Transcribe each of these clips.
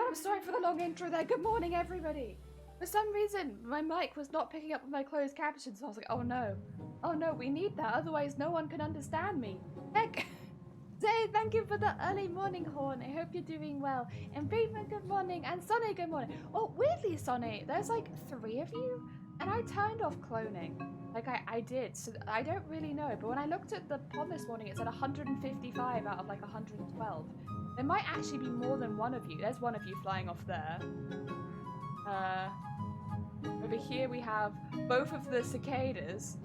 God, I'm sorry for the long intro there. Good morning, everybody. For some reason, my mic was not picking up my closed captions, so I was like, oh no. Oh no, we need that, otherwise no one can understand me. Heck! Zay, thank you for the early morning horn. I hope you're doing well. And Breedman, good morning. And Sonny, good morning. Oh, weirdly, Sonny, there's like 3 of you, and I turned off cloning. Like, I did, so I don't really know. But when I looked at the pod this morning, it said 155 out of like 112. There might actually be more than one of you. There's one of you flying off there. Over here we have both of the cicadas.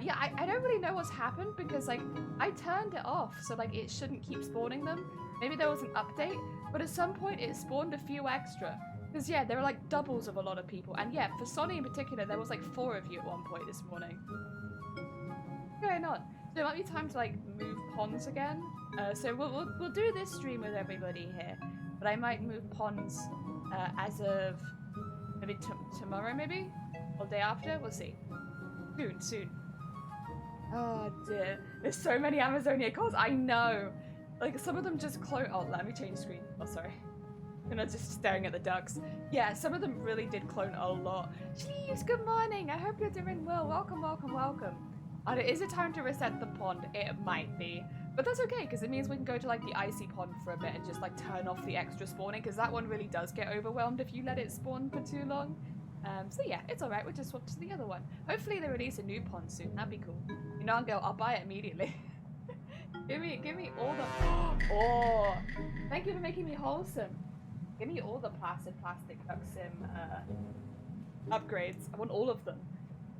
Yeah, I don't really know what's happened because, like, I turned it off, so, like, it shouldn't keep spawning them. Maybe there was an update, but at some point it spawned a few extra. Because, yeah, there were, like, doubles of a lot of people. And, yeah, for Sonny in particular, there was, like, 4 of you at one point this morning. What's going on? So it might be time to, like, move ponds again. So we'll do this stream with everybody here. But I might move ponds as of maybe tomorrow, maybe? Or day after? We'll see. Soon. Oh dear. There's so many Amazonia calls. I know. Like, some of them just clone. Oh, let me change screen. Oh, sorry. I'm not just staring at the ducks. Yeah, some of them really did clone a lot. Jeez, good morning. I hope you're doing well. Welcome. Is it time to reset the pond? It might be. But that's okay, because it means we can go to, like, the icy pond for a bit and just, like, turn off the extra spawning, because that one really does get overwhelmed if you let it spawn for too long. So yeah, it's alright, we'll just swap to the other one. Hopefully they release a new pond soon, that'd be cool. You know, I'll buy it immediately. give me all the... Oh! Thank you for making me wholesome. Give me all the plastic duck sim upgrades. I want all of them.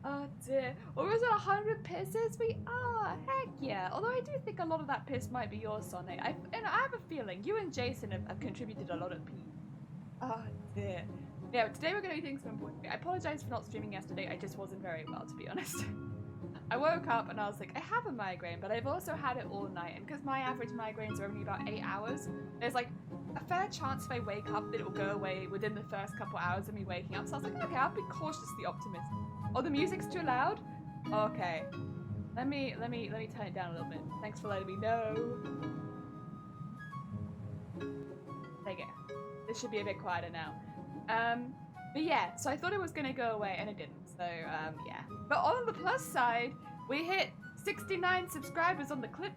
Oh dear. Or was it 100 pisses? We are! Heck yeah! Although I do think a lot of that piss might be yours, Sonic. I have a feeling you and Jason have contributed a lot of pee. Oh dear. Yeah, today we're going to be doing some important. I apologize for not streaming yesterday. I just wasn't very well, to be honest. I woke up and I was like, I have a migraine, but I've also had it all night. And because my average migraines are only about 8 hours, there's like a fair chance if I wake up that it will go away within the first couple hours of me waking up. So I was like, okay, I'll be cautiously optimistic. Oh, the music's too loud? Okay. Let me turn it down a little bit. Thanks for letting me know. There you go. This should be a bit quieter now. But yeah, so I thought it was gonna go away and it didn't, so yeah. But on the plus side, we hit 69 subscribers on the clip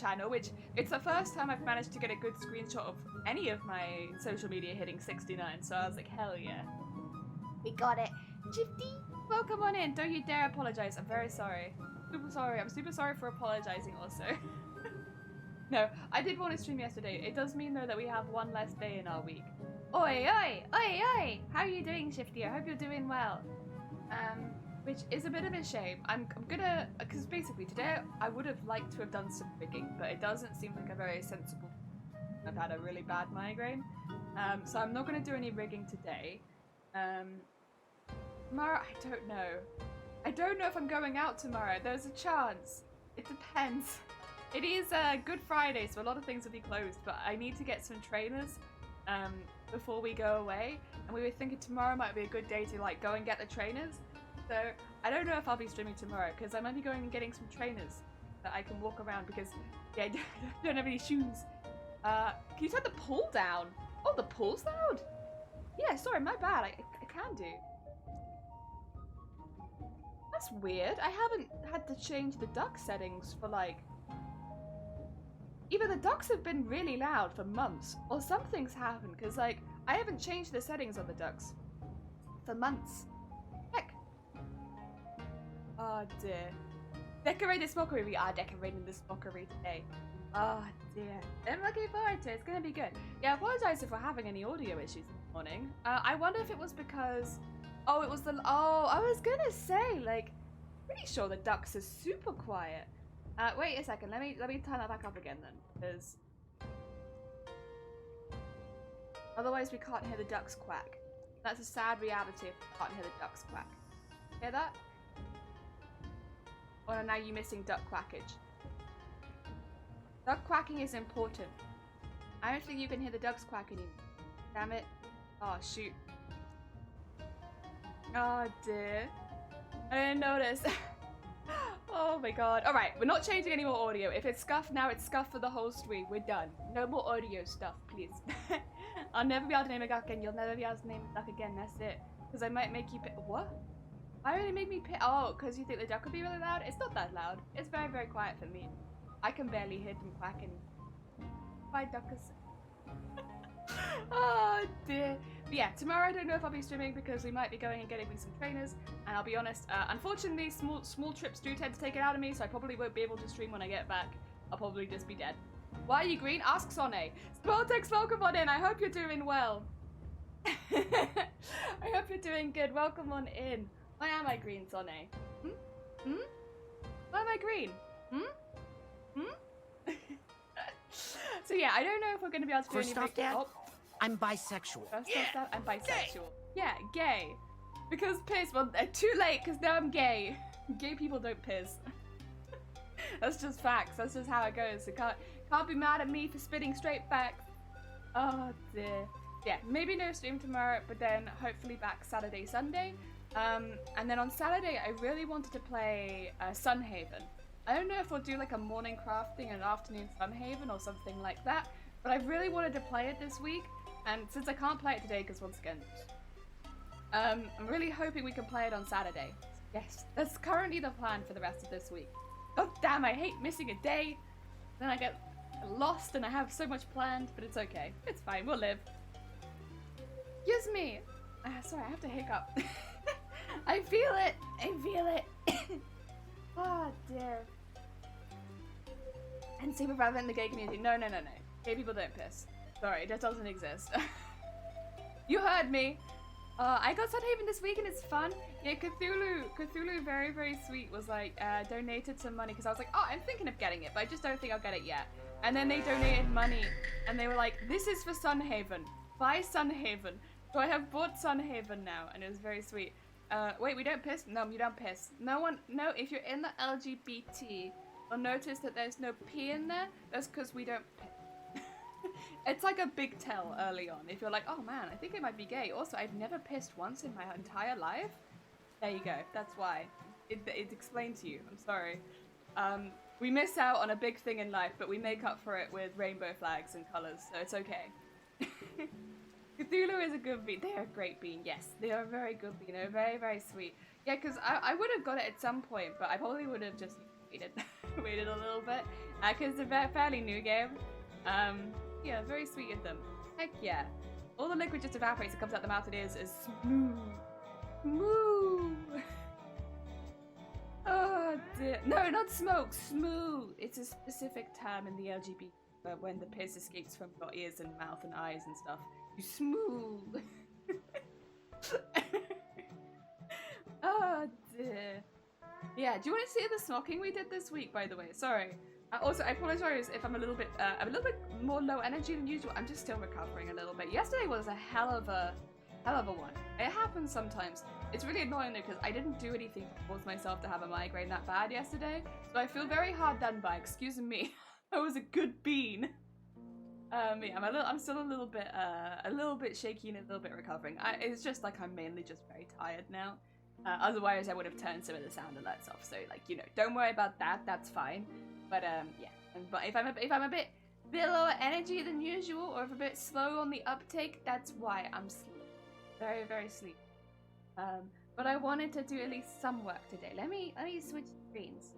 channel, which it's the first time I've managed to get a good screenshot of any of my social media hitting 69, so I was like, hell yeah. We got it. Shifty, welcome on in. Don't you dare apologize. I'm very sorry. Super sorry. I'm super sorry for apologizing also. No, I did want to stream yesterday. It does mean though that we have one less day in our week. Oi, oi, oi, oi! How are you doing, Shifty? I hope you're doing well. Which is a bit of a shame. I'm gonna, because basically today I would have liked to have done some rigging, but it doesn't seem like a very sensible. I've had a really bad migraine, so I'm not gonna do any rigging today. Tomorrow, I don't know. I don't know if I'm going out tomorrow. There's a chance. It depends. It is Good Friday, so a lot of things will be closed, but I need to get some trainers. Before we go away, and we were thinking tomorrow might be a good day to like go and get the trainers. So I don't know if I'll be streaming tomorrow because I might be going and getting some trainers that I can walk around because yeah, I don't have any shoes. Can you turn the pool down? Oh, the pool's loud. Yeah, sorry, my bad. I can do. That's weird. I haven't had to change the duck settings for like. Either the ducks have been really loud for months, or something's happened, because, like, I haven't changed the settings on the ducks for months. Heck. Oh, dear. Decorate the smockery. We are decorating the smockery today. Oh, dear. I'm looking forward to it. It's going to be good. Yeah, I apologize if we're having any audio issues this morning. I wonder if it was because... Oh, it was the... Oh, I was going to say, like, pretty sure the ducks are super quiet. Wait a second, let me turn that back up again then, because otherwise we can't hear the ducks quack. That's a sad reality if we can't hear the ducks quack. Hear that? Or now you're missing duck quackage. Duck quacking is important. I don't think you can hear the ducks quack anymore. Damn it. Oh shoot. Oh dear. I didn't notice. Oh my god. Alright, we're not changing any more audio. If it's scuffed now, it's scuffed for the whole stream. We're done. No more audio stuff, please. I'll never be able to name a duck again. You'll never be able to name a duck again. That's it. Because I might make you pick. What? Why would it make me pick? Oh, because you think the duck would be really loud? It's not that loud. It's very, very quiet for me. I can barely hear them quacking. Bye, duckers. Oh dear. But yeah, tomorrow I don't know if I'll be streaming because we might be going and getting me some trainers. And I'll be honest, unfortunately, small trips do tend to take it out of me, so I probably won't be able to stream when I get back. I'll probably just be dead. Why are you green? Ask Sonne. Sportex, welcome on in. I hope you're doing well. I hope you're doing good. Welcome on in. Why am I green, Sonne? Why am I green? So yeah, I don't know if we're going to be able to do First off, Dad, I'm bisexual. First off, Dad, I'm bisexual. Gay. Yeah, gay. Because piss, well, too late, because now I'm gay. Gay people don't piss. That's just facts. That's just how it goes. So can't be mad at me for spitting straight facts. Oh dear. Yeah, maybe no stream tomorrow, but then hopefully back Saturday, Sunday. And then on Saturday, I really wanted to play Sunhaven. I don't know if we'll do like a morning crafting and an afternoon Sunhaven or something like that, but I really wanted to play it this week, and since I can't play it today, because once again, I'm really hoping we can play it on Saturday. Yes, that's currently the plan for the rest of this week. Oh damn, I hate missing a day. Then I get lost and I have so much planned, but it's okay. It's fine, we'll live. Excuse me. Sorry, I have to hiccup. I feel it. I feel it. Oh dear. And super relevant in the gay community. No. Gay people don't piss. Sorry, that doesn't exist. You heard me. I got Sunhaven this week and it's fun. Yeah, Cthulhu, very, very sweet, was like, donated some money because I was like, oh, I'm thinking of getting it, but I just don't think I'll get it yet. And then they donated money and they were like, this is for Sunhaven. Buy Sunhaven. So I have bought Sunhaven now and it was very sweet. Wait, we don't piss? No, you don't piss. No, if you're in the LGBT, you'll notice that there's no P in there. That's because we don't piss. It's like a big tell early on. If you're like, oh man, I think I might be gay. Also, I've never pissed once in my entire life. There you go. That's why. It explained to you. I'm sorry. We miss out on a big thing in life, but we make up for it with rainbow flags and colors, so it's okay. Cthulhu is a good bean. They are a great bean. Yes, they are a very good bean. They're very, very sweet. Yeah, because I would have got it at some point, but I probably would have just waited a little bit. Because it's a fairly new game. Yeah, very sweet of them. Heck yeah. All the liquid just evaporates and comes out the mouth and is smooth. Smooth. Oh dear. No, not smoke. Smooth. It's a specific term in the LGBT when the piss escapes from your ears and mouth and eyes and stuff. You smooth. Oh dear. Yeah, do you want to see the smocking we did this week, by the way? Sorry. Also, I apologize if I'm a little bit more low energy than usual. I'm just still recovering a little bit. Yesterday was a hell of a one. It happens sometimes. It's really annoying though because I didn't do anything to force myself to have a migraine that bad yesterday, so I feel very hard done by. Excuse me. I was a good bean. Yeah, I'm still a little bit shaky and a little bit recovering. It's just like I'm mainly just very tired now. Otherwise, I would have turned some of the sound alerts off. So like, you know, don't worry about that. That's fine. But yeah, but if I'm a bit lower energy than usual, or if a bit slow on the uptake, that's why I'm sleepy. Very, very sleepy. But I wanted to do at least some work today. Let me switch screens.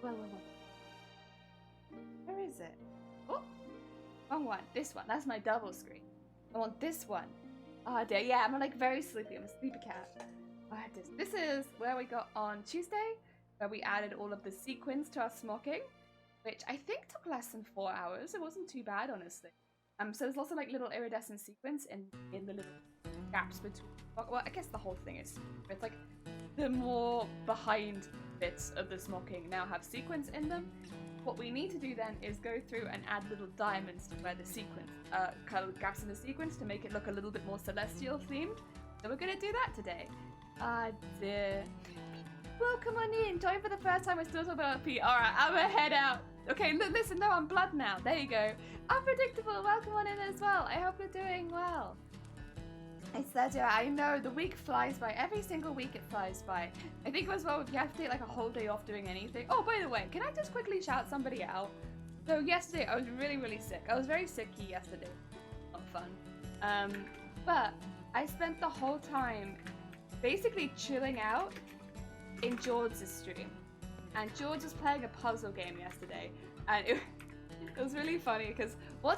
Whoa. Where is it? Oh, wrong one. This one. That's my double screen. I want this one. Oh dear. Yeah, I'm like very sleepy. I'm a sleepy cat. This is where we got on Tuesday, where we added all of the sequins to our smocking, which I think took less than 4 hours. It wasn't too bad, honestly. So there's lots of like little iridescent sequins in the little gaps between. Well, I guess the whole thing is. It's like the more behind bits of the smocking now have sequins in them. What we need to do then is go through and add little diamonds to where the sequins, kind of gaps in the sequins to make it look a little bit more celestial themed. So we're gonna do that today. Ah dear. Welcome on in. Join for the first time. We're still talking about P. Alright, I'm gonna head out. Okay, listen, no, I'm blood now. There you go. Unpredictable. Welcome on in as well. I hope you're doing well. It's that, I know, the week flies by. Every single week it flies by. I think as well, if you have to take like a whole day off doing anything. Oh, by the way, can I just quickly shout somebody out? So yesterday, I was really, really sick. I was very sicky yesterday. Not fun. But I spent the whole time basically chilling out in George's stream. And George was playing a puzzle game yesterday. And it was really funny because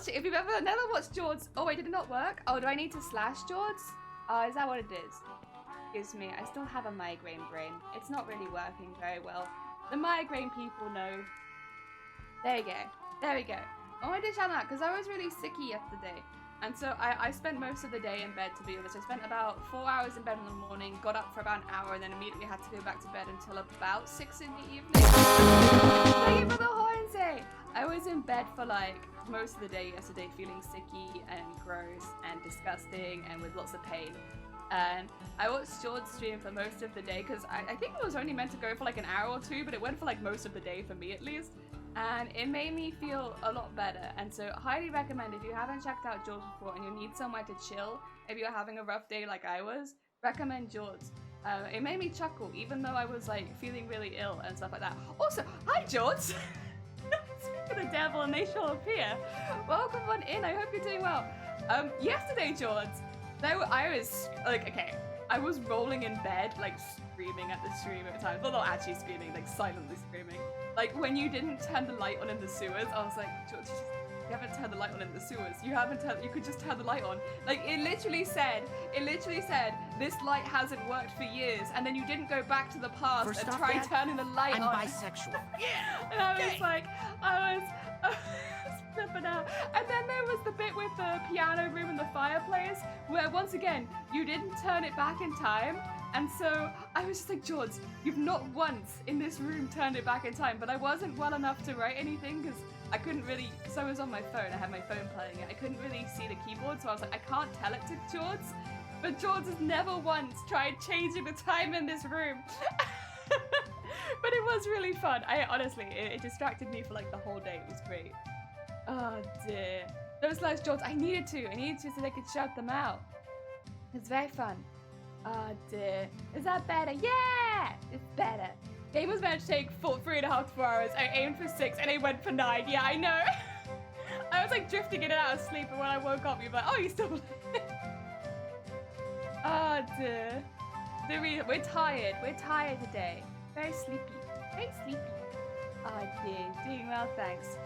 if you've never watched George. Oh wait, did it not work? Oh, do I need to slash George? Oh, is that what it is? Excuse me, I still have a migraine brain. It's not really working very well. The migraine people know. There you go. There we go. I wanted to shout out because I was really sicky yesterday. And so I spent most of the day in bed, to be honest. I spent about 4 hours in bed in the morning, got up for about an hour, and then immediately had to go back to bed until about 6 in the evening. Thank you for the Hornsey! I was in bed for like most of the day yesterday, feeling sicky and gross and disgusting and with lots of pain. And I watched George's stream for most of the day because I think it was only meant to go for like an hour or two, but it went for like most of the day for me at least. And it made me feel a lot better. And so highly recommend, if you haven't checked out George before and you need somewhere to chill, if you're having a rough day like I was, recommend George. It made me chuckle, even though I was like feeling really ill and stuff like that. Also, hi George! Speak of the devil and they shall appear. Welcome on in, I hope you're doing well. Yesterday, George, I was like, okay, I was rolling in bed, like screaming at the stream at times. Well, not actually screaming, like silently screaming. Like when you didn't turn the light on in the sewers, I was like, George, you haven't turned the light on in the sewers. You could just turn the light on. Like it literally said, this light hasn't worked for years, and then you didn't go back to the past and try turning the light on. I'm bisexual. And I was like, I was flipping out. And then there was the bit with the piano room and the fireplace, where once again, you didn't turn it back in time. And so I was just like, George, you've not once in this room turned it back in time. But I wasn't well enough to write anything because I couldn't really, because I was on my phone, I had my phone playing it. I couldn't really see the keyboard, so I was like, I can't tell it to George. But George has never once tried changing the time in this room. But it was really fun. Honestly, it distracted me for like the whole day. It was great. Oh dear. Those last George, I needed to so they could shout them out. It's very fun. Oh dear. Is that better? Yeah! It's better. Game was meant to take 3.5 to 4 hours. I aimed for 6 and it went for 9. Yeah, I know. I was like drifting in and out of sleep, and when I woke up, you were like, oh, you still Oh dear. We're tired. We're tired today. Very sleepy. Very sleepy. Oh dear. Doing well, thanks.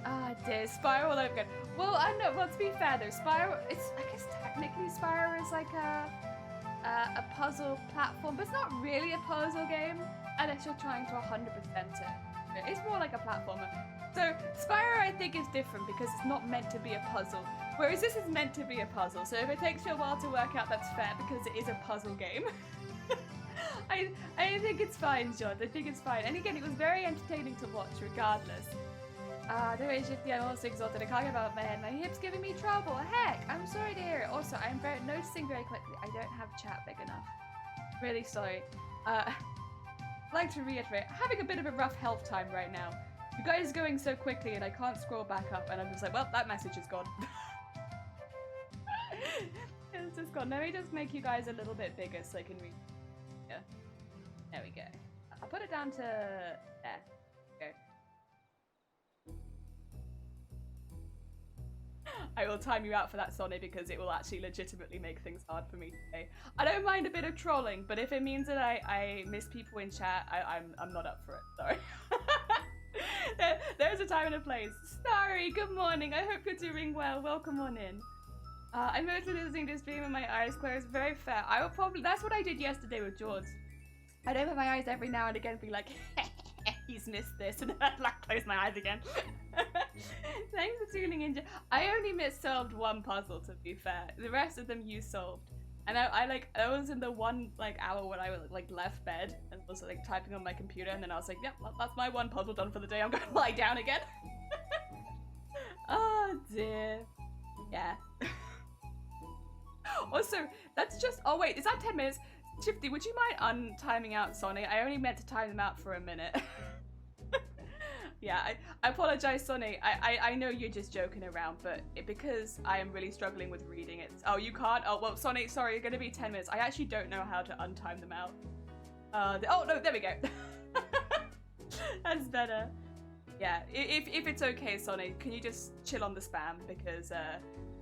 Ah, dear, Spyro all over again. Well, I know. Well, to be fair though, Spyro. I guess technically Spyro is like a puzzle platform, but it's not really a puzzle game unless you're trying to 100% it. It's more like a platformer. So Spyro, I think, is different because it's not meant to be a puzzle, whereas this is meant to be a puzzle. So if it takes you a while to work out, that's fair because it is a puzzle game. I think it's fine, John. I think it's fine. And again, it was very entertaining to watch, regardless. The way shifty, I'm also exhausted. I can't get about my head. My hip's giving me trouble. Heck, I'm sorry to hear it. Also, I'm noticing very quickly I don't have chat big enough. Really sorry. I'd like to reiterate, having a bit of a rough health time right now. You guys are going so quickly and I can't scroll back up, and I'm just like, well, that message is gone. It's just gone. Let me just make you guys a little bit bigger so I can read. Yeah. There we go. I'll put it down to there. Go. I will time you out for that, Sonny, because it will actually legitimately make things hard for me today. I don't mind a bit of trolling, but if it means that I miss people in chat, I'm not up for it. Sorry. There's a time and a place. Starry, good morning. I hope you're doing well. Welcome on in. I'm mostly listening to stream with my eyes closed. Very fair. I will probably. That's what I did yesterday with George. I'd open my eyes every now and again, be like, he's missed this, and then I'd like close my eyes again. Thanks for tuning in. I only solved one puzzle, to be fair. The rest of them you solved. And I was in the one hour when I was left bed and was typing on my computer, and then I was like, yep, that's my one puzzle done for the day. I'm gonna lie down again. Oh dear. Yeah. Also, that's just. Oh wait, is that 10 minutes? Shifty, would you mind untiming out Sonny? I only meant to time them out for a minute. Yeah, I apologize, Sonny. I know you're just joking around, but because I am really struggling with reading it. Oh, you can't? Oh, well, Sonny, sorry, you're gonna be 10 minutes. I actually don't know how to untime them out. Oh, no, there we go. That's better. Yeah, if it's okay, Sonny, can you just chill on the spam? Because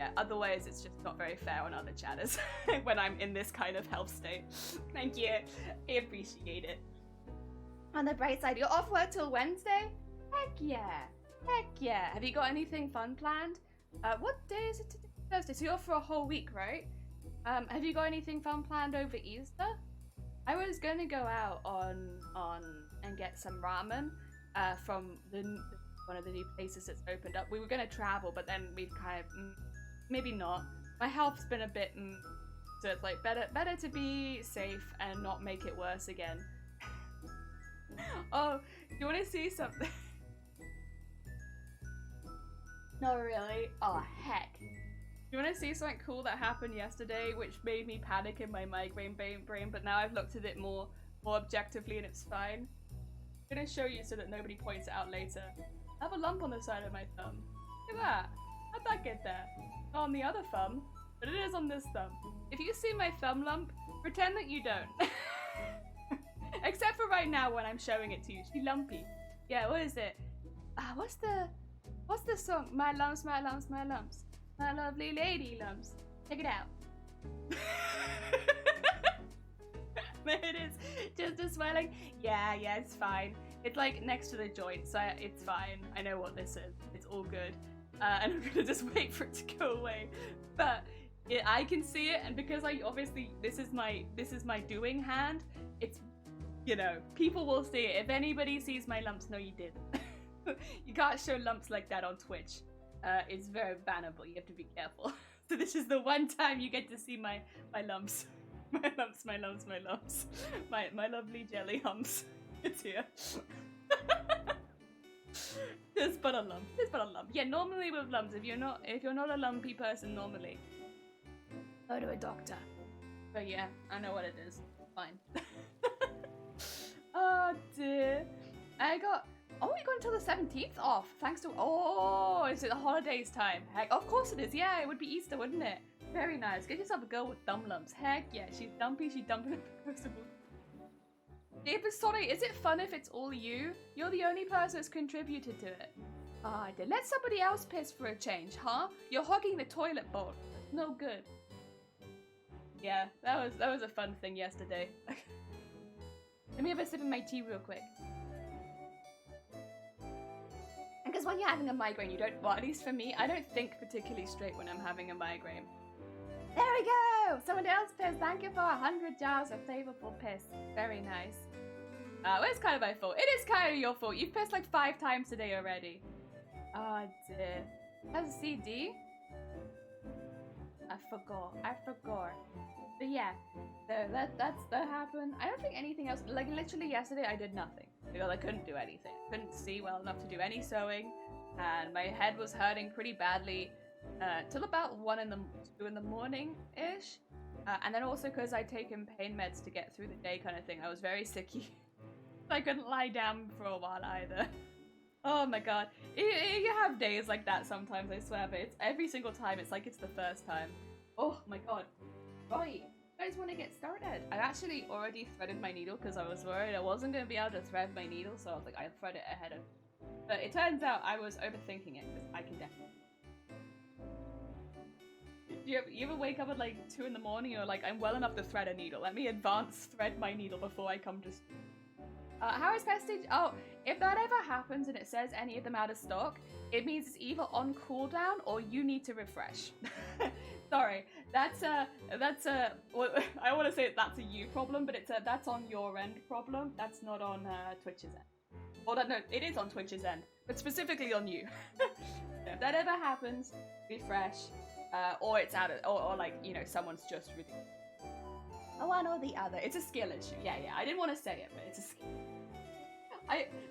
Yeah, otherwise it's just not very fair on other chatters when I'm in this kind of health state. Thank you. I appreciate it. On the bright side, you're off work till Wednesday? Heck yeah. Heck yeah. Have you got anything fun planned? What day is it today? Thursday. So you're off for a whole week, right? Have you got anything fun planned over Easter? I was gonna go out on and get some ramen from one of the new places that's opened up. We were gonna travel, but then we'd kind of maybe not. My health's been a bit so it's like better to be safe and not make it worse again. Oh, do you want to see something? No, really? Oh, heck. Do you want to see something cool that happened yesterday, which made me panic in my migraine brain, but now I've looked at it more objectively and it's fine? I'm gonna show you so that nobody points it out later. I have a lump on the side of my thumb. Look at that. How'd that get there? Not on the other thumb, but it is on this thumb. If you see my thumb lump, pretend that you don't. Except for right now when I'm showing it to you. She's lumpy. Yeah, what is it? What's the song? My lumps, my lumps, my lumps. My lovely lady lumps. Check it out. There it is. Just a swelling. Yeah, it's fine. It's like next to the joint, so it's fine. I know what this is. It's all good. And I'm gonna just wait for it to go away. But I can see it, and because I obviously this is my doing hand. It's, you know, people will see it. If anybody sees my lumps, no, you didn't. You can't show lumps like that on Twitch. It's very bannable. You have to be careful. So this is the one time you get to see my lumps. My lumps, my lumps, my lumps. My lovely jelly humps. It's here. Just but a lump. Just but a lump. Yeah, normally with lumps, if you're not a lumpy person normally, go to a doctor. But yeah, I know what it is. Fine. Oh dear. We got until the 17th off, thanks to, is it the holidays time? Heck, of course it is, yeah, it would be Easter, wouldn't it? Very nice, get yourself a girl with thumb lumps, heck yeah, she's dumpy, she's dumping the crucible. But sorry, is it fun if it's all you? You're the only person that's contributed to it. I did. Let somebody else piss for a change, huh? You're hogging the toilet bowl. No good. Yeah, that was a fun thing yesterday. Let me have a sip of my tea real quick. Because when you're having a migraine, you don't, well, at least for me, I don't think particularly straight when I'm having a migraine. There we go! Someone else pissed. Thank you for 100 jars of flavorful piss. Very nice. Well, it's kind of my fault. It is kind of your fault. You've pissed like 5 times today already. Oh dear. How's the CD? I forgot. But yeah, so that happened. I don't think anything else, like literally yesterday I did nothing. Because I couldn't do anything. Couldn't see well enough to do any sewing. And my head was hurting pretty badly till about 2 in the morning-ish. And then also because I'd taken pain meds to get through the day kind of thing. I was very sicky. I couldn't lie down for a while either. Oh my god. You have days like that sometimes, I swear, but it's every single time it's like it's the first time. Oh my god. Right. You guys want to get started? I actually already threaded my needle because I was worried I wasn't going to be able to thread my needle, so I was like, I'll thread it ahead of. But it turns out I was overthinking it because I can definitely. You ever wake up at like 2 in the morning and you're like, I'm well enough to thread a needle. Let me advance thread my needle before I come to. How is Vestige? Oh, if that ever happens and it says any of them out of stock, it means it's either on cooldown or you need to refresh. Sorry, that's well, I want to say that's a you problem, but that's on your end problem. That's not on Twitch's end. Or no, it is on Twitch's end, but specifically on you. If that ever happens, refresh, or it's out of, or like, you know, someone's just really. One or the other. It's a skill issue. Yeah. I didn't want to say it, but it's a skill.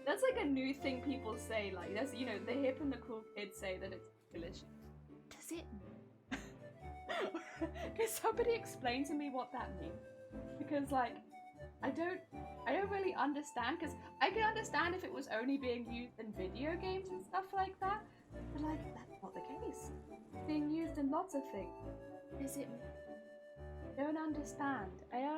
That's like a new thing people say. Like, that's, you know, the hip and the cool kids say that it's a skill issue. Does it? Can somebody explain to me what that means? Because like, I don't really understand. Because I can understand if it was only being used in video games and stuff like that. But like, that's not the case. It's being used in lots of things. Is it? I don't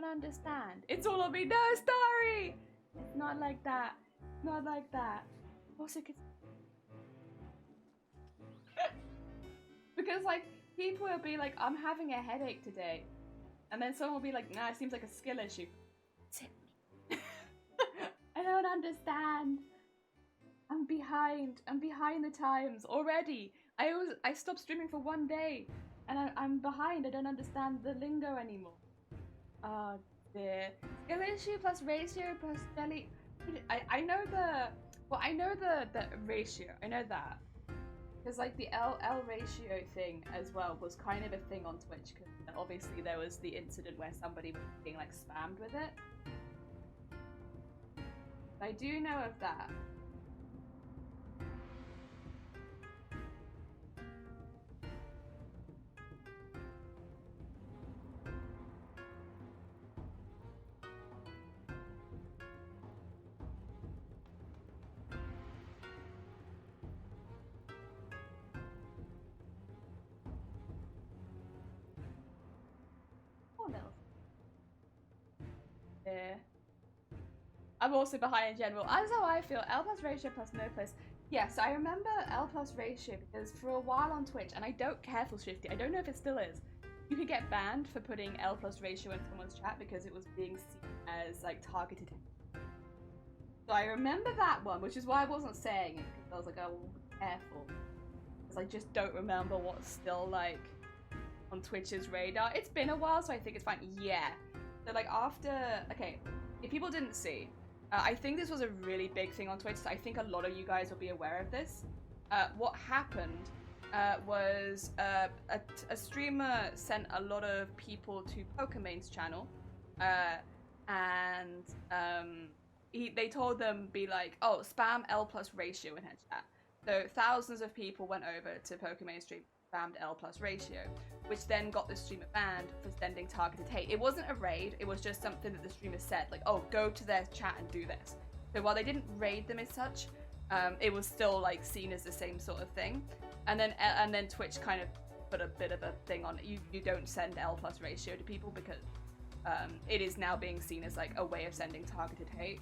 understand. It's all on me. No, Starry! It's not like that. Not like that. Also, because like, people will be like, I'm having a headache today. And then someone will be like, nah, it seems like a skill issue. I don't understand. I'm behind the times already. I stopped streaming for 1 day and I'm behind. I don't understand the lingo anymore. Oh dear. Skill issue plus ratio plus jelly. I know the ratio. I know that. Because like the L ratio thing as well was kind of a thing on Twitch, because obviously there was the incident where somebody was being like spammed with it. I do know of that. Yeah. I'm also behind in general. That's how I feel. L plus ratio plus no plus. Yes, I remember L plus ratio because for a while on Twitch, and I don't care for Shifty, I don't know if it still is, you could get banned for putting L plus ratio in someone's chat because it was being seen as like targeted. So I remember that one, which is why I wasn't saying it, because I was like, oh, be careful. Because I just don't remember what's still like on Twitch's radar. It's been a while, so I think it's fine. Yeah. So like after, okay, if people didn't see, I think this was a really big thing on Twitch, so I think a lot of you guys will be aware of this. What happened was a streamer sent a lot of people to Pokemane's channel, and they told them, be like, oh, spam L plus ratio in her chat. So thousands of people went over to Pokemane's stream, spammed L plus ratio, which then got the streamer banned for sending targeted hate. It wasn't a raid, it was just something that the streamer said, like, oh, go to their chat and do this. So while they didn't raid them as such, it was still like seen as the same sort of thing. And then Twitch kind of put a bit of a thing on it. You don't send L plus ratio to people because it is now being seen as like a way of sending targeted hate.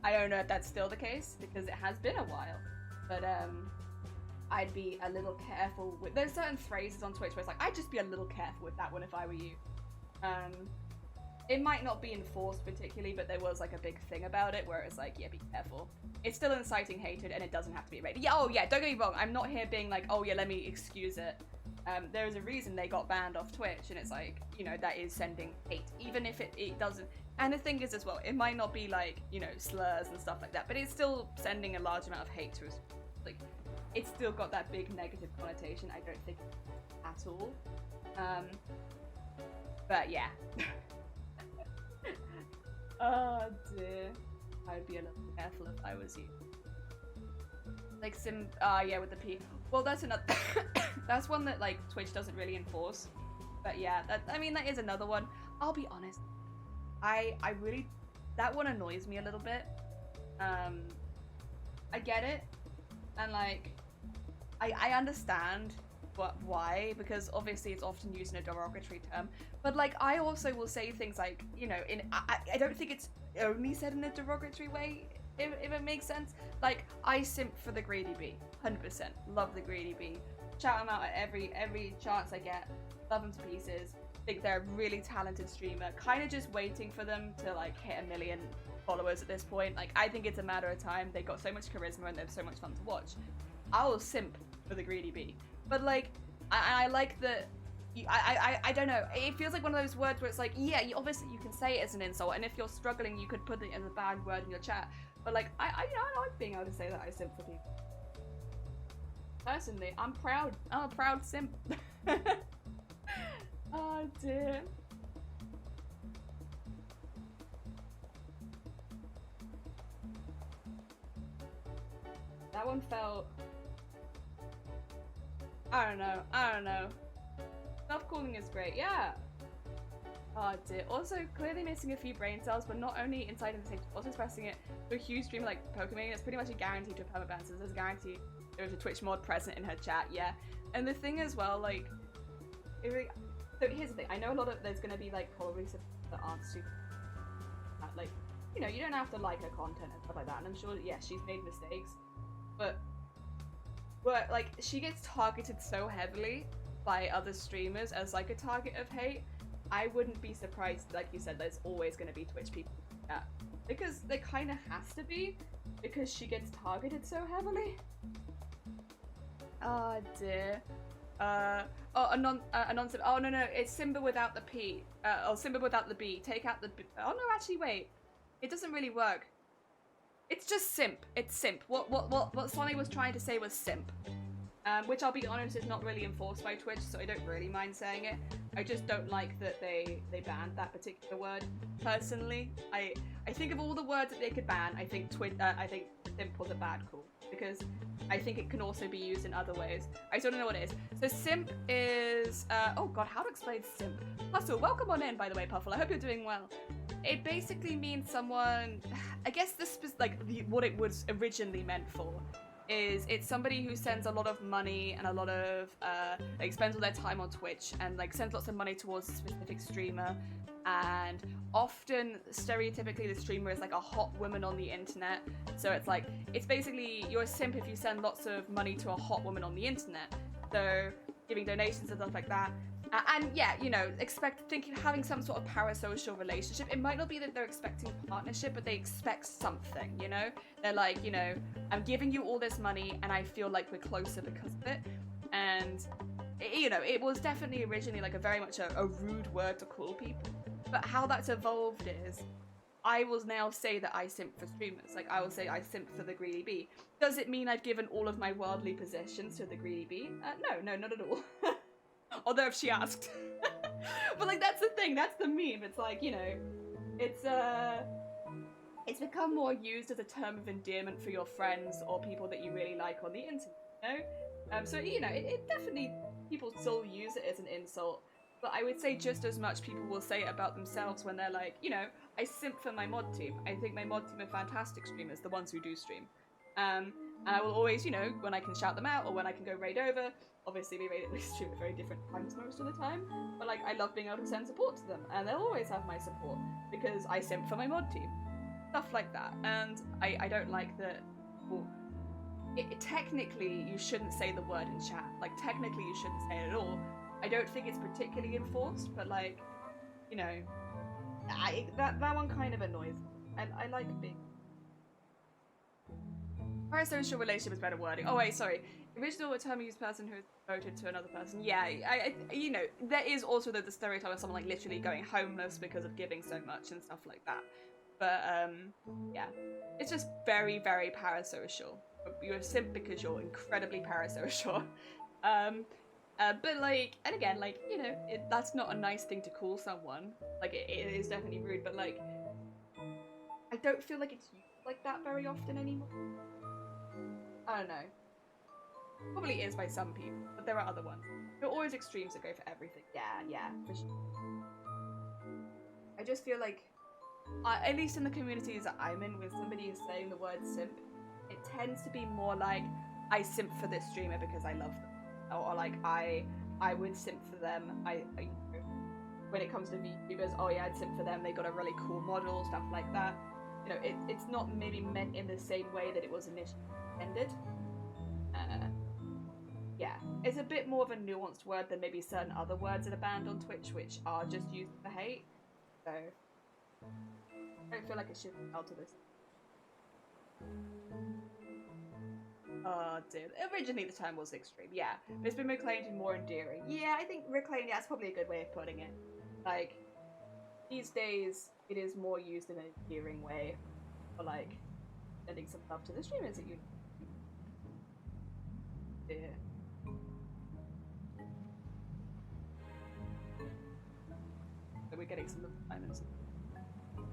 I don't know if that's still the case because it has been a while, but I'd be a little careful with. There's certain phrases on Twitch where it's like, I'd just be a little careful with that one if I were you. It might not be enforced particularly, but there was like a big thing about it where it's like, yeah, be careful. It's still inciting hatred and it doesn't have to be rated. Yeah, oh yeah, don't get me wrong. I'm not here being like, oh yeah, let me excuse it. There is a reason they got banned off Twitch, and it's like, you know, that is sending hate, even if it doesn't. And the thing is as well, it might not be like, you know, slurs and stuff like that, but it's still sending a large amount of hate to us. Like, it's still got that big negative connotation, I don't think, at all. But yeah. Oh dear. I'd be a little careful if I was you. Like yeah, with the P. Well, that's another. That's one that like Twitch doesn't really enforce. But yeah, I mean that is another one. I'll be honest. I really, that one annoys me a little bit. I get it, and like, I understand why, because obviously it's often used in a derogatory term. But like, I also will say things like, you know, I don't think it's only said in a derogatory way, if it makes sense. Like, I simp for the greedy bee, 100%. Love the greedy bee. Shout them out at every chance I get. Love them to pieces. Think they're a really talented streamer. Kind of just waiting for them to like hit 1 million followers at this point. Like, I think it's a matter of time. They got so much charisma and they're so much fun to watch. I will simp for the greedy bee. But like, I like that. I don't know. It feels like one of those words where it's like, yeah, obviously you can say it as an insult, and if you're struggling, you could put it as a bad word in your chat. But like, I like being able to say that I simp for people. Personally, I'm proud. I'm a proud simp. Oh dear. That one felt. I don't know. Self-calling is great, yeah. Oh dear. Also, clearly missing a few brain cells, but not only inside of the same, also expressing it to a huge streamer like Pokemon. It's pretty much a guarantee to a permaban, so there's a guarantee there's a Twitch mod present in her chat, yeah. And the thing as well, like, so here's the thing. I know a lot of, there's gonna be like probably some that aren't super, like, you know, you don't have to like her content and stuff like that, and I'm sure that, yeah, she's made mistakes, but like, she gets targeted so heavily by other streamers as like a target of hate, I wouldn't be surprised, like you said, there's always going to be Twitch people like that. Because there kind of has to be, because she gets targeted so heavily. Oh dear. Oh no, it's Simba without the P. Simba without the B. Take out the B. Oh no, actually wait. It doesn't really work. It's just simp. It's simp. What Sonny was trying to say was simp. Which I'll be honest is not really enforced by Twitch, so I don't really mind saying it. I just don't like that they banned that particular word. Personally, I think of all the words that they could ban, I think simp was a bad call, because I think it can also be used in other ways. I still don't know what it is. So simp is oh god, how to explain simp? Puzzle, welcome on in, by the way, Puffle. I hope you're doing well. It basically means someone, I guess this is like what it was originally meant for. Is it's somebody who sends a lot of money and a lot of like spends all their time on Twitch and like sends lots of money towards a specific streamer, and often stereotypically the streamer is like a hot woman on the internet, so it's like it's basically you're a simp if you send lots of money to a hot woman on the internet, so giving donations and stuff like that. And yeah, you know, having some sort of parasocial relationship. It might not be that they're expecting partnership, but they expect something, you know? They're like, you know, I'm giving you all this money and I feel like we're closer because of it. And, you know, it was definitely originally like very much a rude word to call people. But how that's evolved is, I will now say that I simp for streamers. Like, I will say I simp for the Greedy Bee. Does it mean I've given all of my worldly possessions to the Greedy Bee? No, not at all. Although if she asked. But like that's the thing, that's the meme. It's like, you know, it's become more used as a term of endearment for your friends or people that you really like on the internet, you know? So, you know, it definitely, people still use it as an insult, but I would say just as much people will say it about themselves when they're like, you know, I simp for my mod team. I think my mod team are fantastic streamers, the ones who do stream. And I will always, you know, when I can shout them out or when I can go raid over, obviously we stream at very different times most of the time, but like I love being able to send support to them, and they'll always have my support because I simp for my mod team. Stuff like that. And I don't like that, well, technically you shouldn't say the word in chat. Like technically you shouldn't say it at all. I don't think it's particularly enforced, but like, you know, that one kind of annoys me. And I like being... Parasocial relationship is better wording. Oh wait, sorry. Original term used person who is devoted to another person. Yeah, I you know, there is also the stereotype of someone like literally going homeless because of giving so much and stuff like that. But yeah, it's just very, very parasocial. You're a simp because you're incredibly parasocial. But like, and again, like, you know, that's not a nice thing to call someone. Like, it is definitely rude, but like, I don't feel like it's used like that very often anymore. I don't know. Probably is by some people, but there are other ones. There are always extremes that go for everything. Yeah, for sure. I just feel like, at least in the communities that I'm in, when somebody is saying the word simp, it tends to be more like, I simp for this streamer because I love them. Or like, I would simp for them. When it comes to VTubers, oh yeah, I'd simp for them. They got a really cool model, stuff like that. You know, it's not maybe meant in the same way that it was initially intended. Yeah, it's a bit more of a nuanced word than maybe certain other words that are banned on Twitch, which are just used for hate. So, I don't feel like it should be held to this. Oh dear. Originally the term was extreme, yeah. But it's been reclaimed and more endearing. Yeah, I think reclaimed, yeah, that's probably a good way of putting it. Like, these days, it is more used in an endearing way. For like, sending some love to the streamers that you... Yeah. So we're getting some little diamonds.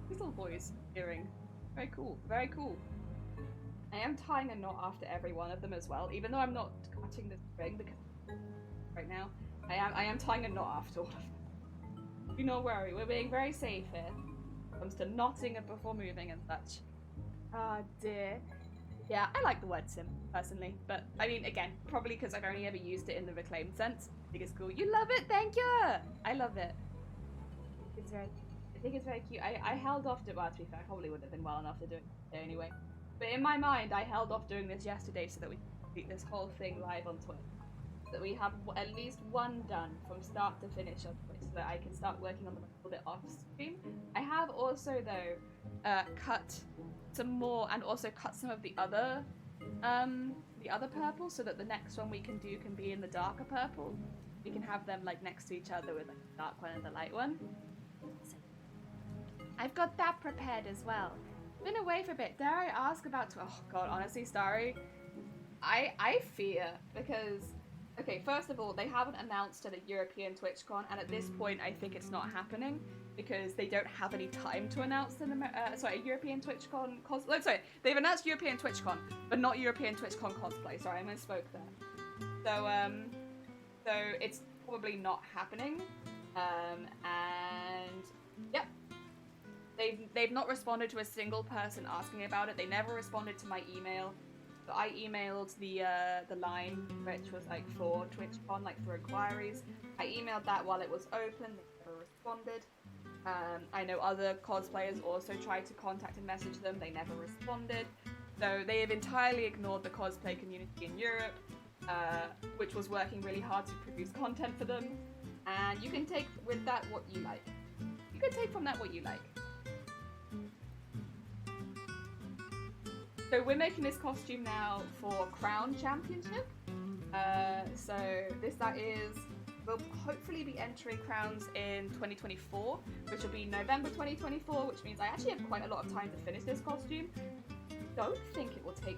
These little boys earring. Very cool. Very cool. I am tying a knot after every one of them as well, even though I'm not cutting the string because right now I am tying a knot after all of them. Do not worry, we're being very safe here when it comes to knotting and before moving and such. Ah dear. Yeah, I like the word simp personally, but I mean again, probably because I've only ever used it in the reclaimed sense. I think it's cool. You love it, thank you! I love it. I think it's very cute. I held off to, well, to be fair, I probably wouldn't have been well enough to do it today anyway. But in my mind, I held off doing this yesterday so that we could complete this whole thing live on Twitch. that we have at least one done from start to finish on Twitch, so that I can start working on them a little bit off stream. I have also though cut some more and also cut some of the other purple, so that the next one we can do can be in the darker purple. We can have them like next to each other with like the dark one and the light one. So, I've got that prepared as well. Been away for a bit. Dare I ask about? Oh god, honestly, Starry, I fear because. Okay, first of all, they haven't announced at a European TwitchCon, and at this point, I think it's not happening because they don't have any time to announce an a European TwitchCon sorry, they've announced European TwitchCon, but not European TwitchCon cosplay. Sorry, I misspoke there. So it's probably not happening. And yep, they've not responded to a single person asking about it. They never responded to my email. So I emailed the line, which was like for TwitchCon, like for inquiries. I emailed that while it was open. They never responded. I know other cosplayers also tried to contact and message them. They never responded. So they have entirely ignored the cosplay community in Europe, which was working really hard to produce content for them. And you can take with that what you like. You can take from that what you like. So we're making this costume now for Crown Championship. So that is, we'll hopefully be entering Crowns in 2024, which will be November 2024, which means I actually have quite a lot of time to finish this costume. Don't think it will take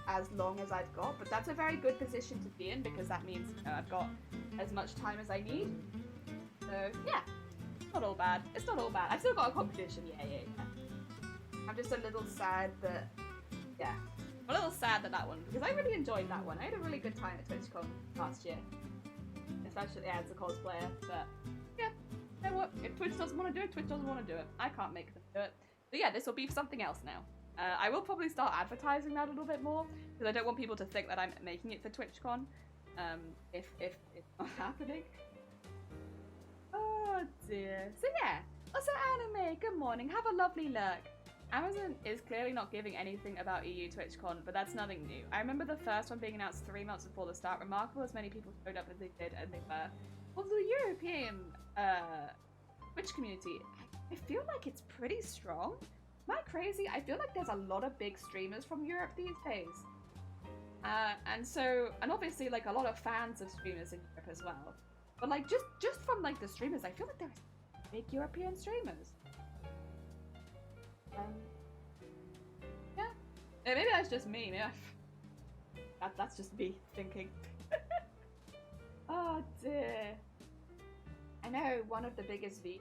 as long as I've got, but that's a very good position to be in because that means I've got as much time as I need. So yeah, it's not all bad. It's not all bad. I've still got a competition. Yeah. I'm just a little sad that. Yeah, I'm a little sad that one, because I really enjoyed that one. I had a really good time at TwitchCon last year, especially as a cosplayer, but yeah, you know what, if Twitch doesn't want to do it, Twitch doesn't want to do it. I can't make them do it. But yeah, this will be something else now. I will probably start advertising that a little bit more, because I don't want people to think that I'm making it for TwitchCon, if it's not happening. Oh dear. So yeah, also Anime, good morning, have a lovely lurk. Amazon is clearly not giving anything about EU TwitchCon, but that's nothing new. I remember the first one being announced 3 months before the start. Remarkable as many people showed up as they did, and they were. Well, the European Twitch community, I feel like it's pretty strong. Am I crazy? I feel like there's a lot of big streamers from Europe these days. And obviously like a lot of fans of streamers in Europe as well. But like just from like the streamers, I feel like there's big European streamers. Yeah. Maybe that's just me. Maybe that's just me thinking. Oh dear. I know one of the biggest V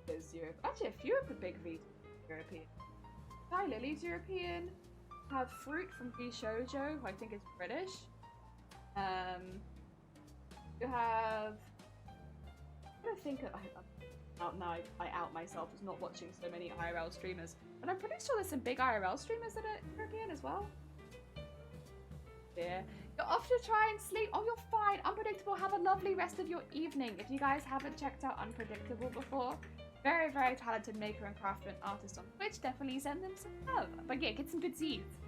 is Europe. Actually, a few of the big V European. Hi, Lily's European. Have Fruit from V Shoujo, who I think is British. You have. I'm trying to think of. Now I out myself as not watching so many IRL streamers, but I'm pretty sure there's some big IRL streamers that are European as well. Yeah, you're off to try and sleep. Oh, you're fine. Unpredictable. Have a lovely rest of your evening. If you guys haven't checked out Unpredictable before, very, very talented maker and craftsman artist on Twitch. Definitely send them some love. But yeah, get some good seeds.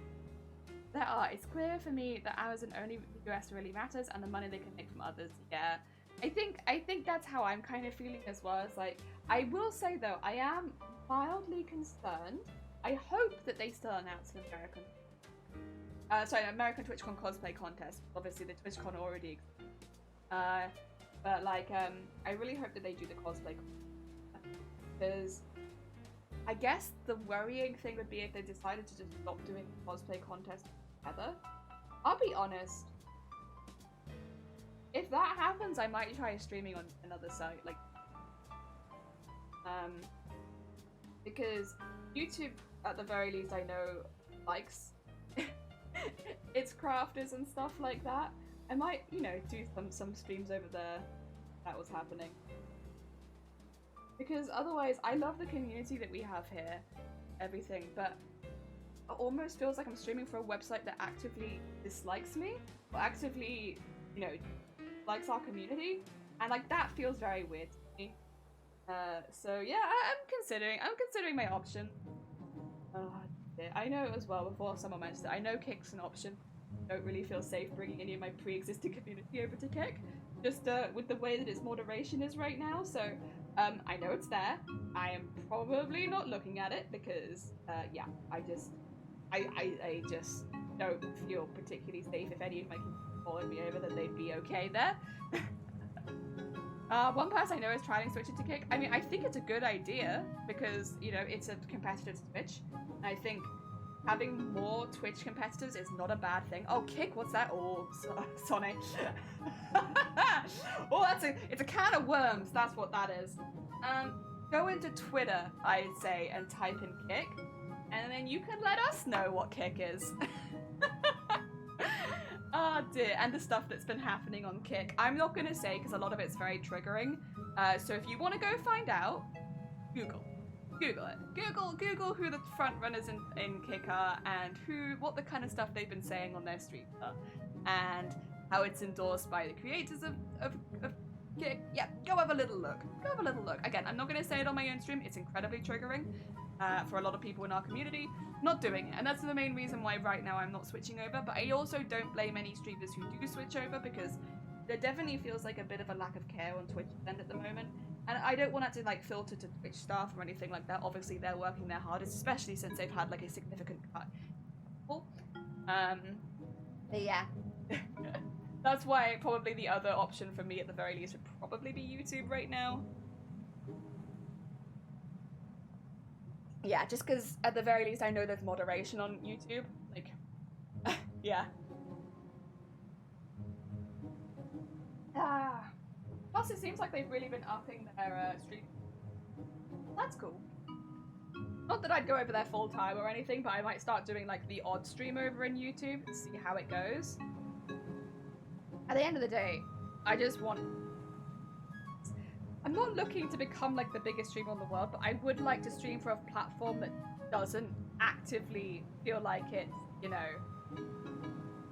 There are. It's clear for me that Amazon only US really matters, and the money they can make from others. Yeah. I think that's how I'm kind of feeling as well. It's like, I will say though, I am mildly concerned. I hope that they still announce an American TwitchCon cosplay contest. Obviously the TwitchCon already exists. But like, I really hope that they do the cosplay contest. Because I guess the worrying thing would be if they decided to just stop doing the cosplay contest together. I'll be honest. If that happens, I might try streaming on another site, like, because YouTube, at the very least, I know, likes its crafters and stuff like that. I might, you know, do some streams over there if that was happening. Because otherwise, I love the community that we have here, everything, but it almost feels like I'm streaming for a website that actively dislikes me, or actively, you know, likes our community, and like that feels very weird to me. So yeah, I'm considering my option. Oh, dear. I know as well before someone mentioned it. I know Kick's an option. don't really feel safe bringing any of my pre-existing community over to Kick, just with the way that its moderation is right now. So I know it's there. I am probably not looking at it because yeah, I just don't feel particularly safe. If any of my kids followed me over, that they'd be okay there. One person I know is trying to switch it to Kick. I mean, I think it's a good idea because, you know, it's a competitor to Twitch. And I think having more Twitch competitors is not a bad thing. Oh, Kick, what's that? Oh, Sonic. Oh, it's a can of worms. That's what that is. Go into Twitter, I'd say, and type in Kick, and then you can let us know what Kick is. Oh dear, and the stuff that's been happening on Kick. I'm not gonna say because a lot of it's very triggering. So if you want to go find out, Google it. Google who the front runners in Kick are and what the kind of stuff they've been saying on their streams are, and how it's endorsed by the creators of Kick. Yeah, go have a little look. Again, I'm not gonna say it on my own stream. It's incredibly triggering for a lot of people in our community. Not doing it, and that's the main reason why right now I'm not switching over. But I also don't blame any streamers who do switch over because there definitely feels like a bit of a lack of care on Twitch end at the moment, and I don't want that to like filter to Twitch staff or anything like that. Obviously, they're working their hardest, especially since they've had like a significant cut. But yeah, that's why probably the other option for me at the very least would probably be YouTube right now. Yeah, just because at the very least I know there's moderation on YouTube. Like, yeah. Plus, it seems like they've really been upping their stream. That's cool. Not that I'd go over there full time or anything, but I might start doing like the odd stream over in YouTube and see how it goes. At the end of the day, I just want... I'm not looking to become like the biggest streamer in the world, but I would like to stream for a platform that doesn't actively feel like it, you know,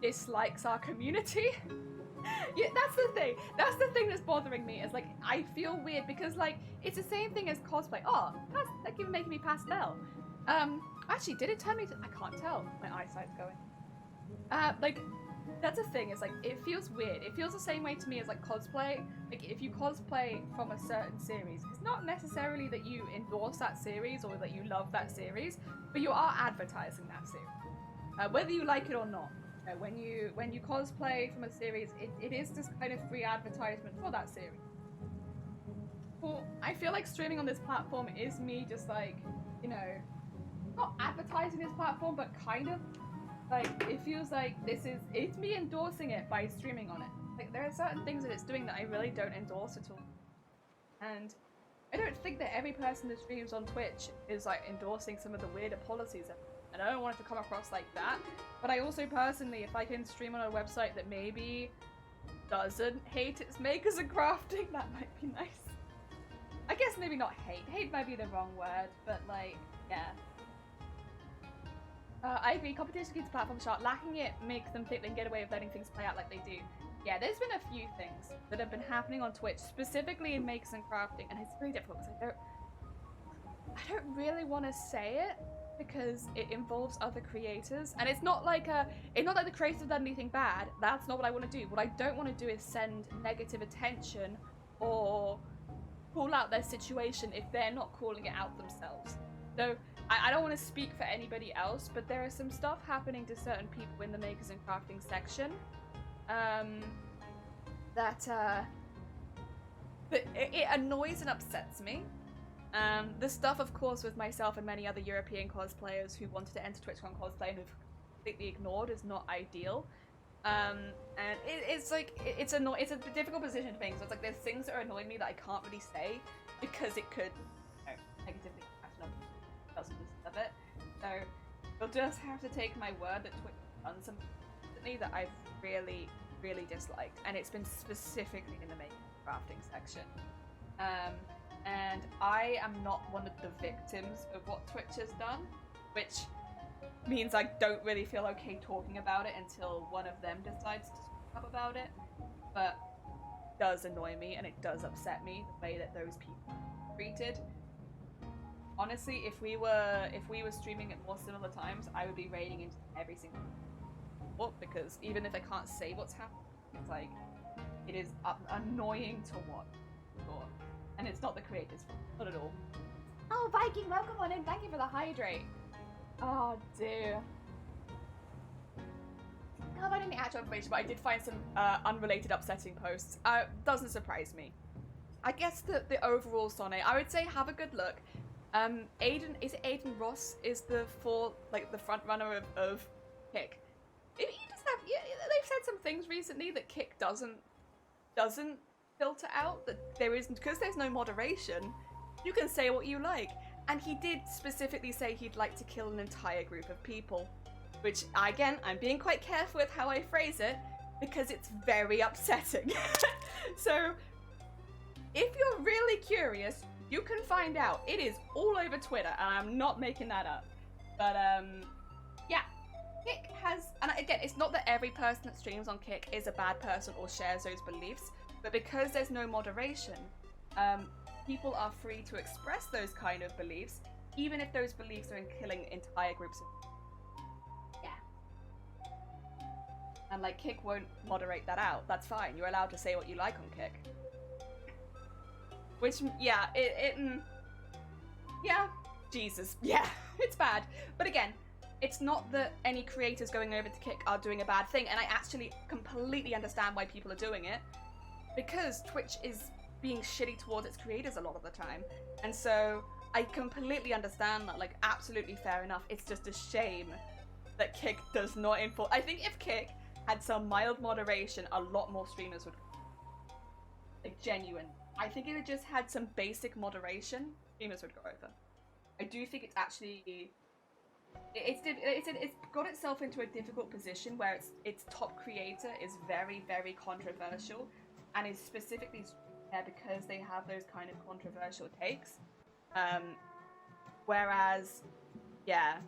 dislikes our community. Yeah, that's the thing. That's the thing that's bothering me, is like, I feel weird because like, it's the same thing as cosplay. Oh, that's like even making me pastel. Actually, did it turn me to... I can't tell. My eyesight's going. Like, that's the thing, is like, it feels weird. It feels the same way to me as like cosplay. Like, if you cosplay from a certain series, it's not necessarily that you endorse that series or that you love that series, but you are advertising that series, whether you like it or not. When you cosplay from a series, it is just kind of free advertisement for that series. Well, I feel like streaming on this platform is me just like, you know, not advertising this platform, but kind of. Like, it feels like it's me endorsing it by streaming on it. Like, there are certain things that it's doing that I really don't endorse at all. And I don't think that every person that streams on Twitch is, like, endorsing some of the weirder policies. And I don't want it to come across like that. But I also personally, if I can stream on a website that maybe doesn't hate its makers and crafting, that might be nice. I guess maybe not hate. Hate might be the wrong word, but, like, yeah. I agree, competition keeps the platform sharp. Lacking it makes them think they can get away with letting things play out like they do. Yeah, there's been a few things that have been happening on Twitch, specifically in makes and crafting, and it's very difficult because I don't really want to say it because it involves other creators, and it's not like the creators have done anything bad. That's not what I want to do. What I don't want to do is send negative attention or call out their situation if they're not calling it out themselves. So I don't want to speak for anybody else, but there is some stuff happening to certain people in the makers and crafting section that it annoys and upsets me. The stuff, of course, with myself and many other European cosplayers who wanted to enter TwitchCon cosplay and have completely ignored is not ideal. And it's a difficult position to be in. So it's like there's things that are annoying me that I can't really say because it could, you know, negatively impact on dozens of it. So you'll just have to take my word that Twitch has done something recently that I've really, really disliked, and it's been specifically in the making crafting section. And I am not one of the victims of what Twitch has done, which means I don't really feel okay talking about it until one of them decides to speak up about it. But it does annoy me and it does upset me the way that those people are treated. Honestly, if we were streaming at more similar times, I would be raiding into every single support, because even if they can't say what's happening, it's like, it is annoying to watch. Sure. And it's not the creators' fault, not at all. Oh, Viking, welcome on in. Thank you for the hydrate. Oh, dear. I can't find any actual information, but I did find some unrelated upsetting posts. Doesn't surprise me. I guess the overall Sonnet, I would say have a good look. Aiden Ross is the front runner of Kick. If you just have, yeah, they've said some things recently that Kick doesn't filter out, that there isn't, because there's no moderation, you can say what you like. And he did specifically say he'd like to kill an entire group of people, which, again, I'm being quite careful with how I phrase it, because it's very upsetting. So, if you're really curious, you can find out. It is all over Twitter, and I'm not making that up. But, yeah. Kick has, and again, it's not that every person that streams on Kick is a bad person or shares those beliefs, but because there's no moderation, people are free to express those kind of beliefs, even if those beliefs are in killing entire groups of people. Yeah. And like, Kick won't moderate that out. That's fine. You're allowed to say what you like on Kick. Which, yeah, yeah, Jesus, yeah, it's bad. But again, it's not that any creators going over to Kick are doing a bad thing, and I actually completely understand why people are doing it, because Twitch is being shitty towards its creators a lot of the time. And so I completely understand that, like, absolutely fair enough. It's just a shame that Kick does not enforce. I think if Kick had some mild moderation, a lot more streamers would, like, genuine. I think if it just had some basic moderation, streamers would go over. I do think it's actually, it's got itself into a difficult position where its top creator is very, very controversial, and is specifically there because they have those kind of controversial takes. Whereas, yeah,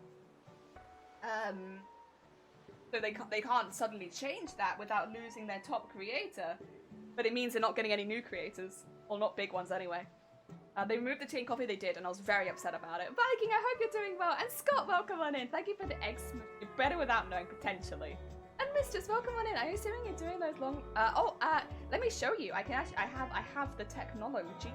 so they can't suddenly change that without losing their top creator, but it means they're not getting any new creators, or not big ones anyway. They removed the tea and coffee, they did, and I was very upset about it. Viking, I hope you're doing well, and Scott, welcome on in. Thank you for the eggs. You're better without knowing, potentially. And Mistress, welcome on in. I'm assuming you're doing those long. Let me show you. I have the technology.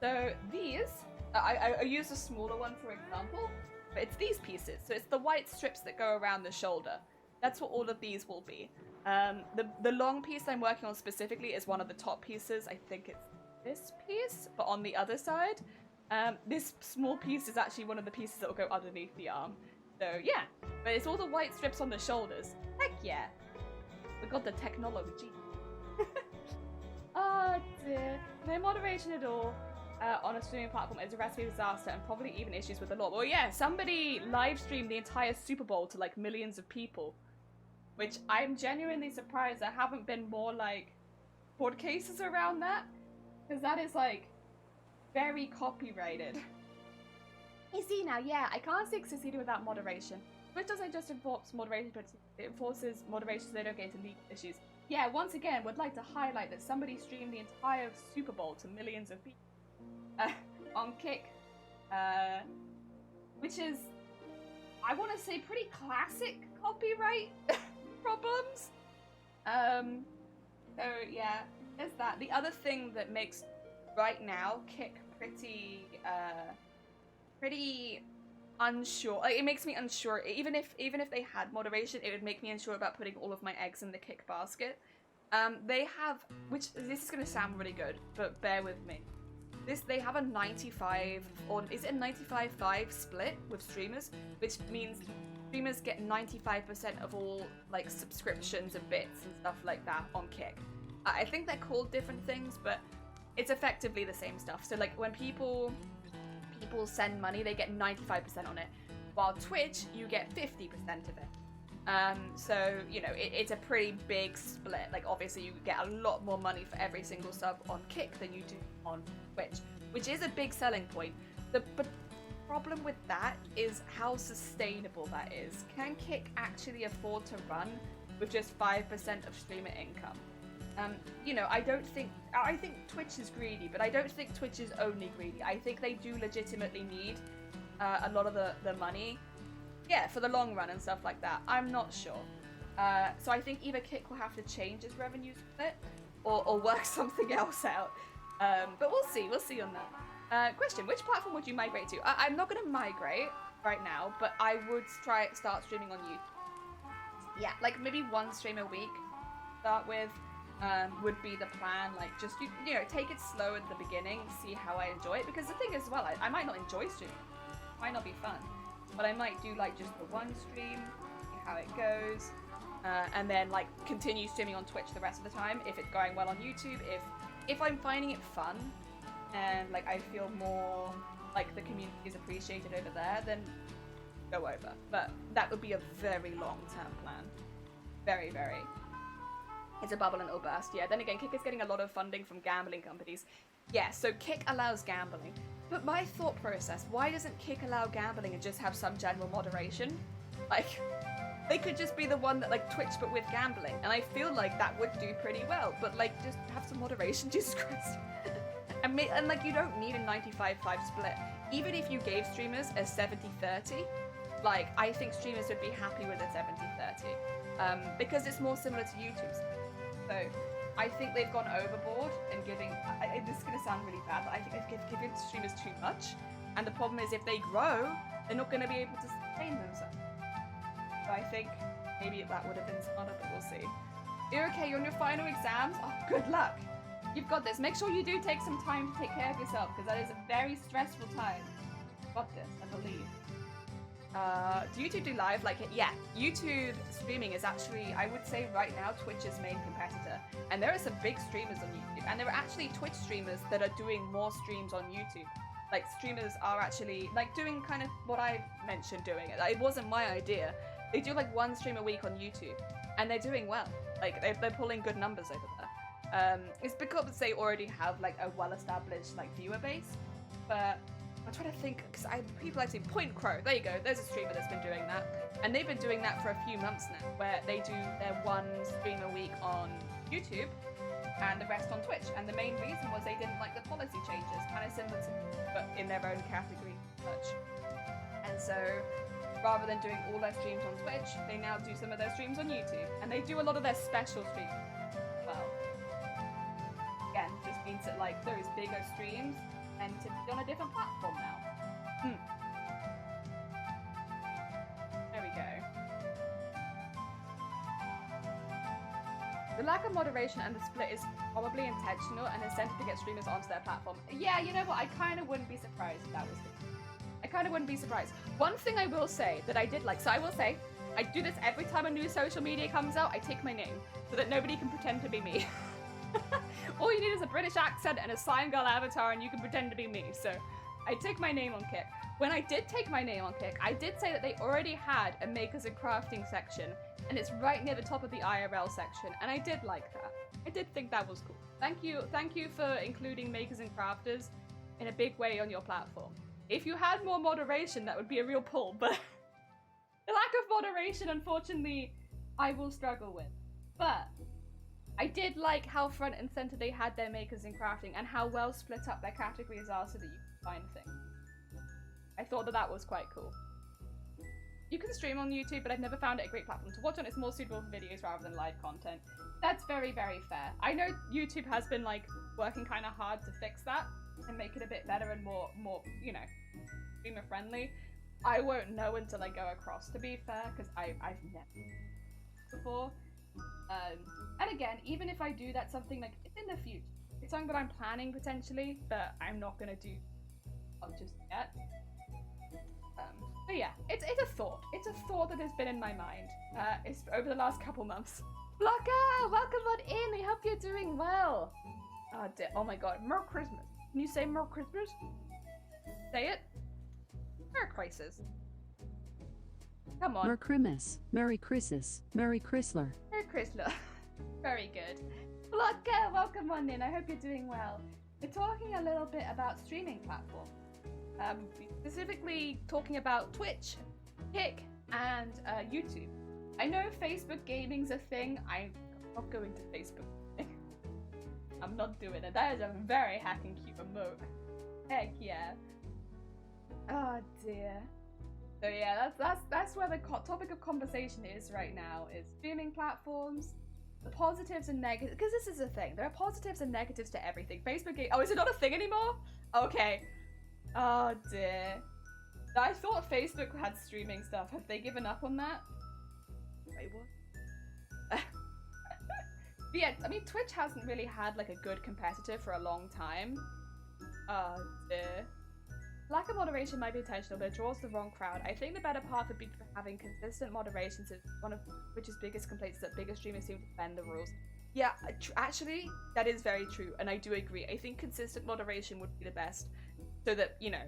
So these, I use a smaller one for example, but it's these pieces. So it's the white strips that go around the shoulder. That's what all of these will be. The long piece I'm working on specifically is one of the top pieces. I think it's this piece, but on the other side. This small piece is actually one of the pieces that will go underneath the arm. So yeah, but it's all the white strips on the shoulders. Heck yeah. We got the technology. Oh dear. No moderation at all on a streaming platform is a recipe disaster, and probably even issues with the law. Well yeah, somebody live streamed the entire Super Bowl to like millions of people, which I'm genuinely surprised there haven't been more like court cases around that, because that is like very copyrighted. You see now, yeah, I can't see succeeding without moderation. Which doesn't just enforce moderation, but it enforces moderation so they don't get into legal issues. Yeah, once again, would like to highlight that somebody streamed the entire Super Bowl to millions of people on Kick, which is, I want to say, pretty classic copyright problems. So yeah, there's that. The other thing that makes right now Kick pretty unsure. Like, it makes me unsure. Even if they had moderation, it would make me unsure about putting all of my eggs in the Kick basket. They have, which this is gonna sound really good, but bear with me. They have a 95, or is it a 95-5 split with streamers, which means streamers get 95% of all like subscriptions and bits and stuff like that on Kick. I think they're called different things, but it's effectively the same stuff. So like when people send money, they get 95% on it, while Twitch, you get 50% of it. So, you know, it's a pretty big split. Like, obviously, you get a lot more money for every single sub on Kick than you do on Twitch, which is a big selling point. But the problem with that is how sustainable that is. Can Kick actually afford to run with just 5% of streamer income? You know, I think Twitch is greedy, but I don't think Twitch is only greedy. I think they do legitimately need a lot of the money yeah, for the long run and stuff like that. I'm not sure. So I think either Kick will have to change its revenue split or work something else out. But we'll see on that. Question, which platform would you migrate to? I'm not going to migrate right now, but I would start streaming on YouTube. Yeah, like maybe one stream a week start with would be the plan. Like just, you know, take it slow at the beginning, see how I enjoy it. Because the thing is, well, I might not enjoy streaming. It might not be fun. But I might do like just the one stream, see how it goes. And then like continue streaming on Twitch the rest of the time if it's going well on YouTube. If I'm finding it fun and like I feel more like the community is appreciated over there, then go over. But that would be a very long-term plan. Very, very. It's a bubble and it'll burst. Yeah, then again, Kick is getting a lot of funding from gambling companies. Yeah, so Kick allows gambling. But my thought process, why doesn't Kick allow gambling and just have some general moderation? Like, they could just be the one that like Twitch but with gambling. And I feel like that would do pretty well. But like, just have some moderation, Jesus Christ. And like, you don't need a 95-5 split. Even if you gave streamers a 70-30, like, I think streamers would be happy with a 70-30. Because it's more similar to YouTube's. So, I think they've gone overboard and giving... this is going to sound really bad, but I think they've given streamers too much. And the problem is, if they grow, they're not going to be able to sustain themselves. So I think maybe that would have been smarter, but we'll see. You're okay, you're on your final exams? Oh, good luck! You've got this. Make sure you do take some time to take care of yourself, because that is a very stressful time. Got this, I believe. Do YouTube do live? Like, yeah, YouTube streaming is actually, I would say right now, Twitch's main competitor. And there are some big streamers on YouTube. And there are actually Twitch streamers that are doing more streams on YouTube. Like, streamers are actually, like, doing kind of what I mentioned doing. It wasn't my idea. They do, like, one stream a week on YouTube. And they're doing well. Like, they're pulling good numbers over there. It's because they already have, like, a well-established, like, viewer base. But... I'm trying to think, because people like to Point Crow. There you go. There's a streamer that's been doing that, and they've been doing that for a few months now, where they do their one stream a week on YouTube, and the rest on Twitch. And the main reason was they didn't like the policy changes, kind of similar to, but in their own category, such. And so, rather than doing all their streams on Twitch, they now do some of their streams on YouTube, and they do a lot of their special streams as well. Again, just means that like those bigger streams and to be on a different platform now. There we go. The lack of moderation and the split is probably intentional and incentive to get streamers onto their platform. Yeah, you know what? I kind of wouldn't be surprised if that was the case. I kind of wouldn't be surprised. One thing I will say that I did like, so I will say, I do this every time a new social media comes out, I take my name so that nobody can pretend to be me. All you need is a British accent and a slime girl avatar and you can pretend to be me. So I take my name on Kick. When I did take my name on Kick, I did say that they already had a makers and crafting section and it's right near the top of the IRL section. And I did like that. I did think that was cool. Thank you for including makers and crafters in a big way on your platform. If you had more moderation, that would be a real pull, but the lack of moderation, unfortunately, I will struggle with. But I did like how front and center they had their makers and crafting and how well split up their categories are so that you can find things. I thought that was quite cool. You can stream on YouTube, but I've never found it a great platform to watch on. It's more suitable for videos rather than live content. That's very, very fair. I know YouTube has been like working kind of hard to fix that and make it a bit better and more, you know, streamer friendly. I won't know until I go across, to be fair, because I've never before. And again, even if I do, that's something like it's in the future. It's something that I'm planning potentially, but I'm not gonna do just yet. But yeah, it's a thought. It's a thought that has been in my mind. It's over the last couple months. Blocker, welcome on in. I hope you're doing well. Oh dear. Oh my God, Merry Christmas. Can you say Merry Christmas? Say it. Merry Crisis. Come on. Merry Christmas. Merry Christmas. Merry Chrysler. Merry Chrysler. Very good. Blocker, welcome on in. I hope you're doing well. We're talking a little bit about streaming platforms. Specifically talking about Twitch, Kick, and YouTube. I know Facebook gaming's a thing. I'm not going to Facebook. I'm not doing it. That is a very hacking cute emote. Heck yeah. Oh dear. So yeah, that's where the topic of conversation is right now, is streaming platforms, the positives and negatives, because this is the thing, there are positives and negatives to everything. Facebook game, oh, is it not a thing anymore? Okay. Oh dear. I thought Facebook had streaming stuff. Have they given up on that? Wait, what? But yeah, I mean, Twitch hasn't really had like a good competitor for a long time. Oh dear. Lack of moderation might be intentional, but it draws the wrong crowd. I think the better path would be for having consistent moderation, since one of Twitch's biggest complaints is that bigger streamers seem to bend the rules. Yeah, actually, that is very true, and I do agree. I think consistent moderation would be the best, so that, you know,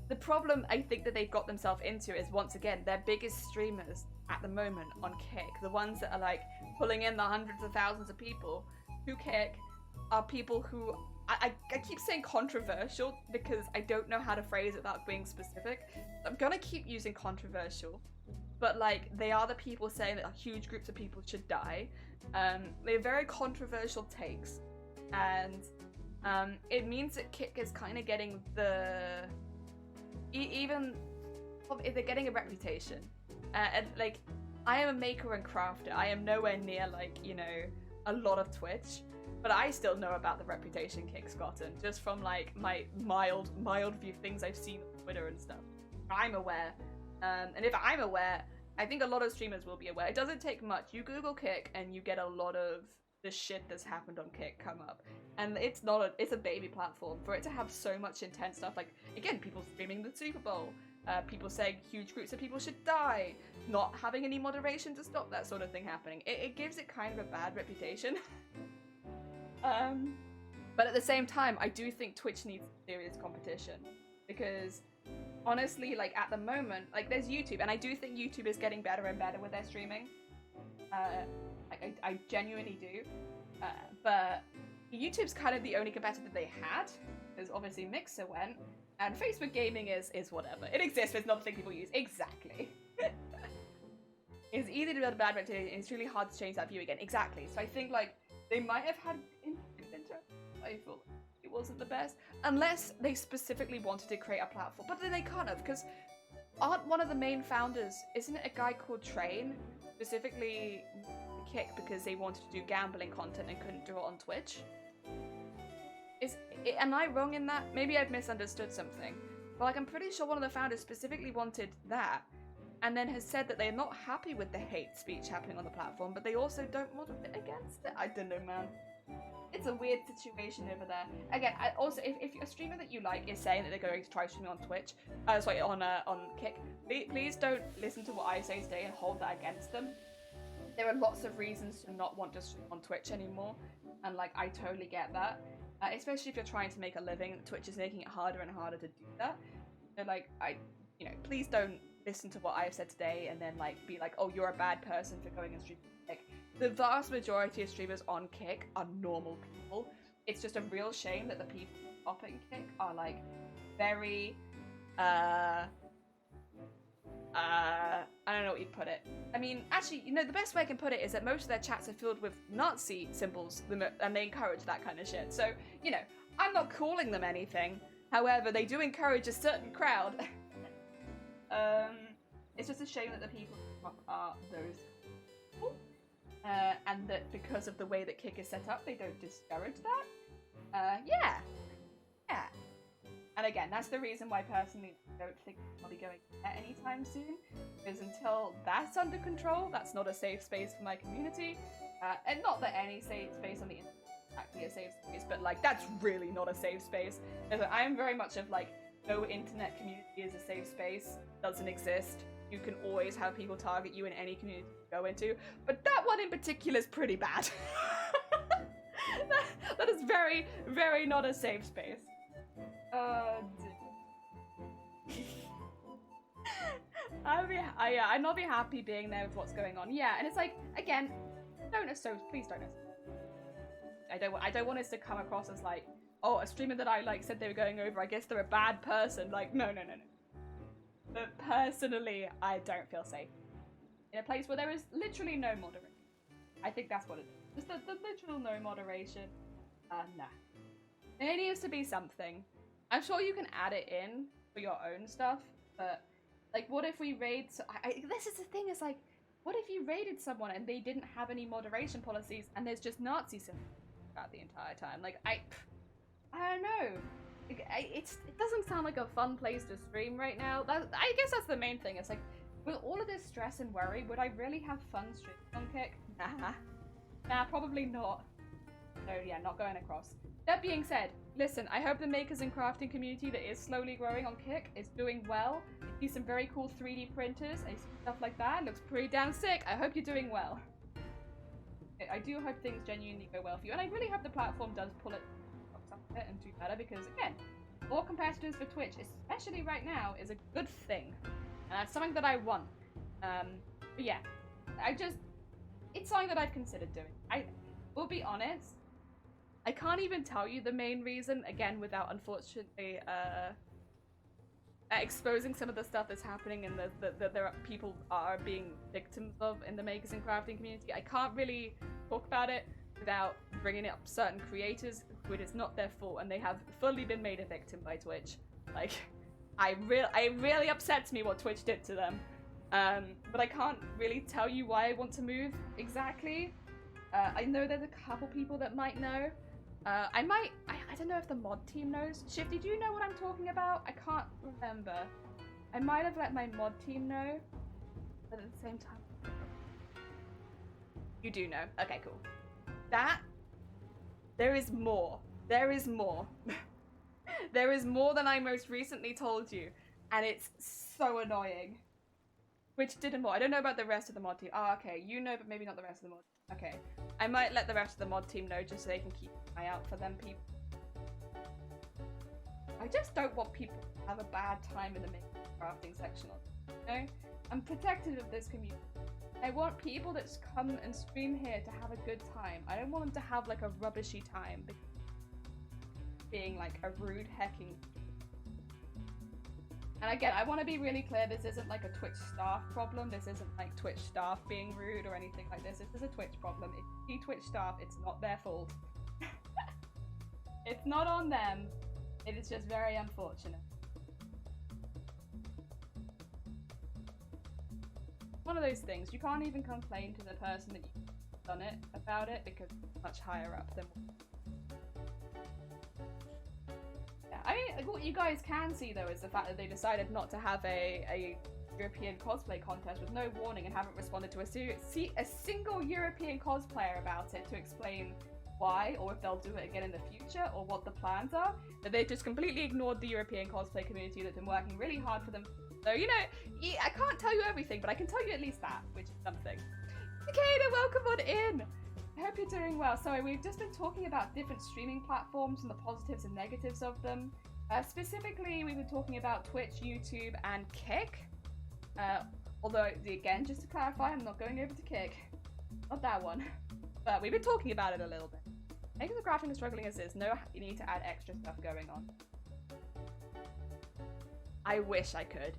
the problem I think that they've got themselves into is, once again, their biggest streamers at the moment on Kick, the ones that are like pulling in the hundreds of thousands of people who Kick, are people who I keep saying controversial because I don't know how to phrase it without being specific. I'm gonna keep using controversial, but like, they are the people saying that huge groups of people should die. They have very controversial takes, and it means that Kick is kind of getting the even if they're getting a reputation, and like, I am a maker and crafter. I am nowhere near like, you know, a lot of Twitch. But I still know about the reputation Kick's gotten, just from like my mild view things I've seen on Twitter and stuff. I'm aware, and if I'm aware, I think a lot of streamers will be aware. It doesn't take much. You Google Kick and you get a lot of the shit that's happened on Kick come up, and it's a baby platform. For it to have so much intense stuff, like, again, people streaming the Super Bowl, people saying huge groups of people should die, not having any moderation to stop that sort of thing happening, it gives it kind of a bad reputation. But at the same time, I do think Twitch needs serious competition, because honestly, like, at the moment, like, there's YouTube, and I do think YouTube is getting better and better with their streaming. I genuinely do. But YouTube's kind of the only competitor they had, because obviously Mixer went, and Facebook gaming is whatever. It exists, but it's not the thing people use. Exactly. It's easy to build a bad reputation, and it's really hard to change that view again. Exactly. So I think, like, they might have had I feel it wasn't the best, unless they specifically wanted to create a platform, but then they can't have, because aren't one of the main founders, isn't it a guy called Train, specifically Kick because they wanted to do gambling content and couldn't do it on Twitch? Am I wrong in that? Maybe I've misunderstood something, but like, I'm pretty sure one of the founders specifically wanted that, and then has said that they're not happy with the hate speech happening on the platform, but they also don't moderate against it. I don't know, man. It's a weird situation over there. Again, also, if a streamer that you like is saying that they're going to try streaming on Twitch, on Kick, please don't listen to what I say today and hold that against them. There are lots of reasons to not want to stream on Twitch anymore, and like, I totally get that. Especially if you're trying to make a living, Twitch is making it harder and harder to do that. So like, please don't listen to what I've said today and then like be like, oh, you're a bad person for going and streaming Kick. The vast majority of streamers on Kick are normal people. It's just a real shame that the people popping Kick are like very I don't know what you'd put it. I mean, actually, you know, the best way I can put it is that most of their chats are filled with Nazi symbols, and they encourage that kind of shit. So, you know, I'm not calling them anything. However, they do encourage a certain crowd. It's just a shame that the people who are those people. And that because of the way that Kick is set up, they don't discourage that. Yeah. And again, that's the reason why personally I don't think I'll be going there anytime soon, because until that's under control, that's not a safe space for my community. And not that any safe space on the internet is actually a safe space, but like, that's really not a safe space. I'm very much of like, no internet community is a safe space, doesn't exist. You can always have people target you in any community you go into, but that one in particular is pretty bad. That is very, very not a safe space. I'd not be happy being there with what's going on. Yeah, and it's like, again, please don't. I don't want us to come across as like, oh, a streamer that I like said they were going over, I guess they're a bad person. Like, no. But personally, I don't feel safe in a place where there is literally no moderation. I think that's what it is. Just the literal no moderation. Nah. There needs to be something. I'm sure you can add it in for your own stuff, but Like, what if we raid... this is the thing, is like, what if you raided someone and they didn't have any moderation policies and there's just Nazis about the entire time? Like, I don't know. It doesn't sound like a fun place to stream right now. I guess that's the main thing. It's like, with all of this stress and worry, would I really have fun streaming on Kick? Nah, probably not. So yeah, not going across. That being said, listen, I hope the makers and crafting community that is slowly growing on Kick is doing well. I see some very cool 3D printers, I see stuff like that. It looks pretty damn sick. I hope you're doing well. I do hope things genuinely go well for you, and I really hope the platform does pull it up a bit and do better, because again, more competitors for Twitch, especially right now, is a good thing. And that's something that I want. But yeah, it's something that I've considered doing. I will be honest, I can't even tell you the main reason, again, without unfortunately exposing some of the stuff that's happening and that there are people are being victims of in the makers and crafting community. I can't really talk about it without bringing up certain creators who it is not their fault and they have fully been made a victim by Twitch. Like, it really upsets me what Twitch did to them. But I can't really tell you why I want to move exactly. I know there's a couple people that might know. I don't know if the mod team knows. Shifty, do you know what I'm talking about? I can't remember. I might have let my mod team know, but at the same time, you do know. Okay, cool. There is more. There is more. There is more than I most recently told you, and it's so annoying. Which did more? I don't know about the rest of the mod team. Oh, okay, you know, but maybe not the rest of the mod. Okay, I might let the rest of the mod team know just so they can keep an eye out for them people. I just don't want people to have a bad time in the crafting section, you know? I'm protective of this community. I want people that come and stream here to have a good time. I don't want them to have like a rubbishy time being like a rude hecking. And again, I want to be really clear, this isn't like a Twitch staff problem. This isn't like Twitch staff being rude or anything like this. This is a Twitch problem. If you see Twitch staff, it's not their fault. It's not on them. It is just very unfortunate. One of those things, you can't even complain to the person that you've done it about it because it's much higher up than... I mean, what you guys can see though is the fact that they decided not to have a European cosplay contest with no warning and haven't responded to a single European cosplayer about it to explain why, or if they'll do it again in the future, or what the plans are. That they just completely ignored the European cosplay community that's been working really hard for them. So, you know, I can't tell you everything, but I can tell you at least that, which is something. Takeda, welcome on in! I hope you're doing well. Sorry, we've just been talking about different streaming platforms and the positives and negatives of them. Specifically, we've been talking about Twitch, YouTube, and Kick. Although, again, just to clarify, I'm not going over to Kick. Not that one. But we've been talking about it a little bit. Making the crafting is struggling as is. No, you need to add extra stuff going on. I wish I could.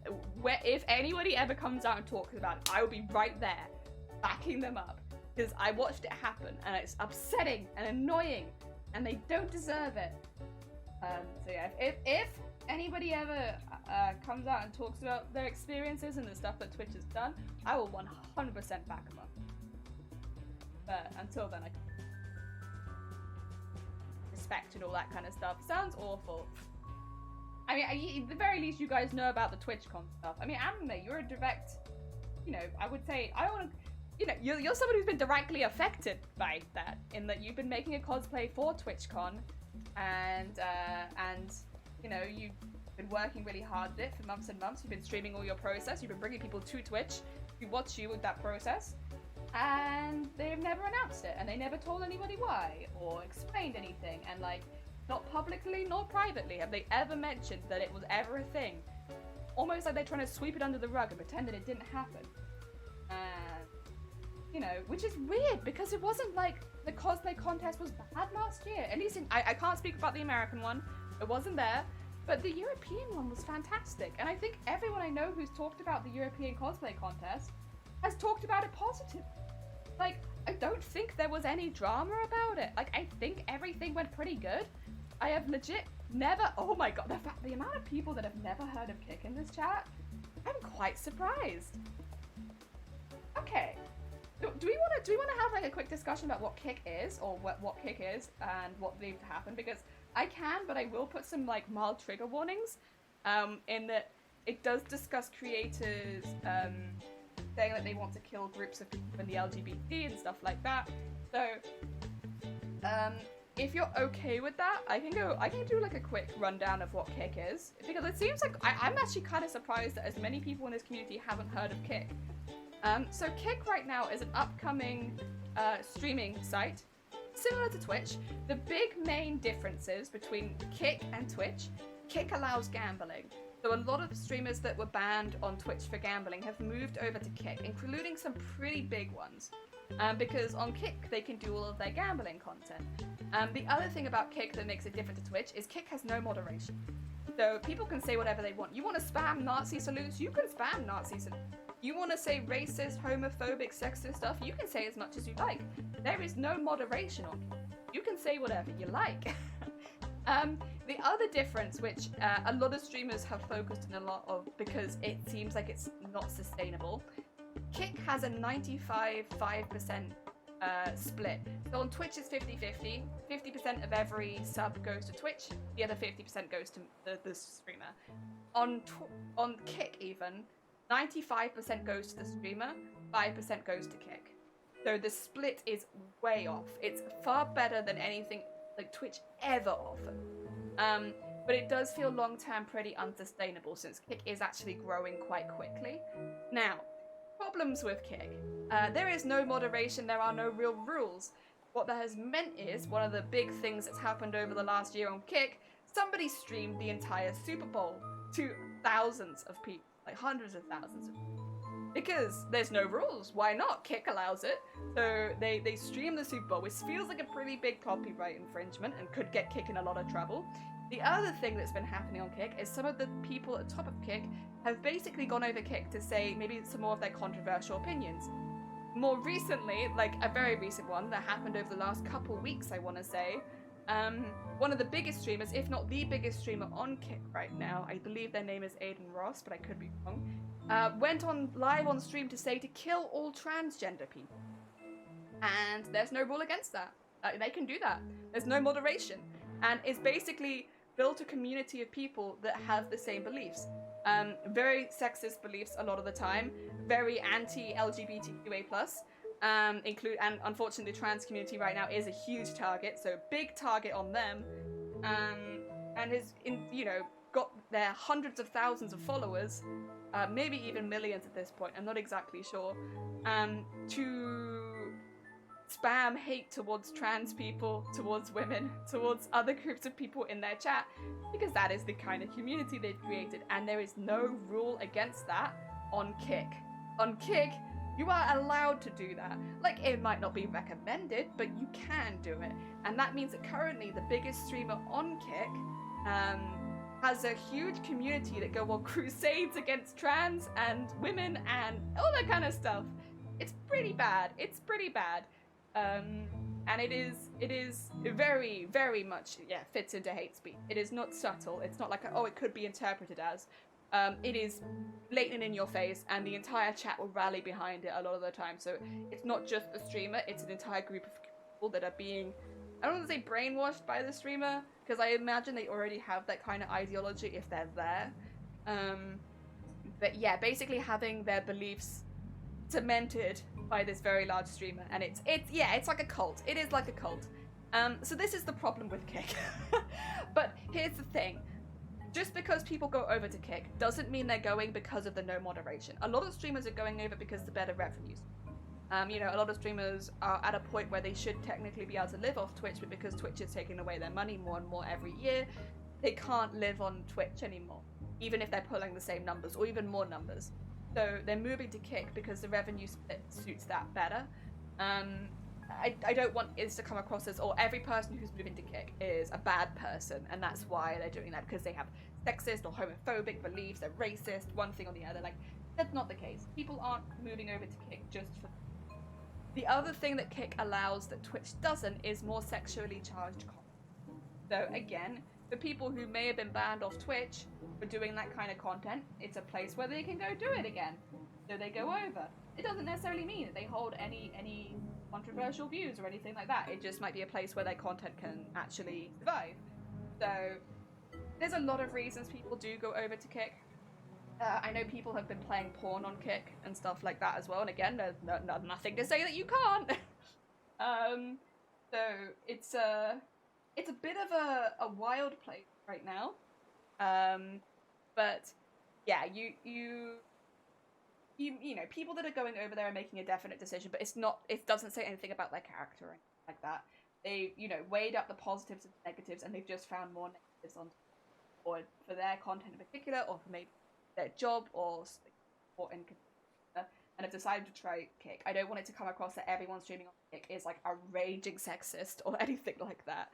If anybody ever comes out and talks about it, I will be right there, backing them up. Because I watched it happen, and it's upsetting and annoying, and they don't deserve it. So yeah, if anybody ever comes out and talks about their experiences and the stuff that Twitch has done, I will 100% back them up. But until then, I can respect and all that kind of stuff. Sounds awful. I mean, at the very least, you guys know about the TwitchCon stuff. I mean, Anime, you're a direct, you know, I would say, I want to, you know, you're someone who's been directly affected by that, in that you've been making a cosplay for TwitchCon, and you know, you've been working really hard at it for months and months. You've been streaming all your process. You've been bringing people to Twitch who watch you with that process, and they've never announced it, and they never told anybody why or explained anything, and like, not publicly nor privately have they ever mentioned that it was ever a thing. Almost like they're trying to sweep it under the rug and pretend that it didn't happen. And, you know, which is weird because it wasn't like the cosplay contest was bad last year. At least I can't speak about the American one. It wasn't there. But the European one was fantastic. And I think everyone I know who's talked about the European cosplay contest has talked about it positively. Like, I don't think there was any drama about it. Like, I think everything went pretty good. I have legit never, oh my god, the amount of people that have never heard of Kick in this chat I'm quite surprised. Okay. Do we want to have like a quick discussion about what kick is, or what kick is and what needs to happen? Because I can, but I will put some like mild trigger warnings. In that it does discuss creators saying that they want to kill groups of people in the LGBT and stuff like that. So, if you're okay with that, I can do like a quick rundown of what kick is, because it seems like I'm actually kind of surprised that as many people in this community haven't heard of kick. So Kick right now is an upcoming streaming site, similar to Twitch. The big main differences between Kick and Twitch, Kick allows gambling. So a lot of the streamers that were banned on Twitch for gambling have moved over to Kick, including some pretty big ones. Because on Kick, they can do all of their gambling content. The other thing about Kick that makes it different to Twitch is Kick has no moderation. So people can say whatever they want. You want to spam Nazi salutes? You can spam Nazi salutes. You want to say racist, homophobic, sexist stuff? You can say as much as you like. There is no moderation on Kick. You can say whatever you like. The other difference, which a lot of streamers have focused on a lot of because it seems like it's not sustainable, Kick has a 95% split. So on Twitch it's 50-50. 50% of every sub goes to Twitch, the other 50% goes to the streamer. On Kick even, 95% goes to the streamer, 5% goes to Kick. So the split is way off. It's far better than anything like Twitch ever offered. But it does feel long-term pretty unsustainable since Kick is actually growing quite quickly. Now, problems with Kick. There is no moderation, there are no real rules. What that has meant is, one of the big things that's happened over the last year on Kick, somebody streamed the entire Super Bowl to thousands of people, like hundreds of thousands of people. Because there's no rules. Why not? Kick allows it. So they stream the Super Bowl, which feels like a pretty big copyright infringement and could get Kick in a lot of trouble. The other thing that's been happening on Kick is some of the people at the top of Kick have basically gone over Kick to say maybe some more of their controversial opinions. More recently, like a very recent one that happened over the last couple weeks, I want to say, one of the biggest streamers, if not the biggest streamer on Kick right now, I believe their name is Aiden Ross, but I could be wrong, went on live on stream to say to kill all transgender people. And there's no rule against that. They can do that. There's no moderation. And it's basically built a community of people that have the same beliefs. Very sexist beliefs a lot of the time, very anti-LGBTQA+, and unfortunately the trans community right now is a huge target, so big target on them, and has, got their hundreds of thousands of followers, maybe even millions at this point, I'm not exactly sure, to spam hate towards trans people, towards women, towards other groups of people in their chat, because that is the kind of community they've created, and there is no rule against that on Kick. On Kick, you are allowed to do that. Like, it might not be recommended, but you can do it. And that means that currently the biggest streamer on Kick has a huge community that go on crusades against trans and women and all that kind of stuff. It's pretty bad. It's pretty bad. And it is very, very much, fits into hate speech. It is not subtle. It's not like, it could be interpreted as. It is blatant in your face, and the entire chat will rally behind it a lot of the time. So it's not just the streamer, it's an entire group of people that are being, I don't want to say brainwashed by the streamer, because I imagine they already have that kind of ideology if they're there. But yeah, basically having their beliefs cemented by this very large streamer, and it's like a cult. It is like a cult. So this is the problem with Kick. But here's the thing. Just because people go over to Kick doesn't mean they're going because of the no moderation. A lot of streamers are going over because of the better revenues. A lot of streamers are at a point where they should technically be able to live off Twitch, but because Twitch is taking away their money more and more every year, they can't live on Twitch anymore, even if they're pulling the same numbers or even more numbers. So they're moving to Kick because the revenue split suits that better. I don't want this to come across as, every person who's moving to Kick is a bad person, and that's why they're doing that, because they have sexist or homophobic beliefs, they're racist, one thing or the other. Like, that's not the case. People aren't moving over to Kick just for... The other thing that Kick allows that Twitch doesn't is more sexually charged content. So again, for people who may have been banned off Twitch for doing that kind of content, it's a place where they can go do it again. So they go over. It doesn't necessarily mean that they hold any controversial views or anything like that. It just might be a place where their content can actually survive. So there's a lot of reasons people do go over to Kick. I know people have been playing porn on Kick and stuff like that as well. And again, there's nothing to say that you can't. So it's a bit of a wild place right now. But yeah, you know, people that are going over there are making a definite decision, but it doesn't say anything about their character or anything like that. They, you know, weighed up the positives and negatives, and they've just found more negatives on, or for their content in particular, or for maybe their job, or in and have decided to try Kick. I don't want it to come across that everyone streaming on Kick is like a raging sexist or anything like that.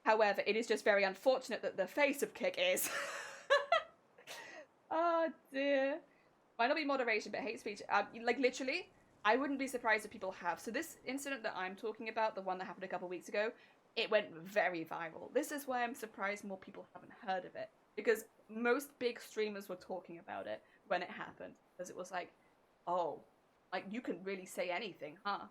However, it is just very unfortunate that the face of Kick is. Oh dear. Might not be moderation, but hate speech. Like literally, I wouldn't be surprised if people have. So this incident that I'm talking about, the one that happened a couple weeks ago, it went very viral. This is why I'm surprised more people haven't heard of it. Because most big streamers were talking about it when it happened. Because it was like, oh, like you can really say anything, huh?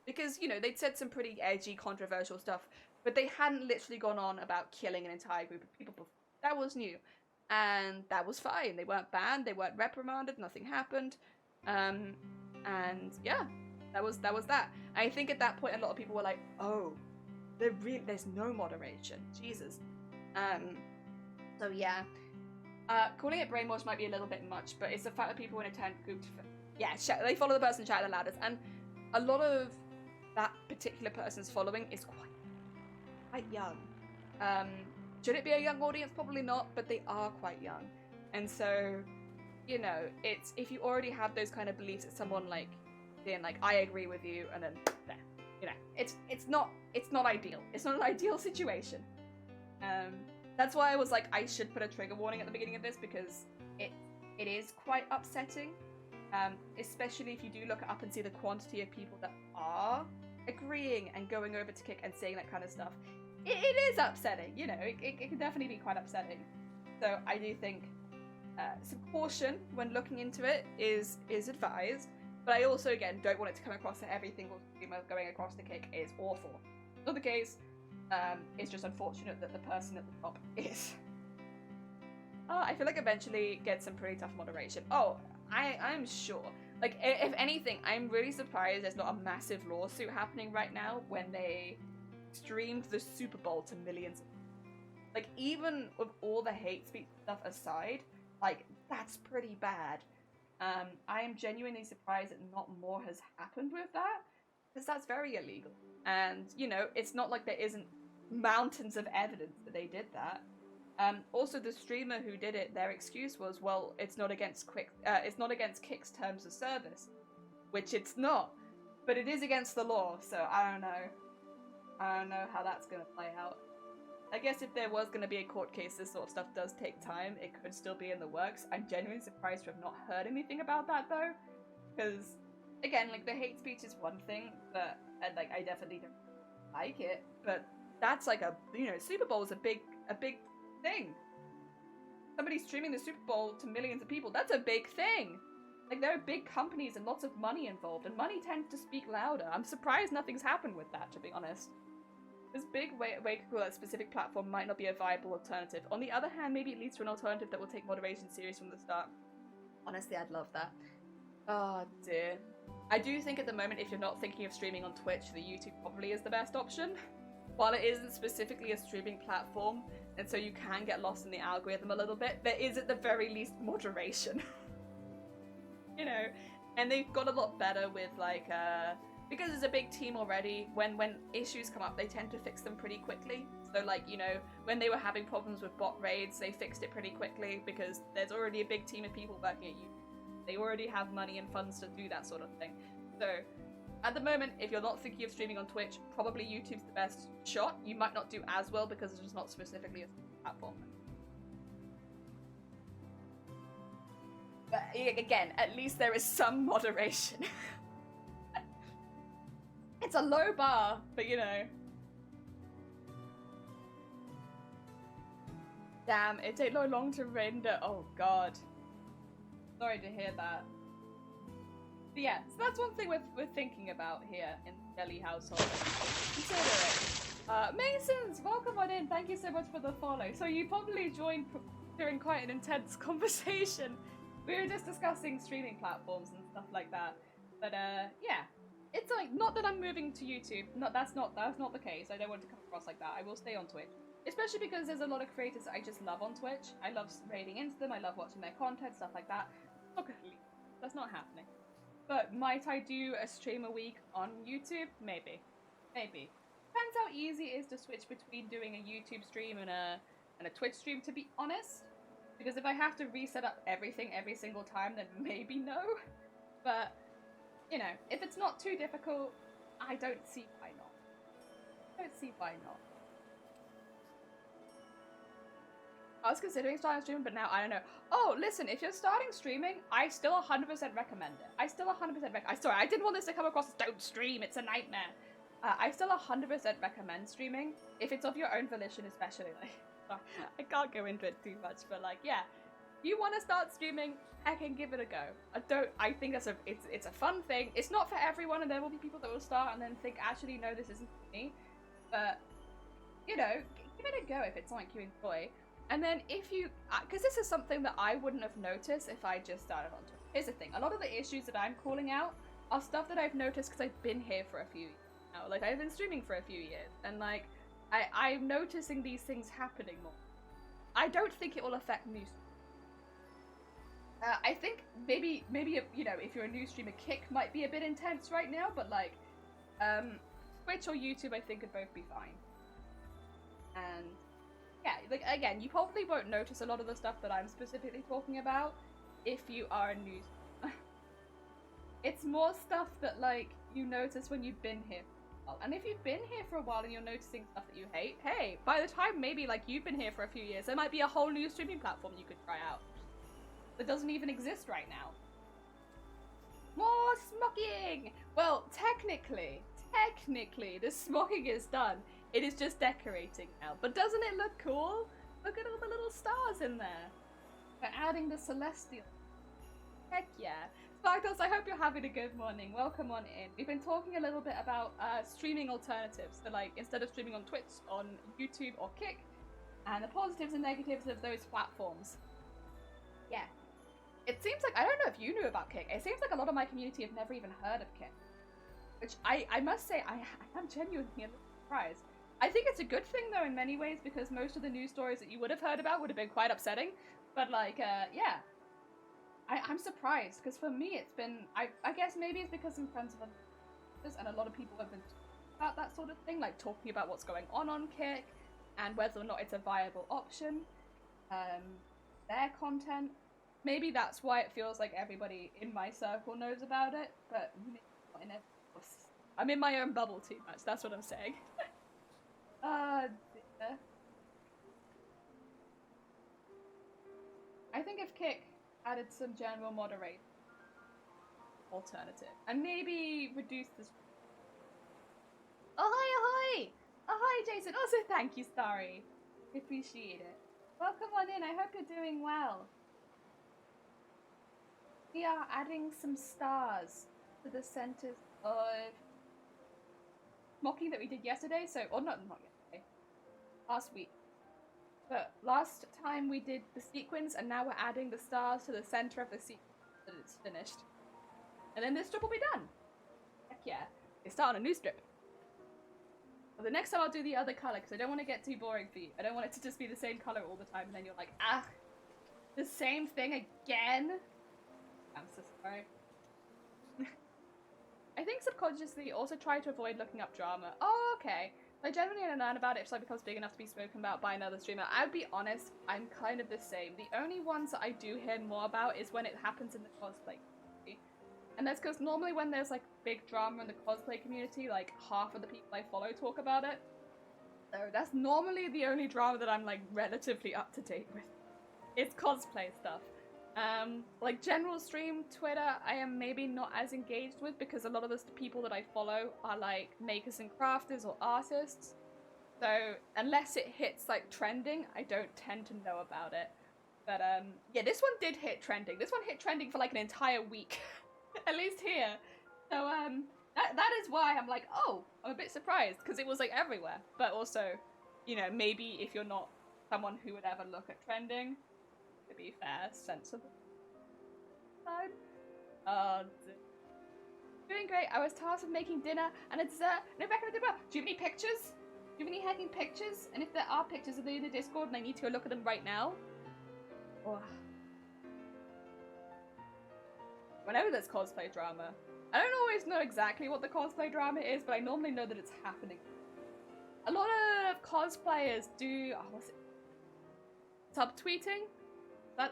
Because, you know, they'd said some pretty edgy, controversial stuff, but they hadn't literally gone on about killing an entire group of people before. That was new. And that was fine. They weren't banned, they weren't reprimanded, nothing happened. And yeah, that was that. I think at that point a lot of people were like, oh, there's no moderation. Jesus. So yeah. Calling it brainwash might be a little bit much, but it's the fact that people in a tent group, they follow the person shouting the loudest, and a lot of that particular person's following is quite young. Should it be a young audience? Probably not, but they are quite young. And so, you know, it's, if you already have those kind of beliefs that someone like being like, I agree with you, and then there, you know, it's not ideal. It's not an ideal situation. That's why I was like, I should put a trigger warning at the beginning of this, because it is quite upsetting. Especially if you do look up and see the quantity of people that are agreeing and going over to Kick and saying that kind of stuff. It is upsetting, you know, it can definitely be quite upsetting. So I do think some caution when looking into it is advised, but I also, again, don't want it to come across that every single streamer going across the Kick is awful. Not the case. It's just unfortunate that the person at the top is. I feel like eventually get some pretty tough moderation. Oh, I'm sure. Like, if anything, I'm really surprised there's not a massive lawsuit happening right now when they streamed the Super Bowl to millions of people. Like, even with all the hate speech stuff aside, like, that's pretty bad. I am genuinely surprised that not more has happened with that, because that's very illegal. And, you know, it's not like there isn't mountains of evidence that they did that. Also, the streamer who did it, their excuse was, well, it's not against Kick's terms of service, which it's not, but it is against the law. So I don't know how that's gonna play out. I guess if there was gonna be a court case, this sort of stuff does take time. It could still be in the works. I'm genuinely surprised to have not heard anything about that though, because again, like, the hate speech is one thing, but like, I definitely don't like it. But that's like a, you know, Super Bowl is a big thing. Somebody streaming the Super Bowl to millions of people, that's a big thing. Like, there are big companies and lots of money involved, and money tends to speak louder. I'm surprised nothing's happened with that, to be honest. This big wake up a specific platform might not be a viable alternative. On the other hand, maybe it leads to an alternative that will take moderation serious from the start. Honestly, I'd love that. Oh dear. I do think at the moment, if you're not thinking of streaming on Twitch, the YouTube probably is the best option. While it isn't specifically a streaming platform, and so you can get lost in the algorithm a little bit, there is at the very least moderation. You know, and they've got a lot better with, like, because there's a big team already, when issues come up, they tend to fix them pretty quickly. So, like, you know, when they were having problems with bot raids, they fixed it pretty quickly because there's already a big team of people working at YouTube. They already have money and funds to do that sort of thing. So, at the moment, if you're not thinking of streaming on Twitch, probably YouTube's the best shot. You might not do as well because it's just not specifically a platform. But again, at least there is some moderation. It's a low bar, but you know. Damn, it take no long to render. Oh god. Sorry to hear that. But yeah, so that's one thing we're thinking about here in the Jelly household. Consider it. Masons, welcome on in. Thank you so much for the follow. So you probably joined during quite an intense conversation. We were just discussing streaming platforms and stuff like that. But yeah, it's like not that I'm moving to YouTube. That's not the case. I don't want to come across like that. I will stay on Twitch, especially because there's a lot of creators that I just love on Twitch. I love raiding into them. I love watching their content, stuff like that. Okay, that's not happening. But might I do a stream a week on YouTube? Maybe. Depends how easy it is to switch between doing a YouTube stream and a Twitch stream, to be honest. Because if I have to reset up everything every single time, then maybe no. But, you know, if it's not too difficult, I don't see why not. I was considering starting streaming, but now I don't know. Oh, listen, if you're starting streaming, I still 100% recommend it. Sorry, I didn't want this to come across as don't stream, it's a nightmare. I still 100% recommend streaming, if it's of your own volition, especially. Like, I can't go into it too much, but like, yeah. If you want to start streaming, I can give it a go. I think it's a fun thing. It's not for everyone, and there will be people that will start and then think, actually, no, this isn't for me. But, you know, give it a go if it's something you enjoy. And then if you, because this is something that I wouldn't have noticed if I just started on Twitch. Here's the thing, a lot of the issues that I'm calling out are stuff that I've noticed because I've been here for a few years now. Like, I've been streaming for a few years, and like, I'm noticing these things happening more. I don't think it will affect new streamers. I think maybe, you know, if you're a new streamer, Kick might be a bit intense right now, but like, Twitch or YouTube I think could both be fine. And yeah, like, again, you probably won't notice a lot of the stuff that I'm specifically talking about if you are a new streamer. It's more stuff that, like, you notice when you've been here for a while. And if you've been here for a while and you're noticing stuff that you hate, hey, by the time maybe, like, you've been here for a few years, there might be a whole new streaming platform you could try out that doesn't even exist right now. More smocking! Well, technically, the smocking is done. It is just decorating now. But doesn't it look cool? Look at all the little stars in there. We're adding the celestial. Heck yeah. Sparkles, I hope you're having a good morning. Welcome on in. We've been talking a little bit about streaming alternatives. So, like, instead of streaming on Twitch, on YouTube or Kick, and the positives and negatives of those platforms. Yeah. It seems like, I don't know if you knew about Kick. It seems like a lot of my community have never even heard of Kick. Which I must say, I am genuinely a little surprised. I think it's a good thing, though, in many ways, because most of the news stories that you would have heard about would have been quite upsetting. But, like, yeah. I'm surprised, because for me it's been, I guess maybe it's because I'm friends with others, and a lot of people have been talking about that sort of thing, like talking about what's going on Kick, and whether or not it's a viable option, their content. Maybe that's why it feels like everybody in my circle knows about it, but not in everyone else. I'm in my own bubble too much, that's what I'm saying. Dear. I think if Kick added some general moderate alternative, and maybe reduce this. Ahoy! Ahoy, Jason! Also, thank you, Starry. Appreciate it. Welcome on in, I hope you're doing well. We are adding some stars to the centers of smocking that we did yesterday, so, or not yesterday, last week. But last time we did the sequins, and now we're adding the stars to the center of the sequence that it's finished. And then this strip will be done. Heck yeah. They start on a new strip. Well, the next time I'll do the other color, because I don't want to get too boring for you. I don't want it to just be the same color all the time, and then you're like, ah, the same thing again? I'm so sorry. I think subconsciously also try to avoid looking up drama. Oh, okay. I generally don't learn about it if it becomes big enough to be spoken about by another streamer. I'll be honest, I'm kind of the same. The only ones that I do hear more about is when it happens in the cosplay community. And that's because normally when there's like big drama in the cosplay community, like half of the people I follow talk about it. So that's normally the only drama that I'm like relatively up to date with. It's cosplay stuff. Like general stream, Twitter, I am maybe not as engaged with because a lot of the people that I follow are like makers and crafters or artists. So unless it hits like trending, I don't tend to know about it. But yeah, this one did hit trending. This one hit trending for like an entire week, at least here. So that is why I'm like, oh, I'm a bit surprised because it was like everywhere. But also, you know, maybe if you're not someone who would ever look at trending, to be fair, sensible. Doing great. I was tasked with making dinner and a dessert. No, back in the dinner. Do you have any pictures? Do you have any hacking pictures? And if there are pictures, are they in the Discord and I need to go look at them right now? Oh. Whenever there's cosplay drama, I don't always know exactly what the cosplay drama is, but I normally know that it's happening. A lot of cosplayers do, what's it? Subtweeting?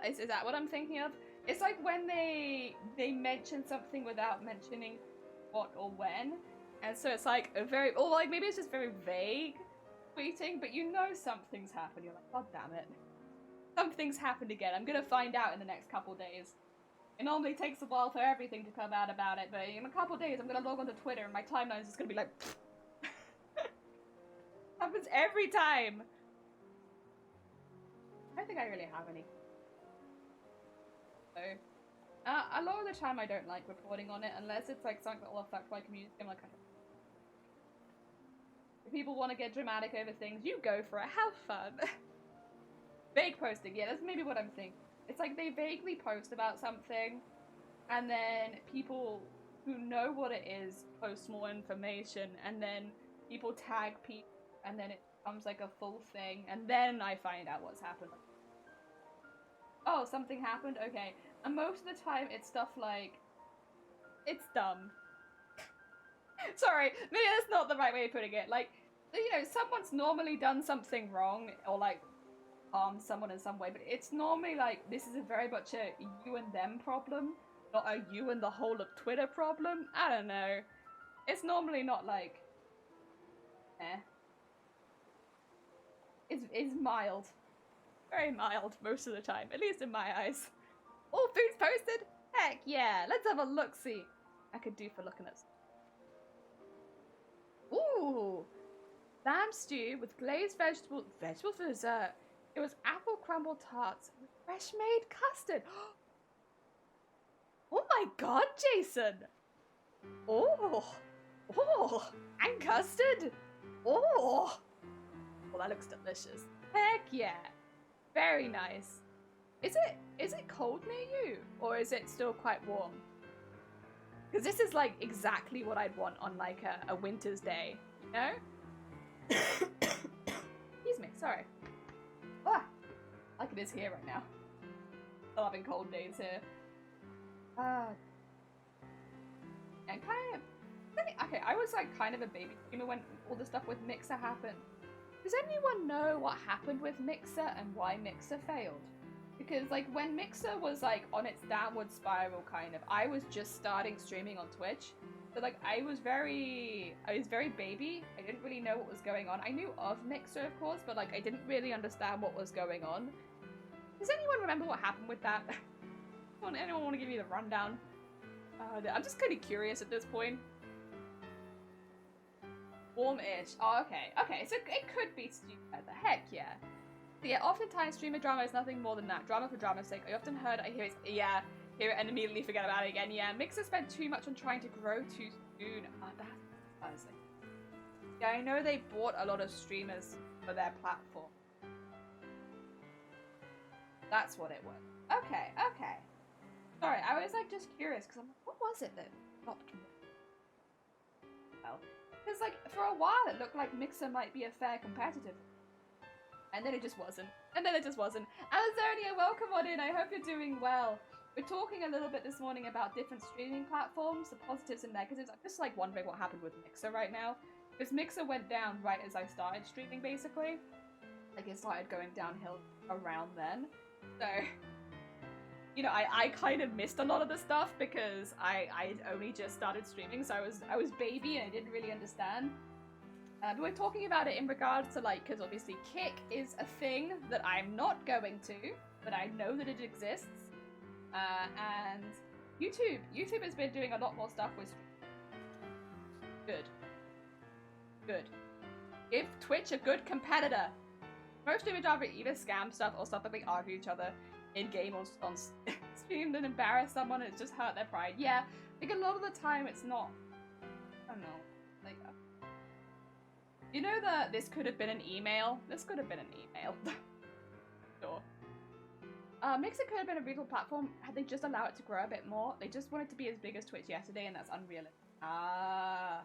Is that what I'm thinking of? It's like when they mention something without mentioning what or when. And so it's like a very, or like maybe it's just very vague tweeting, but you know something's happened. You're like, God damn it. Something's happened again. I'm gonna find out in the next couple days. It normally takes a while for everything to come out about it, but in a couple days I'm gonna log onto Twitter and my timeline is just gonna be like, happens every time. I don't think I really have any. So, a lot of the time I don't like reporting on it unless it's like something that will affect my community. I'm like, if people want to get dramatic over things, you go for it. Have fun. Vague posting, yeah, that's maybe what I'm thinking. It's like they vaguely post about something, and then people who know what it is post more information, and then people tag people, and then it becomes like a full thing, and then I find out what's happened. Oh, something happened? Okay. And most of the time, it's stuff like, it's dumb. Sorry, maybe that's not the right way of putting it. Like, you know, someone's normally done something wrong, or like, harmed someone in some way, but it's normally like, this is very much a you and them problem, not a you and the whole of Twitter problem. I don't know. It's normally not like, It's mild. Very mild most of the time, at least in my eyes. All food's posted? Heck yeah, let's have a look-see. I could do for looking at. Ooh, lamb stew with glazed vegetables for dessert. It was apple crumble tarts with fresh made custard. Oh my god, Jason. Oh, and custard. Oh, well, that looks delicious. Heck yeah. Very nice. Is it cold near you? Or is it still quite warm? Because this is like exactly what I'd want on like a winter's day, you know? Excuse me, sorry. Ah, like it is here right now. Still having cold days here. And kind of, okay, I was like kind of a baby streamer when all the stuff with Mixer happened. Does anyone know what happened with Mixer and why Mixer failed? Because like when Mixer was like on its downward spiral kind of, I was just starting streaming on Twitch. So like I was very baby. I didn't really know what was going on. I knew of Mixer of course, but like I didn't really understand what was going on. Does anyone remember what happened with that? Anyone want to give me the rundown? I'm just kind of curious at this point. Warm-ish. Oh, okay. Okay, so it could be stupid. The heck yeah. But yeah, oftentimes streamer drama is nothing more than that. Drama for drama's sake. I often hear it, and immediately forget about it again. Yeah, Mixer spent too much on trying to grow too soon. That's surprising. Yeah, I know they bought a lot of streamers for their platform. That's what it was. Okay. Sorry, I was like just curious because I'm like, what was it that stopped me? Well, because like for a while it looked like Mixer might be a fair competitive. And then it just wasn't. Alizonia, welcome on in. I hope you're doing well. We're talking a little bit this morning about different streaming platforms, the positives and negatives. I'm just like wondering what happened with Mixer right now. Because Mixer went down right as I started streaming, basically. Like it started going downhill around then. So, you know, I kind of missed a lot of the stuff because I only just started streaming, so I was baby and I didn't really understand. But we're talking about it in regards to like, because obviously Kick is a thing that I'm not going to, but I know that it exists. And YouTube has been doing a lot more stuff with. Good. Give Twitch a good competitor. Most streamers either scam stuff or stuff that they argue each other in game or on stream and embarrass someone and it's just hurt their pride. Yeah, like a lot of the time it's not. I don't know. Like, you know that this could have been an email. This could have been an email. Sure. Mixer could have been a regional platform had they just allowed it to grow a bit more. They just wanted to be as big as Twitch yesterday, and that's unrealistic. Ah.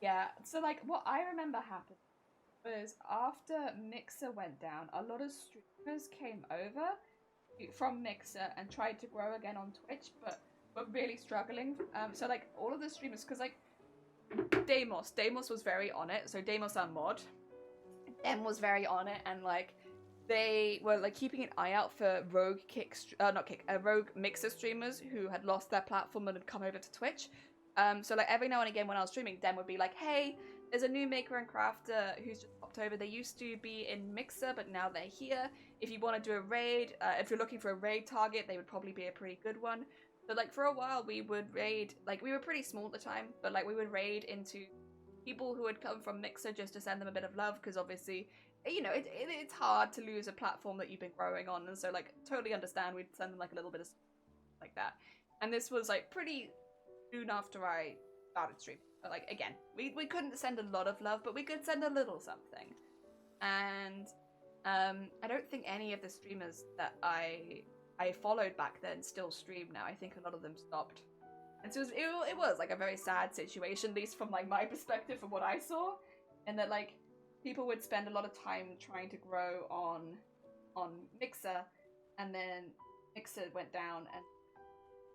Yeah, so like what I remember happened was after Mixer went down, a lot of streamers came over from Mixer and tried to grow again on Twitch, but were really struggling. So like all of the streamers, because like Deimos was very on it, so Deimos our mod, Dem was very on it, and like they were like keeping an eye out for rogue rogue Mixer streamers who had lost their platform and had come over to Twitch. So like every now and again when I was streaming, Dem would be like, hey, there's a new maker and crafter who's just popped over. They used to be in Mixer, but now they're here. If you want to do a raid, if you're looking for a raid target, they would probably be a pretty good one. So like for a while we would raid, like we were pretty small at the time, but like we would raid into people who had come from Mixer just to send them a bit of love, because obviously, you know, it's hard to lose a platform that you've been growing on, and so like totally understand, we'd send them like a little bit of like that. And this was like pretty soon after I started streaming. But like again, we couldn't send a lot of love, but we could send a little something. And I don't think any of the streamers that I followed back then still stream now. I think a lot of them stopped. And so it was like a very sad situation, at least from like my perspective, from what I saw, and that like people would spend a lot of time trying to grow on Mixer, and then Mixer went down, and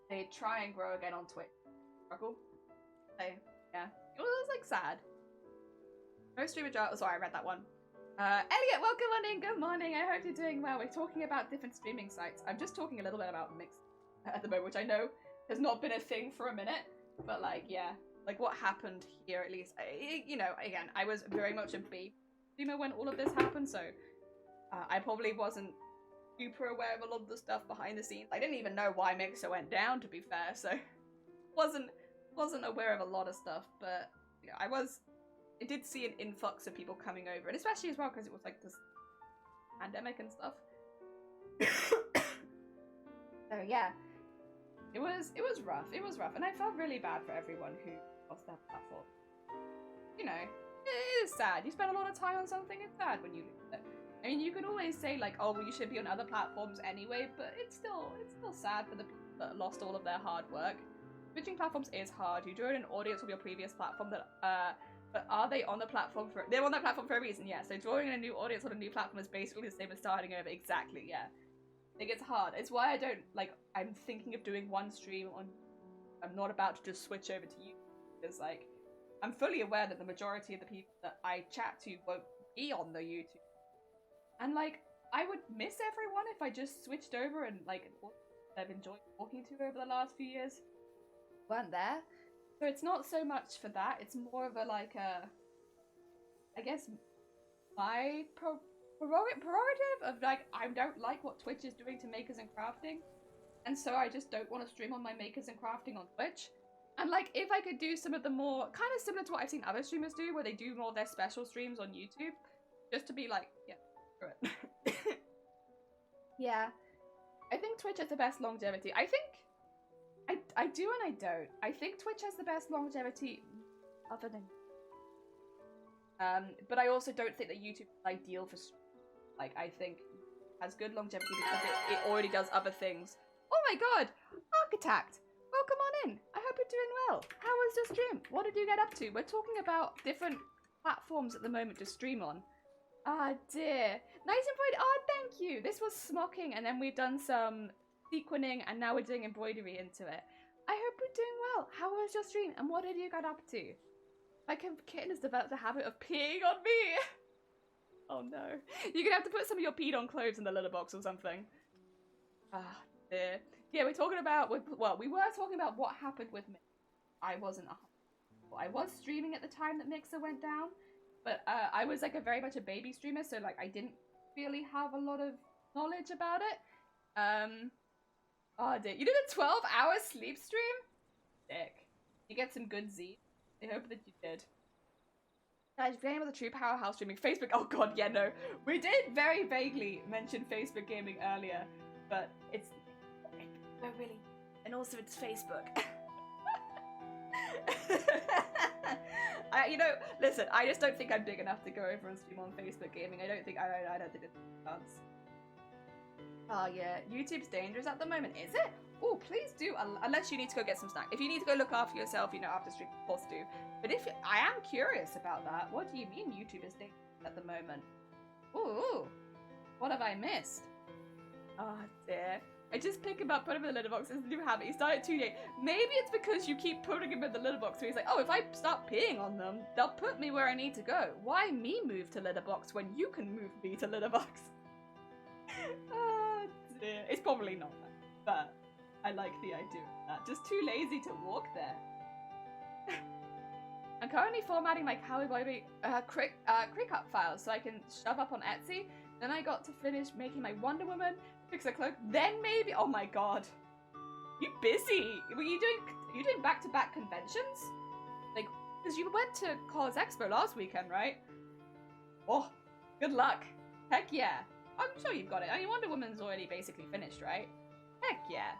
they'd try and grow again on Twitch. Struggle. So yeah, it was like sad. No streamer jar. Sorry, I read that one. Elliot, welcome on in. Good morning. I hope you're doing well. We're talking about different streaming sites. I'm just talking a little bit about Mixer at the moment, which I know has not been a thing for a minute, but like yeah, like what happened here at least. You know, again, I was very much a baby streamer when all of this happened, so I probably wasn't super aware of a lot of the stuff behind the scenes. I didn't even know why Mixer went down, to be fair, so wasn't aware of a lot of stuff, but you know, I did see an influx of people coming over, and especially as well because it was like this pandemic and stuff. So yeah, it was rough. It was rough, and I felt really bad for everyone who lost their platform. You know, it is sad. You spend a lot of time on something, it's sad when you lose it. I mean, you can always say like, oh, well, you should be on other platforms anyway, but it's still sad for the people that lost all of their hard work. Switching platforms is hard. You join an audience from your previous platform that, but are they on the platform for? They're on that platform for a reason, yeah. So joining a new audience on a new platform is basically the same as starting over. Exactly, yeah. It gets hard. It's why I don't like. I'm thinking of doing one stream on. I'm not about to just switch over to you because like, I'm fully aware that the majority of the people that I chat to won't be on the YouTube, and like, I would miss everyone if I just switched over and like, I've enjoyed talking to over the last few years weren't there. So it's not so much for that, it's more of a like I guess my prerogative of like, I don't like what Twitch is doing to makers and crafting, and so I just don't want to stream on my makers and crafting on Twitch. And like, if I could do some of the more kind of similar to what I've seen other streamers do, where they do more of their special streams on YouTube, just to be like, yeah, screw it. Yeah, I think Twitch has the best longevity. I do and I don't. I think Twitch has the best longevity other than... but I also don't think that YouTube is ideal for... Like, I think it has good longevity because it already does other things. Oh my god! Architect! Welcome on in! I hope you're doing well. How was your stream? What did you get up to? We're talking about different platforms at the moment to stream on. Ah, dear. Nice embroidery. Oh, thank you. This was smocking, and then we've done some sequining, and now we're doing embroidery into it. I hope you're doing well. How was your stream, and what did you get up to? My kitten has developed a habit of peeing on me. Oh no. You're gonna have to put some of your peed on clothes in the litter box or something. Ah, dear. Yeah, we're talking about, well, we were talking about what happened with me. I wasn't, I was streaming at the time that Mixer went down, but I was like very much a baby streamer, so like I didn't really have a lot of knowledge about it. Oh dear, you did a 12-hour sleep stream? Sick. You get some good Z. I hope that you did. Guys, game of the true powerhouse streaming. Facebook. Oh god, yeah, no. We did very vaguely mention Facebook gaming earlier, but it's no really. And also it's Facebook. You know, listen, I just don't think I'm big enough to go over and stream on Facebook gaming. I don't think it's a chance. Oh yeah, YouTube's dangerous at the moment, is it? Oh, please do, unless you need to go get some snack. If you need to go look after yourself, you know, after stream, of course do. But if I am curious about that, what do you mean YouTube is dangerous at the moment? Ooh, what have I missed? Oh dear. I just pick him up, put him in the litter box. It's a new habit. He started 2 days. Maybe it's because you keep putting him in the litter box. So he's like, oh, if I start peeing on them, they'll put me where I need to go. Why me move to litter box when you can move me to litter box? Oh dear. It's probably not that, but I like the idea of that. Just too lazy to walk there. I'm currently formatting my Cowboy Cricut files so I can shove up on Etsy. Then I got to finish making my Wonder Woman, fix a cloak, then maybe— oh my god. You busy? Were you doing back-to-back conventions? Like, because you went to Cause Expo last weekend, right? Oh, good luck. Heck yeah. I'm sure you've got it. I mean, Wonder Woman's already basically finished, right? Heck yeah.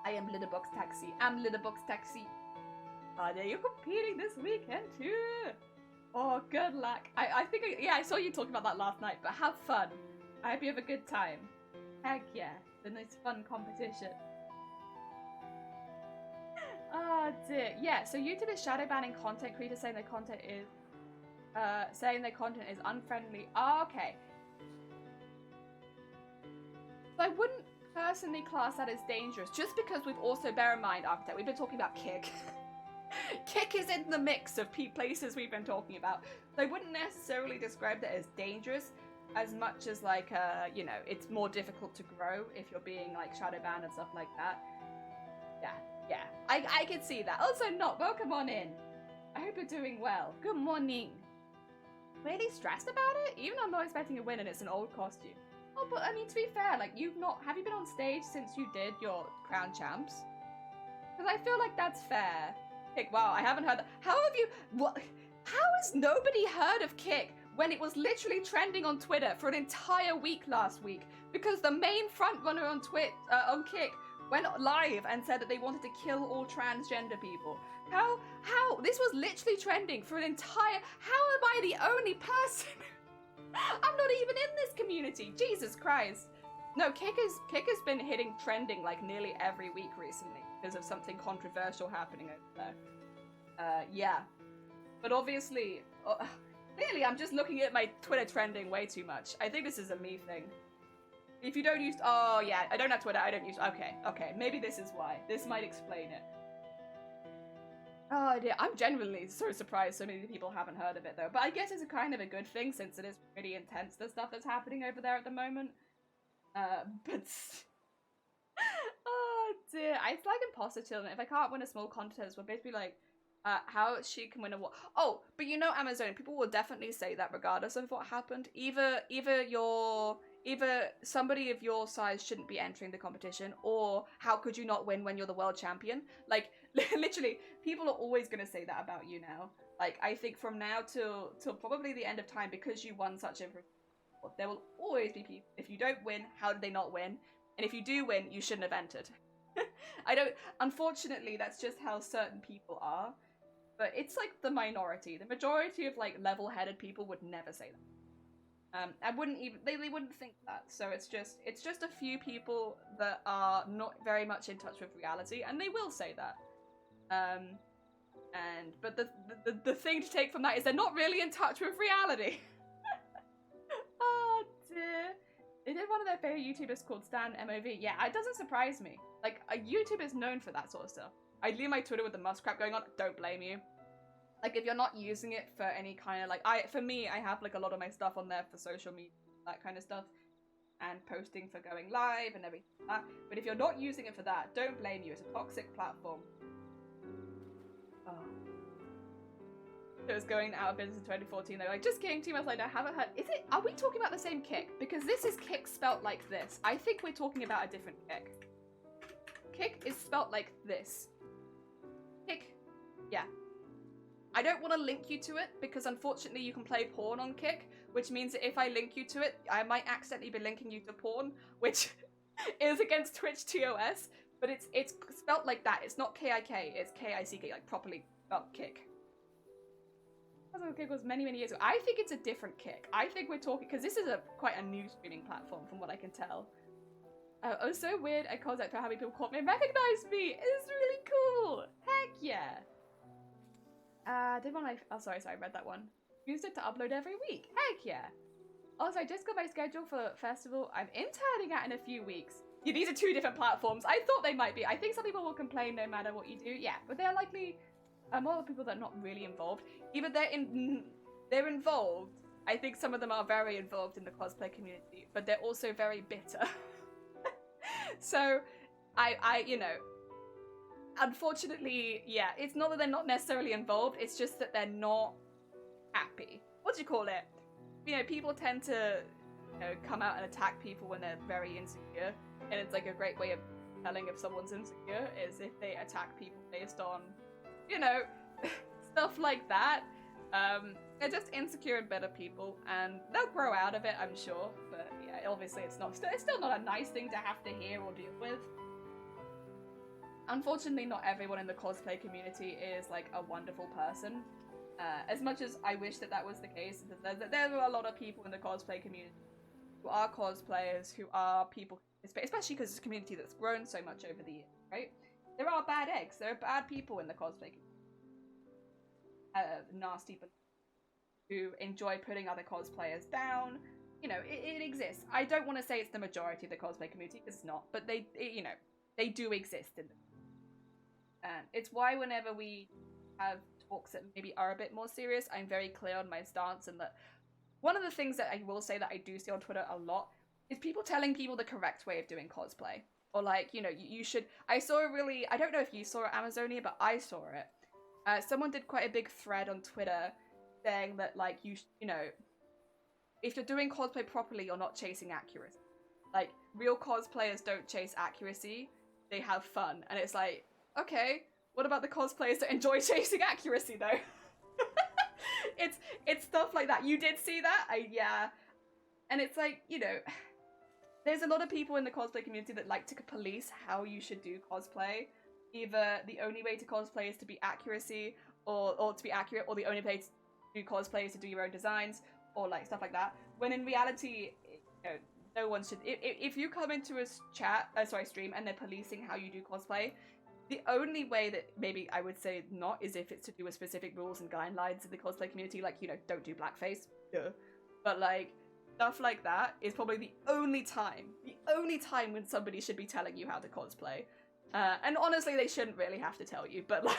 I am Litterbox Taxi. I'm Litterbox Taxi. Oh, yeah, you're competing this weekend too. Oh, good luck. I think, I saw you talking about that last night, but have fun. I hope you have a good time. Heck yeah, it's a nice fun competition. Oh dear. Yeah, so YouTube is shadow banning content creators saying their content is unfriendly. Oh, okay. So I wouldn't personally class that as dangerous, just because we've also, bear in mind, Architect, we've been talking about Kick. Kick is in the mix of places we've been talking about. So I wouldn't necessarily describe that as dangerous as much as, like, you know, it's more difficult to grow if you're being, like, shadow banned and stuff like that. Yeah, I can see that. Also, not welcome on in. I hope you're doing well. Good morning. Really stressed about it? Even though I'm not expecting a win and it's an old costume. Oh, but I mean, to be fair, like, have you been on stage since you did your Crown Champs? Because I feel like that's fair. Kick, wow, I haven't heard that. How has nobody heard of Kick when it was literally trending on Twitter for an entire week last week? Because the main frontrunner on Kick went live and said that they wanted to kill all transgender people. How? This was literally trending for an entire— how am I the only person? I'm not even in this community. Jesus Christ. No, Kick has been hitting trending like nearly every week recently because of something controversial happening over there. Yeah. But obviously, clearly I'm just looking at my Twitter trending way too much. I think this is a me thing. If you don't use— oh yeah, I don't have Twitter, I don't use— okay, maybe this is why. This might explain it. Oh dear, I'm genuinely so surprised so many people haven't heard of it though. But I guess it's a kind of a good thing since it is pretty intense, the stuff that's happening over there at the moment. But oh dear, it's like imposter children. If I can't win a small contest, we're basically like, how she can win a war. Oh, but you know, Amazon, people will definitely say that regardless of what happened. Either somebody of your size shouldn't be entering the competition, or how could you not win when you're the world champion? Like, literally, people are always going to say that about you now. Like, I think from now till probably the end of time, because you won such a— there will always be people— if you don't win, how did they not win? And if you do win, you shouldn't have entered. Unfortunately, that's just how certain people are. But it's like the minority. The majority of, like, level-headed people would never say that. I wouldn't even— they wouldn't think that. So it's just a few people that are not very much in touch with reality, and they will say that. But the thing to take from that is they're not really in touch with reality. Oh dear. They did one of their favorite YouTubers called Stan MOV. Yeah, it doesn't surprise me. Like, a YouTuber is known for that sort of stuff. I'd leave my Twitter with the muskrat going on. Don't blame you. Like, if you're not using it for any kind of, like— for me, I have, like, a lot of my stuff on there for social media, that kind of stuff, and posting for going live and everything like that. But if you're not using it for that, don't blame you. It's a toxic platform. Oh. It was going out of business in 2014. They're like, just kidding, 2 months later, I haven't heard— are we talking about the same Kick? Because this is Kick spelt like this. I think we're talking about a different Kick. Kick is spelt like this. Kick. Yeah. I don't want to link you to it because unfortunately you can play porn on Kick, which means that if I link you to it, I might accidentally be linking you to porn, which is against Twitch TOS, but it's spelt like that. It's not K-I-K, it's K-I-C-K, like properly spelled Kick. Kick was many years ago. I think it's a different Kick. I think we're talking, because this is quite a new streaming platform from what I can tell. Oh, so weird. I called out for how many people caught me and recognized me. It's really cool. Heck yeah. Did one oh sorry, I read that one. Used it to upload every week. Heck yeah. Also, I just got my schedule for festival I'm interning at in a few weeks. Yeah, these are two different platforms. I thought they might be. I think some people will complain no matter what you do. Yeah, but they're likely more people that are not really involved. Either they're involved. I think some of them are very involved in the cosplay community, but they're also very bitter. So, I you know, unfortunately, yeah, it's not that they're not necessarily involved, it's just that they're not happy. What do you call it? You know, people tend to, you know, come out and attack people when they're very insecure, and it's like a great way of telling if someone's insecure is if they attack people based on, you know, stuff like that. They're just insecure and bitter people, and they'll grow out of it, I'm sure, but yeah, obviously it's still not a nice thing to have to hear or deal with. Unfortunately, not everyone in the cosplay community is like a wonderful person. As much as I wish that was the case, there are a lot of people in the cosplay community who are cosplayers, who are people, especially because it's a community that's grown so much over the years, right? There are bad eggs, there are bad people in the cosplay community. Nasty but who enjoy putting other cosplayers down. You know, it exists. I don't want to say it's the majority of the cosplay community, because it's not, but you know, they do exist in them. And it's why whenever we have talks that maybe are a bit more serious, I'm very clear on my stance, and that one of the things that I will say that I do see on Twitter a lot is people telling people the correct way of doing cosplay. Or like, you know, you should... I saw a really... I don't know if you saw it, Amazonia, but I saw it. Someone did quite a big thread on Twitter saying that, like, you know, if you're doing cosplay properly, you're not chasing accuracy. Like, real cosplayers don't chase accuracy, they have fun. And it's like, okay, what about the cosplayers that enjoy chasing accuracy, though? It's stuff like that. You did see that? Yeah. And it's like, you know, there's a lot of people in the cosplay community that like to police how you should do cosplay. Either the only way to cosplay is to be accuracy, or to be accurate, or the only way to do cosplay is to do your own designs, or like stuff like that. When in reality, you know, no one should. If you come into a stream, and they're policing how you do cosplay, the only way that maybe I would say not is if it's to do with specific rules and guidelines in the cosplay community, like, you know, don't do blackface. Duh. But like stuff like that is probably the only time when somebody should be telling you how to cosplay. And honestly, they shouldn't really have to tell you, but like,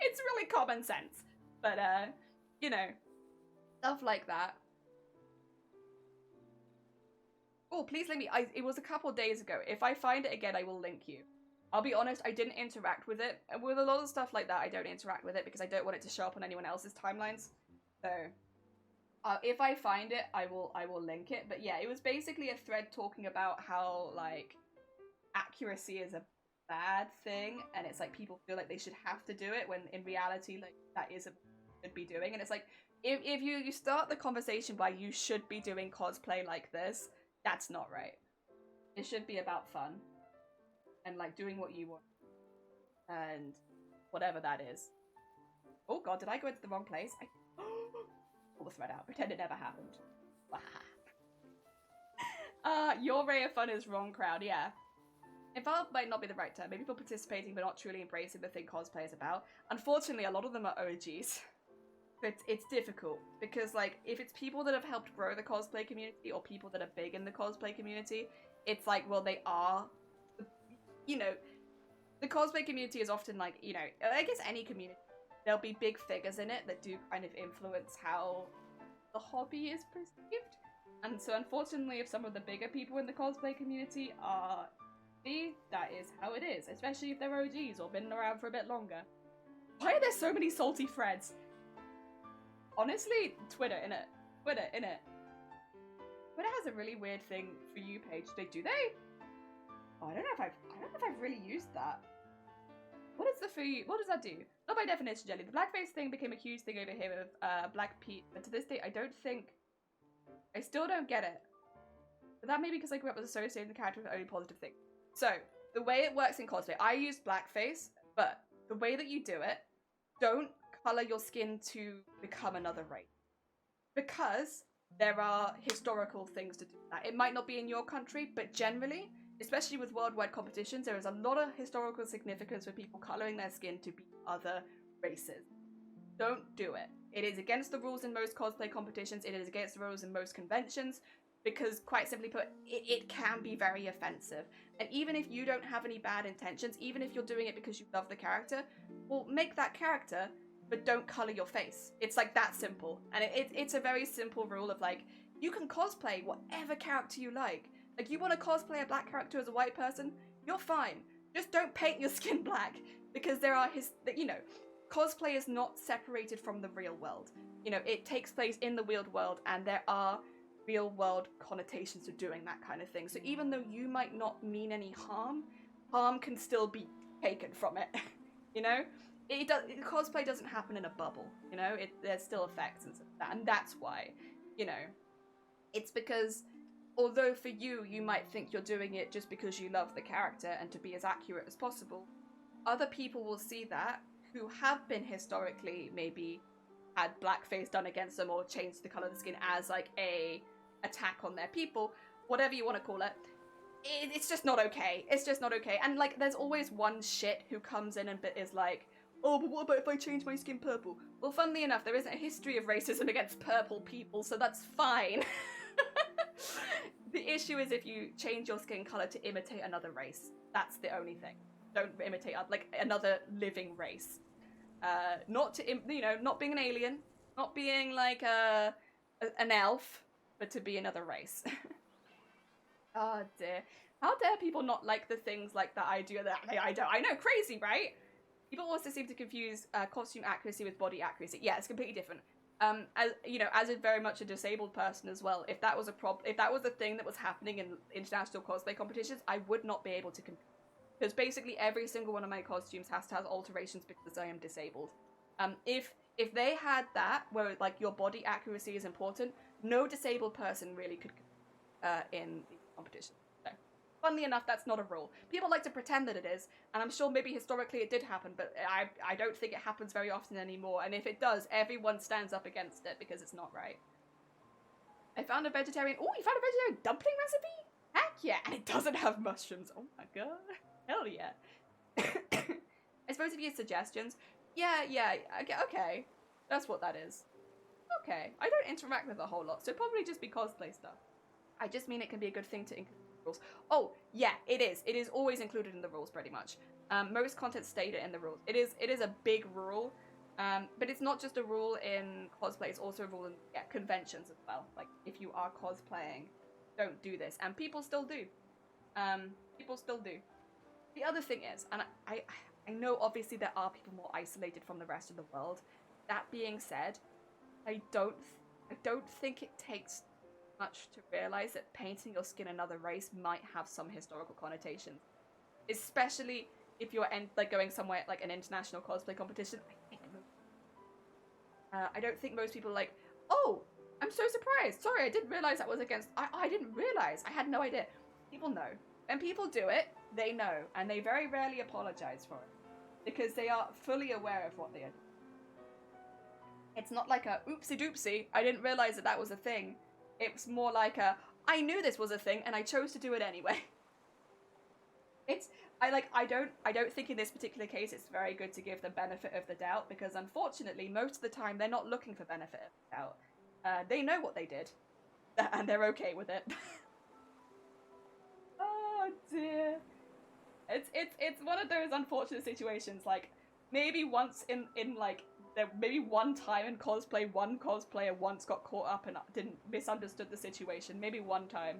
it's really common sense. But, you know, stuff like that. Oh, please link me. It was a couple days ago. If I find it again, I will link you. I'll be honest, I didn't interact with it. And with a lot of stuff like that, I don't interact with it because I don't want it to show up on anyone else's timelines. So, if I find it, I will link it. But yeah, it was basically a thread talking about how, like, accuracy is a bad thing, and it's like people feel like they should have to do it when in reality, like, that is a should be doing. And it's like, if you start the conversation by you should be doing cosplay like this, that's not right. It should be about fun and like doing what you want and whatever that is. Oh god, did I go into the wrong place? Pull the thread out, pretend it never happened. Your ray of fun is wrong crowd. Yeah, involved might not be the right term. Maybe people participating but not truly embracing the thing cosplay is about. Unfortunately, a lot of them are OGs. It's difficult because, like, if it's people that have helped grow the cosplay community or people that are big in the cosplay community, it's like, well, they are, you know, the cosplay community is often like, you know, I guess any community, there'll be big figures in it that do kind of influence how the hobby is perceived. And so unfortunately, if some of the bigger people in the cosplay community are, that is how it is, especially if they're OGs or been around for a bit longer. Why are there so many salty threads? Honestly, Twitter, innit? Twitter has a really weird thing for you page. Do they? Oh, I don't know if I've really used that. What does that do? Not by definition, Jelly. The blackface thing became a huge thing over here with Black Pete, but to this day, I still don't get it. But that may be because I grew up with associating the character with only positive things. So, the way it works in cosplay, I use blackface, but the way that you do it, don't color your skin to become another race. Because there are historical things to do that. It might not be in your country, but generally, especially with worldwide competitions, there is a lot of historical significance for people coloring their skin to be other races. Don't do it. It is against the rules in most cosplay competitions. It is against the rules in most conventions because, quite simply put, it can be very offensive. And even if you don't have any bad intentions, even if you're doing it because you love the character, well, make that character, but don't color your face. It's like that simple. And it's a very simple rule of like, you can cosplay whatever character you like. Like, you want to cosplay a black character as a white person? You're fine. Just don't paint your skin black because there are cosplay is not separated from the real world. It takes place in the real world and there are real world connotations to doing that kind of thing. So even though you might not mean any harm can still be taken from it. Cosplay doesn't happen in a bubble. There's still effects and stuff like that, and that's why. It's because although for you might think you're doing it just because you love the character and to be as accurate as possible, other people will see that who have been historically maybe had blackface done against them or changed the color of the skin as like a attack on their people, whatever you want to call it. It's just not okay. It's just not okay. And like, there's always one shit who comes in and is like, oh, but what about if I change my skin purple? Well, funnily enough, there isn't a history of racism against purple people, so that's fine. The issue is if you change your skin color to imitate another race. That's the only thing. Don't imitate like another living race. Not being an alien, not being like an elf, but to be another race. Oh dear. How dare people not like the things like that I do that I don't. I know, crazy, right? People also seem to confuse costume accuracy with body accuracy. Yeah, it's completely different. As a very much a disabled person as well, if that was a thing that was happening in international cosplay competitions, I would not be able to compete. Because basically every single one of my costumes has to have alterations because I am disabled. If they had that, where like your body accuracy is important, no disabled person really could in the competition. So, funnily enough, that's not a rule. People like to pretend that it is, and I'm sure maybe historically it did happen, but I don't think it happens very often anymore, and if it does, everyone stands up against it because it's not right. I found a vegetarian... Oh, you found a vegetarian dumpling recipe? Heck yeah! And it doesn't have mushrooms. Oh my god. Hell yeah. I suppose if you have suggestions... Yeah, okay. That's what that is. Okay. I don't interact with a whole lot, so probably just be cosplay stuff. I just mean it can be a good thing to include in the rules. Oh, yeah, it is. It is always included in the rules, pretty much. Most content state it in the rules. It is a big rule, but it's not just a rule in cosplay, it's also a rule in conventions as well. Like, if you are cosplaying, don't do this. And people still do. People still do. The other thing is, and I know obviously there are people more isolated from the rest of the world. That being said, I don't think it takes much to realize that painting your skin another race might have some historical connotations, especially if you're going somewhere like an international cosplay competition. I don't think most people are like, oh, I'm so surprised. Sorry, I didn't realize that was against. I didn't realize. I had no idea. People know. When people do it, they know, and they very rarely apologize for it because they are fully aware of what they are doing. It's not like a oopsie doopsie. I didn't realize that was a thing. It's more like I knew this was a thing and I chose to do it anyway. I don't think in this particular case it's very good to give them benefit of the doubt because unfortunately most of the time they're not looking for benefit of the doubt. They know what they did and they're okay with it. Oh dear. It's one of those unfortunate situations, like maybe once in like maybe one time in cosplay, one cosplayer once got caught up and didn't misunderstood the situation. Maybe one time.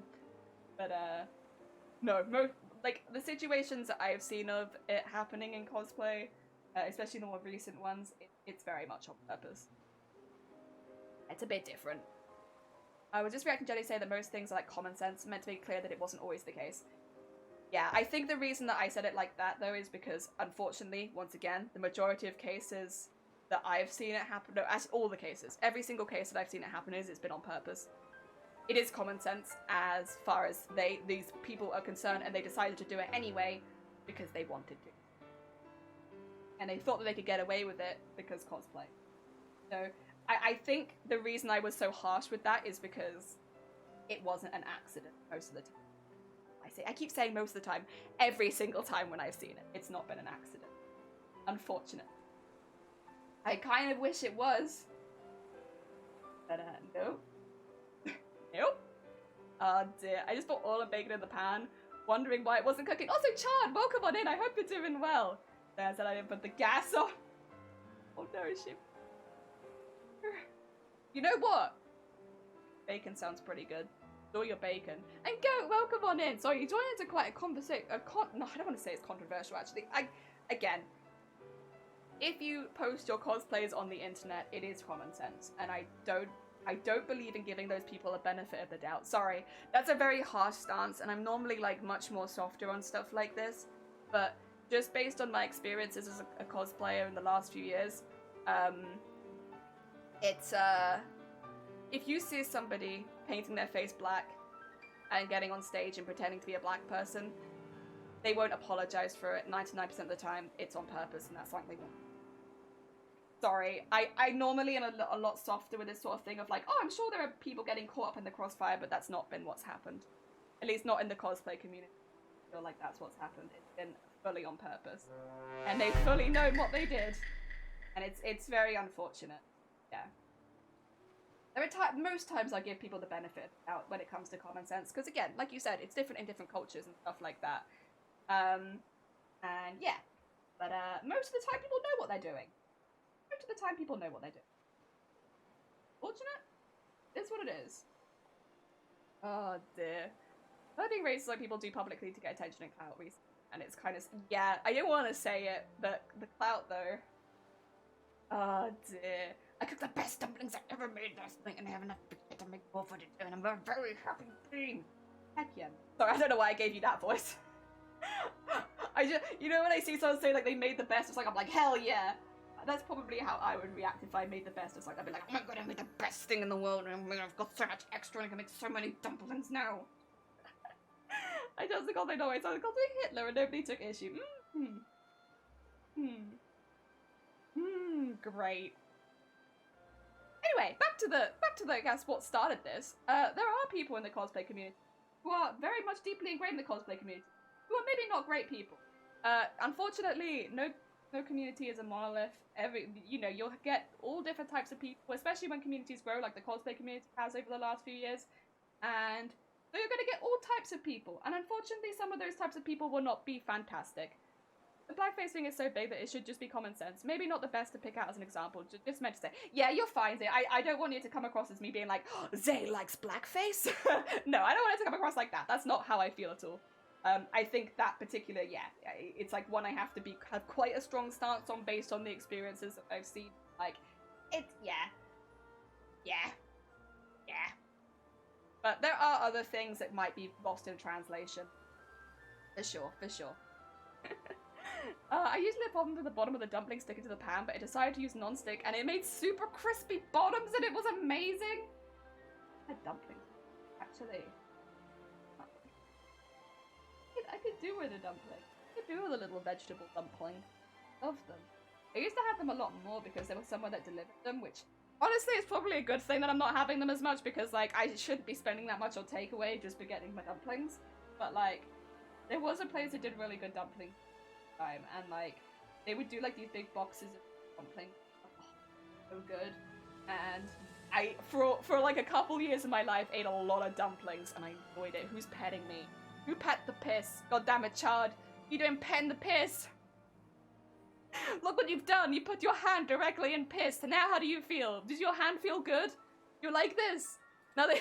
But, no, like, the situations that I've seen of it happening in cosplay, especially the more recent ones, it's very much on purpose. It's a bit different. I was just reacting to Jenny say that most things are like common sense, meant to make clear that it wasn't always the case. Yeah, I think the reason that I said it like that, though, is because, unfortunately, once again, the majority of cases that I've seen it happen, no, actually all the cases, every single case that I've seen it happen it's been on purpose. It is common sense as far as these people are concerned, and they decided to do it anyway because they wanted to. And they thought that they could get away with it because cosplay. So, I think the reason I was so harsh with that is because it wasn't an accident most of the time. I keep saying most of the time. Every single time when I've seen it, it's not been an accident. Unfortunately. I kind of wish it was. But, no. Nope. Oh dear. I just put all the bacon in the pan, wondering why it wasn't cooking. Also, Chad, welcome on in. I hope you're doing well. There's that I didn't put the gas on. Oh no, she... You know what? Bacon sounds pretty good. Enjoy your bacon. And Goat, welcome on in. Sorry, you joined into quite a conversation. No, I don't want to say it's controversial, actually. Again, if you post your cosplays on the internet, it is common sense. And I don't believe in giving those people a benefit of the doubt. Sorry, that's a very harsh stance, and I'm normally, like, much more softer on stuff like this. But just based on my experiences as a cosplayer in the last few years, it's, if you see somebody painting their face black and getting on stage and pretending to be a black person, they won't apologize for it. 99% of the time, it's on purpose, and that's likely one. Sorry, I normally am a lot softer with this sort of thing of like, oh, I'm sure there are people getting caught up in the crossfire, but that's not been what's happened. At least not in the cosplay community. I feel like that's what's happened. It's been fully on purpose. And they fully know what they did. And it's very unfortunate. Yeah. There are most times I give people the benefit out when it comes to common sense, because again, like you said, it's different in different cultures and stuff like that. And yeah, but most of the time people know what they're doing. Most of the time people know what they do. Fortunate? It's what it is. Oh dear. I'm being racist like people do publicly to get attention and clout recently. And it's kind of, yeah, I don't want to say it, but the clout though. Oh dear. I cooked the best dumplings I ever made last night, and I have enough to make more for today, and I'm a very happy being. Heck yeah. Sorry, I don't know why I gave you that voice. I just, you know when I see someone say like they made the best, I'm like, hell yeah. That's probably how I would react if I made the best. It's like, I'd be like, oh my god, I made the best thing in the world, and I've got so much extra, and I can make so many dumplings now. I just think all they know is I called me Hitler, and nobody took issue. Great. Anyway, back to the I guess what started this. There are people in the cosplay community who are very much deeply ingrained in the cosplay community, who are maybe not great people. Unfortunately, no community is a monolith. You'll get all different types of people, especially when communities grow, like the cosplay community has over the last few years. And so you're going to get all types of people, and unfortunately, some of those types of people will not be fantastic. The blackface thing is so big that it should just be common sense. Maybe not the best to pick out as an example, just meant to say, yeah, you're fine, Zay. I don't want you to come across as me being like, oh, Zay likes blackface. No, I don't want it to come across like that. That's not how I feel at all. I think that particular, it's like one I have to have quite a strong stance on based on the experiences that I've seen. Like, it's, yeah. But there are other things that might be lost in translation. For sure. I usually let bottom to the bottom of the dumpling stick into the pan, but I decided to use non-stick, and it made super crispy bottoms, and it was amazing! A dumpling, actually. I could do with a dumpling. I could do with a little vegetable dumpling. Love them. I used to have them a lot more because there was someone that delivered them, which honestly is probably a good thing that I'm not having them as much, because like I shouldn't be spending that much on takeaway just for getting my dumplings. But like, there was a place that did really good dumplings time, and like they would do like these big boxes of dumplings. Oh, so good. And I for like a couple years of my life ate a lot of dumplings, and I enjoyed it. Who's petting me? Who pet the piss? God damn it, Chard. You didn't pen the piss. Look what you've done. You put your hand directly in piss. And now how do you feel? Does your hand feel good? You're like this. Now that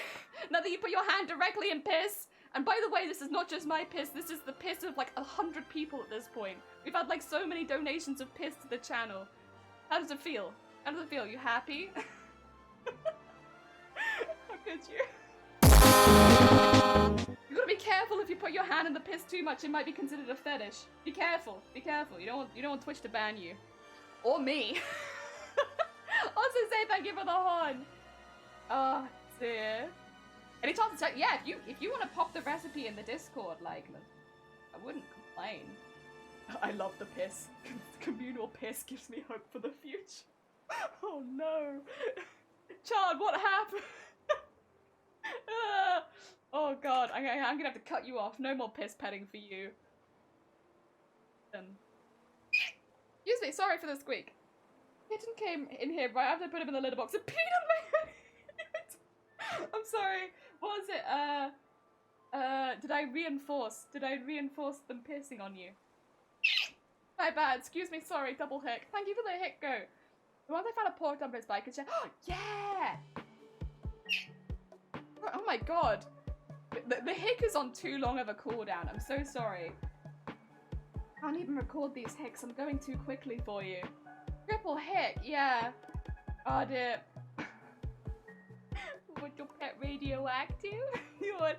you put your hand directly in piss. And by the way, this is not just my piss. This is the piss of like 100 people at this point. We've had like so many donations of piss to the channel. How does it feel? How does it feel? You happy? How could you? You gotta be careful if you put your hand in the piss too much, it might be considered a fetish. Be careful, be careful. You don't want Twitch to ban you. Or me. Also say thank you for the horn. Oh dear. Any chance to check? Yeah, if you want to pop the recipe in the Discord, like, I wouldn't complain. I love the piss. Communal piss gives me hope for the future. Oh no. Chad, what happened? Oh god, I'm gonna have to cut you off. No more piss petting for you. Excuse me, sorry for the squeak. Kitten came in here right after I put him in the litter box and peed on my head. I'm sorry. What was it? Did I reinforce them pissing on you? My bad. Excuse me. Sorry. Double hick. Thank you for the hick go. Once I found a pork dumplings bike and share. Oh, yeah. Oh my god. The hick is on too long of a cooldown. I'm so sorry. I can't even record these hicks. I'm going too quickly for you. Triple hick. Yeah. Oh dear. Would your pet radioactive? You want?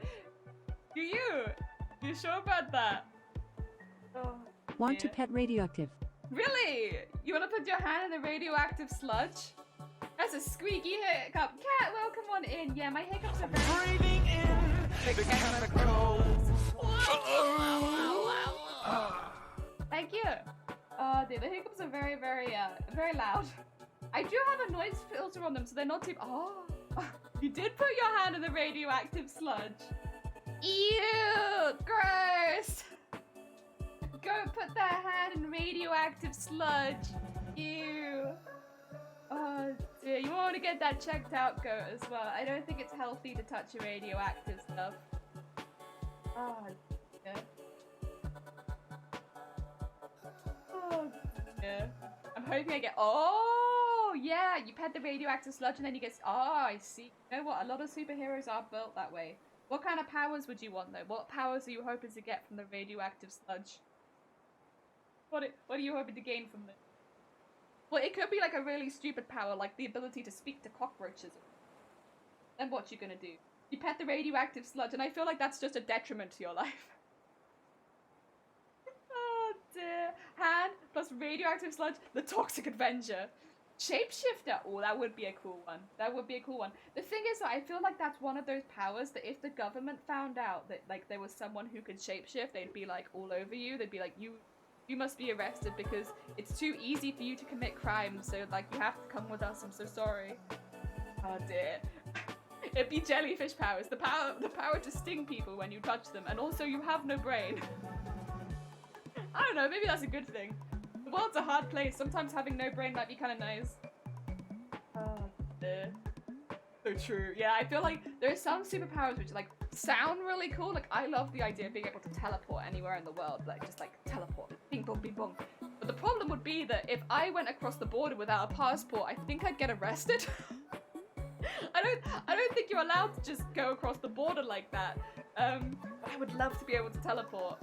Do you? You sure about that? Oh, Want to pet radioactive? really? You want to put your hand in the radioactive sludge? That's a squeaky hiccup. Cat, welcome on in. Yeah, my hiccups are very... Breathing in the chemicals. Thank you. Oh dear, the hiccups are very, very loud. I do have a noise filter on them, so they're not too... Oh, you did put your hand in the radioactive sludge. Ew, gross. Go put that hand in radioactive sludge. Ew. Oh dear, you want to get that checked out, Goat, as well. I don't think it's healthy to touch your radioactive stuff. Oh dear. Oh dear. I'm hoping I get... Oh, yeah, you pet the radioactive sludge and then you get... Oh, I see. You know what? A lot of superheroes are built that way. What kind of powers would you want, though? What powers are you hoping to get from the radioactive sludge? What are you hoping to gain from this? Well, it could be like a really stupid power, like the ability to speak to cockroaches. Then what you gonna do? You pet the radioactive sludge, and I feel like that's just a detriment to your life. Oh dear. Hand plus radioactive sludge, the Toxic Avenger. Shapeshifter. Oh, that would be a cool one. That would be a cool one. The thing is, I feel like that's one of those powers that if the government found out that like there was someone who could shapeshift, they'd be like all over you. They'd be like, you must be arrested because it's too easy for you to commit crimes. So like you have to come with us. I'm so sorry. Oh dear. It'd be jellyfish powers. The power to sting people when you touch them, and also you have no brain. I don't know. Maybe that's a good thing. The world's a hard place. Sometimes having no brain might be kind of nice. Oh dear. So true. Yeah, I feel like there are some superpowers which like sound really cool. Like I love the idea of being able to teleport anywhere in the world. Like just like teleport. Bing bong bing bong. But the problem would be that if I went across the border without a passport, I think I'd get arrested. I don't think you're allowed to just go across the border like that. But I would love to be able to teleport.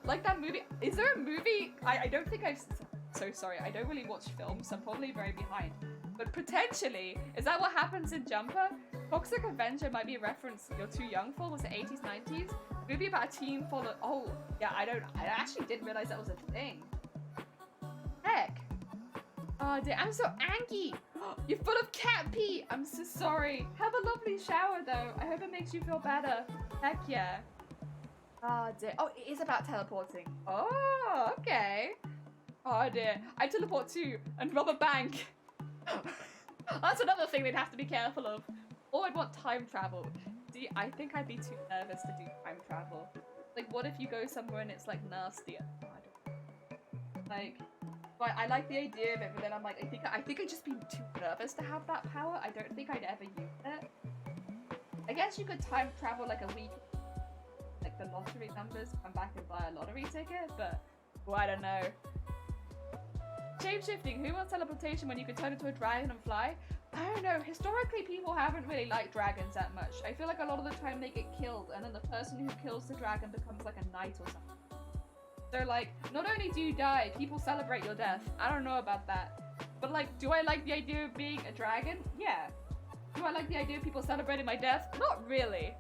Like that movie. Is there a movie? I don't think I've... So sorry, I don't really watch films, so I'm probably very behind. But potentially, is that what happens in Jumper? Toxic Avenger might be a reference you're too young for. Was it 80s, 90s? A movie about a teen follow... Oh, yeah, I actually didn't realize that was a thing. Heck. Oh dear, I'm so angry. You're full of cat pee. I'm so sorry. Have a lovely shower though. I hope it makes you feel better. Heck yeah. Oh dear. Oh, it is about teleporting. Oh, okay. Oh dear. I teleport too and rob a bank. That's another thing they'd have to be careful of. Or I'd want time travel. See, I think I'd be too nervous to do time travel. Like, what if you go somewhere and it's like nasty? I don't know. Like, but I like the idea of it, but then I'm like, I think I'd just be too nervous to have that power. I don't think I'd ever use it. I guess you could time travel like a week, like the lottery numbers, come back and buy a lottery ticket, but well, I don't know. Shapeshifting. Who wants teleportation when you could turn into a dragon and fly? I don't know. Historically, people haven't really liked dragons that much. I feel like a lot of the time they get killed, and then the person who kills the dragon becomes like a knight or something. So like, not only do you die, people celebrate your death. I don't know about that. But like, do I like the idea of being a dragon? Yeah. Do I like the idea of people celebrating my death? Not really.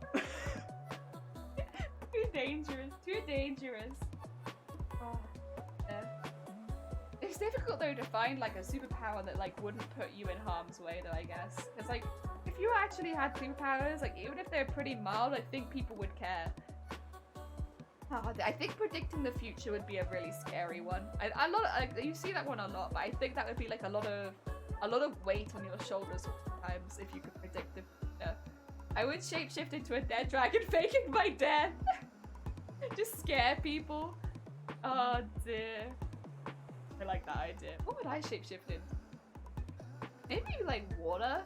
Too dangerous. Too dangerous. Oh, yeah. It's difficult though to find like a superpower that like wouldn't put you in harm's way though, I guess. Because like if you actually had superpowers, like even if they're pretty mild, I think people would care. Oh, I think predicting the future would be a really scary one. You see that one a lot, but I think that would be like a lot of weight on your shoulders sometimes if you could predict the future. I would shapeshift into a dead dragon, faking my death. Just scare people. Oh dear. I like that idea. What would I shapeshift in? Maybe like water?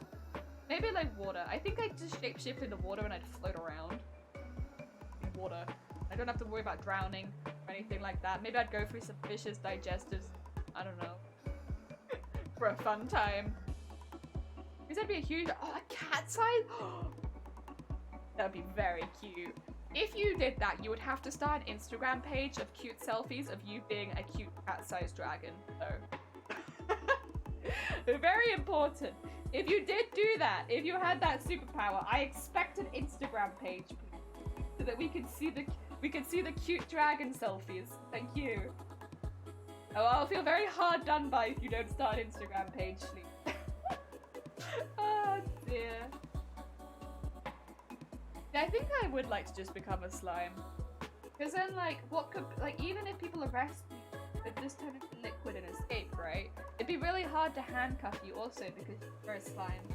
Maybe like water. I think I'd just shapeshift into water and I'd float around. In water. I don't have to worry about drowning or anything like that. Maybe I'd go through some vicious digestives. I don't know. For a fun time. Because that'd be a huge... Oh, a cat size? That'd be very cute. If you did that, you would have to start an Instagram page of cute selfies of you being a cute cat-sized dragon. So, very important. If you did do that, if you had that superpower, I expect an Instagram page, please, so that we can see the cute dragon selfies. Thank you. Oh, I'll feel very hard done by if you don't start an Instagram page, please. Oh dear. Yeah, I think I would like to just become a slime. Because then, like, what could... Like, even if people arrest me, they'd just turn into liquid and escape, right? It'd be really hard to handcuff you also because you're a slime.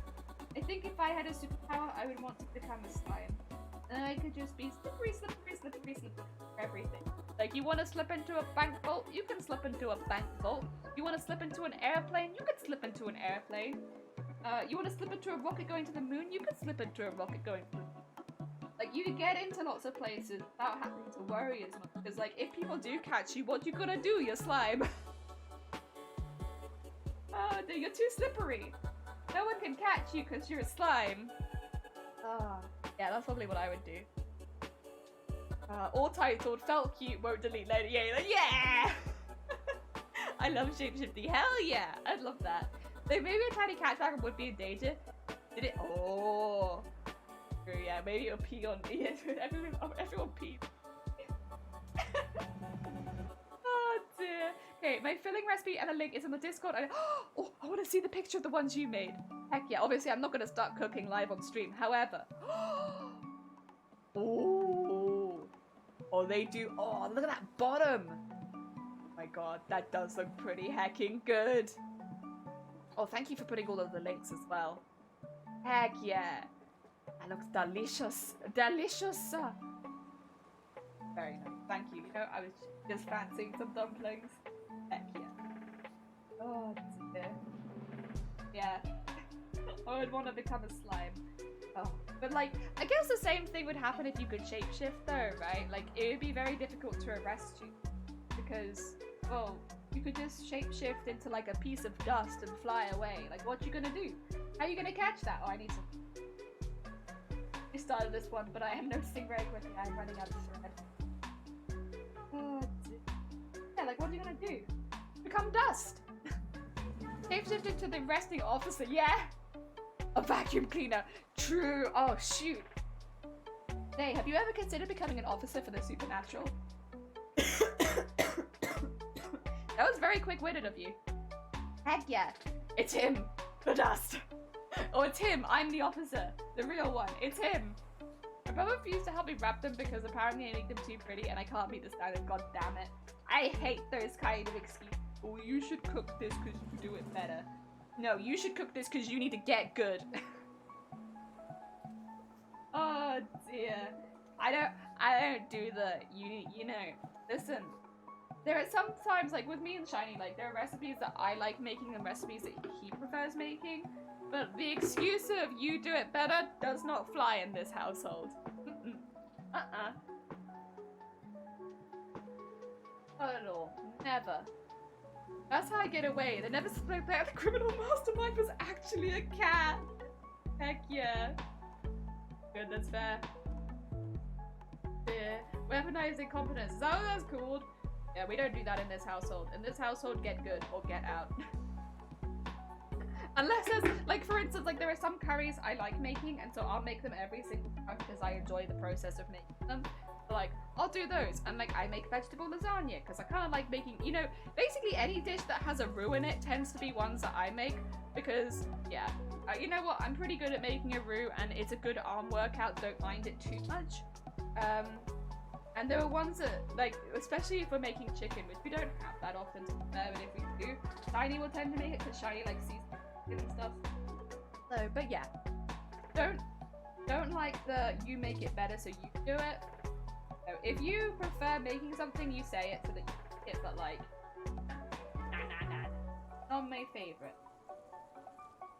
I think if I had a superpower, I would want to become a slime. And I could just be slippery, slippery, slippery, slippery for everything. Like, you want to slip into a bank vault? You can slip into a bank vault. You want to slip into an airplane? You can slip into an airplane. You want to slip into a rocket going to the moon? You can slip into a rocket going to the moon. Like, you get into lots of places without having to worry as much. Because, like, if people do catch you, what you gonna do? You're slime. Oh, no, you're too slippery. No one can catch you because you're a slime. Oh, yeah, that's probably what I would do. All titled, felt cute, won't delete later. Yeah, like, yeah! I love shapeshifting. Hell yeah! I'd love that. Like, maybe a tiny cat dragon would be in danger. Did it? Oh. Yeah, maybe it'll pee on me. Everyone peed. Oh dear. Okay, my filling recipe and a link is in the Discord. Oh, I want to see the picture of the ones you made. Heck yeah, obviously I'm not going to start cooking live on stream. However. Oh, they do. Oh, look at that bottom. Oh my god, that does look pretty hecking good. Oh, thank you for putting all of the links as well. Heck yeah. That looks delicious. Delicious. Very nice. Thank you. You know, I was just fancying some dumplings. Heck yeah. Oh dear. Yeah. I would want to become a slime. Oh. But like, I guess the same thing would happen if you could shapeshift though, right? Like, it would be very difficult to arrest you. Because, well, you could just shapeshift into like a piece of dust and fly away. Like, what you gonna do? How are you gonna catch that? Oh, I need some. I started this one, but I am noticing very quickly I'm running out of thread. Oh, yeah, like what are you gonna do? Become dust! Shapeshift into the resting officer, yeah! A vacuum cleaner, true, oh shoot. Hey, have you ever considered becoming an officer for the supernatural? That was very quick-witted of you. Heck yeah, it's him, the dust. Oh, it's him. I'm the officer. The real one. It's him. My brother refused to help me wrap them because apparently I make them too pretty and I can't meet the standard. God damn it. I hate those kind of excuses. Oh, you should cook this because you do it better. No, you should cook this because you need to get good. Oh dear. I don't do the you know. Listen. There are sometimes, like with me and Shiny, like there are recipes that I like making and recipes that he prefers making. But the excuse of you do it better does not fly in this household. Not at all. Never. That's how I get away. They never spoke that the criminal mastermind was actually a cat. Heck yeah. Good, that's fair. Yeah. Weaponized incompetence. Is that what that's called? Yeah, we don't do that in this household. In this household, get good or get out. Unless there's, like, for instance, like, there are some curries I like making, and so I'll make them every single time because I enjoy the process of making them. Like, I'll do those. And like, I make vegetable lasagna because I kind of like making, you know, basically any dish that has a roux in it tends to be ones that I make because, yeah, you know what? I'm pretty good at making a roux and it's a good arm workout. Don't mind it too much. And there are ones that, like, especially if we're making chicken, which we don't have that often, but if we do, Shiny will tend to make it because Shiny likes seasoning and stuff. So, but yeah, don't like the you make it better so you do it. So if you prefer making something, you say it so that you make it, but like, nah, not my favorite.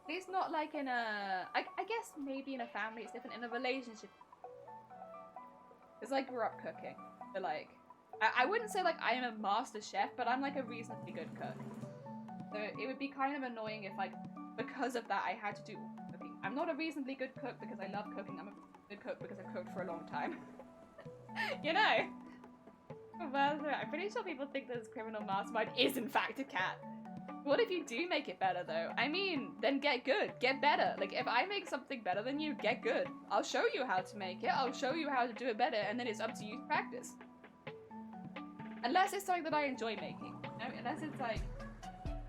It's not like in a, I guess maybe in a family it's different, in a relationship. Because I grew up cooking, so like, I wouldn't say like I am a master chef, but I'm like a reasonably good cook. So it would be kind of annoying if like, because of that I had to do cooking. I'm not a reasonably good cook because I love cooking, I'm a good cook because I've cooked for a long time. You know? But I'm pretty sure people think this criminal mastermind is in fact a cat. What if you do make it better though? I mean, then get good, get better. Like if I make something better than you, get good. I'll show you how to make it, I'll show you how to do it better, and then it's up to you to practice. Unless it's something that I enjoy making. You know? Unless it's like,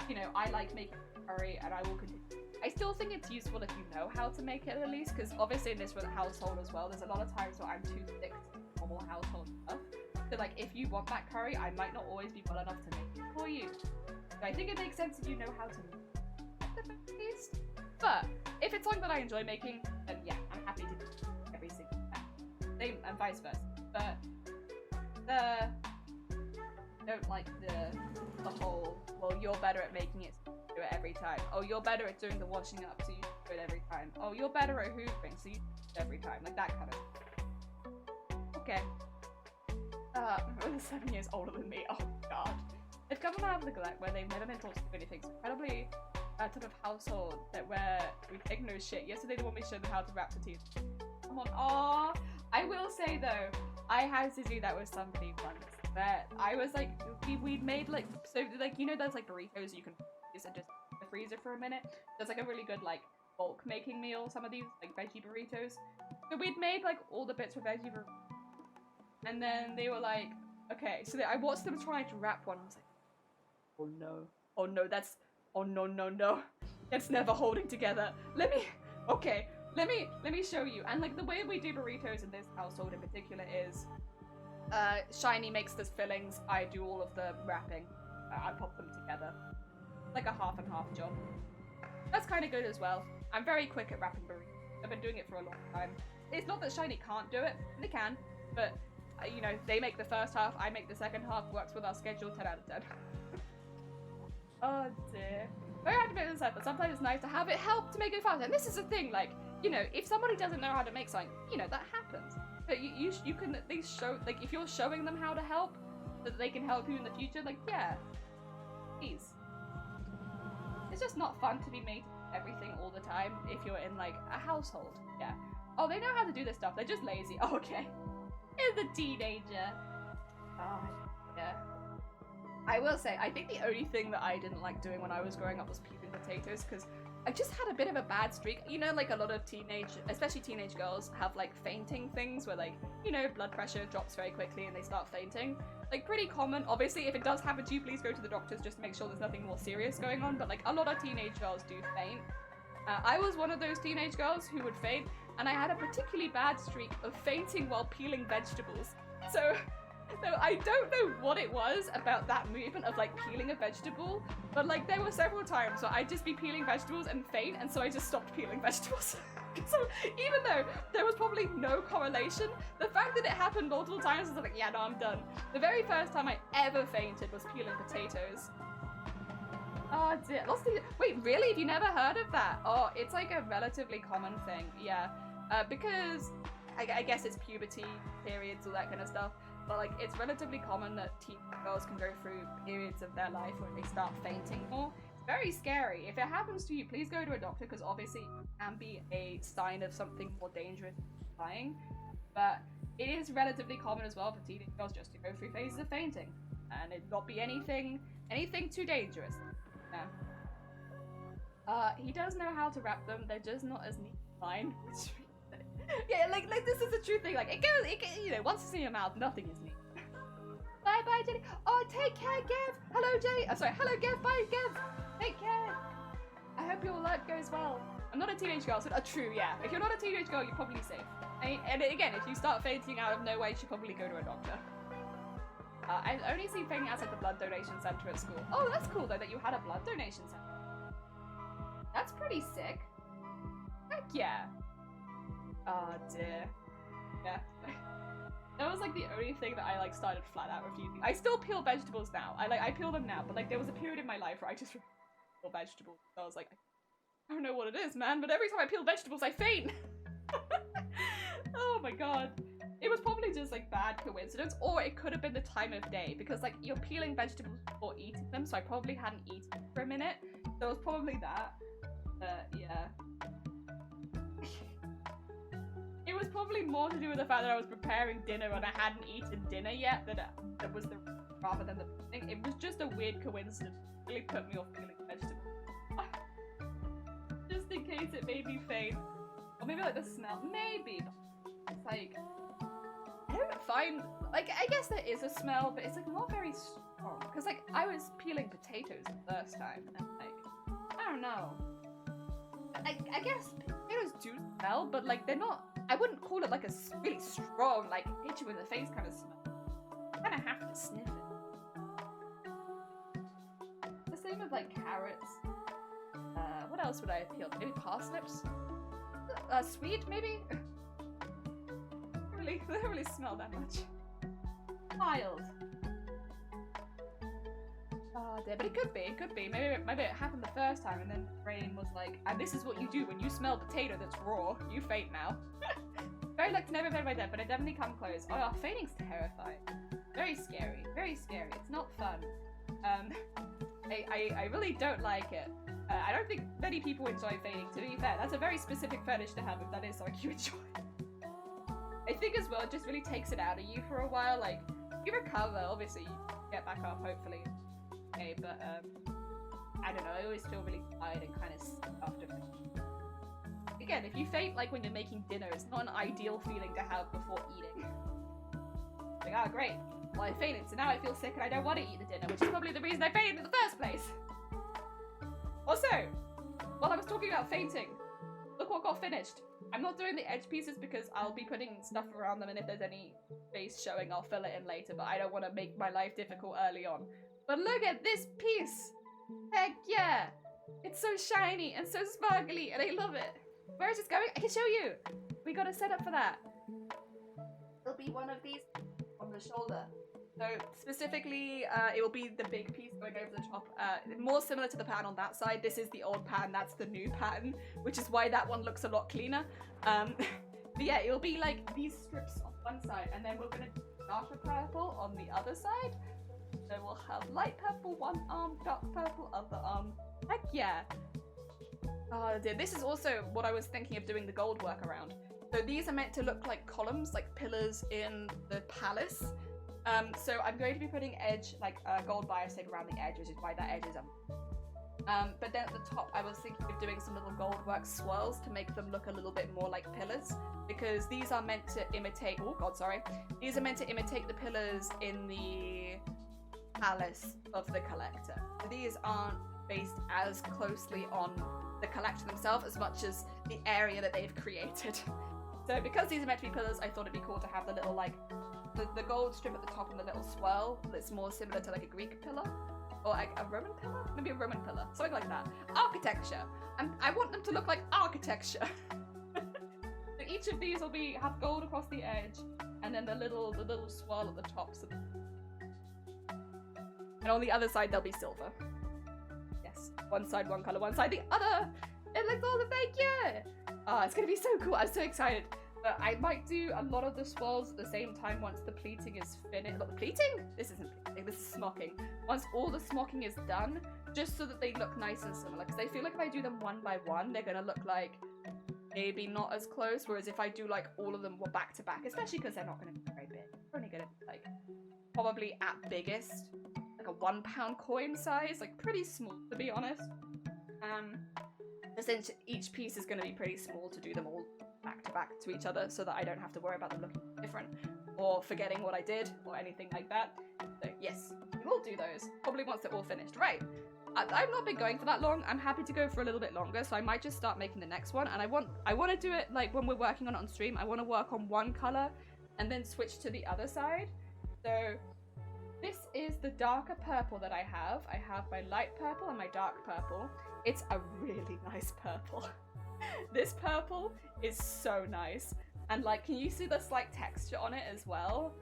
you know, I like making curry and I will continue. I still think it's useful if you know how to make it at least, because obviously in this household as well, there's a lot of times where I'm too sick to normal household stuff. So like if you want that curry, I might not always be well enough to make it for you. So I think it makes sense if you know how to make it at least. But if it's something that I enjoy making, then yeah, I'm happy to do every single time. Same and vice versa. But don't like the whole, well, you're better at making it, so you do it every time. Oh, you're better at doing the washing up, so you do it every time. Oh, you're better at hoovering, so you do it every time. Like that kind of. Okay. They're 7 years older than me. Oh god. They've come from out of neglect where they've never been taught to do anything. It's incredibly type of household where we take no shit. Yesterday they want me to show them how to wrap the teeth. Come on. Aww. I will say though, I had to do that with somebody once. That I was like, we'd made like, so like, you know those like burritos you can use and just in the freezer for a minute? There's like a really good like bulk making meal, some of these like veggie burritos. So we'd made like all the bits for veggie burritos. And then they were like, okay, so I watched them trying to wrap one. I was like, oh no, that's, oh no, it's never holding together. Let me show you. And like the way we do burritos in this household in particular is, Shiny makes the fillings, I do all of the wrapping. I pop them together. Like a half and half job. That's kind of good as well. I'm very quick at wrapping burritos. I've been doing it for a long time. It's not that Shiny can't do it, they can, but you know, they make the first half, I make the second half, works with our schedule, 10 out of 10. Oh dear. Very hard to make this up, but sometimes it's nice to have it help to make it faster. And this is the thing, like, you know, if somebody doesn't know how to make something, you know, that happens. But you can at least show, like, if you're showing them how to help, so that they can help you in the future, like, yeah, please. It's just not fun to be made everything all the time if you're in, like, a household, yeah. Oh, they know how to do this stuff, they're just lazy. Oh, okay. Is a teenager. Oh, yeah. I will say, I think the only thing that I didn't like doing when I was growing up was peeling potatoes, because I just had a bit of a bad streak. You know, like a lot of especially teenage girls have like fainting things where like, you know, blood pressure drops very quickly and they start fainting. Like pretty common. Obviously, if it does happen to you, please go to the doctors just to make sure there's nothing more serious going on. But like a lot of teenage girls do faint. I was one of those teenage girls who would faint, and I had a particularly bad streak of fainting while peeling vegetables. So I don't know what it was about that movement of like peeling a vegetable, but like there were several times where I'd just be peeling vegetables and faint, and so I just stopped peeling vegetables. So even though there was probably no correlation, the fact that it happened multiple times was like, yeah, no, I'm done. The very first time I ever fainted was peeling potatoes. Oh dear. Wait, really? Have you never heard of that? Oh, it's like a relatively common thing, yeah. Because I guess it's puberty, periods, all that kind of stuff. But like, it's relatively common that teen girls can go through periods of their life where they start fainting more. It's very scary. If it happens to you, please go to a doctor, because obviously it can be a sign of something more dangerous than dying. But it is relatively common as well for teenage girls just to go through phases of fainting, and it not be anything too dangerous. Yeah. He does know how to wrap them. They're just not as neat as mine. Yeah, like this is a true thing. Like, you know, once it's in your mouth, nothing is neat. Bye bye, Jenny. Oh, take care, Gev. Hello, Jenny. Oh, sorry. Hello, Gev. Bye, Gev. Take care. I hope your life goes well. I'm not a teenage girl, so true, yeah. If you're not a teenage girl, you're probably safe. And again, if you start fainting out of nowhere, you should probably go to a doctor. I've only seen fainting outside the blood donation center at school. Oh, that's cool though that you had a blood donation center. That's pretty sick. Heck yeah. Oh dear. Yeah. That was like the only thing that I like started flat out refusing. I still peel vegetables now. I peel them now, but like there was a period in my life where I just peel vegetables. So I was like, I don't know what it is, man, but every time I peel vegetables, I faint. Oh my god. It was probably just like bad coincidence, or it could have been the time of day because like you're peeling vegetables before eating them, so I probably hadn't eaten for a minute. So it was probably that. Yeah. It was probably more to do with the fact that I was preparing dinner and I hadn't eaten dinner yet that was the rather than the thing. It was just a weird coincidence. It really put me off peeling vegetables. Just in case it made me faint. Or maybe like the smell. Maybe. It's like I don't find like I guess there is a smell, but it's like not very strong. Because like I was peeling potatoes the first time and like I don't know. I guess potatoes do smell, but like they're not. I wouldn't call it like a really strong, like hit you in the face kind of smell. You kind of have to sniff it. The same with like carrots. What else would I have peeled? Maybe parsnips? Sweet maybe? They don't really smell that much. Mild. Oh dear, but it could be. Maybe it happened the first time and then the brain was like, and this is what you do when you smell potato that's raw. You faint now. Very lucky to never faint by death, but I definitely come close. Oh, fainting's terrifying. Very scary. Very scary. It's not fun. I really don't like it. I don't think many people enjoy fainting, to be fair. That's a very specific fetish to have if that is something you enjoy. I think as well, it just really takes it out of you for a while. Like, you recover, obviously, you get back up, hopefully. Okay, but, I don't know, I always feel really tired and kind of sick after fainting. Again, if you faint, like, when you're making dinner, it's not an ideal feeling to have before eating. Like, ah, great. Well, I fainted, so now I feel sick and I don't want to eat the dinner, which is probably the reason I fainted in the first place. Also, while I was talking about fainting, look what got finished. I'm not doing the edge pieces because I'll be putting stuff around them, and if there's any face showing, I'll fill it in later, but I don't want to make my life difficult early on. But look at this piece! Heck yeah! It's so shiny and so sparkly, and I love it. Where is this going? I can show you! We got a setup for that. There'll be one of these on the shoulder. So specifically, it will be the big piece going over the top. More similar to the pattern on that side. This is the old pattern, that's the new pattern, which is why that one looks a lot cleaner. But yeah, it will be like these strips on one side, and then we're going to do darker purple on the other side. So we'll have light purple one arm, dark purple other arm. Heck yeah! Oh dear, this is also what I was thinking of doing the gold work around. So these are meant to look like columns, like pillars in the palace. So I'm going to be putting edge, like gold bias tape around the edge, which is why that edge is but then at the top I was thinking of doing some little gold work swirls to make them look a little bit more like pillars, because these are meant to imitate, oh god, sorry. These are meant to imitate the pillars in the palace of the collector. So these aren't based as closely on the collector themselves as much as the area that they've created. So because these are meant to be pillars, I thought it'd be cool to have the little like the gold strip at the top and the little swirl that's more similar to like a Greek pillar or like a Roman pillar, maybe a Roman pillar, something like that. Architecture. I want them to look like architecture. So each of these will have gold across the edge, and then the little swirl at the top. So and on the other side there'll be silver. Yes, one side one color, one side the other. It looks all the fake, yeah. Ah, it's gonna be so cool. I'm so excited. But I might do a lot of the swirls at the same time once the pleating is finished. Not the pleating? This isn't pleating, this is smocking. Once all the smocking is done, just so that they look nice and similar. Because I feel like if I do them one by one, they're gonna look like maybe not as close. Whereas if I do like all of them back to back, especially because they're not gonna be very big. They're only gonna be like probably at biggest, like a £1 coin size, like pretty small to be honest. Since each piece is gonna be pretty small to do them all back back to back to each other so that I don't have to worry about them looking different or forgetting what I did or anything like that. So yes, we will do those, probably once they're all finished. Right, I've not been going for that long. I'm happy to go for a little bit longer, so I might just start making the next one. And I want to do it like when we're working on it on stream. I want to work on one color and then switch to the other side. So this is the darker purple that I have. I have my light purple and my dark purple. It's a really nice purple. This purple is so nice. And like, can you see the slight texture on it as well?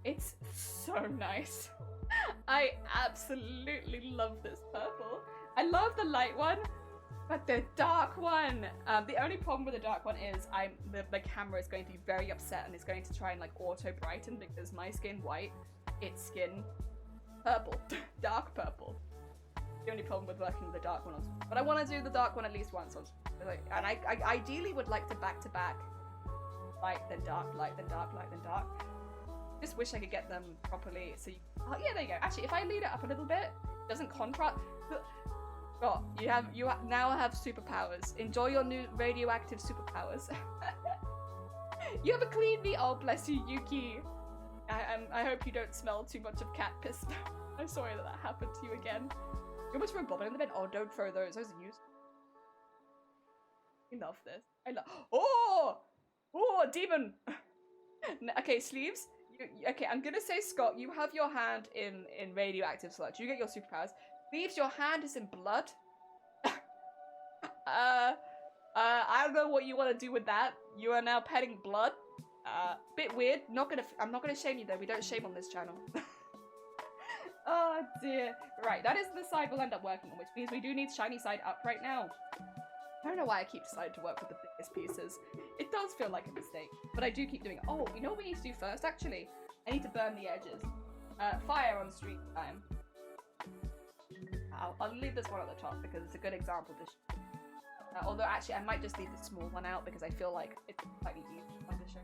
It's so nice. I absolutely love this purple. I love the light one, but the dark one, the only problem with the dark one is the camera is going to be very upset and it's going to try and like auto brighten because my skin white, its skin purple, dark purple. The only problem with working with the dark one, but I want to do the dark one at least once. And I ideally would like to back light then dark, light then dark, light then dark. Just wish I could get them properly. So oh yeah, there you go. Actually, if I lead it up a little bit, it doesn't contrast. Oh, you now have superpowers. Enjoy your new radioactive superpowers. You have a clean knee. Oh, bless you, Yuki. I hope you don't smell too much of cat piss. I'm sorry that happened to you again. You almost threw a bobbin in the bin. Oh, don't throw those. Those are used. I love this. I love. Oh, demon. Okay, sleeves. Okay, I'm gonna say, Scott, you have your hand in radioactive sludge. You get your superpowers. Sleeves, your hand is in blood. I don't know what you want to do with that. You are now petting blood. Bit weird. I'm not gonna shame you though. We don't shame on this channel. Oh dear. Right, that is the side we'll end up working on, which means we do need shiny side up right now. I don't know why I keep deciding to work with the biggest pieces. It does feel like a mistake, but I do keep doing it. Oh, you know what we need to do first, actually? I need to burn the edges. Fire on street time. I'll leave this one at the top because it's a good example to show. Although, actually, I might just leave the small one out because I feel like it's slightly easier to show.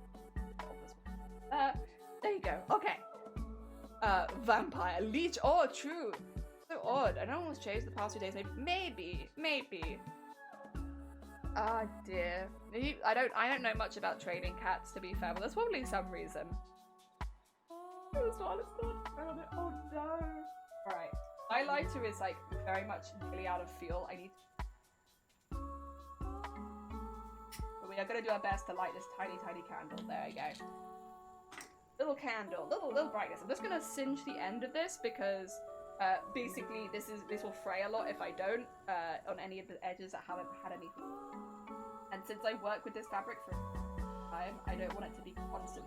There you go. Okay. Vampire. Leech. Oh, true. So odd. I don't almost changed the past few days. Maybe. Ah, dear. I don't know much about trading cats, to be fair, but there's probably some reason. Oh no. Alright. My lighter is like very much really out of fuel. I need to... But we are gonna do our best to light this tiny candle. There you go. Little candle, little brightness. I'm just gonna singe the end of this because basically this will fray a lot if I don't on any of the edges that haven't had anything. And since I work with this fabric for time, I don't want it to be constant.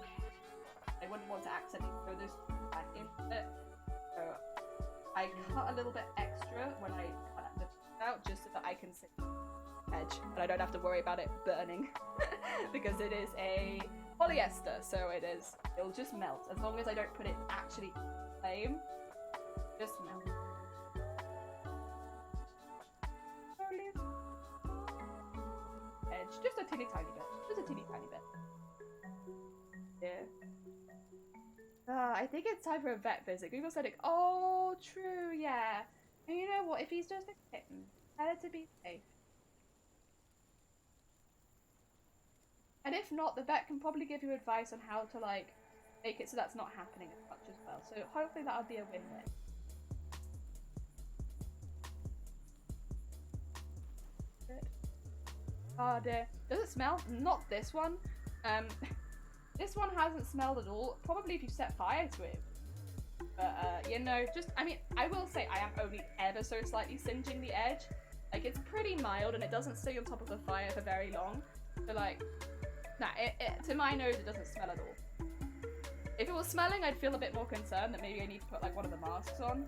I wouldn't want to accidentally throw this back into it. So I cut a little bit extra when I cut the piece out just so that I can see the edge and I don't have to worry about it burning because it is a polyester, so it'll just melt as long as I don't put it actually in the flame. Just melt. Edge, just a teeny tiny bit. Yeah. I think it's time for a vet visit. Google said it. Oh, true, yeah. And you know what? If he's just a kitten, better to be safe. And if not, the vet can probably give you advice on how to like make it so that's not happening as much as well. So hopefully that'll be a win-win. Oh dear. Does it smell? Not this one. This one hasn't smelled at all. Probably if you set fire to it. But you know, I will say I am only ever so slightly singeing the edge. Like it's pretty mild and it doesn't stay on top of the fire for very long. So like, nah, to my nose it doesn't smell at all. If it was smelling, I'd feel a bit more concerned that maybe I need to put like one of the masks on.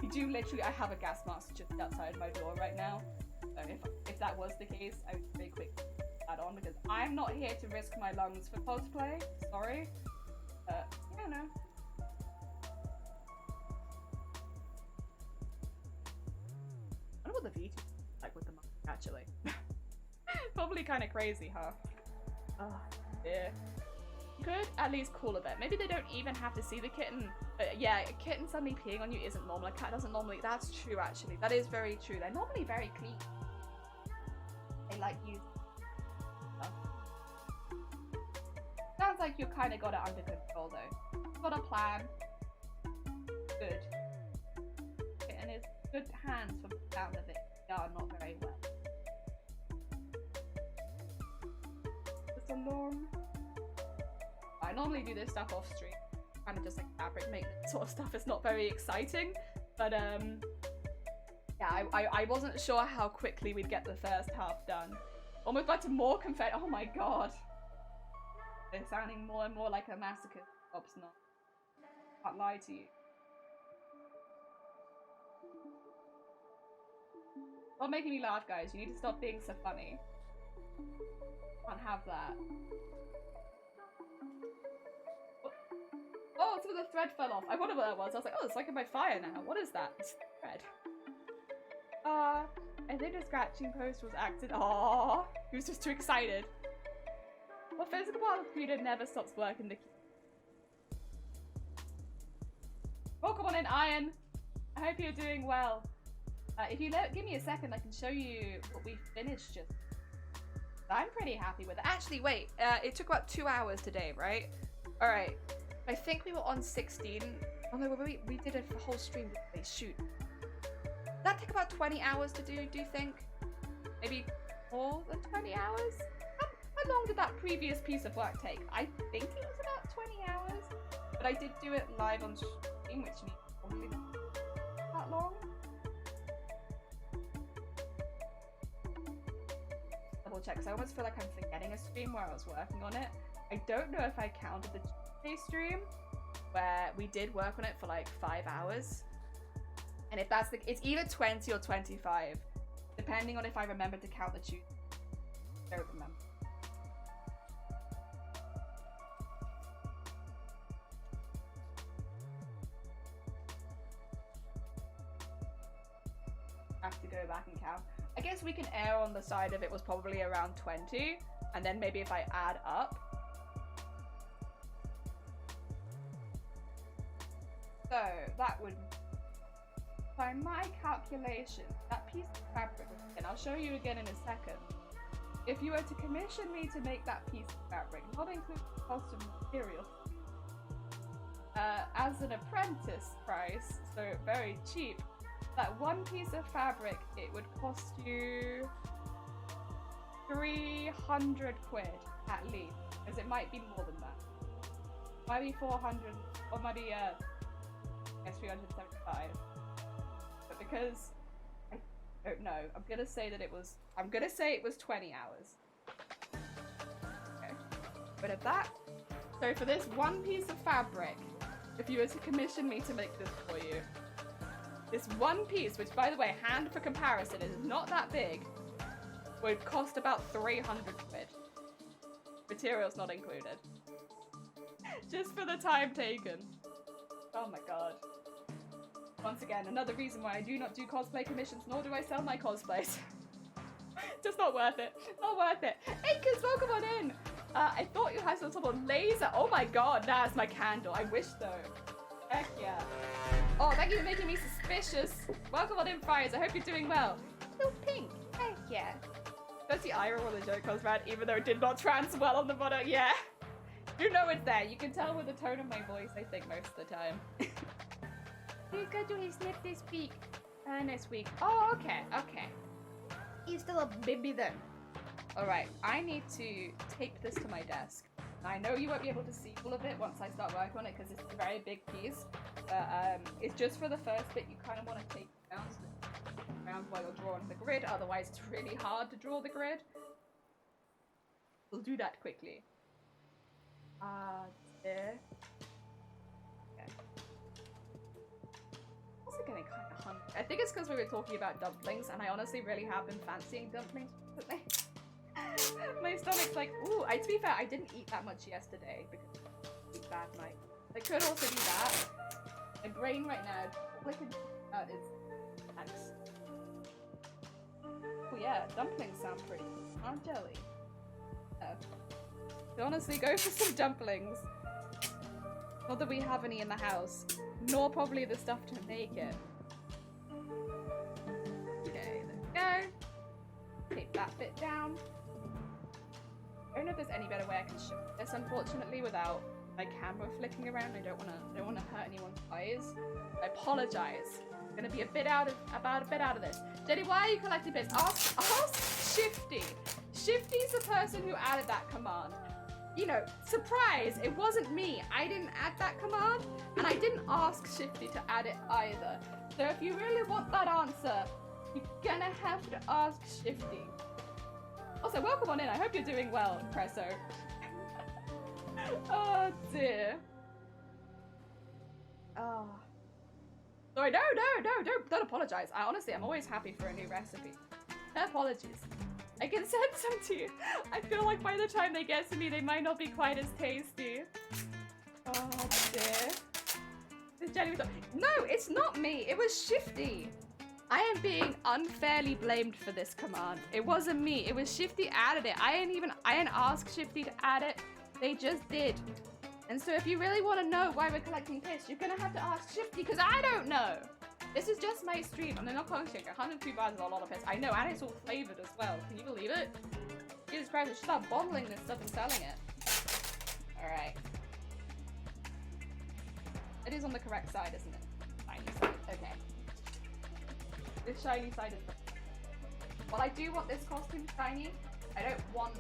I have a gas mask just outside my door right now. So if that was the case, I would very quickly put that on because I'm not here to risk my lungs for cosplay. Sorry. Yeah, no. I wonder what the VT is like with the mask, actually. Probably kind of crazy, huh? Oh, dear. Could at least cool a bit. Maybe they don't even have to see the kitten. But yeah, a kitten suddenly peeing on you isn't normal. A cat doesn't normally. That's true, actually. That is very true. They're normally very clean. They like you. sounds like you kind of got it under control though. Got a plan. Good. Okay, and it's good hands from the sound of it. They are not very well. Just alone. I normally do this stuff off stream. Kind of just like fabric maintenance sort of stuff. It's not very exciting, but yeah, I wasn't sure how quickly we'd get the first half done. Almost got to more confetti. Oh my god. They're sounding more and more like a massacre. Ops not. Can't lie to you. Stop making me laugh, guys. You need to stop being so funny. Can't have that. Oh, some of the thread fell off. I wondered what that was. I was like, oh, it's like in my fire now. What is that? It's thread. I think the scratching post was acted. Aww. He was just too excited. Well, physical part of the computer never stops working. Welcome on in, Iron. I hope you're doing well. If you give me a second, I can show you what we finished just. I'm pretty happy with it. Actually, wait. It took about 2 hours today, right? All right. I think we were on 16. Oh no, we did a whole stream today. Shoot. Did that take about 20 hours to do you think? Maybe more than 20 hours? How long did that previous piece of work take? I think it was about 20 hours. But I did do it live on stream, which means probably not that long. Double check, because I almost feel like I'm forgetting a stream where I was working on it. I don't know if I counted the Tuesday stream where we did work on it for like 5 hours. And if that's it's either 20 or 25, depending on if I remember to count the Tuesday. I don't remember. Have to go back and count. I guess we can err on the side of it was probably around 20, and then maybe if I add up. So that would, by my calculation, that piece of fabric, and I'll show you again in a second. If you were to commission me to make that piece of fabric, not including the cost of material, as an apprentice price, so very cheap, that one piece of fabric, it would cost you 300 quid at least, because it might be more than that. Might be 400, or maybe I guess 375. But because I don't know, I'm gonna say it was 20 hours. Okay, but of that, so for this one piece of fabric, if you were to commission me to make this for you, this one piece, which by the way, hand for comparison is not that big, would cost about 300 quid. Materials not included. Just for the time taken. Oh my god. Once again, another reason why I do not do cosplay commissions, nor do I sell my cosplays. Just not worth it. Not worth it. Hey kids, welcome on in. I thought you had some sort of laser. Oh my god, that's my candle. I wish so. Heck yeah. Oh, thank you for making me suspicious. Welcome on in, Friars. I hope you're doing well. Still pink. Heck yeah. Don't see Ira when the joke comes round, even though it did not trans well on the monitor. Yeah. You know it's there. You can tell with the tone of my voice, I think, most of the time. He's going to his snip this week. Next week. Oh, okay. Okay. He's still a baby then. Alright, I need to tape this to my desk. I know you won't be able to see all of it once I start working on it because it's a very big piece. But it's just for the first bit, you kind of want to tape it down so that around while you're drawing the grid. Otherwise, it's really hard to draw the grid. We'll do that quickly. There. Okay. Also getting kind of hungry. I think it's because we were talking about dumplings, and I honestly really have been fancying dumplings recently. My stomach's like, ooh. To be fair, I didn't eat that much yesterday because it was a bad night. I could also do that. My brain right now, all I can is thanks. Oh yeah, dumplings sound pretty. Aren't jelly? So honestly, go for some dumplings. Not that we have any in the house, nor probably the stuff to make it. Okay, there we go. Take that bit down. I don't know if there's any better way I can show this, unfortunately, without my camera flicking around. I don't wanna hurt anyone's eyes. I apologize. I'm gonna be a bit out of this. Jenny, why are you collecting bits? Ask Shifty. Shifty's the person who added that command. You know, surprise, it wasn't me. I didn't add that command, and I didn't ask Shifty to add it either. So if you really want that answer, you're gonna have to ask Shifty. Also, welcome on in. I hope you're doing well, Presso. Oh dear. Oh. Sorry, no, don't apologize. I'm always happy for a new recipe. No apologies. I can send some to you. I feel like by the time they get to me, they might not be quite as tasty. Oh dear. This Jenny was no, it's not me. It was Shifty. I am being unfairly blamed for this command. It wasn't me. It was Shifty added it. I didn't ask Shifty to add it. They just did. And so if you really want to know why we're collecting piss, you're gonna have to ask Shifty, because I don't know. This is just my stream. I'm not collecting 102 bars is a lot of piss. I know, and it's all flavored as well. Can you believe it? Jesus Christ, I should start bottling this stuff and selling it. Alright. It is on the correct side, isn't it? Shiny side. Okay. This shiny side is correct. Well, I do want this costume shiny. I don't want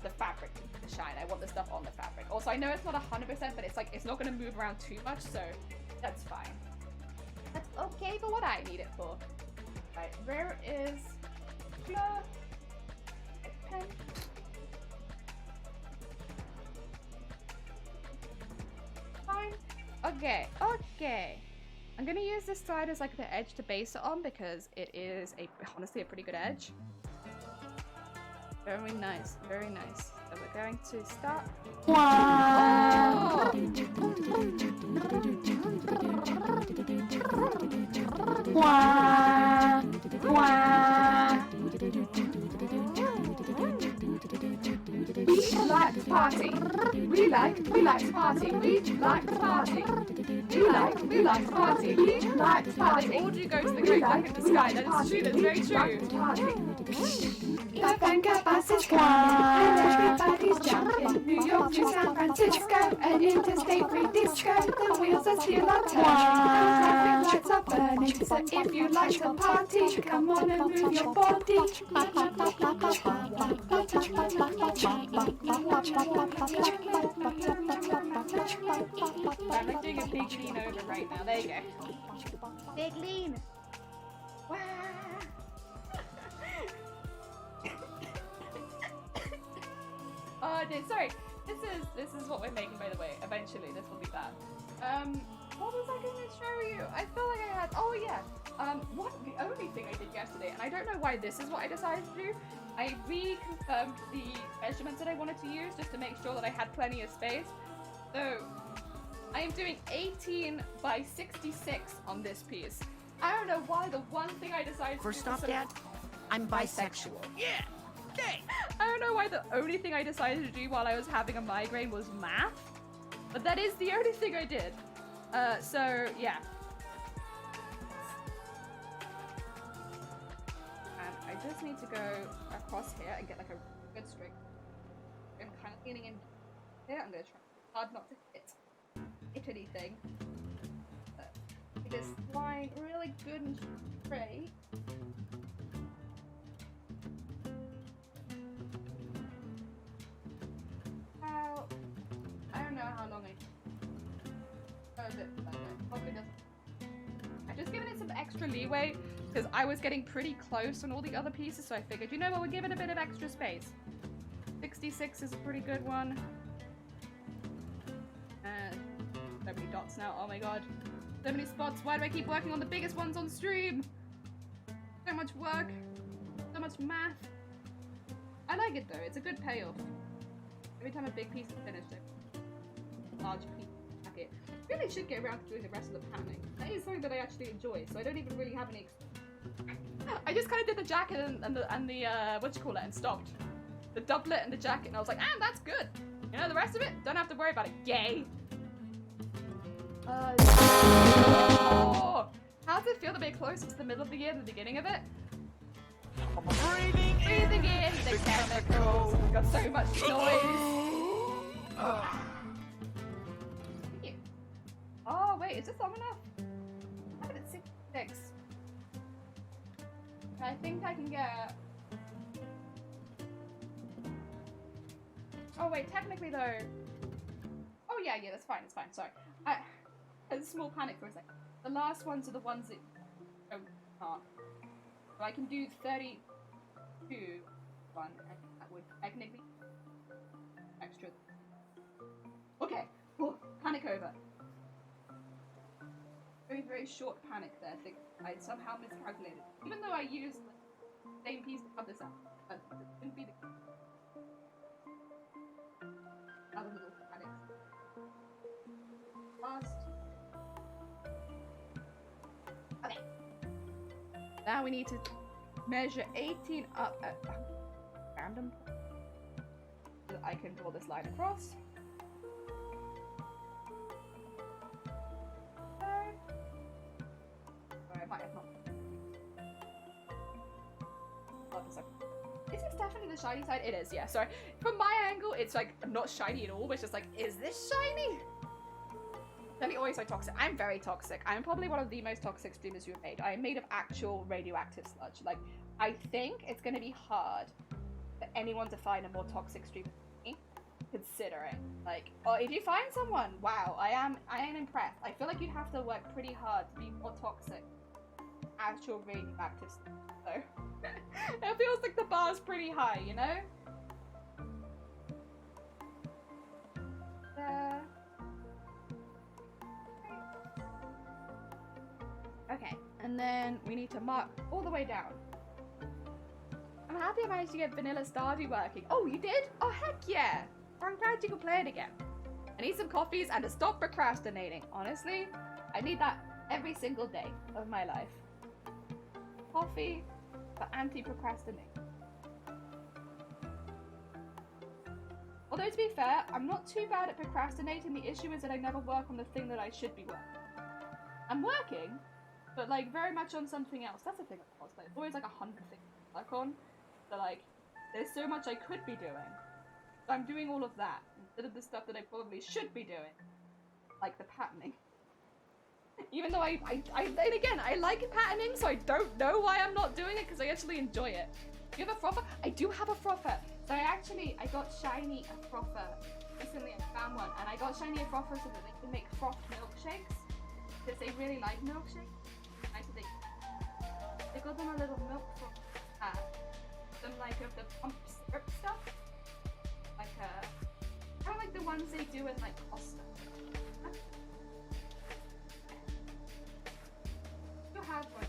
the fabric to shine. I want the stuff on the fabric. Also, I know it's not 100%, but it's like, it's not going to move around too much, so that's fine. That's okay for what I need it for. Right, where is Fleur? Pen. Fine. Okay. I'm gonna use this side as like the edge to base it on because it is honestly a pretty good edge. Very nice, very nice. So we're going to start. Wow. Wow. Wow. We like to party. We like to party. We like to party. We like to party. We like to party. They all do go to the great back in the sky. That is true. That's very true. The Vanguard bus is coming, and everybody's jumping. New York to San Francisco, an interstate free disco. The wheels are still on turning, and traffic lights are burning. So if you like to party, come on and move your body. I'm like doing a big lean over right now. There you go. Big lean. Wow. Oh, dude, sorry. This is what we're making, by the way. Eventually, this will be that. What was I going to show you? I feel like I had. Oh yeah. The only thing I did yesterday, and I don't know why this is what I decided to do. I reconfirmed the measurements that I wanted to use just to make sure that I had plenty of space. So I am doing 18 by 66 on this piece. I don't know why the one thing I decided to do. First off, Dad, I'm bisexual. Yeah. Okay. I don't know why the only thing I decided to do while I was having a migraine was math, but that is the only thing I did. So yeah. And I just need to go across here and get like a good straight. I'm kind of leaning in here. I'm gonna try hard not to hit anything. Get this line really good and straight. I don't know how long probably doesn't. I've just given it some extra leeway because I was getting pretty close on all the other pieces, so I figured, you know what, we'll give it a bit of extra space. 66 is a pretty good one. And so many dots now, oh my god. So many spots, why do I keep working on the biggest ones on stream? So much work, so much math. I like it though, it's a good payoff. Every time a big piece is finished, a large piece of it. I really should get around to doing the rest of the panning. That is something that I actually enjoy, so I don't even really have any. I just kind of did the jacket and the what you call it, and stopped. The doublet and the jacket, and I was like, ah, that's good. You know, the rest of it, don't have to worry about it. Yay! Oh, how does it feel to be closer to the middle of the year than the beginning of it? Breathing in the chemicals. Got so much noise. Thank you. Oh wait, is this long enough? I have it at 66. I think I can get. Oh wait, technically though. Oh yeah, that's fine. It's fine. Sorry, I had a small panic for a second. The last ones are the ones that can't. So I can do 32 one, and that would technically extra. Okay, oh, panic over. Very short panic there. I think I somehow miscalculated. Even though I used the same piece to cut this out, but it didn't be the other little panic. Last. Okay. Now we need to measure 18 up at random so that I can draw this line across. Sorry, I might have not. Is this definitely the shiny side? It is, yeah. Sorry. From my angle, it's like not shiny at all, but it's just like, is this shiny? Really always so toxic. I'm very toxic. I'm probably one of the most toxic streamers you've made. I am made of actual radioactive sludge. Like, I think it's gonna be hard for anyone to find a more toxic streamer than me, considering. Like, oh, if you find someone, wow, I am impressed. I feel like you'd have to work pretty hard to be more toxic. Actual radioactive sludge. So it feels like the bar's pretty high, you know? Okay, and then we need to mark all the way down. I'm happy I managed to get Vanilla Stardew working. Oh, you did? Oh, heck yeah! I'm glad you can play it again. I need some coffees and to stop procrastinating. Honestly, I need that every single day of my life. Coffee for anti-procrastinating. Although to be fair, I'm not too bad at procrastinating. The issue is that I never work on the thing that I should be working. I'm working, but like very much on something else. That's the thing of cosplay. It's always like 100 things to work on. So like, there's so much I could be doing. So I'm doing all of that instead of the stuff that I probably should be doing, like the patterning. Even though and again, I like patterning, so I don't know why I'm not doing it because I actually enjoy it. Do you have a frother? I do have a frother. So I got shiny a frother recently. I found one, and I got shiny a frother so that they can make frothed milkshakes because they really like milkshakes. They got them a little milk froth some like of the pump syrup stuff, like kind of like the ones they do in like Costa. You have one.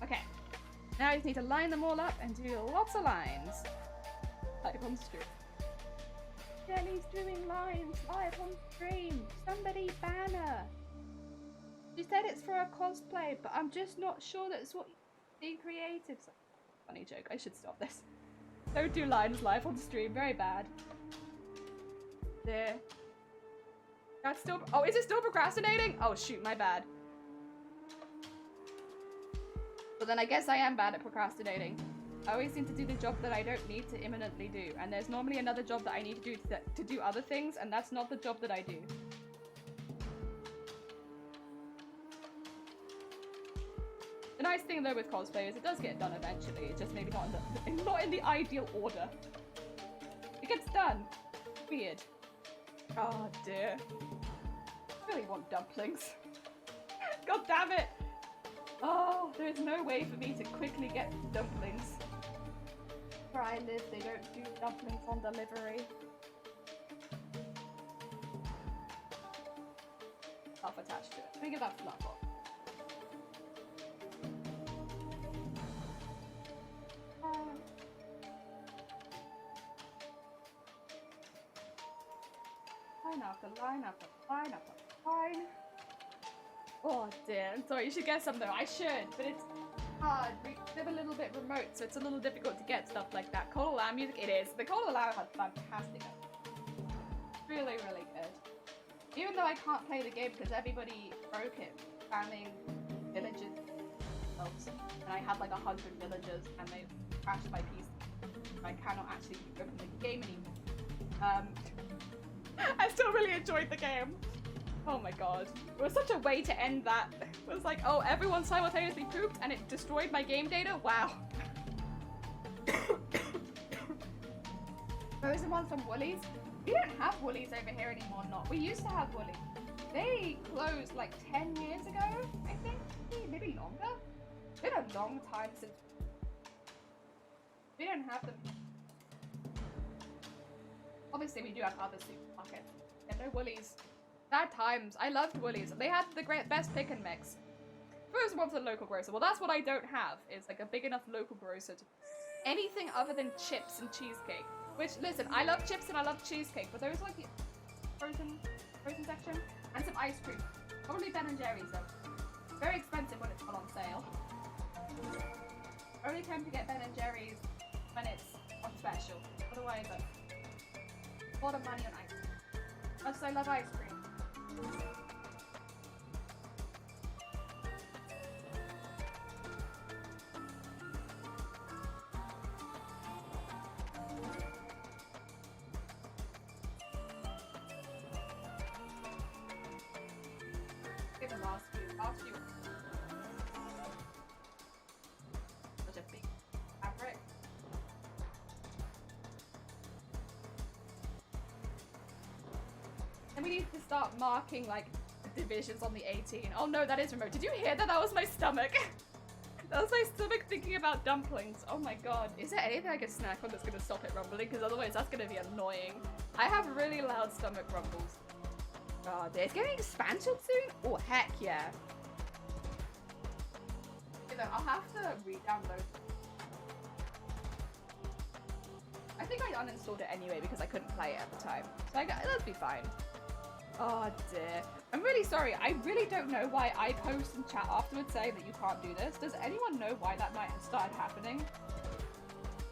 Okay. Now I just need to line them all up and do lots of lines. Live on stream. Jelly's doing lines live on stream. Somebody ban her. She said it's for a cosplay, but I'm just not sure that's what being creative. Funny joke. I should stop this. Don't do lines live on stream. Very bad. There. That's still. Oh, is it still procrastinating? Oh shoot, my bad. But then I guess I am bad at procrastinating. I always seem to do the job that I don't need to imminently do, and there's normally another job that I need to do other things, and that's not the job that I do. The nice thing though with cosplay is it does get done eventually. It's just maybe not in the ideal order. It gets done. Weird. Oh dear. I really want dumplings. God damn it! Oh, there's no way for me to quickly get dumplings. Where I live, they don't do dumplings on delivery. Stuff attached to it. Let me give that fluff off. Line after line. Oh dear, I'm sorry, you should get some though. I should, but it's hard. We live a little bit remote, so it's a little difficult to get stuff like that. Cola Lamb music, it is. The Cola Lamb has fantastic. Really, really good. Even though I can't play the game because everybody broke it, spamming villages themselves. And I had like 100 villagers and they crashed my PC. I cannot actually open the game anymore. I still really enjoyed the game. Oh my god. It was such a way to end that. It was like, oh, everyone simultaneously pooped and it destroyed my game data? Wow. Frozen ones from Woolies? We don't have Woolies over here anymore, not. We used to have Woolies. They closed like 10 years ago, I think? Maybe longer? It's been a long time since... We don't have them. Obviously, we do have other supermarkets. Yeah, no Woolies. Bad times. I loved Woolies. They had the best pick and mix. Frozen one for the local grocer. Well, that's what I don't have. Is like a big enough local grocer to... Anything other than chips and cheesecake. Which, listen, I love chips and I love cheesecake, but those are like the frozen section. And some ice cream. Probably Ben and Jerry's though. Very expensive when it's all on sale. Only tend to get Ben and Jerry's when it's on special. Otherwise, a lot of money on ice cream. Much as I love ice cream. The last few. Such a big fabric. And we need to start marking like divisions on the 18. Oh no, that is remote. Did you hear that? That was my stomach. That was my stomach thinking about dumplings. Oh my god. Is there anything I can snack on that's gonna stop it rumbling? Because otherwise that's gonna be annoying. I have really loud stomach rumbles. Oh, it's getting expansion soon? Oh, heck yeah. You know, I'll have to re-download. I think I uninstalled it anyway because I couldn't play it at the time. So that'll be fine. Oh dear. I'm really sorry. I really don't know why I post in chat afterwards saying that you can't do this. Does anyone know why that might have started happening?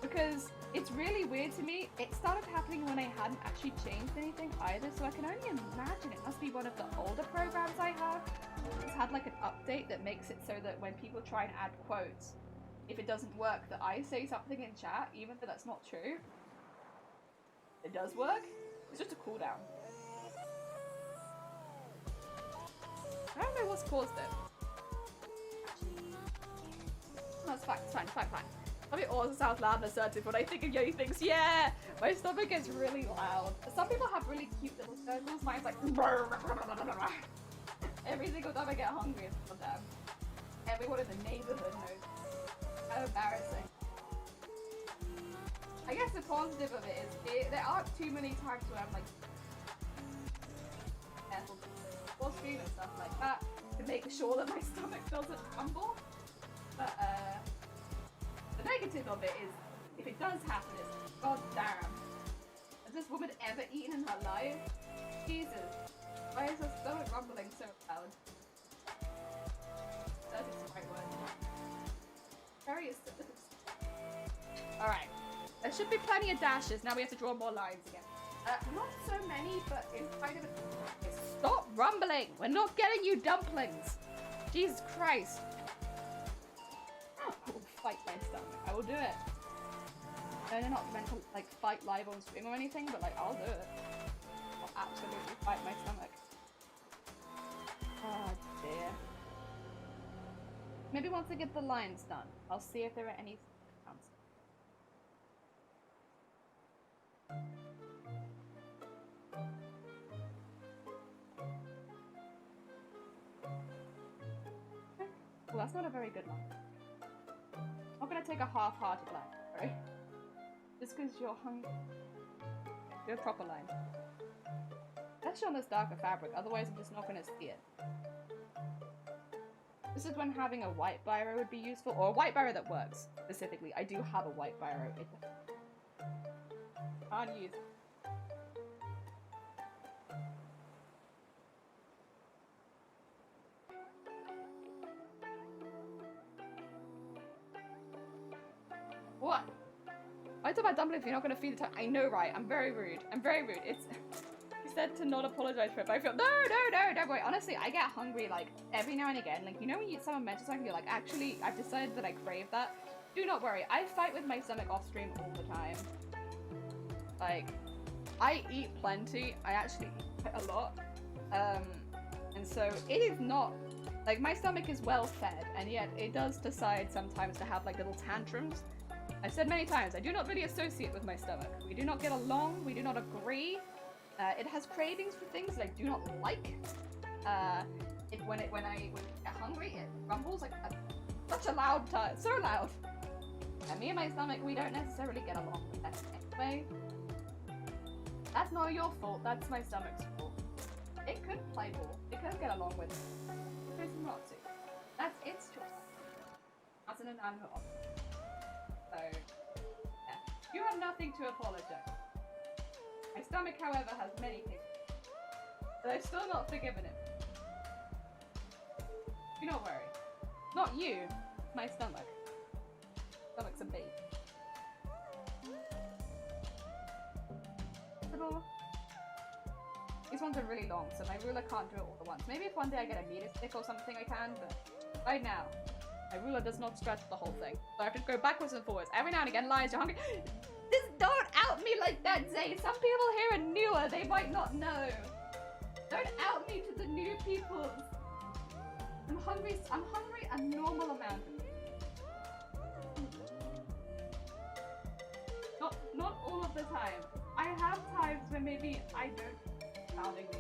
Because it's really weird to me. It started happening when I hadn't actually changed anything either, so I can only imagine it must be one of the older programs I have. It's had like an update that makes it so that when people try and add quotes, if it doesn't work, that I say something in chat, even though that's not true. It does work. It's just a cooldown. I don't know what's caused it. No, it's fine, it's fine, it's fine, fine. Probably also sounds loud and assertive when I think of yay things. Yeah! My stomach gets really loud. Some people have really cute little circles. Mine's like... Every single time I get hungry, it's for them. Everyone in the neighborhood knows. Kind of embarrassing. I guess the positive of it is there aren't too many times where I'm like... careful before stream and stuff like that to make sure that my stomach doesn't rumble. But, the negative of it is, if it does happen, it's god damn. Has this woman ever eaten in her life? Jesus. Why is her stomach rumbling so loud? That is the right word. Very acidic. Alright. There should be plenty of dashes. Now we have to draw more lines again. Not so many, but it's kind of a... Stop rumbling! We're not getting you dumplings! Jesus Christ. I will fight my stomach. I will do it. They're not meant to like fight live on stream or anything, but like I'll do it. I'll absolutely fight my stomach. Oh dear. Maybe once I get the lines done, I'll see if there are any sounds. Well, that's not a very good one. I'm not gonna take a half-hearted line, right? Just because you're hungry. Do a proper line. Especially on this darker fabric, otherwise I'm just not gonna see it. This is when having a white biro would be useful, or a white biro that works, specifically. I do have a white biro. Can't use it. What? I talk about dumplings if you're not gonna feed the time. I know, right? I'm very rude. I'm very rude. It's said to not apologize for it, but I feel no, don't worry. Honestly, I get hungry like every now and again. Like, you know when someone mentions something, you're like, actually, I've decided that I crave that. Do not worry. I fight with my stomach off stream all the time. Like, I eat plenty. I actually eat quite a lot. And so it is not like my stomach is well fed, and yet it does decide sometimes to have like little tantrums. I've said many times, I do not really associate with my stomach. We do not get along. We do not agree. It has cravings for things that I do not like. When I get hungry, it rumbles like such a loud time, so loud. And me and my stomach, we don't necessarily get along with that anyway. That's not your fault. That's my stomach's fault. It could play ball. It could get along with it. It chose not to. That's its choice. That's an inanimate object. So, yeah. You have nothing to apologize. My stomach, however, has many things. But I've still not forgiven him. Do not worry. Not you, my stomach. Stomach's a baby. Little. These ones are really long, so my ruler can't do it all at once. Maybe if one day I get a meter stick or something I can, but right now, my ruler does not stretch the whole thing. So I have to go backwards and forwards. Every now and again, Lies, you're hungry. Just don't out me like that, Zay. Some people here are newer, they might not know. Don't out me to the new people. I'm hungry a normal amount of Not all of the time. I have times when maybe I don't sounding me.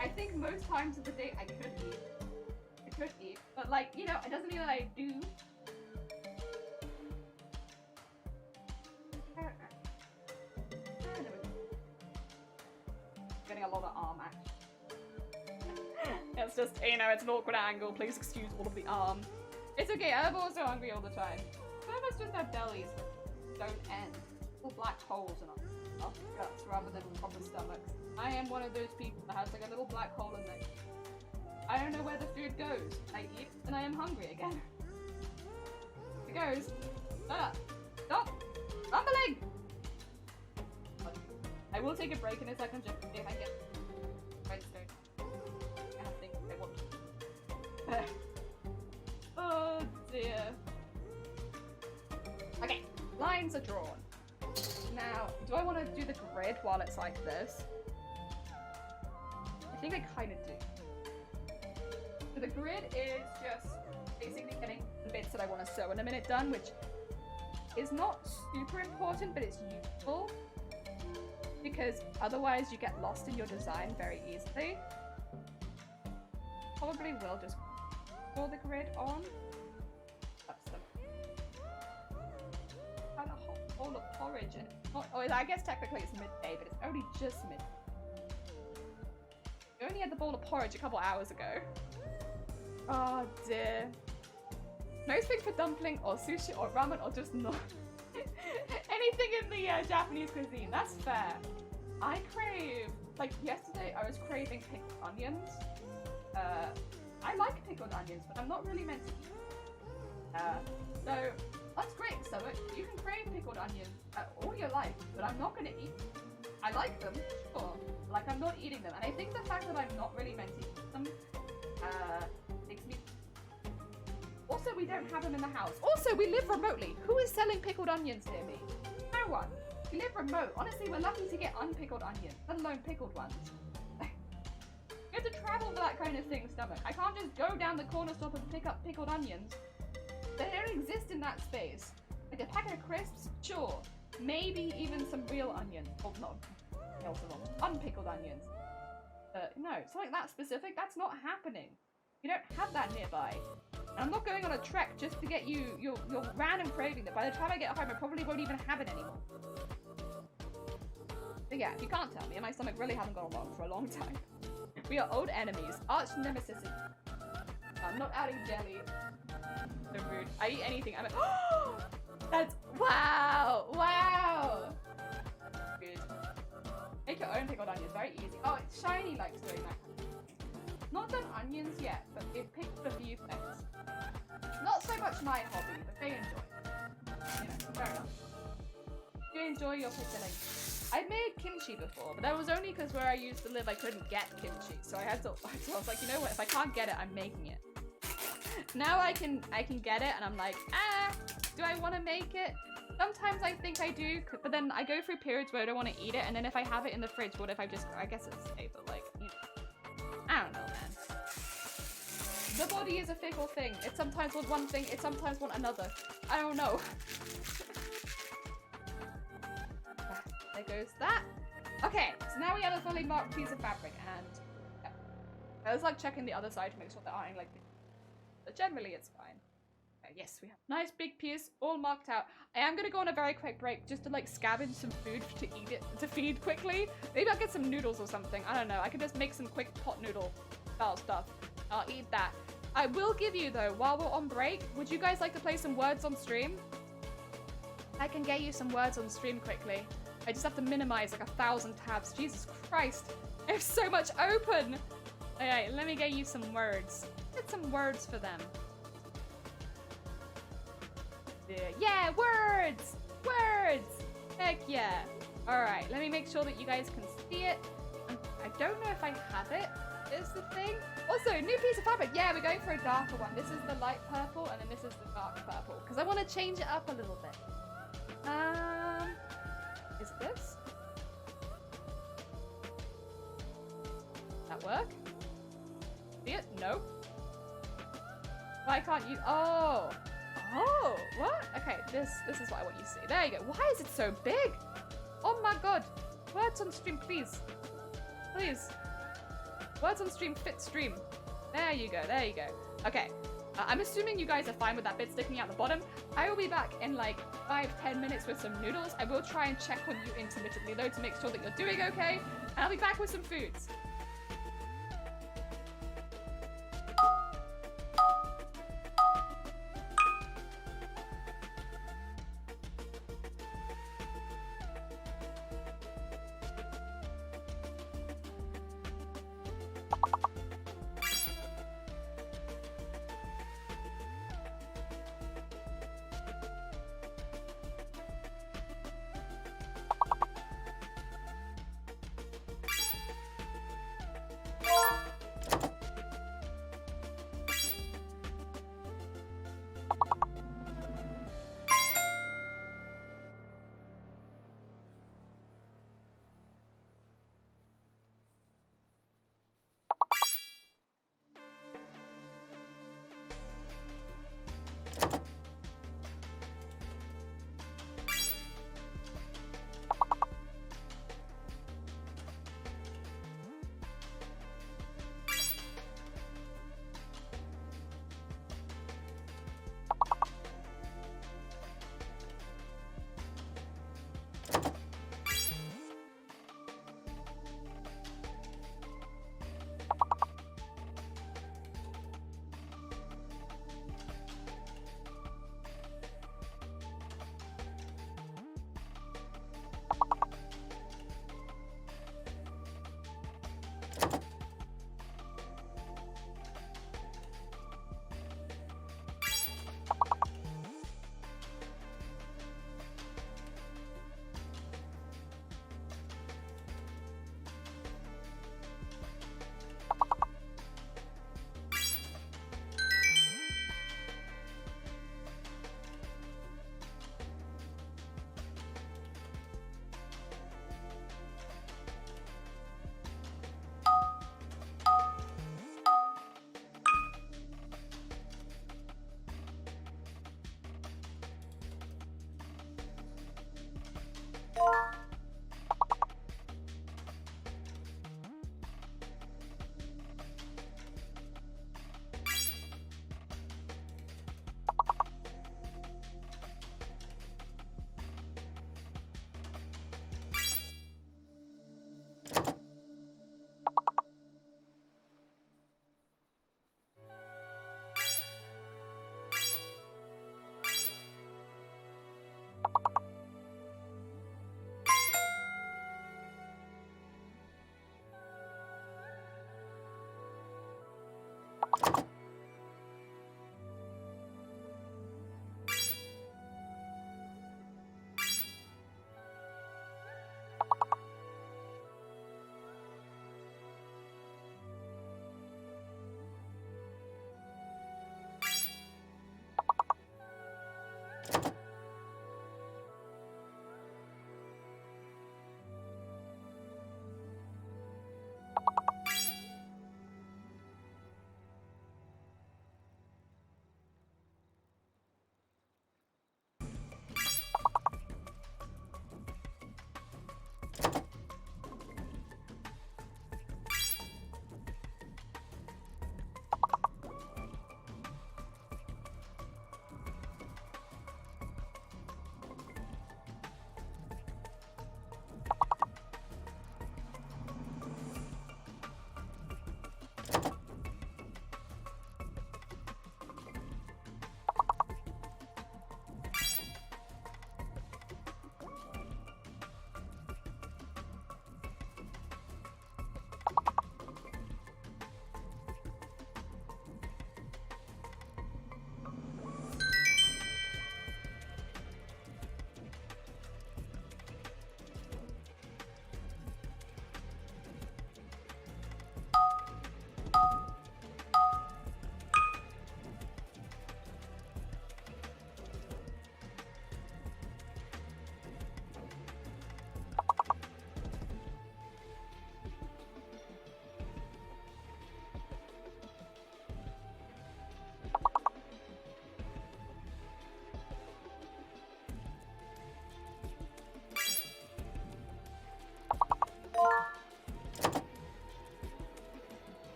I think most times of the day I could eat. But like, you know, it doesn't mean that I do. Getting a lot of arm action. It's just, you know, it's an awkward angle. Please excuse all of the arm. It's okay, I'm also hungry all the time. Some of us just have bellies that don't end. Little black holes in our guts rather than proper stomachs. I am one of those people that has like a little black hole in there. I don't know where the food goes. I eat and I am hungry again. It goes. Stop! Rumbling! I will take a break in a second just if I get redstone. I have things I want. Oh dear. Okay, lines are drawn. Now, do I want to do the grid while it's like this? I think I kind of do. So the grid is just basically getting the bits that I want to sew in a minute done, which is not super important, but it's useful. Because otherwise you get lost in your design very easily. Probably will just draw the grid on. That's the kind of hot bowl of porridge and I guess technically it's midday, but it's only just midday. We only had the bowl of porridge a couple hours ago. Oh dear. No speak for dumpling or sushi or ramen or just not anything in the Japanese cuisine. That's fair. I crave, like yesterday I was craving pickled onions. I like pickled onions, but I'm not really meant to eat. So that's great, so you can crave pickled onions all your life, but I'm not gonna eat them. I like them, sure, like I'm not eating them. And I think the fact that I'm not really meant to eat them makes me... Also, we don't have them in the house. Also, we live remotely. Who is selling pickled onions near me? No one. We live remote. Honestly, we're lucky to get unpickled onions, let alone pickled ones. You have to travel for that kind of thing, stomach. I can't just go down the corner store and pick up pickled onions. They don't exist in that space. Like a packet of crisps, sure. Maybe even some real onions. Oh, no. Unpickled onions. No, something that specific, that's not happening. You don't have that nearby. And I'm not going on a trek just to get you your random craving that by the time I get home I probably won't even have it anymore. But yeah, if you can't tell me, my stomach really hasn't gone along for a long time. We are old enemies, arch nemesis. I'm not adding jelly. So rude. I eat anything. I'm that's wow! Wow! Good. Make your own pickled onions, very easy. Oh, it's Shiny likes doing that. Not done onions yet, but they've picked a few things. Not so much my hobby, but they enjoy it. You know, fair enough. You enjoy your pickling. I made kimchi before, but that was only because where I used to live I couldn't get kimchi, so I had to. So I was like, you know what? If I can't get it, I'm making it. Now I can get it, and I'm like, do I want to make it? Sometimes I think I do, but then I go through periods where I don't want to eat it, and then if I have it in the fridge, what if I guess it's safe, but like, you know, I don't know, man. The body is a fickle thing. It sometimes wants one thing, it sometimes wants another. I don't know. There goes that. Okay, so now we have a fully marked piece of fabric, and yeah. I was like checking the other side to make sure there aren't like, but generally it's fine. Yes, we have a nice big piece, all marked out. I am gonna go on a very quick break just to like scavenge some food to eat it, to feed quickly. Maybe I'll get some noodles or something. I don't know. I can just make some quick pot noodle style stuff. I'll eat that. I will give you though, while we're on break, would you guys like to play some words on stream? I can get you some words on stream quickly. I just have to minimize like 1,000 tabs. Jesus Christ. I have so much open. Alright, let me get you some words. Get some words for them. Yeah, words! Words! Heck yeah. Alright, let me make sure that you guys can see it. I don't know if I have it, is the thing. Also, new piece of fabric. Yeah, we're going for a darker one. This is the light purple, and then this is the dark purple. Because I want to change it up a little bit. Is it this? That work? See it? No. Why can't you? Oh. Oh, what? Okay, this is what I want you to see. There you go. Why is it so big? Oh my god. Words on stream, please. Please. Words on stream, fit stream. There you go, there you go. Okay, I'm assuming you guys are fine with that bit sticking out the bottom. I will be back in like 5-10 minutes with some noodles. I will try and check on you intermittently though to make sure that you're doing okay. And I'll be back with some foods.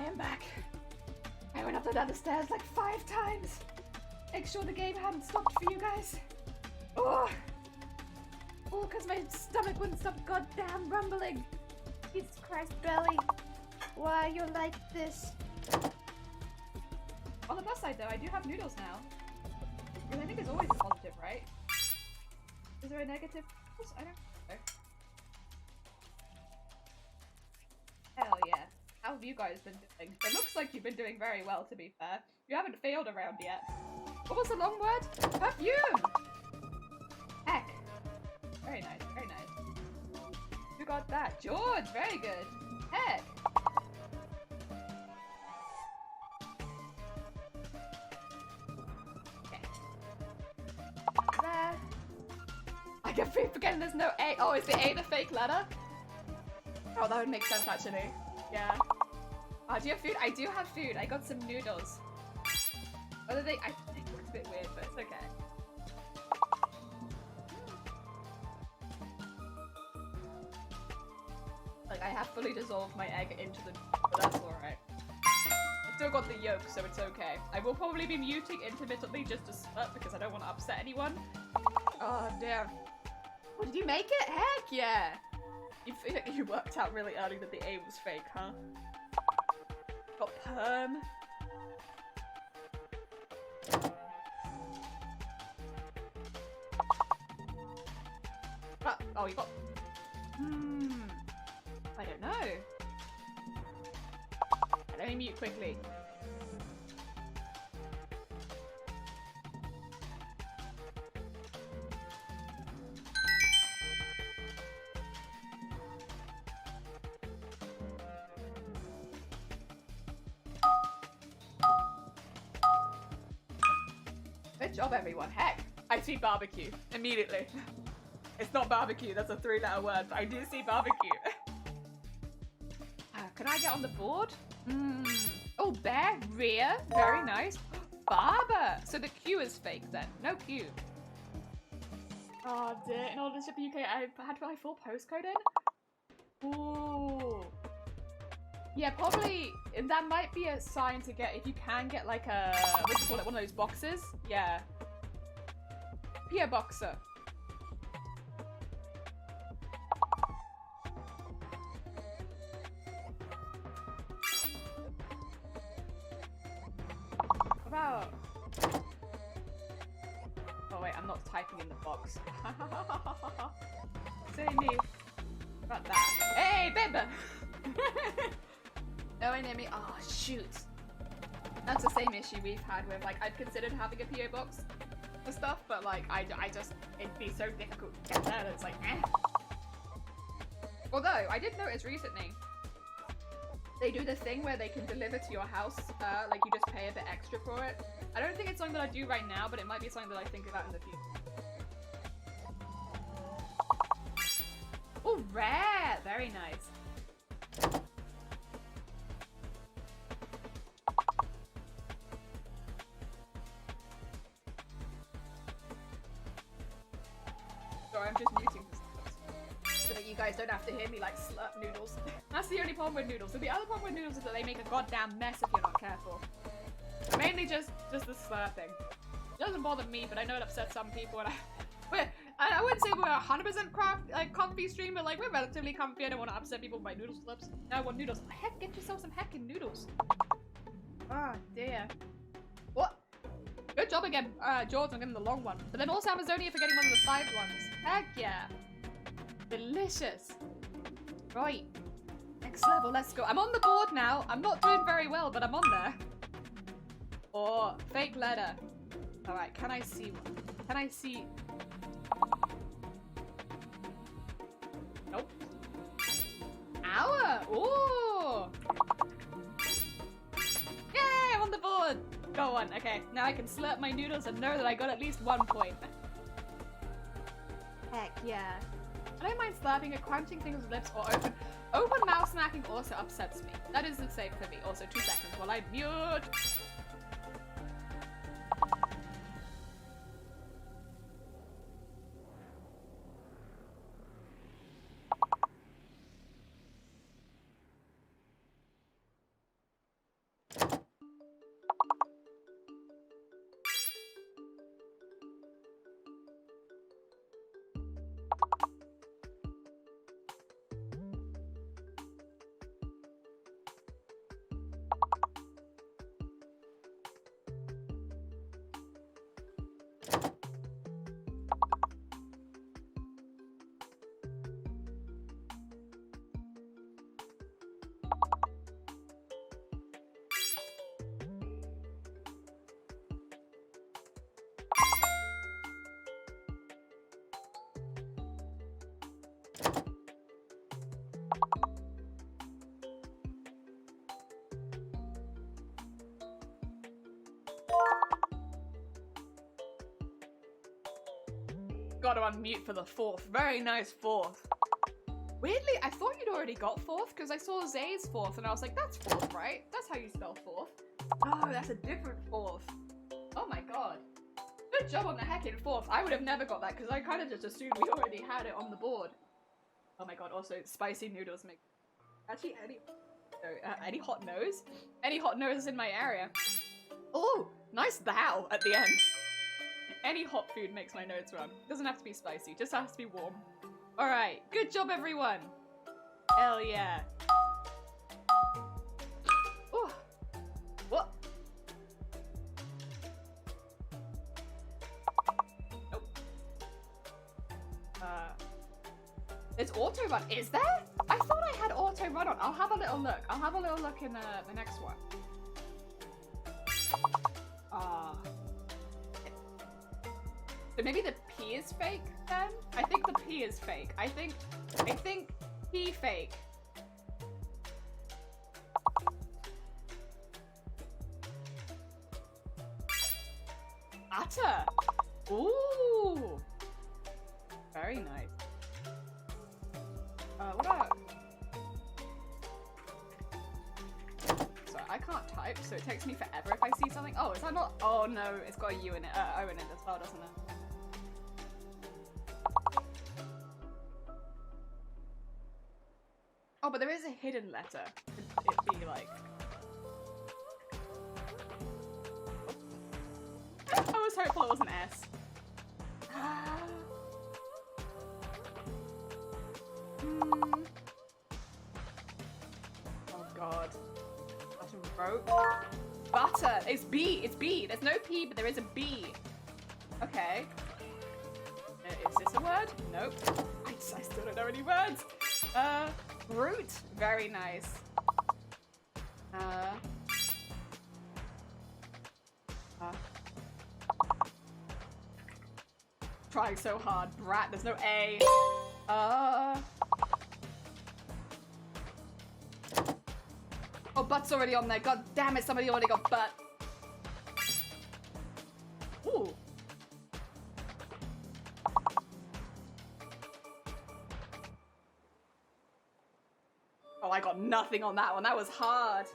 am back. I went up and down the stairs like 5 times. Make sure the game hadn't stopped for you guys. Oh, because my stomach wouldn't stop goddamn rumbling. Jesus Christ, belly. Why you're like this? On the plus side though, I do have noodles now. Because I think there's always a positive, right? Is there a negative? I don't know. Hell yeah. How have you guys been doing? It looks like you've been doing very well, to be fair. You haven't failed around yet. What was the long word? Perfume! Heck. Very nice, very nice. Who got that? George! Very good. Heck. Okay. There. I keep forgetting there's no A. Oh, is the A the fake letter? Oh, that would make sense actually. Yeah. Oh, do you have food? I do have food. I got some noodles. Whether they, I think it looks a bit weird, but it's okay. Like, I have fully dissolved my egg into the, but that's alright. I still got the yolk, so it's okay. I will probably be muting intermittently just to split because I don't want to upset anyone. Oh, damn. Oh, did you make it? Heck yeah! You worked out really early that the A was fake, huh? Got perm. Oh, you got... I don't know. Let me mute quickly. Good job, everyone. Heck, I see barbecue immediately. It's not barbecue, that's a 3-letter word, but I do see barbecue. Can I get on the board? Oh, bear, rear, very nice. Barber, so the Q is fake then, no Q. Oh dear, in order to ship the UK, I had to put my full postcode in? Ooh. Yeah, probably, that might be a sign to get, if you can get like a, what do you call it, one of those boxes? Yeah. P.O. Boxer. About... Oh wait, I'm not typing in the box. Silly me. About that. Hey, babe! No enemy. Oh, shoot. That's the same issue we've had with, like, I've considered having a PO box for stuff, but, like, I just, it'd be so difficult to get there that it's like, eh. Although, I did notice recently, they do the thing where they can deliver to your house, like, you just pay a bit extra for it. I don't think it's something that I do right now, but it might be something that I think about in the future. Oh, rare! Very nice. Sorry, I'm just muting so that you guys don't have to hear me like slurp noodles. That's the only problem with noodles. So the other problem with noodles is that they make a goddamn mess if you're not careful. Mainly just the slurping. It doesn't bother me, but I know it upsets some people. And I wouldn't say we're 100% comfy stream, but like we're relatively comfy. I don't want to upset people with my noodle slurps. I want noodles. Heck, get yourself some heckin' noodles. Oh dear. What? Good job again, George, on getting the long one. But then also Amazonia for getting one of the 5 ones. Heck yeah. Delicious. Right. Next level, let's go. I'm on the board now. I'm not doing very well, but I'm on there. Oh, fake letter. Alright, can I see one? Can I see... Nope. Hour! Ooh! Yay! I'm on the board! Go on. Okay, now I can slurp my noodles and know that I got at least 1 point. Heck yeah. I don't mind slurping it, crunching things with lips, or open mouth smacking also upsets me. That is the same for me. Also, 2 seconds while I mute. Gotta unmute for the 4th. Very nice 4th. Weirdly, I thought you'd already got 4th because I saw Zay's 4th and I was like, that's 4th, right? That's how you spell 4th. Oh, that's a different 4th. Oh my god. Good job on the heckin' 4th. I would have never got that because I kind of just assumed we already had it on the board. Oh my god, also, spicy noodles make... Actually, any hot nose? Any hot nose in my area? Oh, nice thou at the end. Any hot food makes my nose run. Doesn't have to be spicy, just has to be warm. Alright, good job everyone. Hell yeah. Oh. What? Nope. It's auto run. Is there? I thought I had auto run on. I'll have a little look. I'll have a little look in the next one. So maybe the P is fake then? I think the P is fake. I think P fake. Utter. Ooh. Very nice. What about... Sorry, I can't type, so it takes me forever if I see something. Oh, is that not... Oh no, it's got a U in it, O in it as well, doesn't it? Oh, but there is a hidden letter. Could it be like... I was hopeful it was an S. Oh god. Butter rope. Butter! It's B! It's B! There's no P, but there is a B. Okay. Is this a word? Nope. I still don't know any words. Root. Very nice. Trying so hard. Brat. There's no A. Oh, butt's already on there. God damn it, somebody already got butt. Ooh. Oh, I got nothing on that one. That was hard.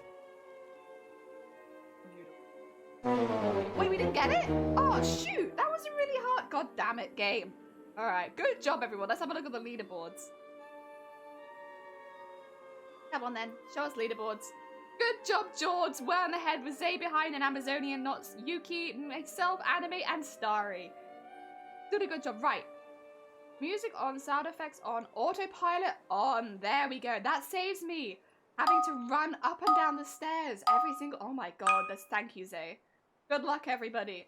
Wait, we didn't get it? Oh, shoot. That was a really hard. God damn it, game. All right. Good job, everyone. Let's have a look at the leaderboards. Come on, then. Show us leaderboards. Good job, George. Well on the head with Zay behind and Amazonian Knots, Yuki, myself, Anime, and Starry. Did a good job. Right. Music on, sound effects on, autopilot on. There we go. That saves me having to run up and down the stairs every single... Oh my god. Thank you, Zay. Good luck, everybody.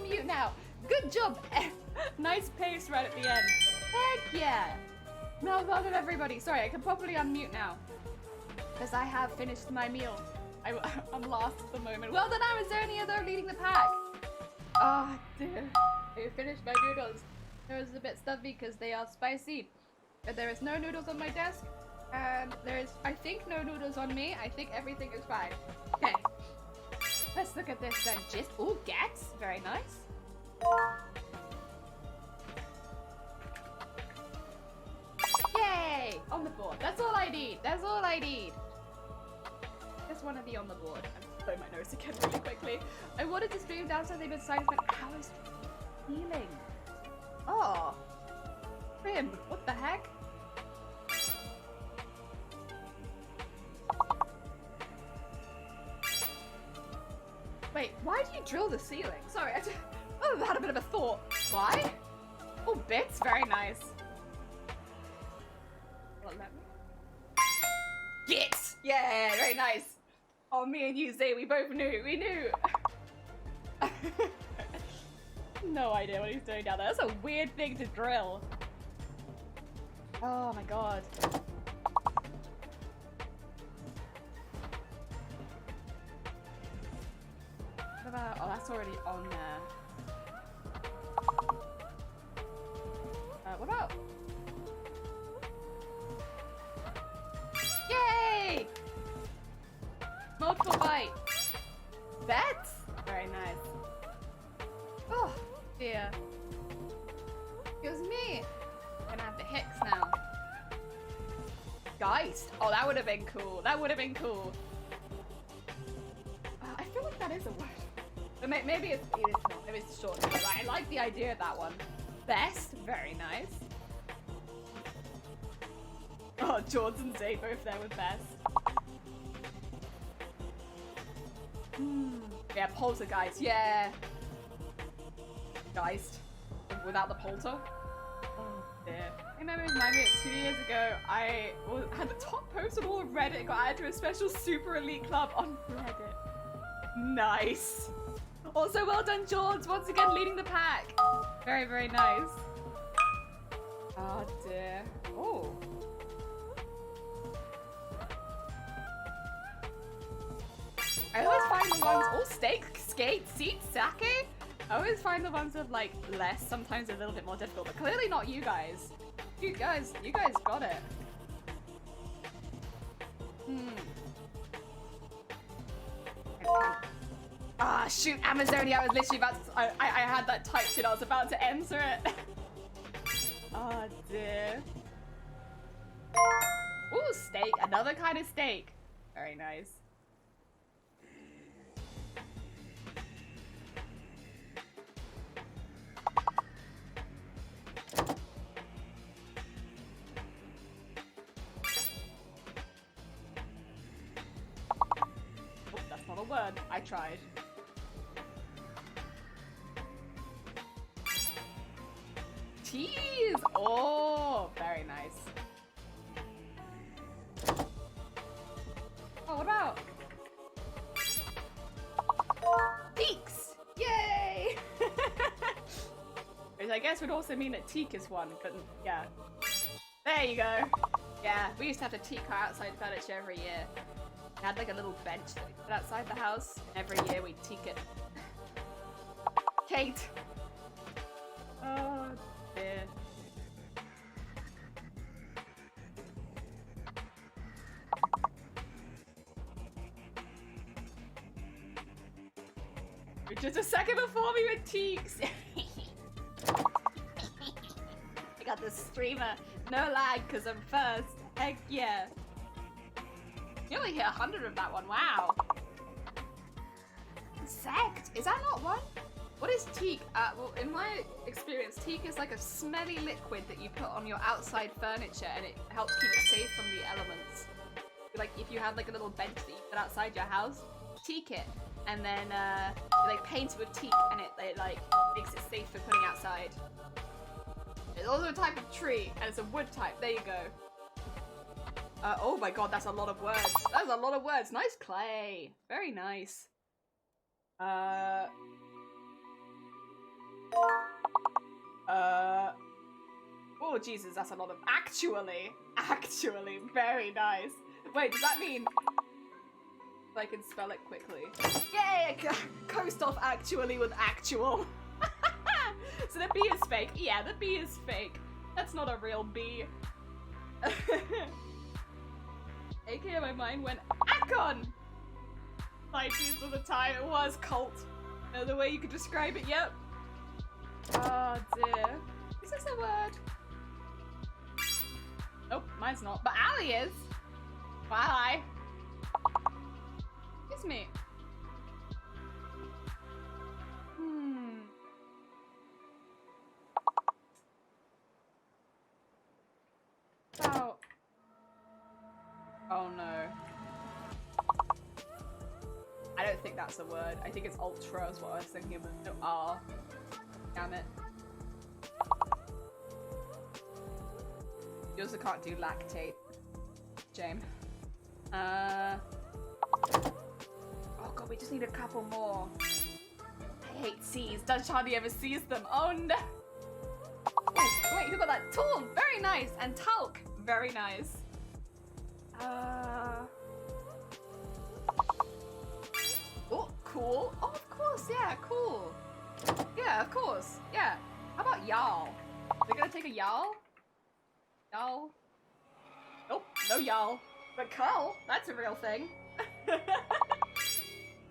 mute now. Good job. Nice pace right at the end. Heck yeah. Now welcome everybody. Sorry, I can properly unmute now. Because I have finished my meal. I'm lost at the moment. Well done, Amazonia, though, leading the pack. Oh, dear. I finished my noodles. They're a bit stuffy because they are spicy. But there is no noodles on my desk. And there is, I think, no noodles on me. I think everything is fine. Okay. Let's look at this gist. Oh, gats. Very nice. Yay! On the board. That's all I need. That's all I need. Just want to be on the board. I'm blowing my nose again really quickly. I wanted to stream downstairs, they've been silent, but how is healing? Oh. Prim, what the heck? Wait, why do you drill the ceiling? Sorry, I had a bit of a thought. Why? Oh, bits? Very nice. Well, let me... Get! Yeah, very nice. Oh, me and you, Zay, we both knew. We knew. No idea what he's doing down there. That's a weird thing to drill. Oh my god. What about... Oh, that's already on there. What about... Yay! Multiple bite. Bets? Very nice. Oh, dear. It was me. I'm gonna have the Hicks now. Geist. Oh, that would have been cool. That would have been cool. I feel like that is a word. But maybe it is not. Maybe it's short. But I like the idea of that one. Best. Very nice. Oh, George and Zay both there with best. Yeah, poltergeist. Yeah. Geist. Without the polter. Oh, dear. I remember it 2 years ago. I had the top post on all of Reddit. Got added to a special super elite club on Reddit. Nice. Also, well done, George. Once again, leading the pack. Very, very nice. Oh, dear. Oh. I always find the ones, oh, steak, skate, seat, sake. I always find the ones with like less, sometimes a little bit more difficult, but clearly not you guys. You guys got it. Ah, shoot, Amazonia, I was literally about to, I had that typed in, I was about to enter it. Oh dear. Ooh, steak, another kind of steak. Very nice. A word. I tried. Cheese! Oh, very nice. Oh, what about? Teaks! Yay! Which I guess would also mean that teak is one, but yeah. There you go. Yeah, we used to have to teak our outside furniture every year. We had like a little bench that we put outside the house. Every year we'd teak it. Kate! Oh dear. Just a second before we were teaks. I got the streamer. No lag because I'm first. Heck yeah. You only hit 100 of that one, wow. Sect? Is that not one? What is teak? Well, in my experience, teak is like a smelly liquid that you put on your outside furniture and it helps keep it safe from the elements. Like if you have like a little bench that you put outside your house, teak it. And then you like paint it with teak and it like makes it safe for putting outside. It's also a type of tree and it's a wood type, there you go. Oh my god, that's a lot of words. That's a lot of words. Nice clay. Very nice. Oh, Jesus, that's a lot of... Actually, very nice. Wait, does that mean... I can spell it quickly. Yay! Coast off actually with actual. So the B is fake. Yeah, the B is fake. That's not a real B. AKA my mind went Akon! 90s of the time, it was cult. The way you could describe it, yep. Oh dear. Is this a word? Nope, mine's not. But Ali is. Bye. Excuse me. Oh. Oh no. I don't think that's a word. I think it's ultra is what I was thinking of. No, R. Damn it. You also can't do lactate. Shame. Oh god, we just need a couple more. I hate C's. Dutch hardly ever sees them. Oh no! Oh, wait, who got that? Tool! Very nice! And talc! Very nice. Oh, cool. Oh, of course, yeah, cool. Yeah, of course. Yeah. How about y'all? We're gonna take a y'all? Y'all? Nope, no y'all. But Carl, that's a real thing.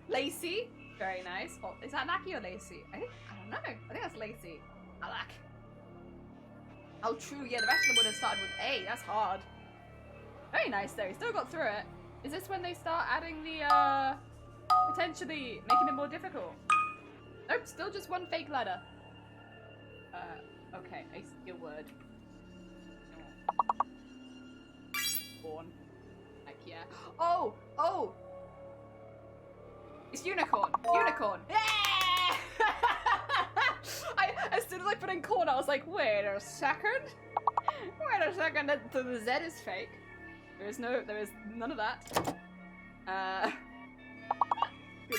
Lacey, very nice. Oh, is that Naki or Lacey? I don't know. I think that's Lacey. Alak. Oh, true. Yeah, the rest of them would have started with A. That's hard. Very nice, though. He still got through it. Is this when they start adding the, potentially making it more difficult? Nope, still just one fake letter. Okay, I see a word. Born. Heck yeah. Oh! Oh! It's unicorn! Unicorn! Yeah! As soon as I put in corn, I was like, wait a second? Wait a second, the Z is fake. There is none of that.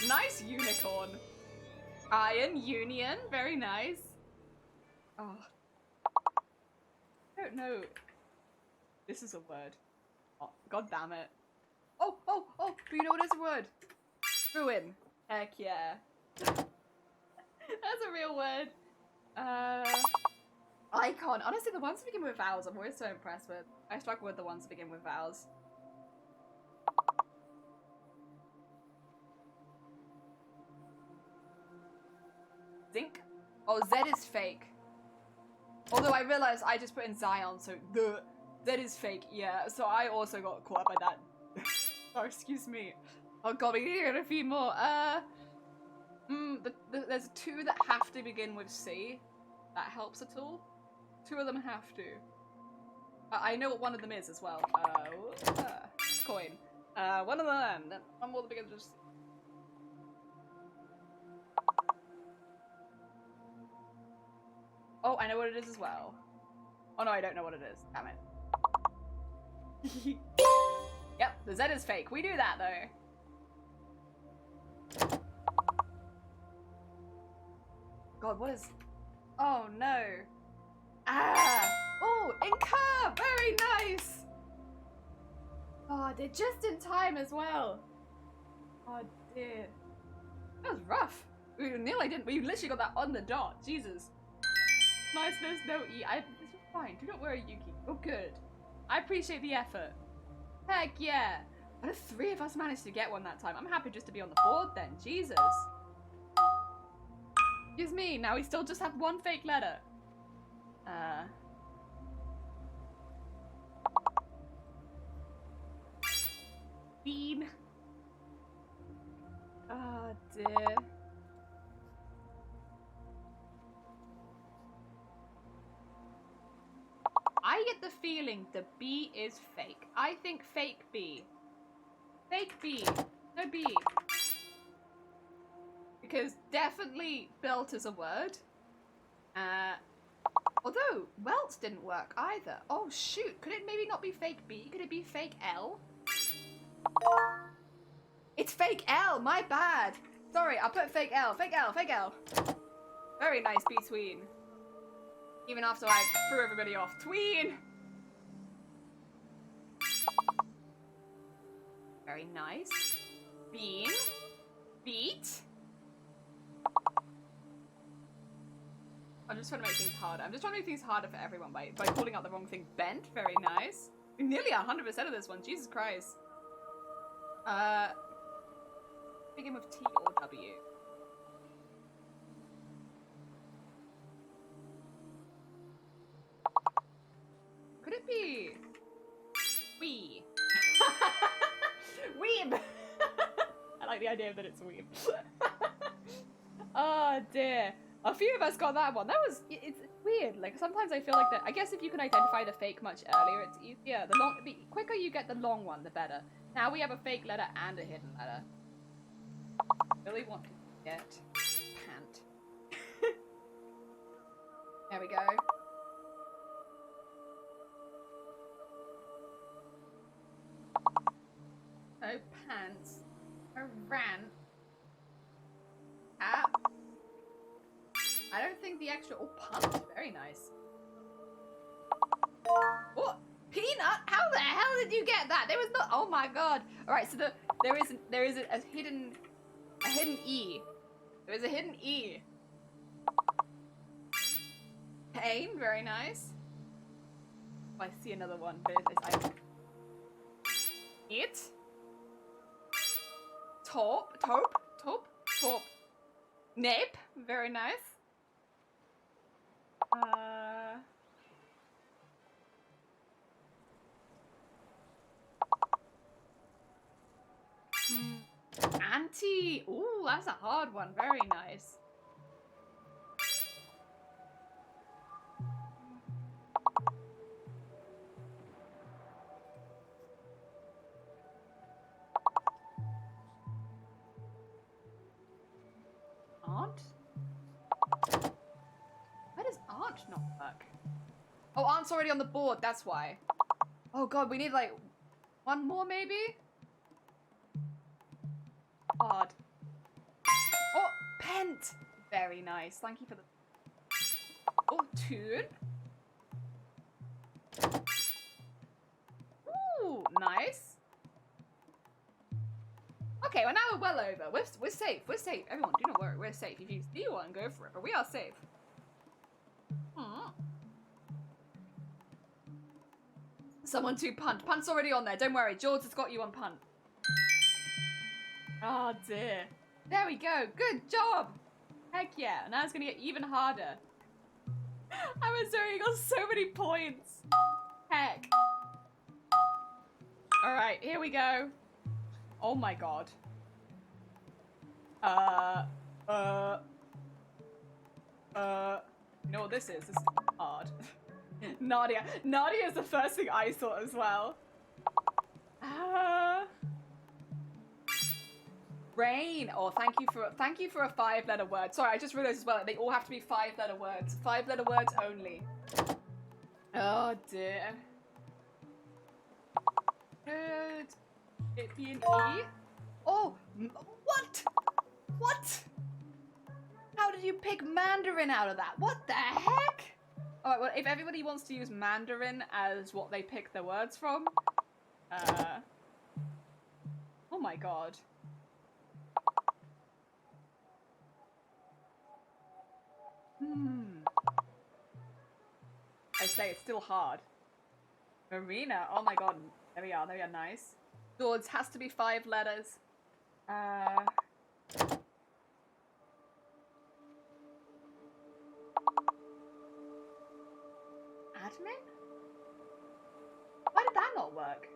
Nice unicorn. Iron, union, very nice. Oh. I don't know. This is a word. Oh, god damn it. Oh, oh, oh, but you know what is a word? Ruin. Heck yeah. That's a real word. Icon. Honestly, the ones that begin with vowels I'm always so impressed with. I struggle with the ones that begin with vowels. Zinc? Oh, Z is fake. Although I realized I just put in Zion, so the Z is fake, yeah. So I also got caught up by that. Oh, excuse me. Oh god, we need to get a few more. There's two that have to begin with C. That helps at all. Two of them have to. I know what one of them is as well. Coin. One of them. One more that begins with C. Oh, I know what it is as well. Oh no, I don't know what it is. Damn it. Yep, the Z is fake. We do that though. God, what is... Oh no. Ah! Oh, incur! Very nice! Oh, they're just in time as well. Oh dear. That was rough. We literally got that on the dot. Jesus. Niceness, no E. This was fine. Do not worry, Yuki. Oh, good. I appreciate the effort. Heck yeah. What if 3 of us managed to get one that time? I'm happy just to be on the board then. Jesus. Excuse me. Now we still just have one fake letter. Bean. Oh, dear. I get the feeling the B is fake. I think fake B. Fake B. No B. Because definitely built is a word. Although, welts didn't work either. Oh shoot, could it maybe not be fake B? Could it be fake L? It's fake L, my bad. Sorry, I'll put fake L. Fake L, fake L. Very nice between. Even after I threw everybody off. Tween! Very nice. Bean. Beat. I'm just trying to make things harder. I'm just trying to make things harder for everyone by calling out the wrong thing. Bent. Very nice. Nearly 100% of this one. Jesus Christ. Begin with T or W. Could it be wee? Weeb! I like the idea that it's weeb. Oh dear. A few of us got that one. That was, it's weird. Like sometimes I feel like that. I guess if you can identify the fake much earlier, it's easier. The quicker you get the long one, the better. Now we have a fake letter and a hidden letter. Really want to get pant. There we go. Oh, pants. A ran. Cap. I don't think the extra. Oh, punt. Very nice. Oh, peanut. How the hell did you get that? There was not. Oh my god. All right. So there is a hidden E. There is a hidden E. Pain. Very nice. Oh, I see another one, but it's it. Top. Nape. Very nice. Auntie. Ooh, that's a hard one. Very nice. Aunt? Why does aunt not work? Oh, aunt's already on the board. That's why. Oh god, we need like one more maybe? Odd. Oh, pent. Very nice. Thank you for the. Oh, tune. Ooh, nice. Okay, well now we're well over. We're safe. We're safe. Everyone, do not worry. We're safe. If you see one, go for it. But we are safe. Someone to punt. Punt's already on there. Don't worry. George has got you on punt. Oh dear. There we go. Good job. Heck yeah. Now it's gonna get even harder. I was sorry. You got so many points. Heck. All right. Here we go. Oh my god. You know what this is? This is hard. Nadia. Nadia is the first thing I thought as well. Rain. Oh, thank you for a 5-letter word. Sorry, I just realized as well that they all have to be 5-letter words. 5-letter words only. Oh dear. Could it be an E? Oh, what? What? How did you pick Mandarin out of that? What the heck? Alright, well, if everybody wants to use Mandarin as what they pick their words from, oh my god. I say it's still hard. Marina, oh my god. There we are, nice. George has to be 5 letters. Admin? Why did that not work?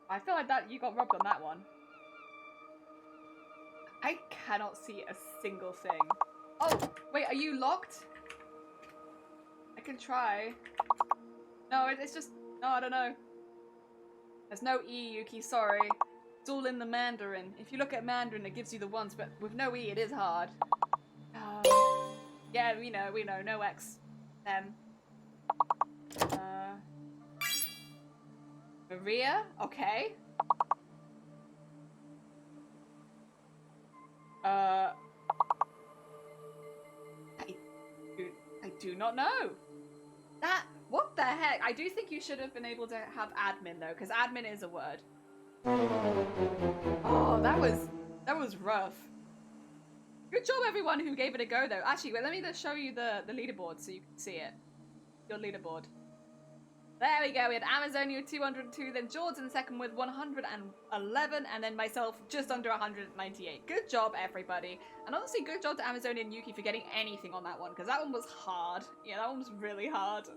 I feel like that you got robbed on that one. I cannot see a single thing. Oh, wait, are you locked? I can try. No, it's just... No, I don't know. There's no E, Yuki, sorry. It's all in the Mandarin. If you look at Mandarin, it gives you the ones, but with no E, it is hard. Yeah, we know. No X. Maria? Okay. do not know. What the heck? I do think you should have been able to have admin though, because admin is a word. Oh, that was rough. Good job, everyone who gave it a go, though. Actually, wait, let me just show you the leaderboard so you can see it. Your leaderboard. There we go. We had Amazonia with 202, then George in second with 111, and then myself just under 198. Good job, everybody. And honestly, good job to Amazonia and Yuki for getting anything on that one, because that one was hard. Yeah, that one was really hard.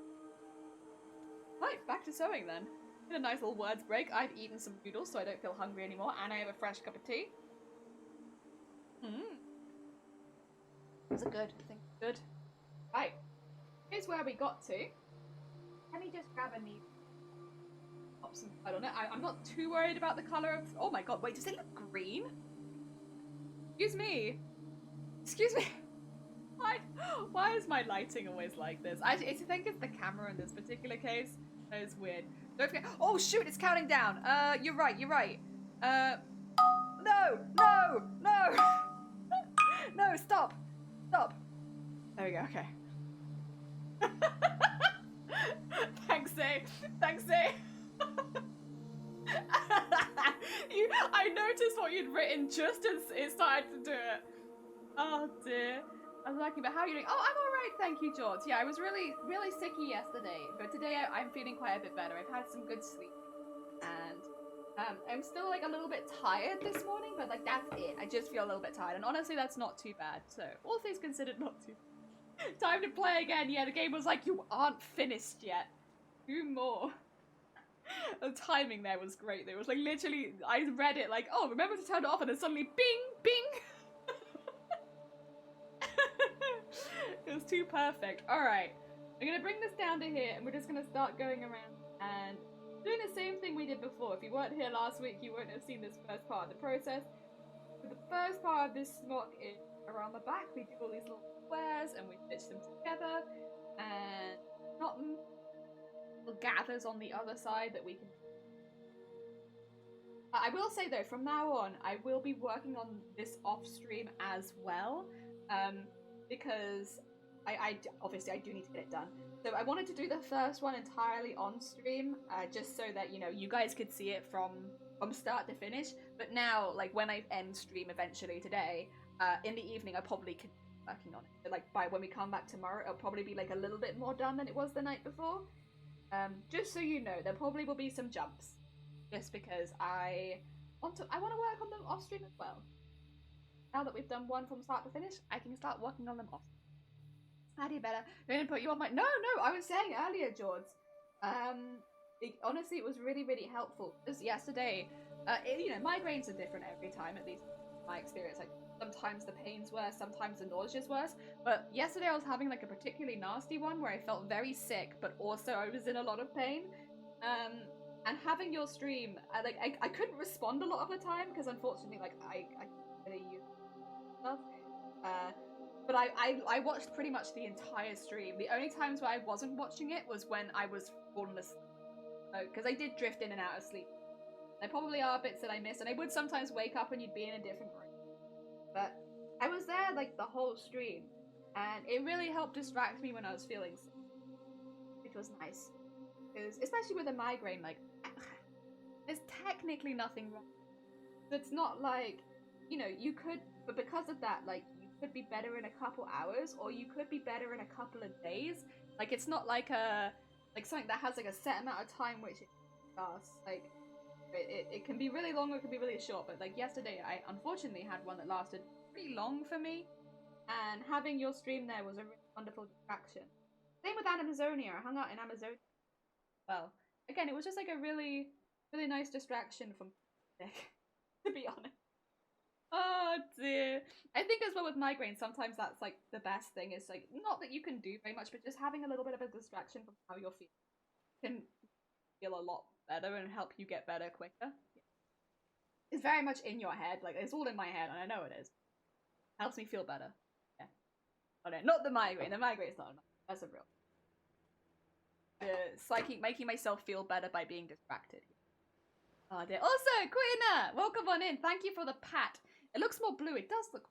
Right, back to sewing then. Did a nice little words break. I've eaten some noodles, so I don't feel hungry anymore, and I have a fresh cup of tea. Was it good? I think good. Right. Here's where we got to. Let me just grab a needle. Pop some blood on it. I'm not too worried about the colour of... Oh my god, wait, does it look green? Excuse me. Excuse me. Why is my lighting always like this? I think it's the camera in this particular case. That is weird. Don't forget... Oh shoot, it's counting down. You're right. No! No, stop. There we go, okay. Thanks, A. I noticed what you'd written just as it started to do it. Oh dear. I was lucky, but how are you doing? Oh, I'm alright, thank you, George. Yeah, I was really sicky yesterday, but today I'm feeling quite a bit better. I've had some good sleep, and I'm still like a little bit tired this morning, but like that's it. I just feel a little bit tired, and honestly, that's not too bad. So, all things considered, not too bad. Time to play again. Yeah, the game was like, you aren't finished yet. Do more. The timing there was great. There was like literally, I read it like, oh, remember to turn it off, and then suddenly, bing. It was too perfect. Alright, I'm gonna bring this down to here, and we're just gonna start going around and doing the same thing we did before. If you weren't here last week, you won't have seen this first part of the process. So the first part of this smock is around the back. We do all these little squares, and we stitch them together, and cotton gathers on the other side that we can... I will say though, from now on, I will be working on this off stream as well, because I obviously I do need to get it done. So I wanted to do the first one entirely on stream, just so that, you know, you guys could see it from start to finish. But now, like, when I end stream eventually today, in the evening, I probably could be working on it. But, like, by when we come back tomorrow, it'll probably be like a little bit more done than it was the night before. Just so you know, there probably will be some jumps, just because I want to work on them off stream as well. Now that we've done one from start to finish, I can start working on them off. How do you better? I didn't put you on my... No, I was saying earlier, George. Honestly, it was really helpful. Because yesterday, you know, migraines are different every time, at least in my experience. Like, sometimes the pain's worse, sometimes the nausea's worse. But yesterday I was having like a particularly nasty one where I felt very sick, but also I was in a lot of pain. And having your stream, I couldn't respond a lot of the time, because unfortunately, like, I really use stuff. But I watched pretty much the entire stream. The only times where I wasn't watching it was when I was falling asleep. Because I did drift in and out of sleep. There probably are bits that I missed, and I would sometimes wake up and you'd be in a different room. But I was there like the whole stream, and it really helped distract me when I was feeling sick, which was nice. Because especially with a migraine, like, there's technically nothing wrong. It's not like, you know, you could, but because of that, like, you could be better in a couple hours, or you could be better in a couple of days. Like, it's not like something that has like a set amount of time which it lasts. Like, it can be really long or it can be really short, but like yesterday I unfortunately had one that lasted pretty long for me, and having your stream there was a really wonderful distraction. Same with Amazonia. I hung out in Amazonia. Well, again, it was just like a really nice distraction from sick, to be honest. Oh dear. I think as well with migraine, sometimes that's like the best thing, is like, not that you can do very much, but just having a little bit of a distraction from how you're feeling can feel a lot better and help you get better quicker. It's very much in your head, like, it's all in my head, and I know it is. Helps me feel better. Yeah. Oh no, not the migraine. The migraine's not enough. That's a real. Psychic, making myself feel better by being distracted. Oh dear. Also, Quina, welcome on in. Thank you for the pat. It looks more blue. It does look.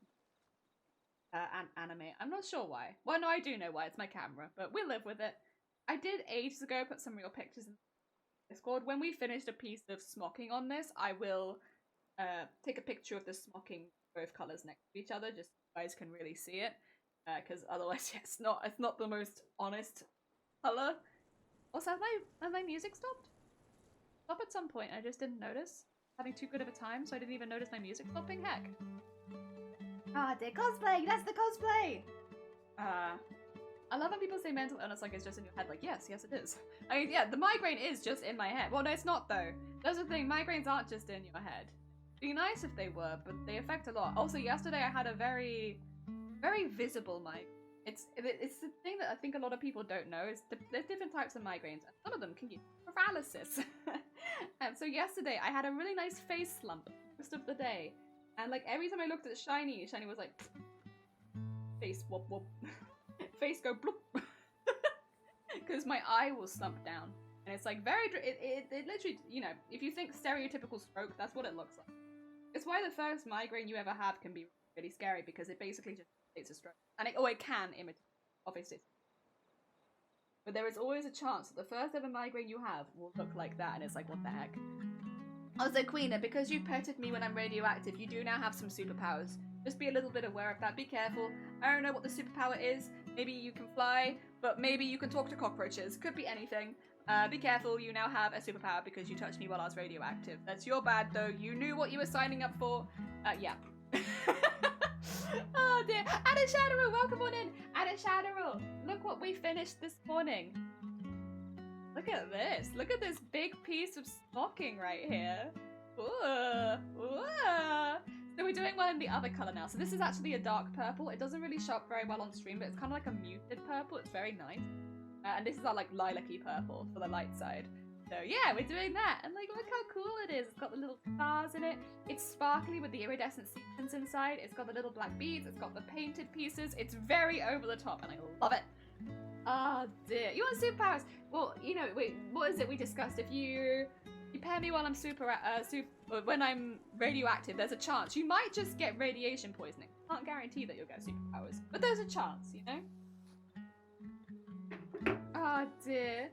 anime. I'm not sure why. Well, no, I do know why. It's my camera, but we'll live with it. I did ages ago put some real pictures in Discord. When we finished a piece of smocking on this, I will take a picture of the smocking both colors next to each other, just so you guys can really see it. Because otherwise, yeah, it's not the most honest color. Also, has my music stopped? Stop at some point. I just didn't notice. Having too good of a time, so I didn't even notice my music stopping. Heck. Ah, they're cosplaying. That's the cosplay. I love when people say mental illness like it's just in your head. Like, yes, it is. I mean, yeah, the migraine is just in my head. Well, no, it's not though. That's the thing. Migraines aren't just in your head. It'd be nice if they were, but they affect a lot. Also, yesterday I had a very, very visible migraine. It's the thing that I think a lot of people don't know is there's different types of migraines, and some of them can give paralysis. And so yesterday I had a really nice face slump most of the day, and like every time I looked at Shiny was like face whoop whoop, face go bloop, because my eye will slump down, and it's like very it literally, you know, if you think stereotypical stroke, that's what it looks like. It's why the first migraine you ever have can be really scary because it basically just it's a stroke. And it can imitate, obviously. But there is always a chance that the first ever migraine you have will look like that, and it's like, what the heck? Also, Queena, because you petted me when I'm radioactive, you do now have some superpowers. Just be a little bit aware of that. Be careful. I don't know what the superpower is. Maybe you can fly, but maybe you can talk to cockroaches. Could be anything. Be careful, you now have a superpower because you touched me while I was radioactive. That's your bad, though. You knew what you were signing up for. Yeah. Oh dear. Ada Shadowroo, welcome on in. Ada Shadowroo, look what we finished this morning. Look at this. Look at this big piece of smocking right here. Ooh. Ooh. So we're doing well in the other colour now. So this is actually a dark purple. It doesn't really show up very well on stream, but it's kind of like a muted purple. It's very nice. And this is our like lilac-y purple for the light side. So yeah, we're doing that, and like look how cool it is. It's got the little stars in it. It's sparkly with the iridescent sequins inside. It's got the little black beads. It's got the painted pieces. It's very over the top, and I love it. Oh dear, you want superpowers? Well, you know, wait, what is it we discussed? If you pair me while I'm when I'm radioactive, there's a chance you might just get radiation poisoning. Can't guarantee that you'll get superpowers, but there's a chance, you know. Oh dear.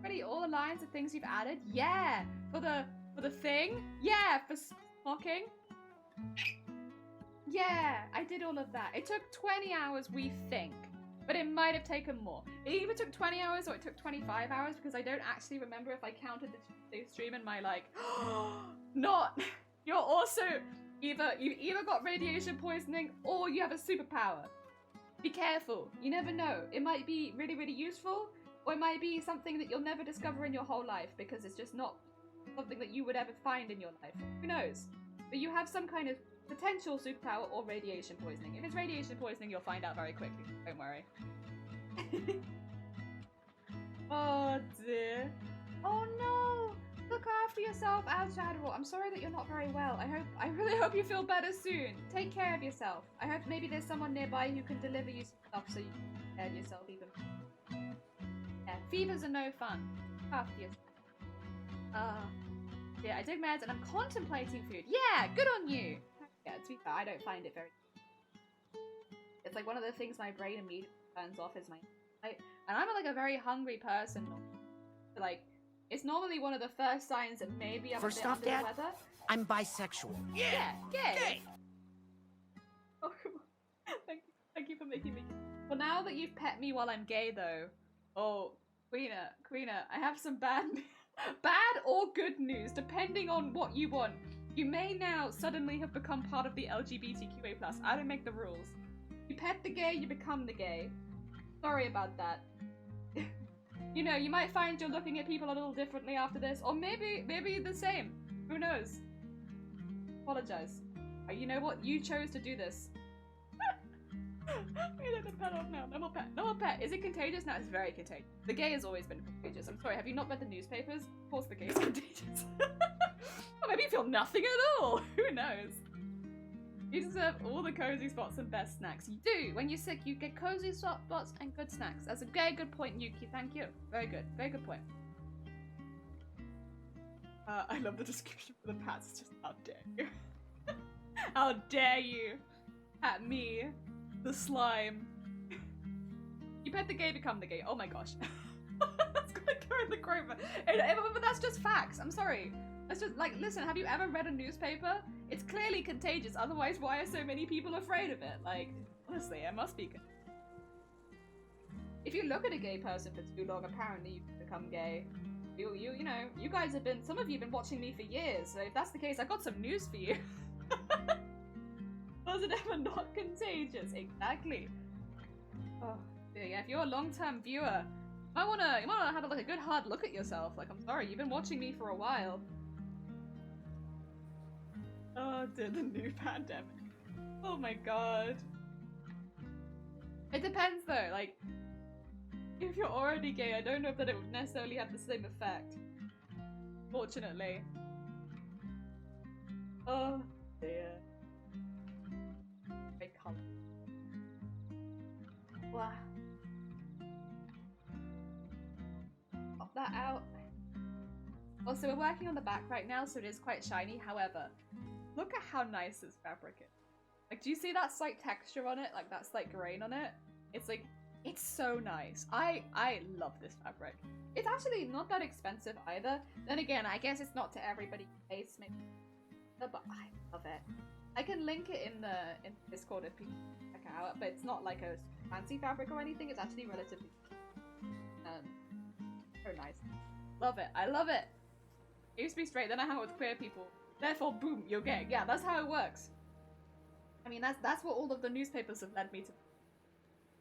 Ready? All the lines of things you've added? Yeah! For the thing? Yeah! For smocking? Yeah! I did all of that. It took 20 hours, we think. But it might have taken more. It either took 20 hours or it took 25 hours because I don't actually remember if I counted the Tuesday stream and my like, not. You're also you either got radiation poisoning or you have a superpower. Be careful. You never know. It might be really, really useful. Or it might be something that you'll never discover in your whole life because it's just not something that you would ever find in your life. Who knows? But you have some kind of potential superpower or radiation poisoning. If it's radiation poisoning, you'll find out very quickly. Don't worry. Oh dear. Oh no! Look after yourself, Shadowroo. I'm sorry that you're not very well. I really hope you feel better soon. Take care of yourself. I hope maybe there's someone nearby who can deliver you stuff so you can take care of yourself even. Yeah, fevers are no fun. After yourself. Yeah, I take meds and I'm contemplating food. Yeah, good on you. Yeah, to be fair, I don't find it very. It's like one of the things my brain immediately turns off is my appetite. And I'm like a very hungry person. Like, it's normally one of the first signs that maybe I'm First a bit off, under Dad, the weather. I'm bisexual. Yeah, gay. Oh, thank you for making me. Well, now that you've pet me while I'm gay, though. Oh, Queena, I have some bad or good news, depending on what you want. You may now suddenly have become part of the LGBTQA+. I don't make the rules. You pet the gay, you become the gay. Sorry about that. You know, you might find you're looking at people a little differently after this, or maybe the same. Who knows? Apologize. You know what? You chose to do this. We let the pet off now. No more pet. No more pet. Is it contagious? No, it's very contagious. The gay has always been contagious. I'm sorry, have you not read the newspapers? Of course the gay is contagious. Or maybe you feel nothing at all. Who knows? You deserve all the cozy spots and best snacks. You do. When you're sick, you get cozy spots and good snacks. That's a very good point, Yuki. Thank you. Very good. Very good point. I love the description for the pats. It's just, how dare you? How dare you? At me. The slime. You pet the gay, become the gay. Oh my gosh. That's gonna go in the quote. But that's just facts. I'm sorry. That's just like, listen, have you ever read a newspaper? It's clearly contagious. Otherwise, why are so many people afraid of it? Like, honestly, it must be. If you look at a gay person for too long, apparently you become gay. You know, you guys have been, some of you have been watching me for years. So if that's the case, I got some news for you. Was it ever not contagious? Exactly. Oh, yeah. If you're a long-term viewer, you might wanna have like a good hard look at yourself. Like, I'm sorry, you've been watching me for a while. Oh dear, the new pandemic. Oh my god. It depends though. Like, if you're already gay, I don't know that it would necessarily have the same effect. Fortunately. Oh dear. Very colorful. Wow. Pop that out. Also, we're working on the back right now, so it is quite shiny. However, look at how nice this fabric is. Like, do you see that slight texture on it? Like, that slight grain on it? It's like, it's so nice. I love this fabric. It's actually not that expensive either. Then again, I guess it's not to everybody's taste, maybe. But I love it. I can link it in Discord if people check it out, but it's not like a fancy fabric or anything. It's actually relatively so nice. Love it. I love it. I used to be straight, then I hung out with queer people. Therefore, boom, you're gay. Yeah, that's how it works. I mean, that's what all of the newspapers have led me to.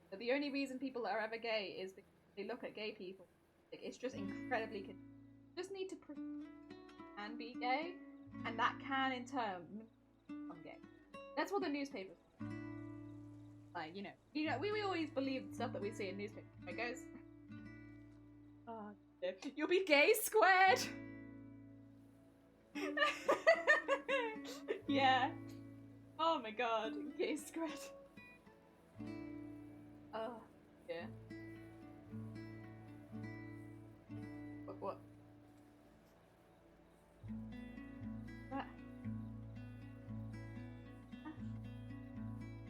But the only reason people are ever gay is because they look at gay people. Like, it's just incredibly. You just need to and be gay, and that can in turn become gay. That's what the newspapers. Like, you know, we always believe stuff that we see in newspapers, right, guys? Oh, you'll be gay squared. Yeah. Oh my god, gay squared. Oh, yeah. What?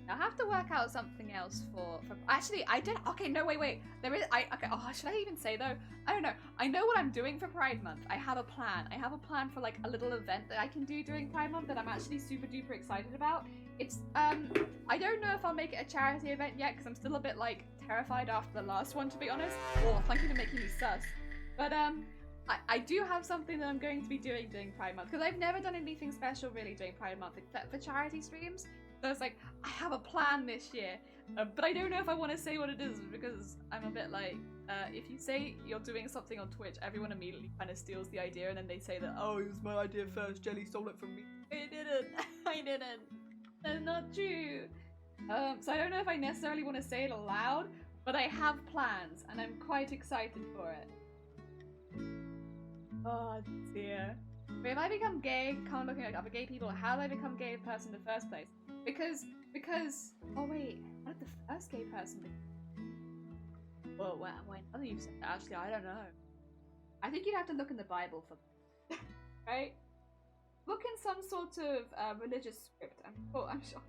I have to work out something else for actually I did okay no wait there is okay oh should I even say though I don't know I know what I'm doing for Pride Month. I have a plan for like a little event that I can do during Pride Month that I'm actually super duper excited about. It's I don't know if I'll make it a charity event yet because I'm still a bit like terrified after the last one, to be honest. Oh, thank you for making me sus. But I do have something that I'm going to be doing during Pride Month because I've never done anything special really during Pride Month except for charity streams. So it's like, I have a plan this year, but I don't know if I want to say what it is because I'm a bit like, if you say you're doing something on Twitch, everyone immediately kind of steals the idea and then they say that, oh, it was my idea first, Jelly stole it from me. I didn't. That's not true. So I don't know if I necessarily want to say it aloud, but I have plans and I'm quite excited for it. Oh dear. But if I become gay, come looking like other gay people, how did I become a gay person in the first place? Because, oh wait, how did the first gay person become? Well, wait, now that you've said that, actually, I don't know. I think you'd have to look in the Bible for that, right? Look in some sort of religious script, I'm sure.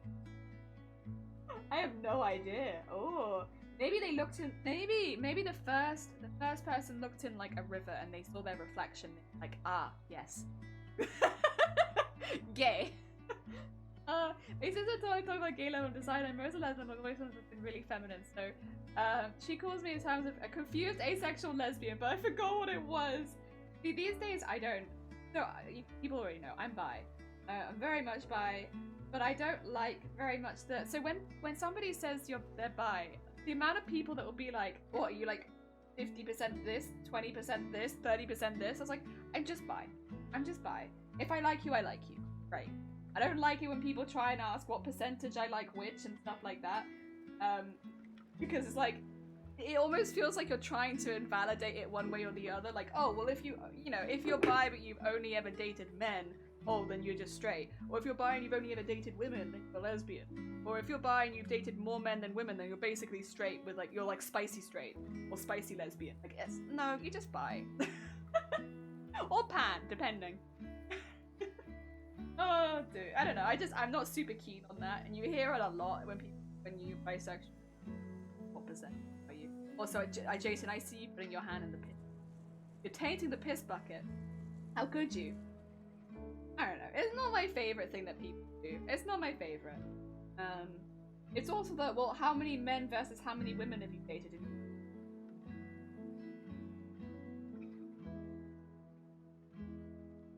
I have no idea. Oh, maybe they looked in, maybe the first person looked in like a river and they saw their reflection, like, ah, yes. Gay. My sister talk about gay love and decide I'm most a lesbian, but most of them have been really feminine. So, she calls me in terms of a confused asexual lesbian, but I forgot what it was. See, these days I don't. So people already know I'm bi. I'm very much bi, but I don't like very much the. So when somebody says they're bi, the amount of people that will be like, "What are you like? 50% this, 20% this, 30% this." I was like, I'm just bi. I'm just bi. If I like you, I like you. Right. I don't like it when people try and ask what percentage I like which and stuff like that. Because it's like, it almost feels like you're trying to invalidate it one way or the other. Like, oh, well, if if you're bi but you've only ever dated men, oh, then you're just straight. Or if you're bi and you've only ever dated women, then you're lesbian. Or if you're bi and you've dated more men than women, then you're basically straight with like, you're like spicy straight. Or spicy lesbian. Like, yes, no, you're just bi. Or pan, depending. Oh, dude, I don't know. I'm not super keen on that, and you hear it a lot when people when you bisexual? What percent are you? Also, Jason, I see you putting your hand in the piss. You're tainting the piss bucket. How could you? I don't know. It's not my favorite thing that people do. It's not my favorite. It's also that, well, how many men versus how many women have you dated?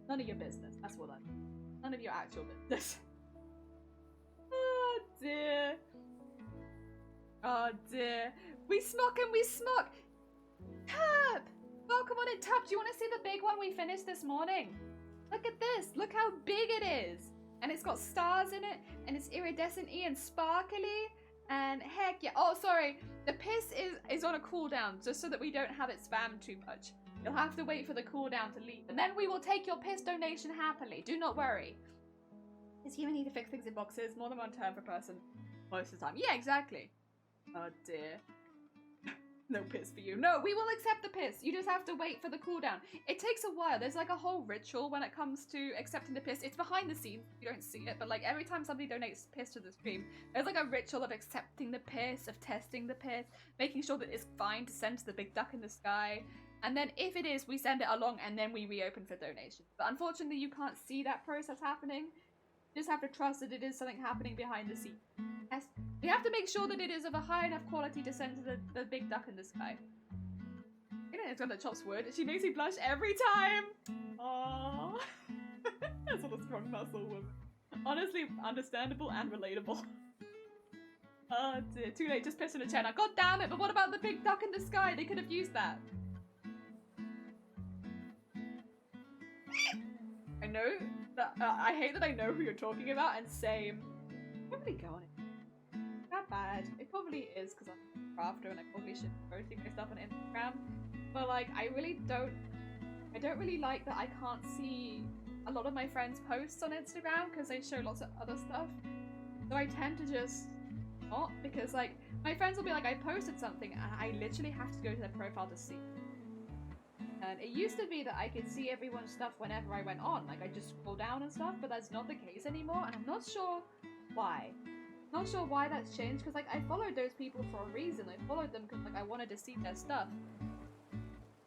None of your business. That's what that is. None of your actual business. Oh dear. Oh dear. We smock and we smock. Tab! Welcome on it, Tab. Do you want to see the big one we finished this morning? Look at this. Look how big it is. And it's got stars in it. And it's iridescent-y and sparkly. And heck yeah. Oh, sorry. The piss is on a cooldown just so that we don't have it spammed too much. You'll have to wait for the cooldown to leave. And then we will take your piss donation happily. Do not worry. Does human need to fix things in boxes? More than one turn per person most of the time. Yeah, exactly. Oh dear. No piss for you. No, we will accept the piss. You just have to wait for the cooldown. It takes a while. There's like a whole ritual when it comes to accepting the piss. It's behind the scenes. You don't see it, but like every time somebody donates piss to the stream, there's like a ritual of accepting the piss, of testing the piss, making sure that it's fine to send to the big duck in the sky. And then if it is, we send it along and then we reopen for donation. But unfortunately, you can't see that process happening. You just have to trust that it is something happening behind the scenes. Yes, we have to make sure that it is of a high enough quality to send to the big duck in the sky. It's one that chops wood. She makes me blush every time. Aww. That's what a strong muscle woman. Honestly, understandable and relatable. Oh dear, too late, just piss in a chair now. God damn it, but what about the big duck in the sky? They could have used that. I know that, I hate that I know who you're talking about, and same. Probably go on it. Not bad. It probably is because I'm a crafter and I probably should posting my stuff on Instagram. But like, I don't really like that I can't see a lot of my friends' posts on Instagram because they show lots of other stuff. So I tend to just not, because like, my friends will be like, I posted something and I literally have to go to their profile to see. And it used to be that I could see everyone's stuff whenever I went on, like I just scroll down and stuff, but that's not the case anymore, and I'm not sure why. Not sure why that's changed, because like I followed those people for a reason. I followed them because like I wanted to see their stuff.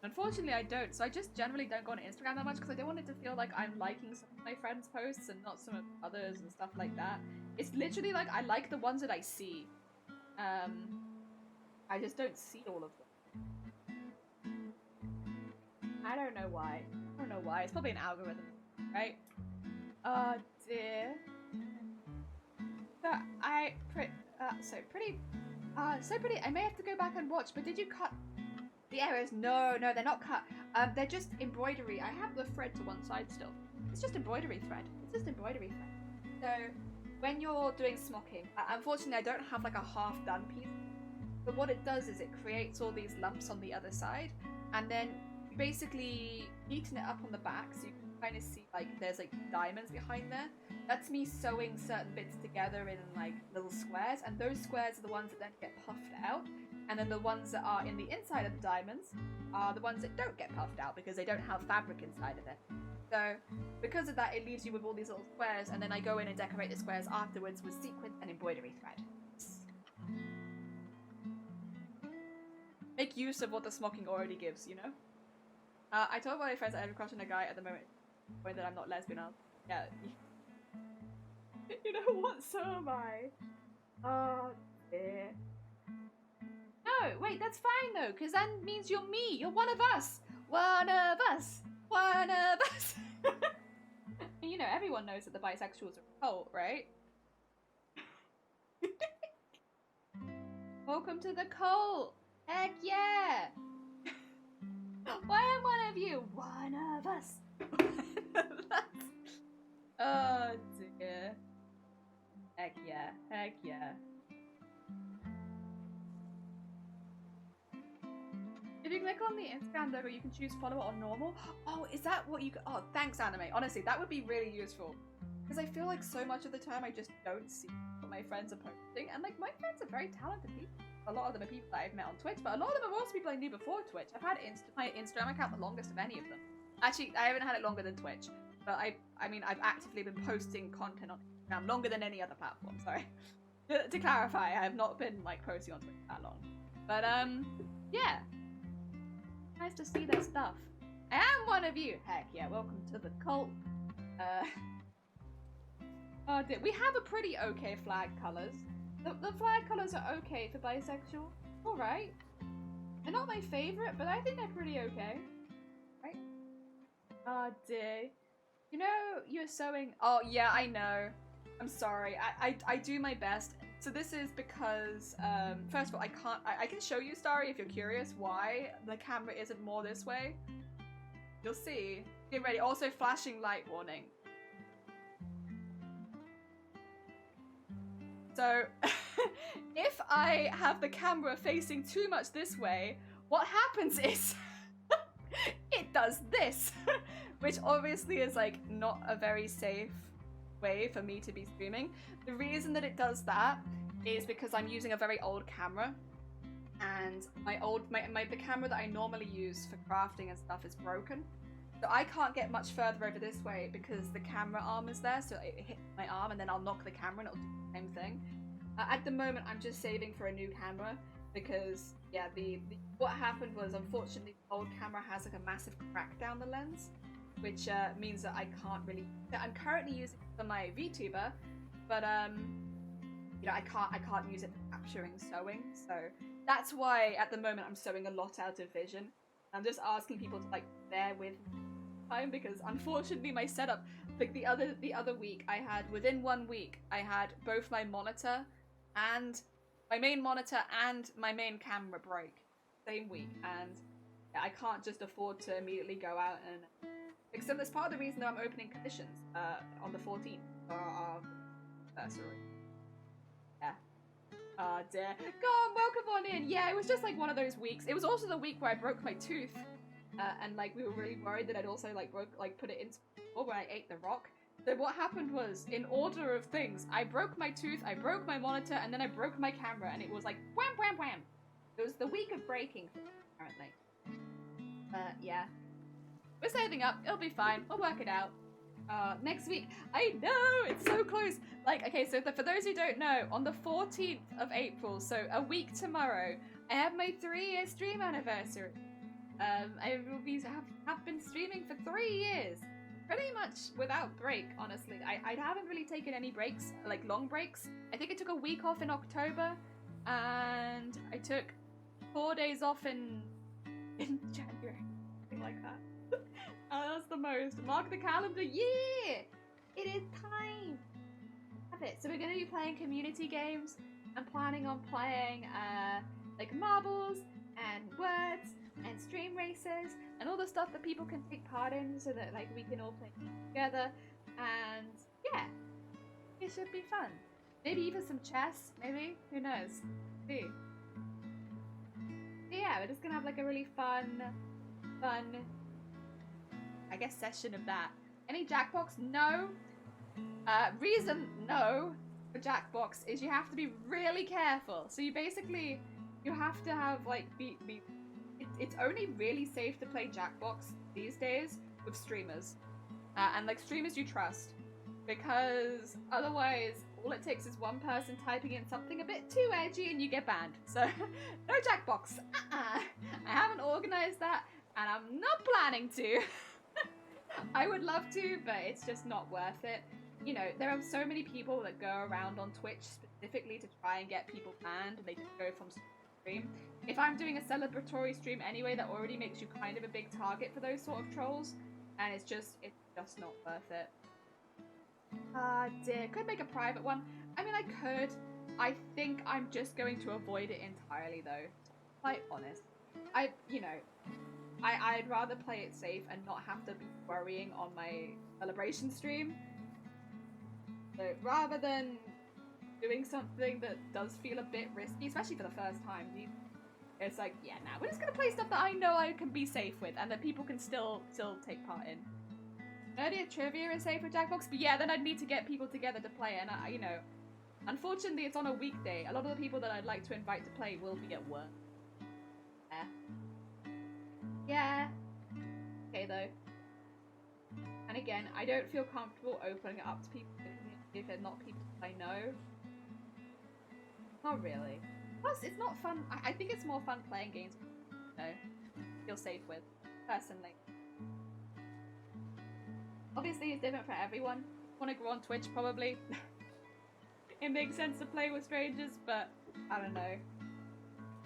Unfortunately, I don't, so I just generally don't go on Instagram that much because I don't want it to feel like I'm liking some of my friends' posts and not some of others and stuff like that. It's literally like I like the ones that I see. I just don't see all of them. I don't know why. I don't know why. It's probably an algorithm, right? Oh dear. So pretty. I may have to go back and watch. But did you cut the arrows? No, they're not cut. They're just embroidery. I have the thread to one side still. It's just embroidery thread. It's just embroidery thread. So when you're doing smocking, unfortunately I don't have like a half done piece. But what it does is it creates all these lumps on the other side, and then basically neaten it up on the back so you can kind of see like there's like diamonds behind there. That's me sewing certain bits together in like little squares, and those squares are the ones that then get puffed out, and then the ones that are in the inside of the diamonds are the ones that don't get puffed out because they don't have fabric inside of it. So because of that, it leaves you with all these little squares, and then I go in and decorate the squares afterwards with sequins and embroidery thread. Make use of what the smocking already gives, you know? I told my friends that I have a crush on a guy at the moment, point that I'm not lesbian. Yeah. You know what? So am I. Oh dear. No, wait, that's fine though, because that means you're me. You're one of us. One of us. One of us. You know, everyone knows that the bisexuals are a cult, right? Welcome to the cult. Heck yeah. Why am one of you? One of us. Oh dear. Heck yeah. Heck yeah. If you click on the Instagram logo, you can choose follower or normal. Oh, is that what you... Oh, thanks, Anime. Honestly, that would be really useful. Because I feel like so much of the time I just don't see what my friends are posting. And like, my friends are very talented people. A lot of them are people that I've met on Twitch, but a lot of them are also people I knew before Twitch. I've had my Instagram account the longest of any of them. Actually, I haven't had it longer than Twitch. But I mean, I've actively been posting content on Instagram longer than any other platform, sorry. To clarify, I have not been like posting on Twitter that long. But yeah. Nice to see their stuff. I am one of you. Heck yeah, welcome to the cult. Oh dear. We have a pretty okay flag colours. The flag colours are okay for bisexual. Alright. They're not my favourite, but I think they're pretty okay. Right? Oh dear. You know, you're sewing. Oh yeah, I know. I'm sorry. I do my best. So this is because, first of all, I can show you, Starry, if you're curious why the camera isn't more this way. You'll see. Get ready. Also, flashing light warning. So, if I have the camera facing too much this way, what happens is it does this, which obviously is like not a very safe way for me to be streaming. The reason that it does that is because I'm using a very old camera, and the camera that I normally use for crafting and stuff is broken. So I can't get much further over this way because the camera arm is there, so it hits my arm and then I'll knock the camera and it'll do the same thing. At the moment, I'm just saving for a new camera because, yeah, what happened was, unfortunately, the old camera has like a massive crack down the lens, which means that I can't really. I'm currently using it for my VTuber, but you know, I can't use it for capturing sewing. So that's why at the moment I'm sewing a lot out of vision. I'm just asking people to like bear with time because unfortunately my setup, like the other week, I had within 1 week I had both my monitor and my main monitor and my main camera break same week, and yeah, I can't just afford to immediately go out and. Except that's part of the reason that I'm opening commissions on the 14th for our anniversary. Yeah. Ah, dear. Go on, welcome on in. Yeah, it was just like one of those weeks. It was also the week where I broke my tooth, and like we were really worried that I'd also put it into when I ate the rock. So what happened was, in order of things, I broke my tooth, I broke my monitor, and then I broke my camera, and it was like wham, wham, wham. It was the week of breaking, apparently. Yeah. We're saving up. It'll be fine. We'll work it out. Next week. I know! It's so close. Like, okay, so for those who don't know, on the 14th of April, so a week tomorrow, I have my 3-year stream anniversary. I will have been streaming for 3 years. Pretty much without break, honestly. I haven't really taken any breaks, like long breaks. I think I took a week off in October, and I took 4 days off in January. Something like that. That's the most. Mark the calendar. Yeah! It is time! Have it. So we're going to be playing community games. I'm planning on playing like marbles and words and stream races and all the stuff that people can take part in so that like we can all play together. And yeah, it should be fun. Maybe even some chess, maybe? Who knows? See. So yeah, we're just going to have like a really fun I guess session of that. Any Jackbox? No. Reason no for Jackbox is you have to be really careful. So you have to have like it's only really safe to play Jackbox these days with streamers. And like streamers you trust. Because otherwise all it takes is one person typing in something a bit too edgy and you get banned. So no Jackbox. I haven't organized that and I'm not planning to. I would love to, but it's just not worth it. You know, there are so many people that go around on Twitch specifically to try and get people banned, and they just go from stream. If I'm doing a celebratory stream anyway, that already makes you kind of a big target for those sort of trolls, and it's just not worth it. Ah, dear. Could make a private one. I mean, I could. I think I'm just going to avoid it entirely, though. To be quite honest. I'd rather play it safe and not have to be worrying on my celebration stream. So rather than doing something that does feel a bit risky, especially for the first time, it's like, yeah, nah, we're just gonna play stuff that I know I can be safe with and that people can still take part in. Nerdy trivia is safe with Jackbox, but yeah, then I'd need to get people together to play, and you know, unfortunately it's on a weekday. A lot of the people that I'd like to invite to play will be at work. Yeah. Okay, though. And again, I don't feel comfortable opening it up to people if they're not people I know. Not really. Plus, it's not fun. I think it's more fun playing games you know, feel safe with, personally. Obviously, it's different for everyone. Want to go on Twitch, probably. It makes sense to play with strangers, but I don't know.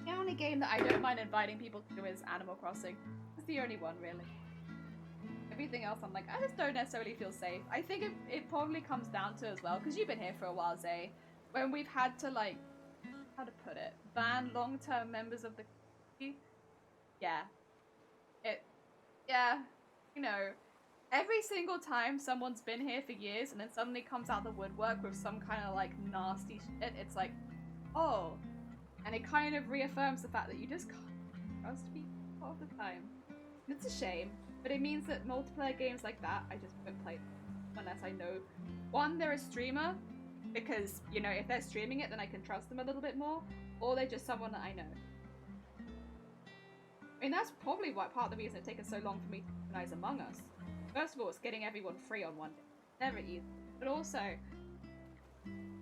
The only game that I don't mind inviting people to is Animal Crossing. It's the only one, really. Everything else, I'm like, I just don't necessarily feel safe. I think it probably comes down to as well, because you've been here for a while, Zay, when we've had to, like, how to put it, ban long-term members of the community. Yeah. Yeah, you know, every single time someone's been here for years and then suddenly comes out the woodwork with some kind of, like, nasty shit, it's like, oh. And it kind of reaffirms the fact that you just can't trust people all the time. It's a shame, but it means that multiplayer games like that, I just won't play unless I know, one, they're a streamer, because, you know, if they're streaming it, then I can trust them a little bit more, or they're just someone that I know. I mean, that's probably part of the reason it's taken so long for me to organize Among Us. First of all, it's getting everyone free on one day. Never easy. But also,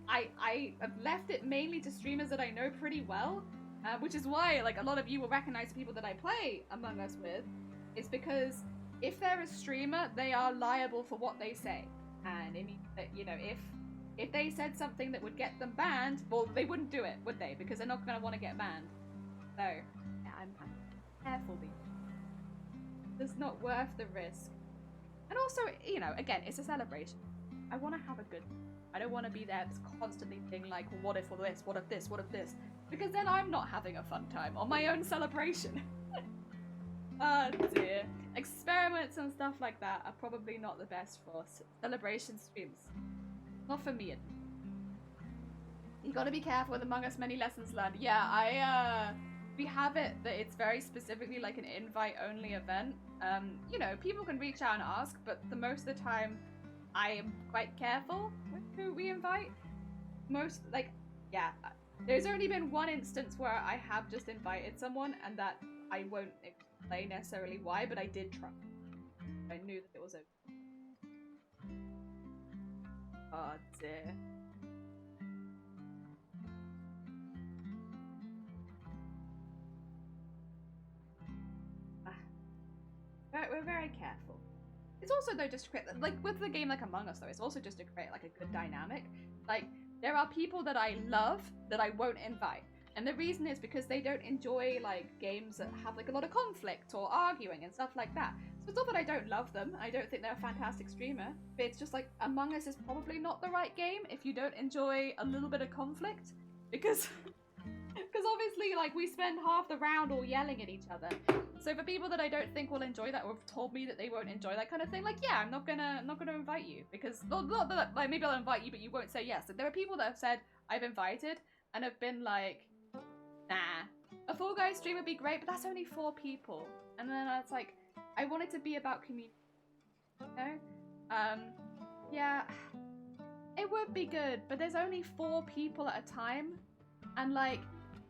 I have left it mainly to streamers that I know pretty well, which is why, like, a lot of you will recognize the people that I play Among Us with. It's because if they're a streamer, they are liable for what they say. And it means that, you know, if they said something that would get them banned, well, they wouldn't do it, would they? Because they're not going to want to get banned. So, yeah, I'm careful these days. It's not worth the risk. And also, you know, again, it's a celebration. I want to have a good time. I don't want to be there just constantly being like, well, what if all this, what if this, what if this? Because then I'm not having a fun time on my own celebration. Oh dear. Experiments and stuff like that are probably not the best for celebration streams. Not for me. You gotta be careful with Among Us, many lessons learned. Yeah, we have it that it's very specifically like an invite-only event. You know, people can reach out and ask, but the most of the time, I am quite careful with who we invite. Most, like, yeah. There's only been one instance where I have just invited someone, and that I won't explain necessarily why, but I did try. I knew that it was okay. Oh dear. We're very careful. It's also, though, just to create, like, with the game like Among Us, though, it's also just to create, like, a good dynamic. Like, there are people that I love that I won't invite. And the reason is because they don't enjoy, like, games that have, like, a lot of conflict or arguing and stuff like that. So it's not that I don't love them. I don't think they're a fantastic streamer. But it's just, like, Among Us is probably not the right game if you don't enjoy a little bit of conflict. Because obviously, like, we spend half the round all yelling at each other. So for people that I don't think will enjoy that, or have told me that they won't enjoy that kind of thing, like, yeah, I'm not gonna invite you, because, well, not that, like, maybe I'll invite you, but you won't say yes. Like, there are people that have said I've invited and have been like, nah, a Fall Guys stream would be great, but that's only 4 people. And then it's like, I want it to be about community, you know? Yeah, it would be good, but there's only 4 people at a time, and, like,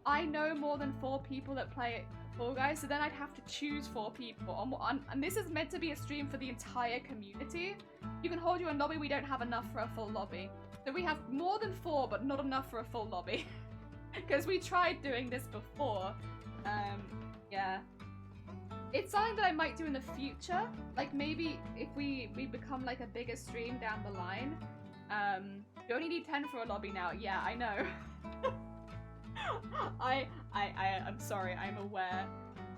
I know more than 4 people that play Fall Guys, so then I'd have to choose 4 people. And this is meant to be a stream for the entire community. You can hold your own lobby, we don't have enough for a full lobby. So we have more than 4, but not enough for a full lobby. Because we tried doing this before. Yeah. It's something that I might do in the future. Like, maybe if we become, like, a bigger stream down the line. You only need 10 for a lobby now. Yeah, I know. I'm sorry, I'm aware.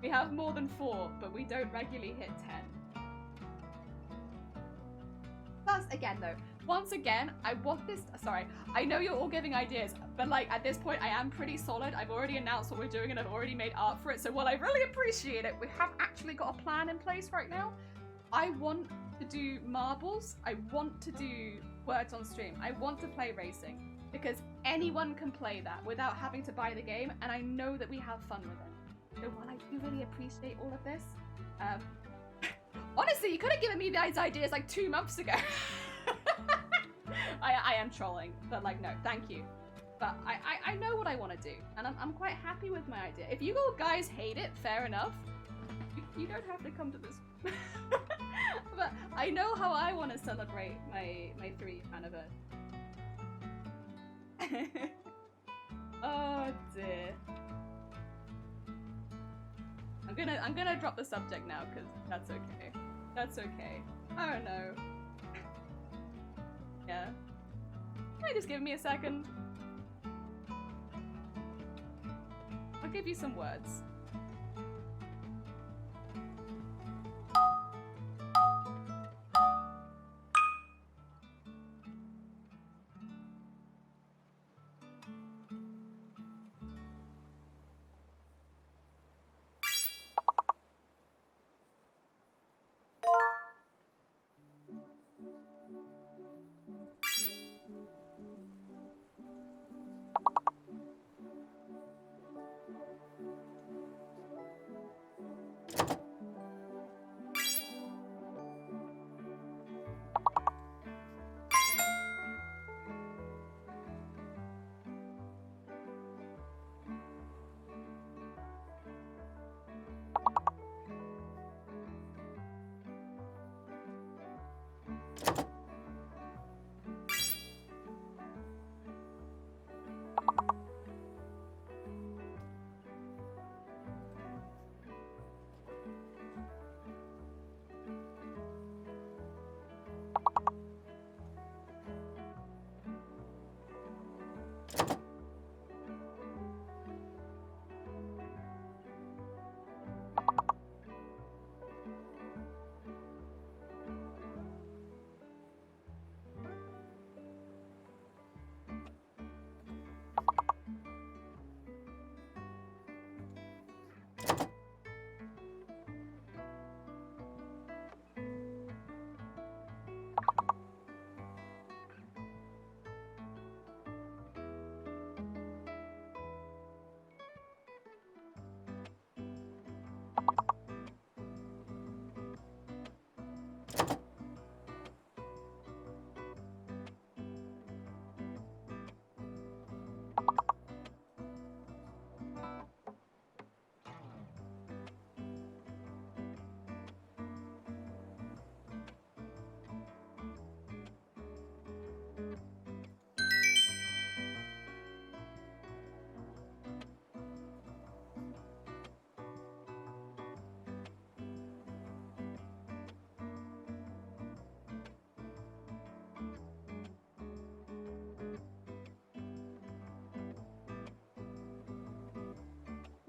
We have more than 4, but we don't regularly hit 10. Plus, again though, once again, I want this, sorry, I know you're all giving ideas, but like, at this point, I am pretty solid. I've already announced what we're doing and I've already made art for it, so while I really appreciate it, we have actually got a plan in place right now. I want to do marbles, I want to do words on stream, I want to play racing. Because anyone can play that without having to buy the game, and I know that we have fun with it. So while I do really appreciate all of this, honestly, you could have given me these ideas like 2 months ago. I am trolling, but like, no, thank you. But I know what I want to do, and I'm quite happy with my idea. If you guys hate it, fair enough. You don't have to come to this. But I know how I want to celebrate my 3th anniversary. Oh I'm gonna drop the subject now because that's okay. That's okay. I don't know. Yeah. Can you just give me a second? I'll give you some words.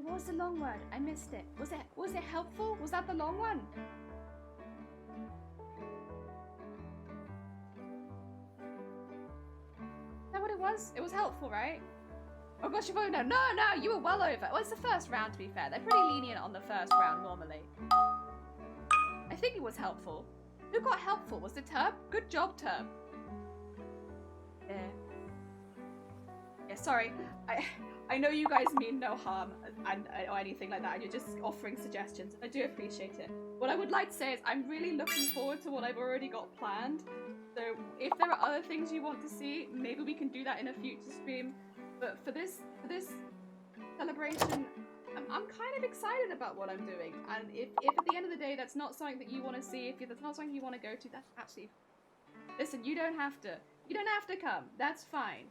What was the long word? I missed it. Was it helpful? Was that the long one? Is that what it was? It was helpful, right? Oh gosh, you've already known. No, you were well over. Well, it's the first round, to be fair. They're pretty lenient on the first round normally. I think it was helpful. Who got helpful? Was it Turb? Good job, Turb. Yeah. Yeah, sorry. I know you guys mean no harm or anything like that, and you're just offering suggestions. I do appreciate it. What I would like to say is I'm really looking forward to what I've already got planned. So if there are other things you want to see, maybe we can do that in a future stream. But for this celebration, I'm kind of excited about what I'm doing. And if at the end of the day that's not something that you want to see, if that's not something you want to go to, that's absolutely fine. Listen, you don't have to come. That's fine.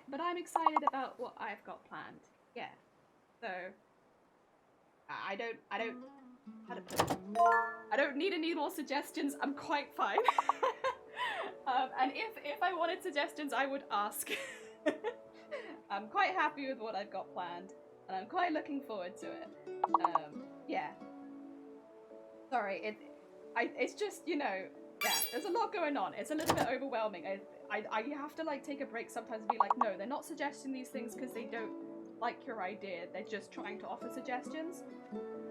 But I'm excited about what I've got planned. Yeah. So I don't how to put it. I don't need any more suggestions. I'm quite fine. And if I wanted suggestions, I would ask. I'm quite happy with what I've got planned, and I'm quite looking forward to it. Yeah. Sorry, it's just, you know, yeah, there's a lot going on. It's a little bit overwhelming. I have to like take a break sometimes and be like, no, they're not suggesting these things because they don't like your idea. They're just trying to offer suggestions.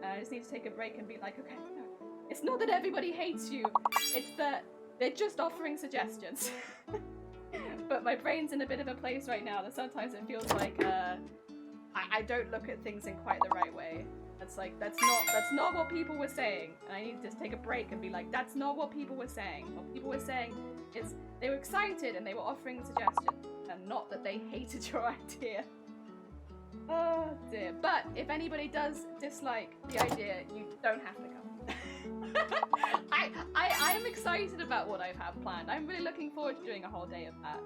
I just need to take a break and be like, okay, no. It's not that everybody hates you. It's that they're just offering suggestions. But my brain's in a bit of a place right now that sometimes it feels like I don't look at things in quite the right way. That's not what people were saying. And I need to just take a break and be like, that's not what people were saying. What people were saying is they were excited and they were offering suggestions, and not that they hated your idea. Oh dear. But if anybody does dislike the idea, you don't have to come. I am excited about what I have planned. I'm really looking forward to doing a whole day of that.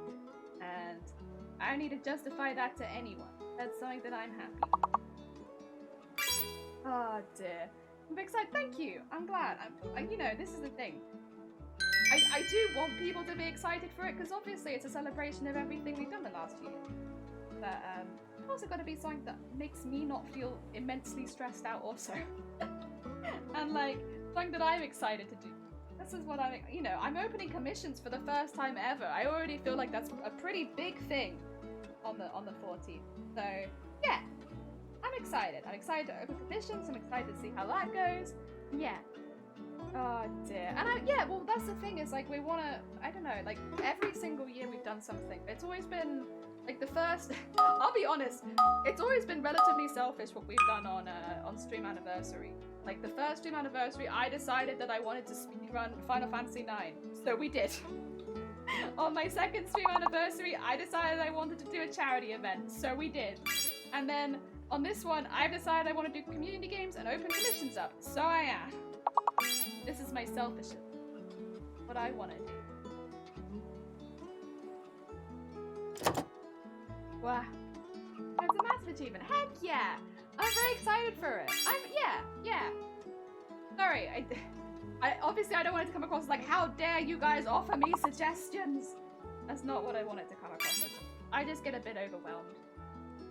And I don't need to justify that to anyone. That's something that I'm happy. Oh dear. I'm excited. Thank you. I'm glad. you know, this is the thing. I do want people to be excited for it because obviously it's a celebration of everything we've done the last year. But it's also got to be something that makes me not feel immensely stressed out also. And like something that I'm excited to do. This is what I'm opening commissions for the first time ever. I already feel like that's a pretty big thing on the 14th. So yeah, I'm excited. I'm excited to open commissions. I'm excited to see how that goes. Yeah. Oh dear. And well, that's the thing is like we want to, I don't know, like every single year we've done something. It's always been like the first, I'll be honest, it's always been relatively selfish what we've done on stream anniversary. Like the first stream anniversary, I decided that I wanted to speedrun Final Fantasy IX. So we did. On my second stream anniversary, I decided I wanted to do a charity event. So we did. And then on this one, I've decided I want to do community games and open commissions up. So I am. This is my selfishness. What I want to do. Wow. That's a massive achievement. Heck yeah! I'm very excited for it. Yeah. Sorry, I obviously I don't want it to come across like, how dare you guys offer me suggestions? That's not what I want it to come across as. I just get a bit overwhelmed.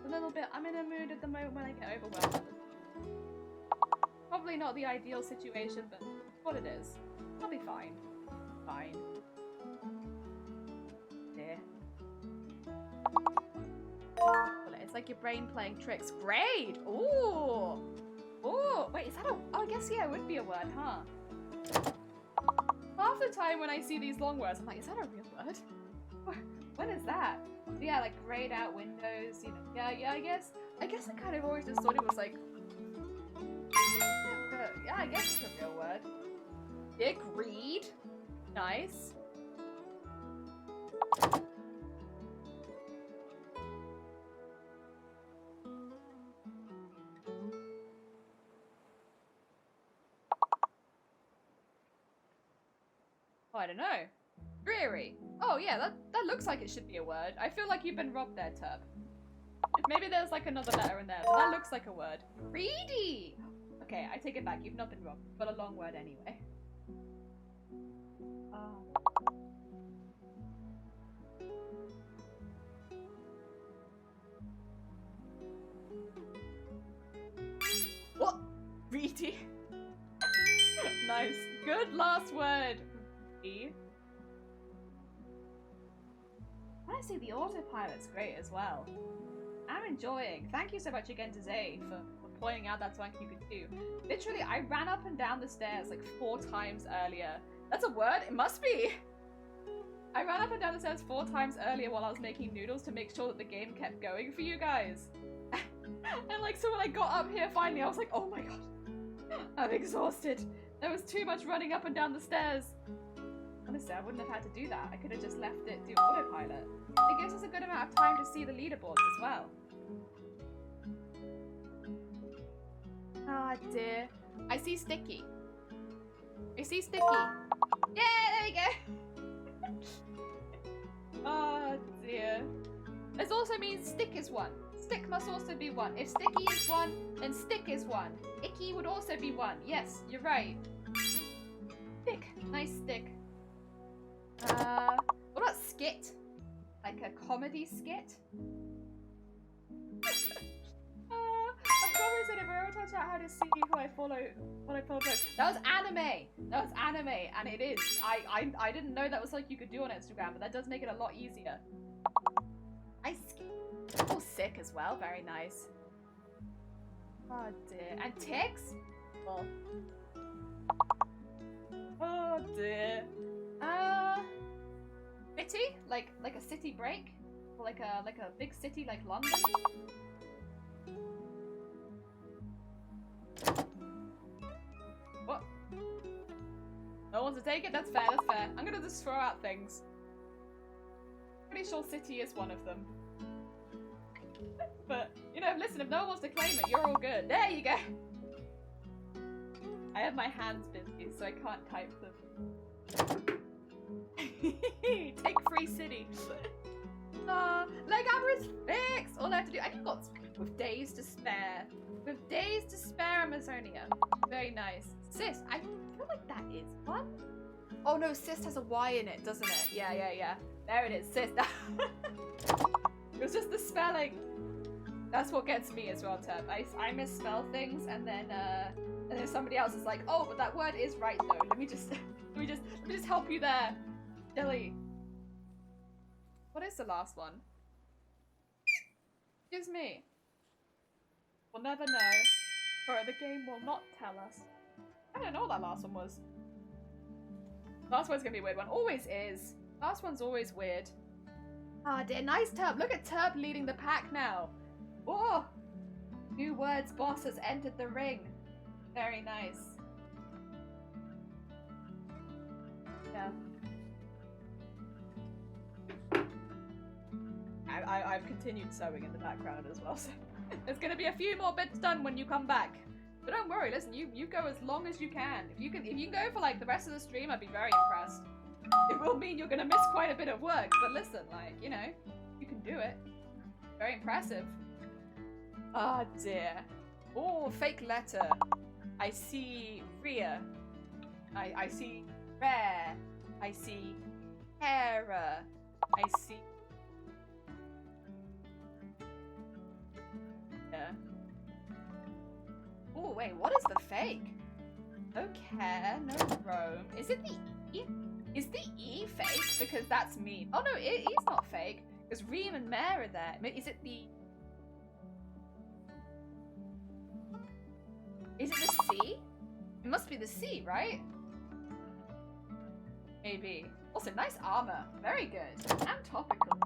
A little bit. I'm in a mood at the moment when I get overwhelmed. Probably not the ideal situation, but what it is. I'll be fine. Fine. Yeah. It's like your brain playing tricks. Great! Ooh! Ooh! Wait, is that a... Oh, I guess, yeah, it would be a word, huh? Half the time when I see these long words, I'm like, is that a real word? What is that? Yeah, like grayed out windows, you know. Yeah, I guess I kind of always just thought it was like... Yeah, I guess it's a real word. Agreed. Nice. I don't know. Dreary. Oh yeah, that looks like it should be a word. I feel like you've been robbed there, Turb. Maybe there's like another letter in there, but that looks like a word. Greedy! Okay, I take it back. You've not been robbed, but a long word anyway. What? Greedy? Nice. Good last word. I see the autopilot's great as well. I'm enjoying. Thank you so much again to Zay for pointing out that's something you could do. Literally, I ran up and down the stairs like 4 times earlier. That's a word? It must be! I ran up and down the stairs 4 times earlier while I was making noodles to make sure that the game kept going for you guys. And like, so when I got up here finally, I was like, oh my god. I'm exhausted. There was too much running up and down the stairs. Honestly, I wouldn't have had to do that. I could have just left it do autopilot. It gives us a good amount of time to see the leaderboards as well. Ah, dear. I see Sticky. I see Sticky. Yeah, there we go. Oh, dear. This also means stick is 1. Stick must also be 1. If Sticky is 1, then stick is 1. Icky would also be 1. Yes, you're right. Stick. Nice stick. What about skit? Like a comedy skit? I've never said if I ever touch out how to see who I follow, what I follow. That was anime! That was anime, and it is. I didn't know that was like you could do on Instagram, but that does make it a lot easier. Oh, sick as well. Very nice. Oh dear. And ticks? Well. Oh dear. City? Like a city break? Or like a big city like London? What? No one wants to take it? That's fair, that's fair. I'm gonna just throw out things. Pretty sure city is one of them. But, you know, listen, if no one wants to claim it, you're all good. There you go! I have my hands busy, so I can't type them. Take free city. Leg Amber is fixed! All I have to do, I can go With days to spare. With days to spare, Amazonia. Very nice. Sis, I feel like that is one. Oh no, sis has a Y in it, doesn't it? Yeah. There it is, sis. It was just the spelling. That's what gets me as well, Terp. I misspell things, and then somebody else is like, oh, but that word is right though. Let me just help you there, Dilly. What is the last one? Excuse me. We'll never know, for the game will not tell us. I don't know what that last one was. Last one's gonna be a weird one. Always is. Last one's always weird. Ah, dear. Nice, Terp. Look at Terp leading the pack now. Oh! New words boss has entered the ring. Very nice. Yeah. I've continued sewing in the background as well, so there's gonna be a few more bits done when you come back. But don't worry, listen, you go as long as you can. If you can go for like the rest of the stream, I'd be very impressed. It will mean you're gonna miss quite a bit of work, but listen, like, you know, you can do it. Very impressive. Ah, dear. Oh, fake letter. I see rear. I see rare. I see error. I see. Yeah. Oh, wait, what is the fake? No care, no roam. Is it the E? Is the E fake? Because that's me. Oh no, it is not fake. Because ream and mare are there. Is it the... Is it the C? It must be the C, right? Maybe. Also, nice armor. Very good. And topical.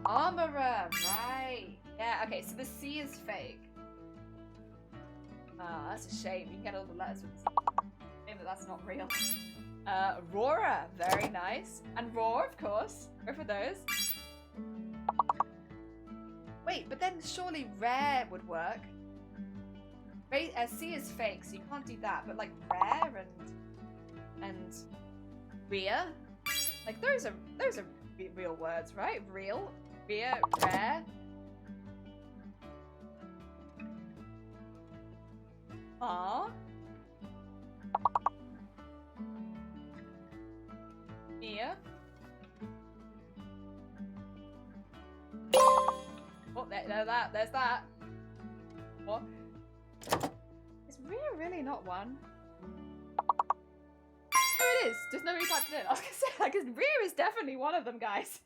Armorer, right. Yeah, okay, so the C is fake. That's a shame. You can get all the letters with shame that that's not real. Aurora, very nice. And Roar, of course. Go for those. Wait, but then surely rare would work. C is fake, so you can't do that. But like rare and rear, like those are real words, right? Real, rear, rare. Aww. Near. Oh, there's that. What? Is rear really not one? Oh, it is. Just nobody typed it in. I was gonna say, like, rear is definitely one of them, guys.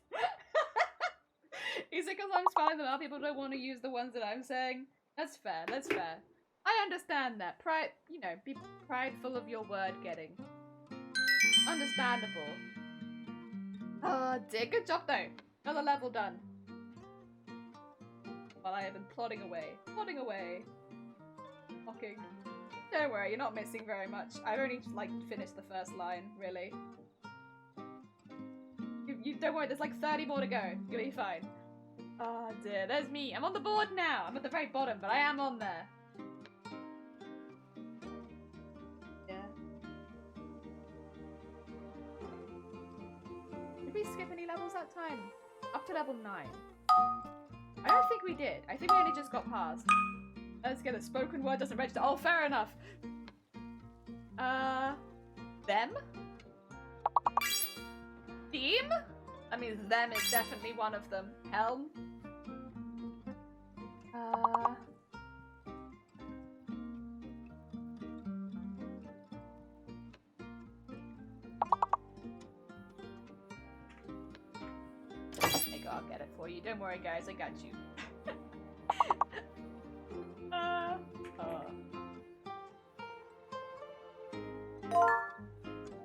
Is it because I'm spelling them out? People don't want to use the ones that I'm saying. That's fair. That's fair. I understand that. Pride, you know, be prideful of your word getting. Understandable. Oh dear. Good job though. Another level done. While I have been plodding away. Plodding away. Mocking. Don't worry, you're not missing very much. I've only like finished the first line, really. You don't worry, there's like 30 more to go. You'll be fine. Oh dear, there's me. I'm on the board now. I'm at the very bottom, but I am on there. Yeah. Did we skip any levels that time? Up to level 9. I don't think we did. I think we only just got past. Let's get a spoken word doesn't register. Oh, fair enough. Them? Theme? I mean, them is definitely one of them. Helm? Hey, go, I'll get it for you. Don't worry, guys. I got you.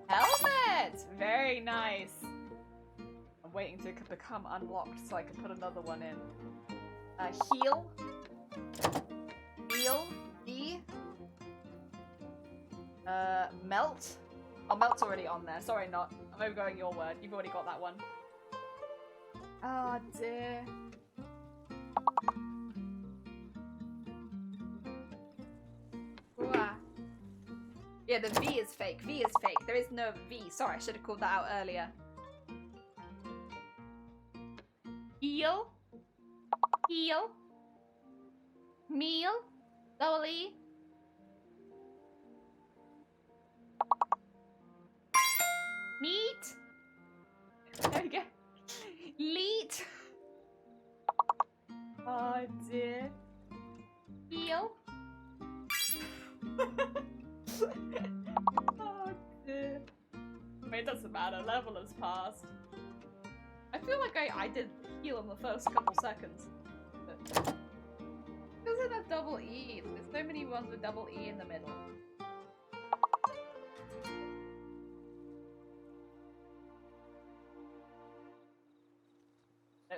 Helmet! Very nice. I'm waiting to become unlocked so I can put another one in. Heal. Heal. E. Melt. Oh, melt's already on there. Sorry, not. I'm overgoing your word. You've already got that one. Oh, dear. Yeah, the V is fake. V is fake. There is no V. Sorry, I should have called that out earlier. Eel. Eel. Meal. Double E. Meat. There we go. Leet. Oh dear. Eel. Oh dear. I mean, it doesn't matter. Level has passed. I feel like I did heal in the first couple seconds. But doesn't have double E. There's so many ones with double E in the middle.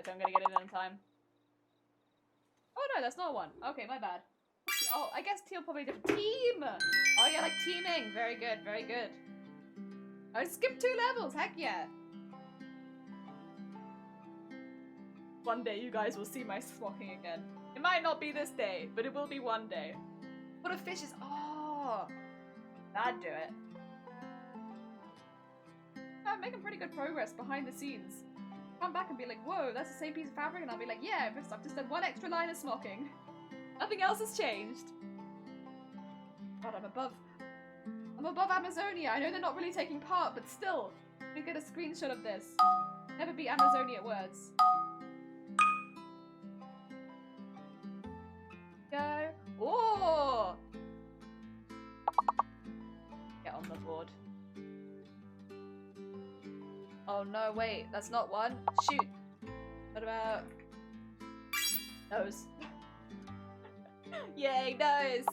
So I'm gonna get it in time. Oh no, that's not one. Okay, my bad. Oh, I guess teal probably different. Team! Oh yeah, like teaming. Very good, very good. I skipped 2 levels, heck yeah. One day you guys will see my smocking again. It might not be this day, but it will be one day. What a fish is. Oh! That'd do it. I'm making pretty good progress behind the scenes. Come back and be like, whoa, that's the same piece of fabric, and I'll be like, yeah, I've just done 1 extra line of smocking. Nothing else has changed. God, I'm above Amazonia. I know they're not really taking part, but still, let me get a screenshot of this. Never beat Amazonia at words. Go. Oh! Get on the board. Oh no, wait, that's not one. Shoot. What about nose? Yay, nose!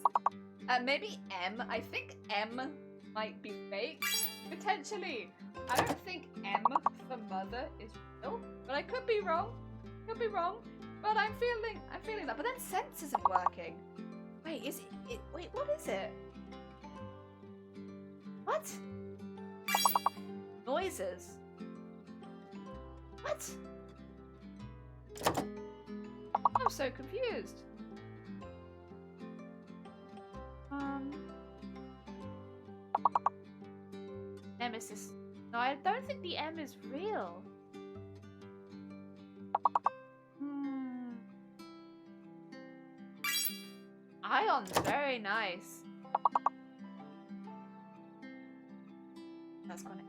Maybe M. I think M might be fake. Potentially. I don't think M for mother is real, but I could be wrong. Could be wrong. But I'm feeling that. But then sense isn't working. Wait, is it? Wait, what is it? What? Noises. What? I'm so confused. Nemesis. No, I don't think the M is real. Ion's very nice. That's gonna.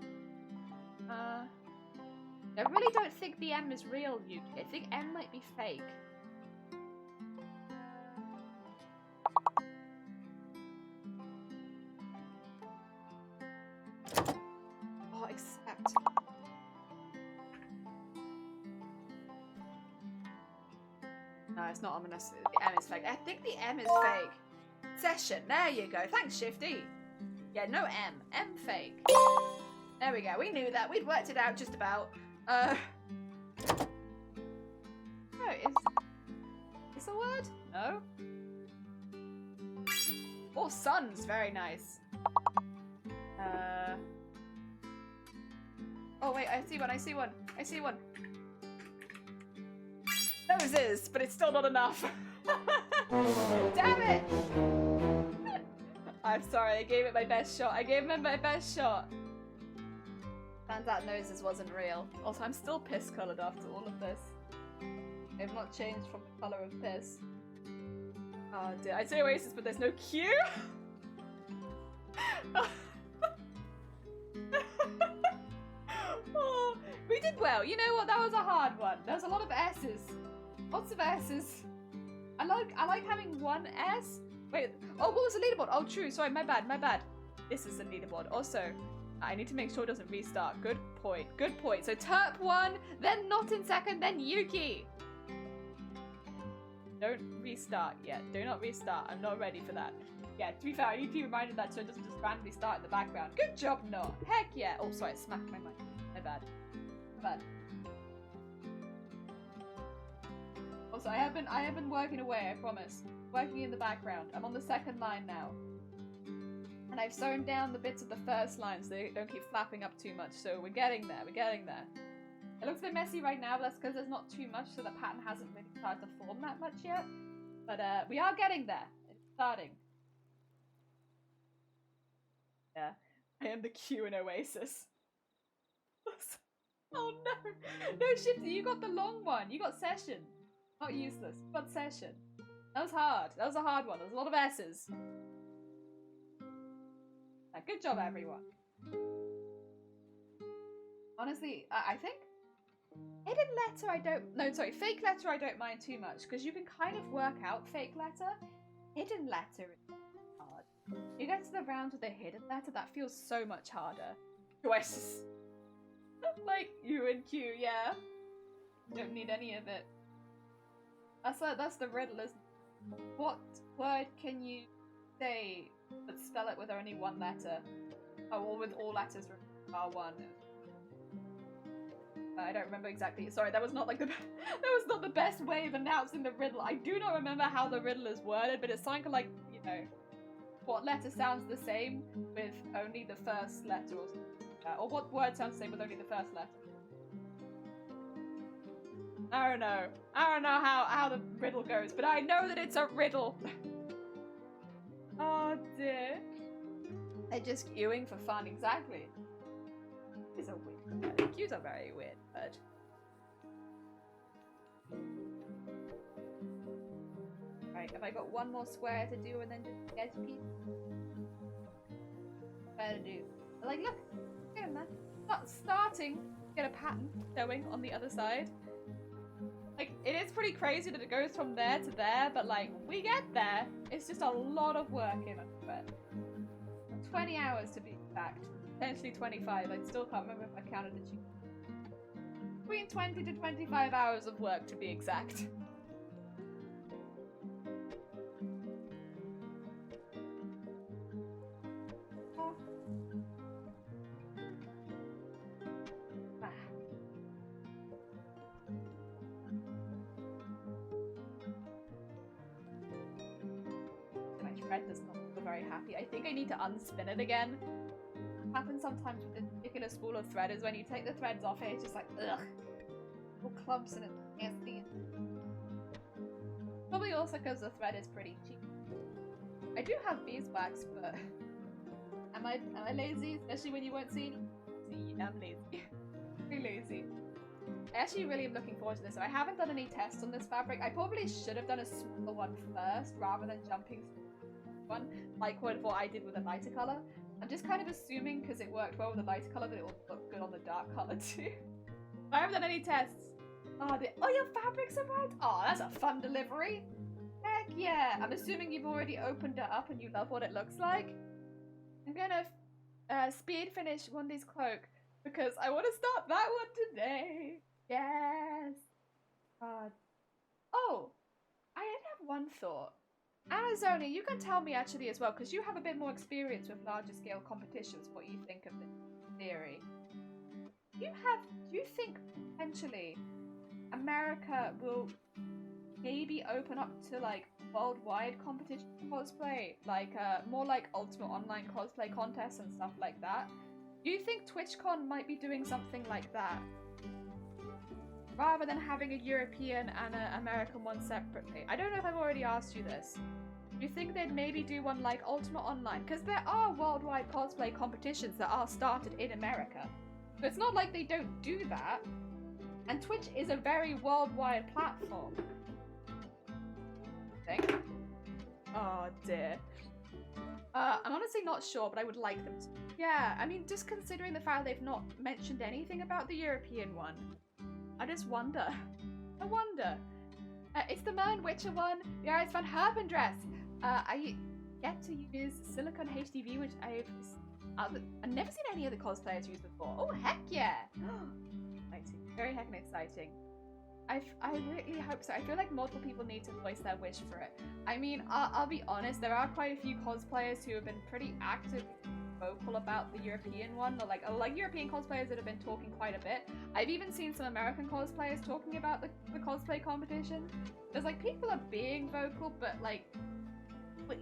I really don't think the M is real, Yuki. I think M might be fake. Oh, except. No, it's not ominous. The M is fake. I think the M is fake. Session. There you go. Thanks, Shifty. Yeah, no M. M fake. There we go. We knew that. We'd worked it out just about. No, is a word? No. Oh, sun's very nice. Oh wait, I see one. I see one. I see one. Noses, but it's still not enough. Damn it! I'm sorry. I gave it my best shot. I gave him my best shot. Turns out noses wasn't real. Also, I'm still piss coloured after all of this. They've not changed from the colour of piss. Oh dear. I'd say Oasis, but there's no Q? Oh, we did well. You know what? That was a hard one. There was a lot of S's. Lots of S's. I like having one S. Wait. Oh, what was the leaderboard? Oh, true. Sorry, my bad. My bad. This is the leaderboard. Also, I need to make sure it doesn't restart. Good point. Good point. So Terp won, then Not in second, then Yuki. Don't restart yet. Do not restart. I'm not ready for that. Yeah, to be fair, I need to be reminded that so it doesn't just randomly start in the background. Good job, Not. Heck yeah. Oh, sorry. I smacked my mic. My bad. My bad. Also, I have been working away, I promise. Working in the background. I'm on the 2nd line now. And I've sewn down the bits of the 1st line so they don't keep flapping up too much. So we're getting there, we're getting there. It looks a bit messy right now, but that's because there's not too much, so the pattern hasn't really started to form that much yet. But we are getting there. It's starting. Yeah. I am the Q in Oasis. Oh no! No, Shifty, you got the long one. You got Session. Not useless, but Session. That was hard. That was a hard one. There was a lot of S's. Good job, everyone. Honestly, I think hidden letter I don't... No, sorry, fake letter I don't mind too much, because you can kind of work out fake letter. Hidden letter is hard. You get to the round with a hidden letter, that feels so much harder. Choices. Like, U and Q, yeah. Don't need any of it. That's the riddle, isn't it? What word can you say but spell it with only one letter? Oh, or with all letters are one. I don't remember exactly. Sorry, that was not like that was not the best way of announcing the riddle. I do not remember how the riddle is worded, but it's something like, you know, what letter sounds the same with only the first letter, or what word sounds the same with only the first letter. I don't know. I don't know how the riddle goes, but I know that it's a riddle. Oh dear. They're just queuing for fun, exactly. It's a weird bird. Queues are very weird bird. Right, have I got one more square to do and then just get a piece? Square to do. Like, look, get in there. Starting to get a pattern showing on the other side. Like, it is pretty crazy that it goes from there to there, but like, we get there. It's just a lot of work in it. 20 hours to be exact. Potentially 25. I still can't remember if I counted the cheap. Between 20 to 25 hours of work to be exact. My thread does not feel very happy. I think I need to unspin it again. What happens sometimes with this particular spool of thread is when you take the threads off it, it's just like, ugh. Little clumps and it's nasty. Probably also because the thread is pretty cheap. I do have beeswax, but am I lazy? Especially when you won't see any? I'm lazy. Very lazy. I actually really am looking forward to this. So I haven't done any tests on this fabric. I probably should have done a smaller one first rather than jumping one, like what I did with the lighter color. I'm just kind of assuming because it worked well with the lighter color that it will look good on the dark color too. I haven't done any tests. Oh, your fabrics arrived? Oh, that's a fun delivery. Heck yeah. I'm assuming you've already opened it up and you love what it looks like. I'm gonna speed finish Wendy's cloak because I want to start that one today. Yes. Oh, I did have one thought. Arizona, you can tell me actually as well, because you have a bit more experience with larger scale competitions, what you think of the theory. Do you think potentially America will maybe open up to like worldwide competition cosplay? Like more like Ultimate Online cosplay contests and stuff like that? Do you think TwitchCon might be doing something like that? Rather than having a European and an American one separately. I don't know if I've already asked you this. Do you think they'd maybe do one like Ultimate Online? Because there are worldwide cosplay competitions that are started in America. So it's not like they don't do that. And Twitch is a very worldwide platform. Think? Oh dear. I'm honestly not sure, but I would like them to. Yeah, I mean, just considering the fact they've not mentioned anything about the European one. I just wonder. I wonder. It's the Mern Witcher one, the Iris Van Herpen dress. I get to use Silicon HDV, which I've never seen any other cosplayers use before. Oh, heck yeah! Exciting. Very heckin' exciting. I really hope so. I feel like multiple people need to voice their wish for it. I mean, I'll be honest, there are quite a few cosplayers who have been pretty active vocal about the European one, or like European cosplayers that have been talking quite a bit. I've even seen some American cosplayers talking about the cosplay competition. There's like people are being vocal, but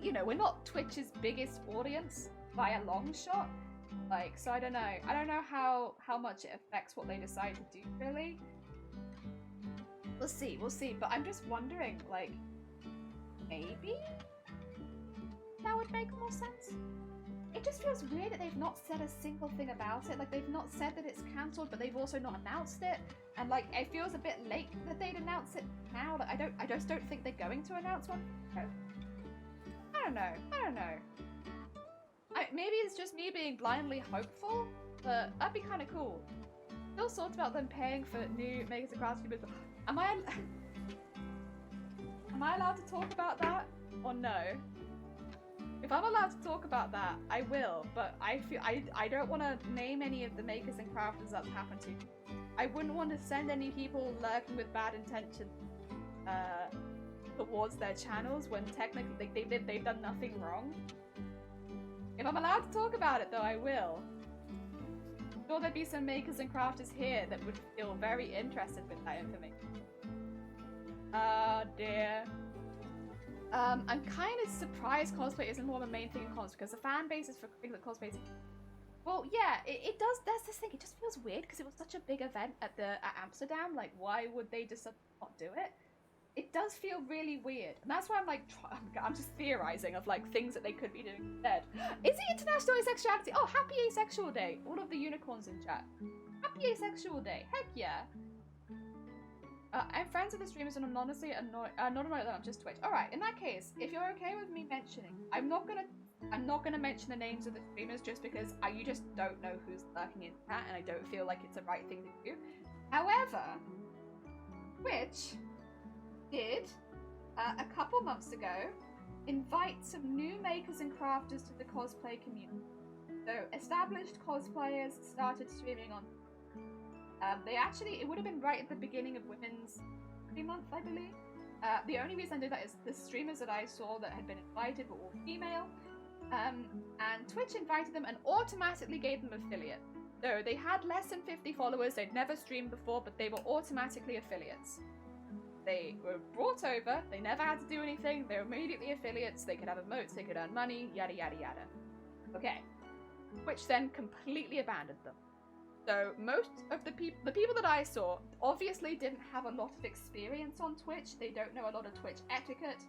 you know, we're not Twitch's biggest audience by a long shot. Like, so I don't know. I don't know how much it affects what they decide to do, really. We'll see. But I'm just wondering, like, maybe that would make more sense? it just feels weird that they've not said a single thing about it. Like, they've not said that it's cancelled, but they've also not announced it. And like, it feels a bit late that they'd announce it now. Like, I just don't think they're going to announce one. No. I don't know. Maybe it's just me being blindly hopeful, but that'd be kind of cool. Still thought about them paying for new Makers and Crafts YouTubers. Am I allowed to talk about that or no? If I'm allowed to talk about that, I will, but I feel I don't want to name any of the makers and crafters that's happened to. I wouldn't want to send any people lurking with bad intentions towards their channels when technically they've done nothing wrong. If I'm allowed to talk about it though, I will. I'm sure there'd be some makers and crafters here that would feel very interested with that information. Oh dear. I'm kind of surprised cosplay isn't more of a main thing in cons because the fan base is for things like cosplay. Well, yeah, it does. That's this thing. It just feels weird because it was such a big event at Amsterdam. Like, why would they just not do it? It does feel really weird, and that's why I'm like, I'm just theorizing of like things that they could be doing instead. Is it International Asexuality? Oh, happy Asexual Day! All of the unicorns in chat. Happy Asexual Day! Heck yeah! I'm friends with the streamers and I'm honestly not annoyed that I'm just Twitch. Alright, in that case, if you're okay with me mentioning, I'm not gonna mention the names of the streamers just because you just don't know who's lurking in chat and I don't feel like it's the right thing to do. However, Twitch did, a couple months ago, invite some new makers and crafters to the cosplay community. So, established cosplayers started streaming on it would have been right at the beginning of Women's Month, I believe. The only reason I know that is the streamers that I saw that had been invited were all female. And Twitch invited them and automatically gave them affiliate. So they had less than 50 followers, they'd never streamed before, but they were automatically affiliates. They were brought over, they never had to do anything, they were immediately affiliates, they could have emotes, they could earn money, yada yada yada. Okay. Twitch then completely abandoned them. So most of the people that I saw obviously didn't have a lot of experience on Twitch. They don't know a lot of Twitch etiquette.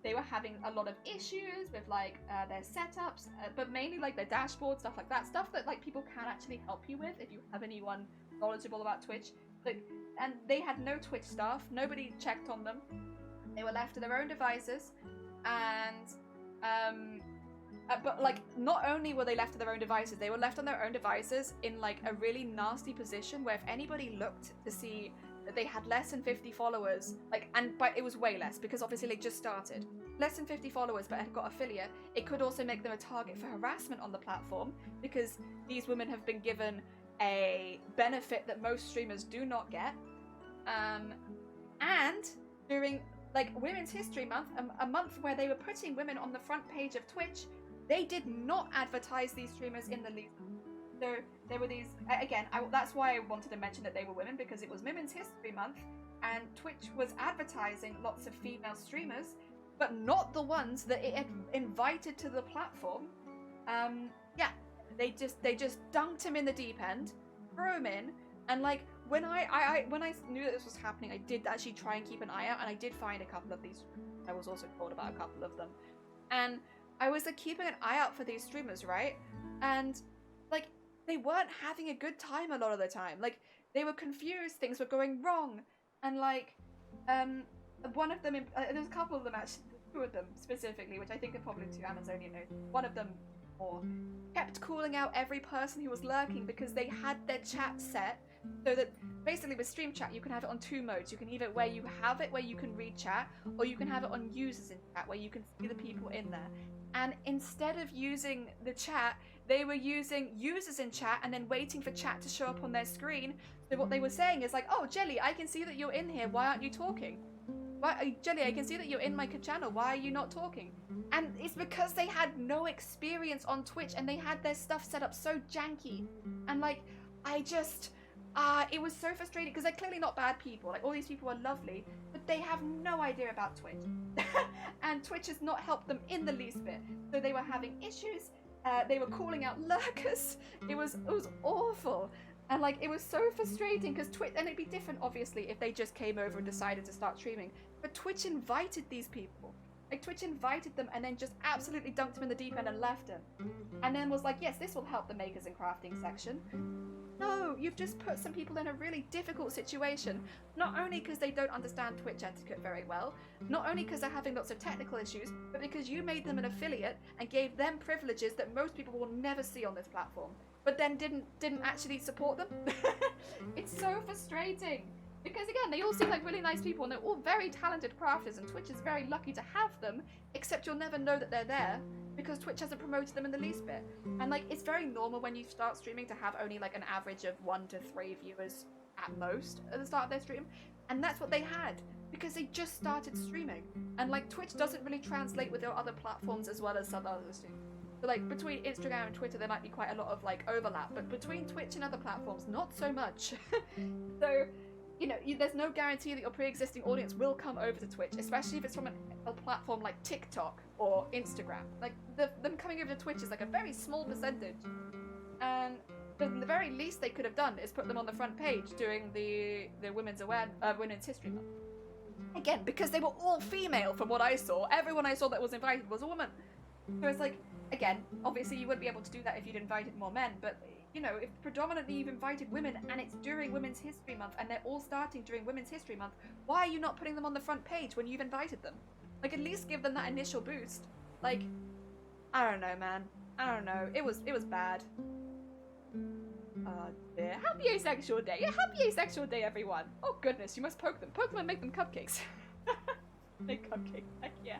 They were having a lot of issues with like their setups, but mainly like their dashboard, stuff like that. Stuff that like people can actually help you with if you have anyone knowledgeable about Twitch. Like, and they had no Twitch staff. Nobody checked on them. They were left to their own devices, and but like, not only were they left to their own devices, they were left on their own devices in like a really nasty position where if anybody looked to see that they had less than 50 followers, but it was way less because obviously they just started. Less than 50 followers but had got affiliate, it could also make them a target for harassment on the platform because these women have been given a benefit that most streamers do not get. And during like Women's History Month, a month where they were putting women on the front page of Twitch, they did not advertise these streamers in the least. So there were these, again, that's why I wanted to mention that they were women, because it was Women's History Month, and Twitch was advertising lots of female streamers, but not the ones that it had invited to the platform. Yeah, they just dunked him in the deep end, threw him in, and like, when I knew that this was happening, I did actually try and keep an eye out, and I did find a couple of these. I was also told about a couple of them, and I was like keeping an eye out for these streamers, right? And like, they weren't having a good time a lot of the time. Like, they were confused, things were going wrong, and like, one of them, there's a couple of them actually, two of them specifically, which I think are probably two Amazonian nodes. One of them more kept calling out every person who was lurking because they had their chat set so that basically with stream chat you can have it on two modes. You can either where you have it where you can read chat, or you can have it on users in chat where you can see the people in there. And instead of using the chat, they were using users in chat and then waiting for chat to show up on their screen. So what they were saying is like, oh, Jelly, I can see that you're in here. Why aren't you talking? Jelly, I can see that you're in my channel. Why are you not talking? And it's because they had no experience on Twitch and they had their stuff set up so janky. And like, it was so frustrating because they're clearly not bad people. Like, all these people are lovely, but they have no idea about Twitch. And Twitch has not helped them in the least bit. So they were having issues. They were calling out lurkers. It was awful. And like, it was so frustrating because Twitch, and it'd be different obviously if they just came over and decided to start streaming. But Twitch invited these people. Like, Twitch invited them and then just absolutely dunked them in the deep end and left them. And then was like, yes, this will help the makers and crafting section. No, you've just put some people in a really difficult situation. Not only because they don't understand Twitch etiquette very well, not only because they're having lots of technical issues, but because you made them an affiliate and gave them privileges that most people will never see on this platform. But then didn't actually support them. It's so frustrating. Because again, they all seem like really nice people and they're all very talented crafters and Twitch is very lucky to have them, except you'll never know that they're there because Twitch hasn't promoted them in the least bit. And like, it's very normal when you start streaming to have only like an average of 1 to 3 viewers at most at the start of their stream. And that's what they had because they just started streaming. And like, Twitch doesn't really translate with their other platforms as well as some others do. So like, between Instagram and Twitter, there might be quite a lot of like overlap, but between Twitch and other platforms, not so much. So, you know, there's no guarantee that your pre-existing audience will come over to Twitch, especially if it's from a platform like TikTok or Instagram. Like, them coming over to Twitch is like a very small percentage. And the very least they could have done is put them on the front page during the Women's History Month. Again, because they were all female from what I saw. Everyone I saw that was invited was a woman. So it's like, again, obviously you wouldn't be able to do that if you'd invited more men, but you know, if predominantly you've invited women and it's during Women's History Month and they're all starting during Women's History Month, why are you not putting them on the front page when you've invited them? Like, at least give them that initial boost. Like, I don't know, man. I don't know. It was bad. Oh dear. Happy Asexual Day. Yeah, happy Asexual Day, everyone. Oh goodness, you must poke them. Poke them and make them cupcakes. Make cupcakes, heck yeah.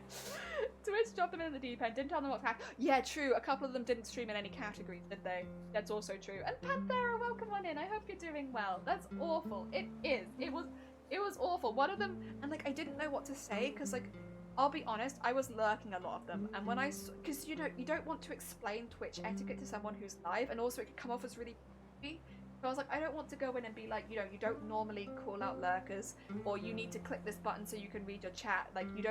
Twitch dropped them in the deep end, didn't tell them what to. Yeah, true. A couple of them didn't stream in any categories, did they? That's also true. And Panthera, welcome on in. I hope you're doing well. That's awful. It is. It was awful. One of them, and like, I didn't know what to say because like, I'll be honest, I was lurking a lot of them, and when I, because you know, you don't want to explain Twitch etiquette to someone who's live, and also it could come off as really creepy. So I was like, I don't want to go in and be like, you know, you don't normally call out lurkers, or you need to click this button so you can read your chat. Like, you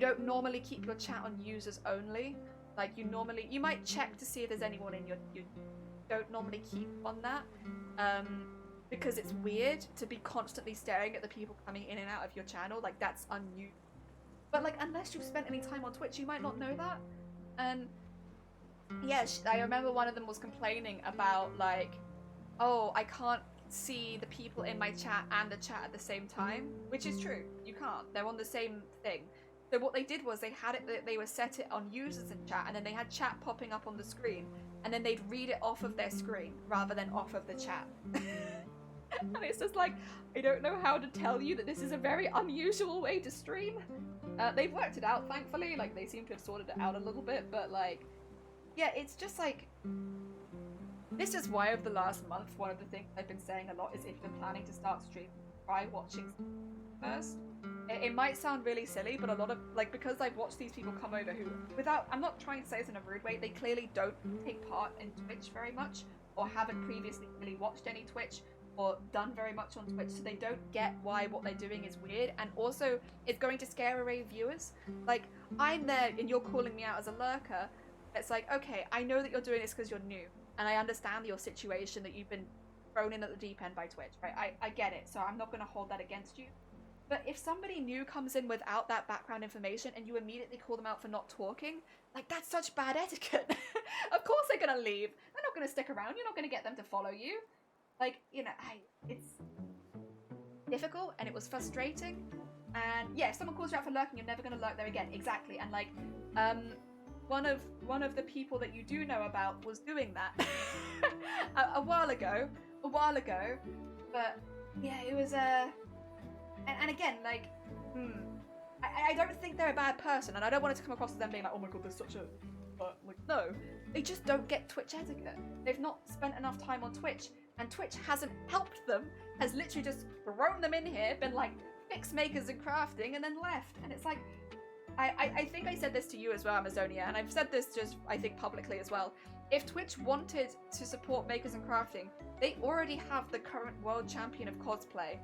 don't normally keep your chat on users only. Like, you might check to see if there's anyone in your, you don't normally keep on that. Because it's weird to be constantly staring at the people coming in and out of your channel. Like, that's unusual. But like, unless you've spent any time on Twitch, you might not know that. And yeah, I remember one of them was complaining about like, oh, I can't see the people in my chat and the chat at the same time, which is true. You can't. They're on the same thing. So what they did was they had it, they were set it on users in chat, and then they had chat popping up on the screen, and then they'd read it off of their screen rather than off of the chat. And it's just like, I don't know how to tell you that this is a very unusual way to stream. They've worked it out, thankfully. Like, they seem to have sorted it out a little bit, but like, yeah, it's just like, this is why over the last month, one of the things I've been saying a lot is if you're planning to start streaming, try watching first. It might sound really silly, but a lot of, like, because I've watched these people come over who, without, I'm not trying to say this in a rude way, they clearly don't take part in Twitch very much, or haven't previously really watched any Twitch, or done very much on Twitch, so they don't get why what they're doing is weird, and also it's going to scare away viewers. Like, I'm there and you're calling me out as a lurker. It's like, okay, I know that you're doing this because you're new, and I understand your situation, that you've been thrown in at the deep end by Twitch, right? I get it, so I'm not going to hold that against you. But if somebody new comes in without that background information and you immediately call them out for not talking, like, that's such bad etiquette. Of course they're going to leave. They're not going to stick around. You're not going to get them to follow you. Like, you know, it's difficult and it was frustrating. And yeah, if someone calls you out for lurking, you're never going to lurk there again. Exactly. And like, one of the people that you do know about was doing that a while ago. But yeah, it was and again, like, I don't think they're a bad person, and I don't want it to come across as them being like, oh my god, there's such a like, no, they just don't get Twitch etiquette. They've not spent enough time on Twitch, and Twitch hasn't helped them, has literally just thrown them in here, been like, fix makers and crafting, and then left. And it's like, I think I said this to you as well, Amazonia, and I've said this just, I think, publicly as well. If Twitch wanted to support makers and crafting, they already have the current world champion of cosplay.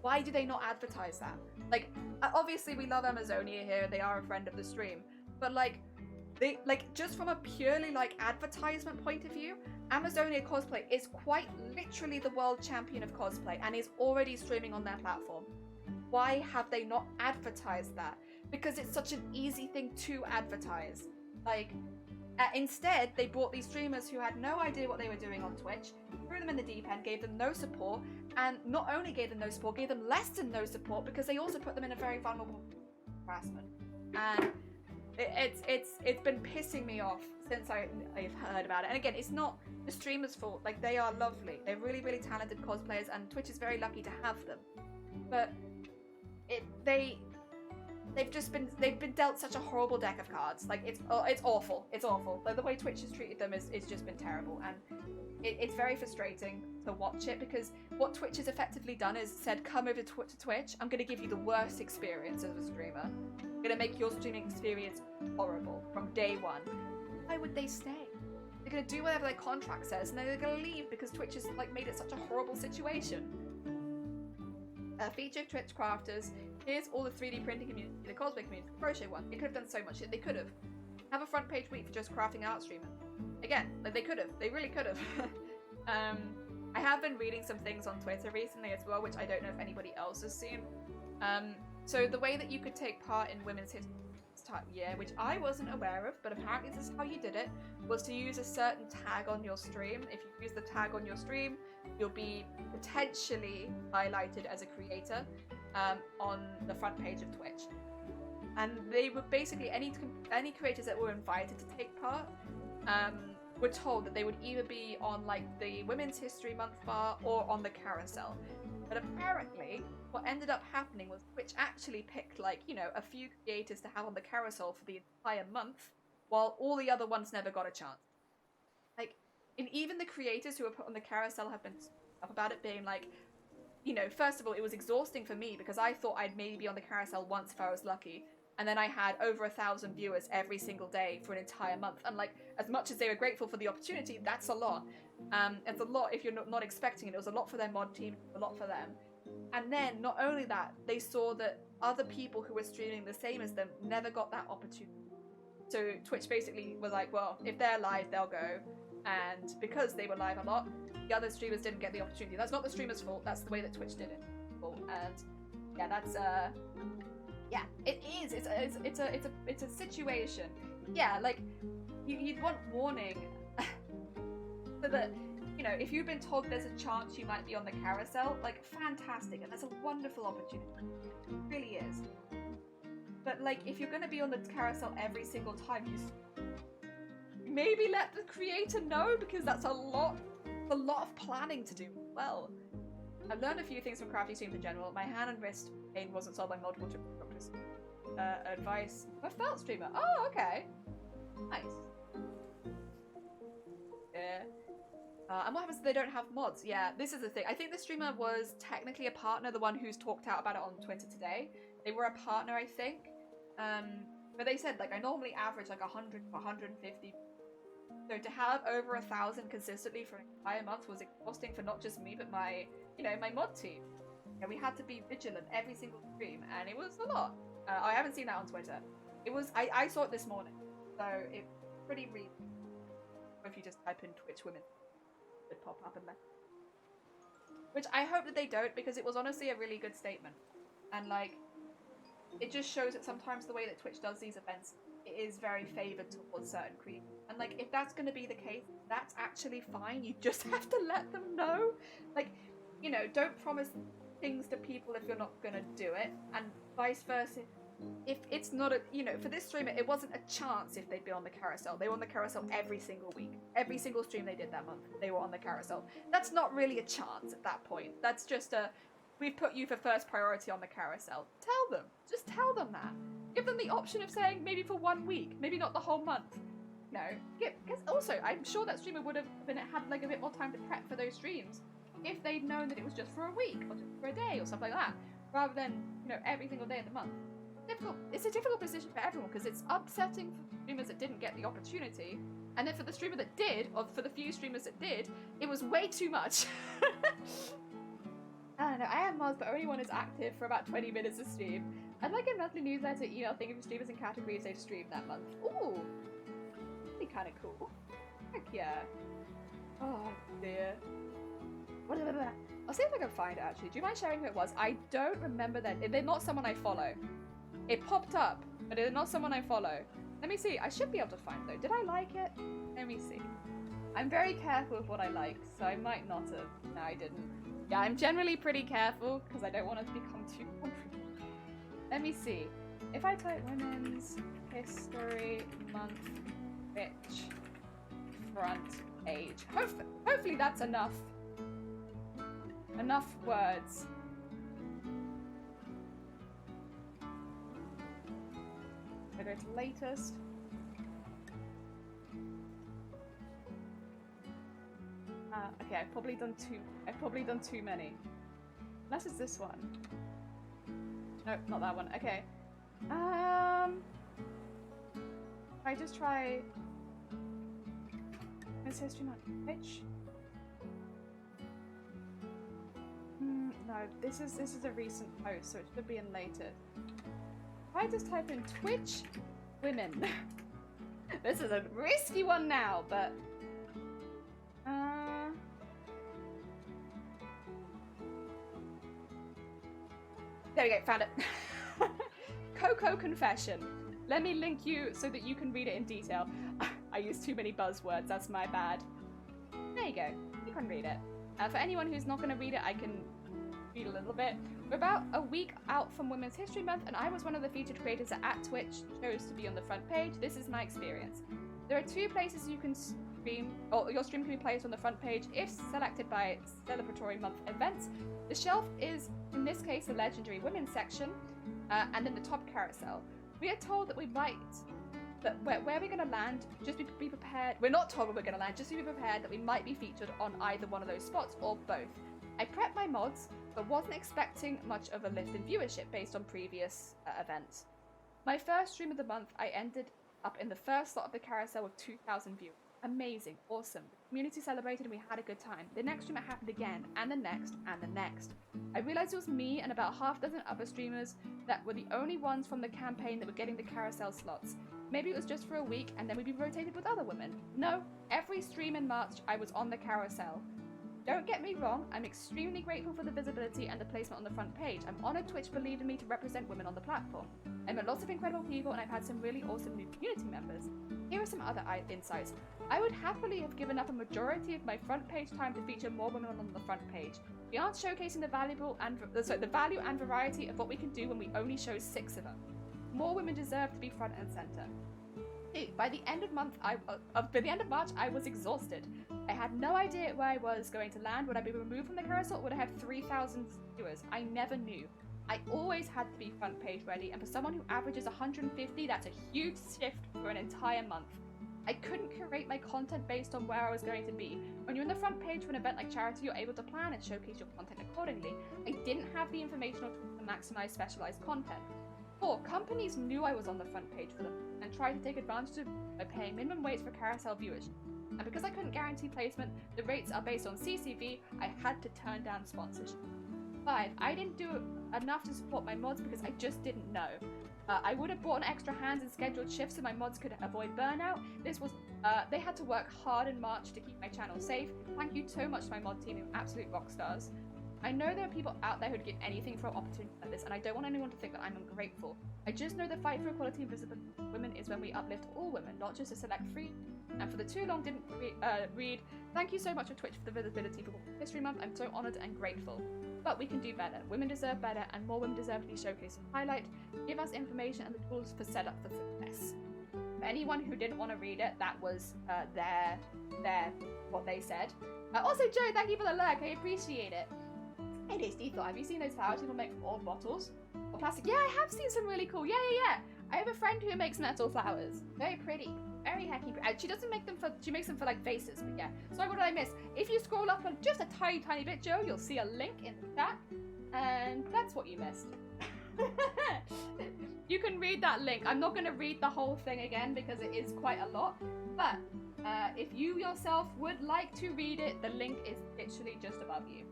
Why do they not advertise that? Like, obviously we love Amazonia here, they are a friend of the stream, but like, they, like, just from a purely like advertisement point of view, Amazonia Cosplay is quite literally the world champion of cosplay and is already streaming on their platform. Why have they not advertised that? because it's such an easy thing to advertise. Like, instead, they brought these streamers who had no idea what they were doing on Twitch, threw them in the deep end, gave them no support, and not only gave them no support, gave them less than no support because they also put them in a very vulnerable harassment. And it's been pissing me off since I've heard about it. And again, it's not the streamers' fault. Like, they are lovely. They're really, really talented cosplayers, and Twitch is very lucky to have them. But they've been dealt such a horrible deck of cards. Like, it's awful. It's awful. Like, the way Twitch has treated them is just been terrible, and it's very frustrating to watch it, because what Twitch has effectively done is said, come over to Twitch, I'm going to give you the worst experience as a streamer. I'm going to make your streaming experience horrible from day one. Why would they stay? They're going to do whatever their contract says, and then they're going to leave because Twitch has like made it such a horrible situation. A feature of Twitch crafters. Here's all the 3D printing community, the cosplay community, the crochet one. They could have done so much shit. They could have a front page week for just crafting art streaming. Again, like they could have. They really could have. I have been reading some things on Twitter recently as well, which I don't know if anybody else has seen. So the way that you could take part in Women's History Year, which I wasn't aware of, but apparently this is how you did it, was to use a certain tag on your stream. If you use the tag on your stream, you'll be potentially highlighted as a creator on the front page of Twitch. And they were basically, any creators that were invited to take part were told that they would either be on like the Women's History Month bar or on the carousel. But apparently what ended up happening was Twitch actually picked like, you know, a few creators to have on the carousel for the entire month, while all the other ones never got a chance. Like, and even the creators who were put on the carousel have been up about it being like, you know, first of all, it was exhausting for me because I thought I'd maybe be on the carousel once if I was lucky. And then I had over 1,000 viewers every single day for an entire month. And like, as much as they were grateful for the opportunity, that's a lot. It's a lot if you're not expecting it. It was a lot for their mod team, a lot for them. And then, not only that, they saw that other people who were streaming the same as them never got that opportunity. So Twitch basically was like, well, if they're live, they'll go. And because they were live a lot, the other streamers didn't get the opportunity. That's not the streamer's fault. That's the way that Twitch did it. And yeah, that's yeah, it is. It's a situation. Yeah, like you'd want warning so that, you know, if you've been told there's a chance you might be on the carousel, like fantastic, and that's a wonderful opportunity. It really is. But like, if you're going to be on the carousel every single time, you maybe let the creator know, because that's a lot of planning to do. Well, I've learned a few things from crafting streams in general. My hand and wrist pain wasn't solved by multiple doctors. Advice. A felt streamer. Oh, okay. Nice. Yeah. And what happens if they don't have mods? Yeah, this is the thing. I think the streamer was technically a partner, the one who's talked out about it on Twitter today. They were a partner, I think. But they said, like, I normally average like 100 to 150. So to have over 1,000 consistently for an entire month was exhausting for not just me, but my, you know, my mod team. Yeah, we had to be vigilant every single stream, and it was a lot. I haven't seen that on Twitter. It was, I saw it this morning, so it's pretty real. If you just type in Twitch women, it would pop up and which I hope that they don't, because it was honestly a really good statement. And like, it just shows that sometimes the way that Twitch does these events, it is very favoured towards certain creators. And like, if that's going to be the case, that's actually fine. You just have to let them know. Like, you know, don't promise things to people if you're not going to do it, and vice versa. If it's not a, you know, for this streamer, it wasn't a chance if they'd be on the carousel. They were on the carousel every single week. Every single stream they did that month, they were on the carousel. That's not really a chance at that point. That's just a, we've put you for first priority on the carousel. Tell them. Just tell them that. Give them the option of saying maybe for 1 week, maybe not the whole month. No. Because also, I'm sure that streamer would have had like a bit more time to prep for those streams if they'd known that it was just for a week or just for a day or something like that, rather than, you know, every single day of the month. It's a difficult position for everyone, because it's upsetting for streamers that didn't get the opportunity, and then for the streamer that did, or for the few streamers that did, it was way too much. I don't know, I have mods, but only one is active for about 20 minutes a stream. I'd like a monthly newsletter email thinking of streamers and categories they've streamed that month. Ooh, that'd be kind of cool. Heck yeah. Oh dear. I'll see if I can find it actually. Do you mind sharing who it was? I don't remember them. They're not someone I follow. It popped up, but it's not someone I follow. Let me see. I should be able to find though. Did I like it? Let me see. I'm very careful with what I like, so I might not have. No, I didn't. Yeah, I'm generally pretty careful because I don't want it to become too complicated. Let me see. If I type Women's History Month Twitch front page, hopefully that's enough. Enough words. I go to latest. Okay, I've probably done too many. Unless it's this one. Nope, not that one. Okay. I just try Miss History Month Twitch. No, this is a recent post, so it should be in latest. If I just type in Twitch women. This is a risky one now, but there we go, found it. Coco Confession. Let me link you so that you can read it in detail. I used too many buzzwords, that's my bad. There you go, you can read it. For anyone who's not going to read it, I can read a little bit. We're about a week out from Women's History Month, and I was one of the featured creators that at Twitch chose to be on the front page. This is my experience. There are 2 places you can stream, or your stream can be placed on the front page if selected by celebratory month events. The shelf is, in this case, the legendary women's section, and then the top carousel. We are told that we might, that where we're going to land, just be prepared. We're not told where we're going to land, just be prepared that we might be featured on either one of those spots or both. I prepped my mods, but wasn't expecting much of a lift in viewership based on previous events. My first stream of the month, I ended up in the first slot of the carousel with 2,000 viewers. Amazing, awesome. The community celebrated and we had a good time. The next stream it happened again, and the next, and the next. I realised it was me and about half a dozen other streamers that were the only ones from the campaign that were getting the carousel slots. Maybe it was just for a week and then we'd be rotated with other women. No, every stream in March I was on the carousel. Don't get me wrong, I'm extremely grateful for the visibility and the placement on the front page. I'm honoured Twitch believed in me to represent women on the platform. I met lots of incredible people and I've had some really awesome new community members. Here are some other insights. I would happily have given up a majority of my front page time to feature more women on the front page. We aren't showcasing the value and variety of what we can do when we only show 6 of them. More women deserve to be front and centre. By the end of March, I was exhausted. I had no idea where I was going to land. Would I be removed from the carousel or would I have 3,000 viewers? I never knew. I always had to be front page ready, and for someone who averages 150, that's a huge shift for an entire month. I couldn't curate my content based on where I was going to be. When you're on the front page for an event like charity, you're able to plan and showcase your content accordingly. I didn't have the information or tools to maximize specialized content. 4. Companies knew I was on the front page for them and tried to take advantage of by paying minimum rates for carousel viewers. And because I couldn't guarantee placement, the rates are based on CCV, I had to turn down sponsorship. 5. I didn't do enough to support my mods because I just didn't know. I would have brought in extra hands and scheduled shifts so my mods could avoid burnout. They had to work hard in March to keep my channel safe. Thank you so much to my mod team, you're absolute rock stars. I know there are people out there who'd give anything for an opportunity like this, and I don't want anyone to think that I'm ungrateful. I just know the fight for equality and visibility of women is when we uplift all women, not just a select few. And for the too long didn't read, thank you so much to Twitch for the visibility for History Month. I'm so honoured and grateful. But we can do better. Women deserve better, and more women deserve to be showcased and highlighted. Give us information and the tools for setup for success. For anyone who didn't want to read it, that was what they said. Also, Joe, thank you for the lurk. I appreciate it. It is deep thought. Have you seen those flowers people make from old bottles or plastic? Yeah, I have seen some really cool. Yeah. I have a friend who makes metal flowers. Very pretty. Very heckin' pretty. She doesn't make them for, she makes them for like vases, but yeah. Sorry, what did I miss? If you scroll up on just a tiny bit, Joe, you'll see a link in the chat. And that's what you missed. You can read that link. I'm not going to read the whole thing again because it is quite a lot. But if you yourself would like to read it, the link is literally just above you.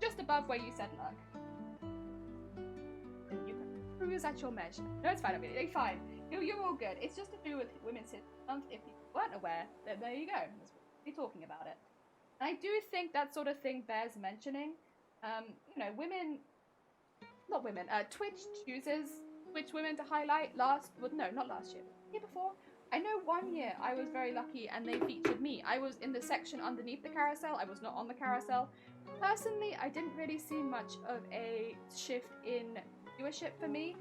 Just above where you said look. And you can cruise at your measure. No, it's fine, I'm really fine. You're all good. It's just to do with Women's History Month. If you weren't aware, then there you go. That's what we're talking about it. And I do think that sort of thing bears mentioning. Twitch chooses Twitch women to highlight not last year, the year before. I know one year I was very lucky and they featured me. I was in the section underneath the carousel. I was not on the carousel. Personally, I didn't really see much of a shift in viewership for me,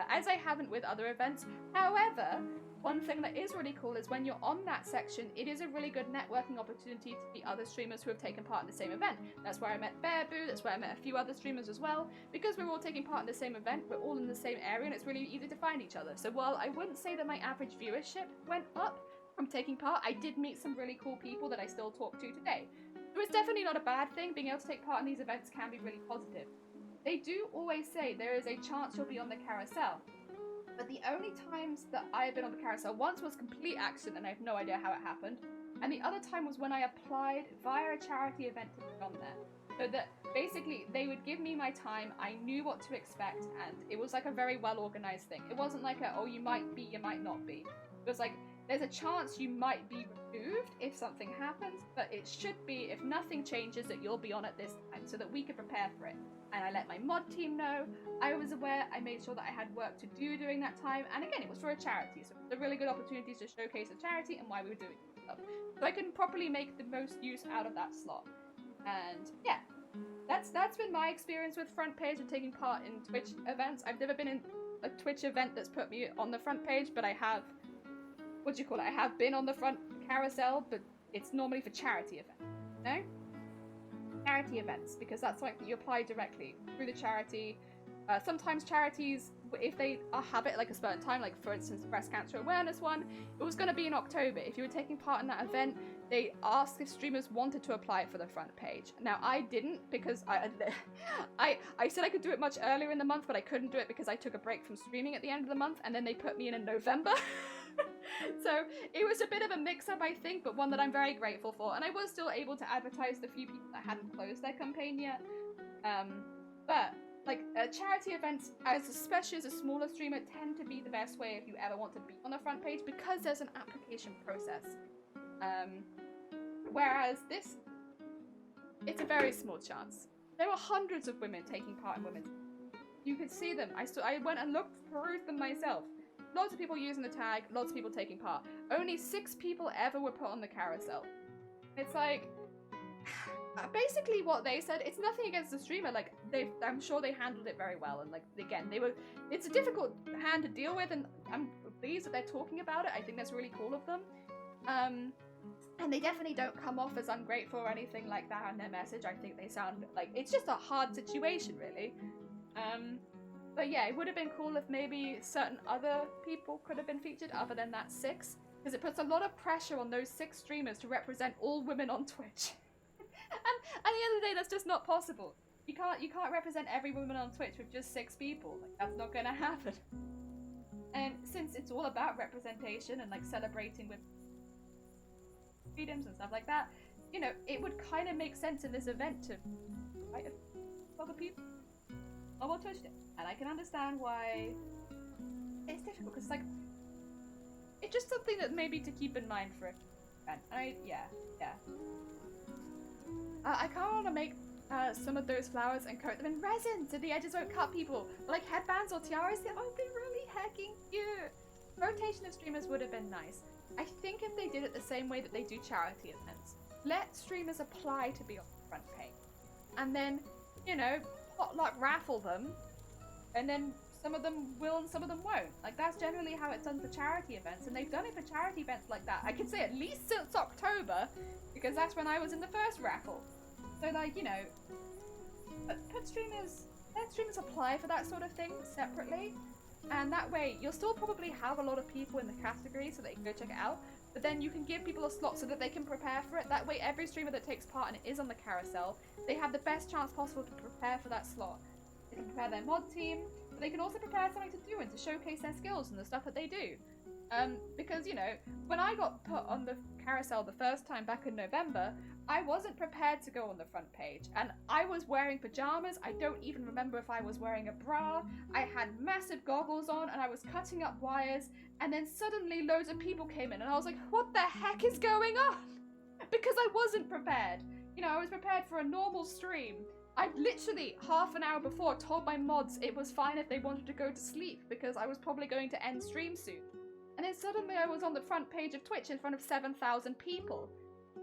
as I haven't with other events. However, one thing that is really cool is when you're on that section, it is a really good networking opportunity to meet other streamers who have taken part in the same event. That's where I met Bearboo, that's where I met a few other streamers as well. Because we're all taking part in the same event, we're all in the same area and it's really easy to find each other. So while I wouldn't say that my average viewership went up from taking part, I did meet some really cool people that I still talk to today. So it's definitely not a bad thing. Being able to take part in these events can be really positive. They do always say there is a chance you'll be on the carousel. But the only times that I have been on the carousel, once was complete accident and I have no idea how it happened. And the other time was when I applied via a charity event to be on there. So that basically they would give me my time, I knew what to expect, and it was like a very well organized thing. It wasn't like a, oh, you might be, you might not be. It was like, there's a chance you might be removed if something happens, but it should be, if nothing changes, that you'll be on at this time so that we can prepare for it. And I let my mod team know. I was aware. I made sure that I had work to do during that time. And again, it was for a charity, so it was a really good opportunity to showcase the charity and why we were doing stuff. So I can properly make the most use out of that slot. And yeah, that's been my experience with front page and taking part in Twitch events. I've never been in a Twitch event that's put me on the front page, but I have, I have been on the front carousel, but it's normally for charity events, no? Charity events, because that's something that you apply directly through the charity. Sometimes charities, if they have it like a certain time, like for instance the breast cancer awareness one, it was going to be in October. If you were taking part in that event, they asked if streamers wanted to apply for the front page. Now I didn't, because I said I could do it much earlier in the month, but I couldn't do it because I took a break from streaming at the end of the month, and then they put me in November. So it was a bit of a mix-up, I think, but one that I'm very grateful for. And I was still able to advertise the few people that hadn't closed their campaign yet. But like charity events, especially as a smaller streamer, tend to be the best way if you ever want to be on the front page, because there's an application process. Whereas this, it's a very small chance. There were hundreds of women taking part in women's. You could see them. I went and perused them myself. Lots of people using the tag, lots of people taking part. Only 6 people ever were put on the carousel. It's like, basically what they said, it's nothing against the streamer, like, I'm sure they handled it very well, and like, again, it's a difficult hand to deal with, and I'm pleased that they're talking about it. I think that's really cool of them. And they definitely don't come off as ungrateful or anything like that in their message. I think they sound like, it's just a hard situation, really. But yeah, it would have been cool if maybe certain other people could have been featured other than that 6, because it puts a lot of pressure on those 6 streamers to represent all women on Twitch. and at the end of the day, that's just not possible. You can't represent every woman on Twitch with just 6 people. Like, that's not gonna happen. And since it's all about representation and like celebrating with freedoms and stuff like that, you know, it would kind of make sense in this event to invite other people. Oh, well, touched it. And I can understand why it's difficult, because like, it's just something that maybe to keep in mind for it. And yeah. I kind of want to make some of those flowers and coat them in resin so the edges won't cut people. But like headbands or tiaras, that would be really hecking cute. Rotation of streamers would have been nice. I think if they did it the same way that they do charity events, let streamers apply to be on the front page, and then, you know, potluck raffle them, and then some of them will and some of them won't. Like, that's generally how it's done for charity events, and they've done it for charity events like that, I could say at least since October, because that's when I was in the first raffle. So like, you know, let streamers apply for that sort of thing separately, and that way you'll still probably have a lot of people in the category so they can go check it out, but then you can give people a slot so that they can prepare for it. That way every streamer that takes part and is on the carousel, they have the best chance possible to prepare for that slot. They can prepare their mod team, but they can also prepare something to do and to showcase their skills and the stuff that they do. Because, you know, when I got put on the carousel the first time back in November, I wasn't prepared to go on the front page, and I was wearing pajamas. I don't even remember if I was wearing a bra. I had massive goggles on, and I was cutting up wires, and then suddenly loads of people came in, and I was like, what the heck is going on? Because I wasn't prepared. You know, I was prepared for a normal stream. I'd literally half an hour before told my mods it was fine if they wanted to go to sleep because I was probably going to end stream soon. And then suddenly I was on the front page of Twitch in front of 7,000 people.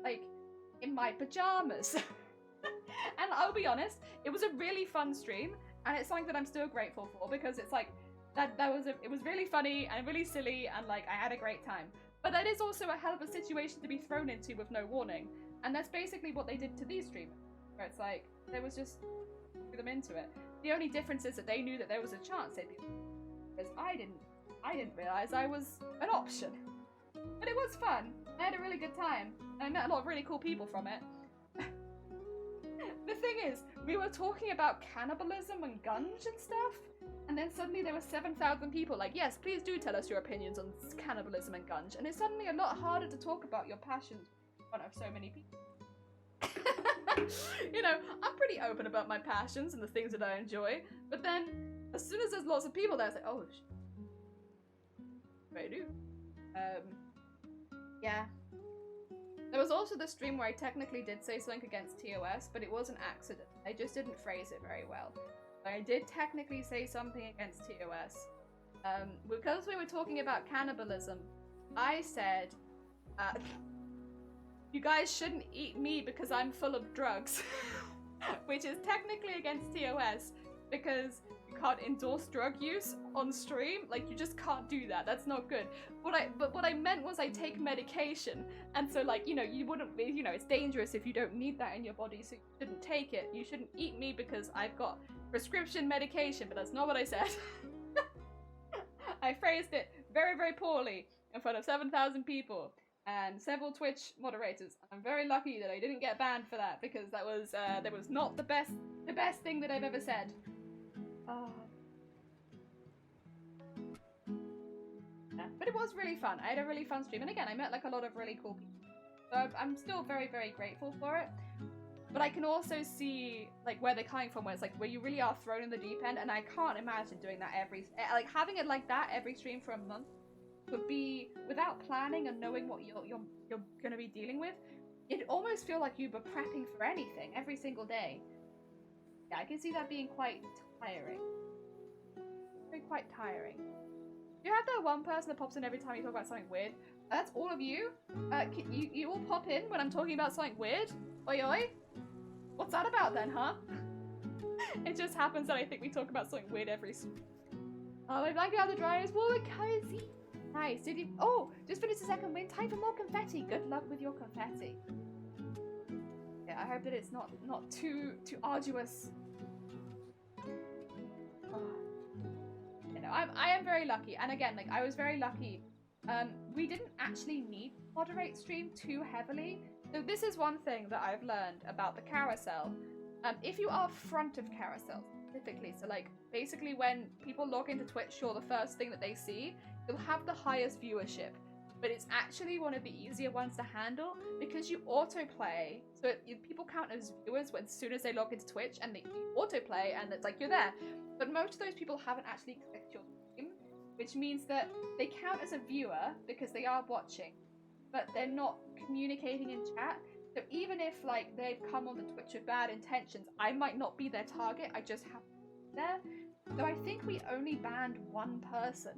Like, in my pajamas. And I'll be honest, it was a really fun stream, and it's something that I'm still grateful for because it's like, it was really funny and really silly, and like, I had a great time. But that is also a hell of a situation to be thrown into with no warning. And that's basically what they did to these streamers. Where it's like, there was just threw them into it. The only difference is that they knew that there was a chance they'd be, because I didn't realize I was an option. But it was fun. I had a really good time. And I met a lot of really cool people from it. The thing is, we were talking about cannibalism and gunge and stuff, and then suddenly there were 7,000 people like, yes, please do tell us your opinions on cannibalism and gunge. And it's suddenly a lot harder to talk about your passions in front of so many people. You know, I'm pretty open about my passions and the things that I enjoy, but then as soon as there's lots of people there, it's like, oh, what do I do? Yeah. There was also the stream where I technically did say something against TOS, but it was an accident. I just didn't phrase it very well. But I did technically say something against TOS. Because we were talking about cannibalism, I said, you guys shouldn't eat me because I'm full of drugs. Which is technically against TOS, because you can't endorse drug use on stream. Like, you just can't do that. That's not good. But what I meant was I take medication, and so, like, you know, you wouldn't be, you know, it's dangerous if you don't need that in your body, so you shouldn't take it. You shouldn't eat me because I've got prescription medication, but that's not what I said. I phrased it very, very poorly in front of 7,000 people and several Twitch moderators. I'm very lucky that I didn't get banned for that, because that was not the best thing that I've ever said. Oh. Yeah, but it was really fun. I had a really fun stream, and again, I met like a lot of really cool people. So I'm still very, very grateful for it. But I can also see like where they're coming from, where it's like where you really are thrown in the deep end, and I can't imagine doing that like having it like that every stream for a month would be, without planning and knowing what you're gonna be dealing with. It'd almost feel like you were prepping for anything every single day. Yeah, I can see that being quite tiring. Quite tiring. You have that one person that pops in every time you talk about something weird. That's all of you. You all pop in when I'm talking about something weird. Oi oi. What's that about then, huh? It just happens that I think we talk about something weird every. Oh, my blanket out the dryer is warm and cozy. Nice. Did you? Oh, just finished the second win. Time for more confetti. Good luck with your confetti. Yeah, I hope that it's not too arduous. You know, I am very lucky, and again, like I was very lucky. We didn't actually need to moderate stream too heavily. So this is one thing that I've learned about the carousel. If you are front of carousel specifically, so like basically when people log into Twitch, you're the first thing that they see, you'll have the highest viewership. But it's actually one of the easier ones to handle because you autoplay. So people count as viewers as soon as they log into Twitch, and they autoplay, and it's like you're there. But most of those people haven't actually clicked your stream, which means that they count as a viewer because they are watching, but they're not communicating in chat. So even if like they've come on the Twitch with bad intentions, I might not be their target. I just have to be there. So I think we only banned one person.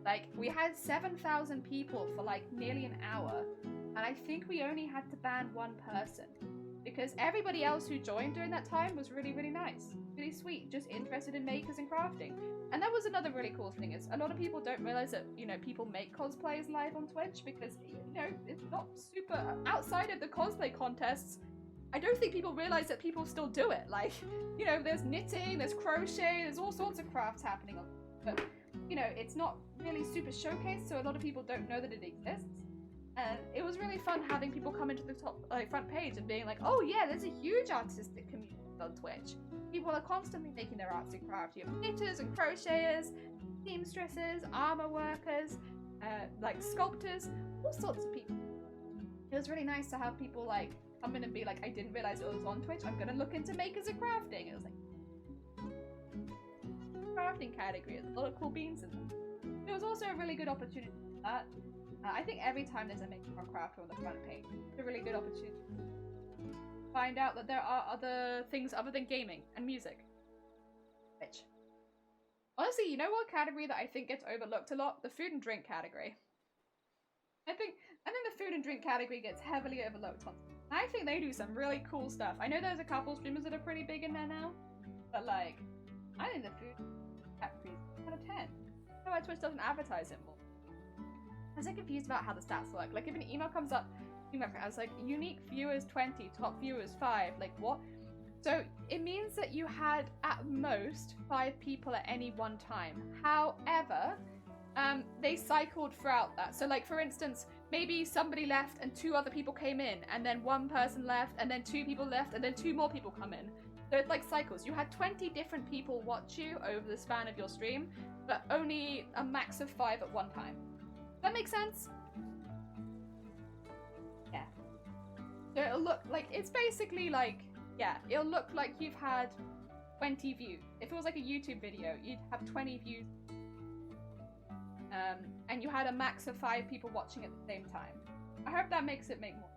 Like, we had 7,000 people for like nearly an hour, and I think we only had to ban one person because everybody else who joined during that time was really, really nice, really sweet, just interested in makers and crafting. And that was another really cool thing, is a lot of people don't realize that, you know, people make cosplays live on Twitch because, you know, it's not super outside of the cosplay contests. I don't think people realize that people still do it. Like, you know, there's knitting, there's crochet, there's all sorts of crafts happening on, but you know, it's not really super showcased, so a lot of people don't know that it exists. And it was really fun having people come into the top, front page and being like, oh yeah, there's a huge artistic community on Twitch. People are constantly making their arts and crafts. You have knitters and crocheters, seamstresses, armor workers, like sculptors, all sorts of people. It was really nice to have people like come in and be like, I didn't realize it was on Twitch, I'm gonna look into makers and crafting. It was like, crafting category, there's a lot of cool beans in them. It was also a really good opportunity for that. I think every time there's a maker or crafter on the front page, it's a really good opportunity. find out that there are other things other than gaming and music. Which, honestly, you know what category that I think gets overlooked a lot? The food and drink category. I think the food and drink category gets heavily overlooked on. I think they do some really cool stuff. I know there's a couple streamers that are pretty big in there now, but like, I think the food category is 10 out of 10. I don't know why Twitch doesn't advertise it more. I'm so confused about how the stats work. Like, if an email comes up, I was like, unique viewers 20, top viewers 5. Like, what? So it means that you had at most 5 people at any one time. However, they cycled throughout that. So like, for instance, maybe somebody left and 2 other people came in, and then 1 person left, and then 2 people left, and then 2 more people come in. So it's like cycles. You had 20 different people watch you over the span of your stream, but only a max of 5 at one time. Does that make sense? Yeah. So it'll look like, it's basically like, yeah, it'll look like you've had 20 views. If it was like a YouTube video, you'd have 20 views. And you had a max of 5 people watching at the same time. I hope that makes it make more.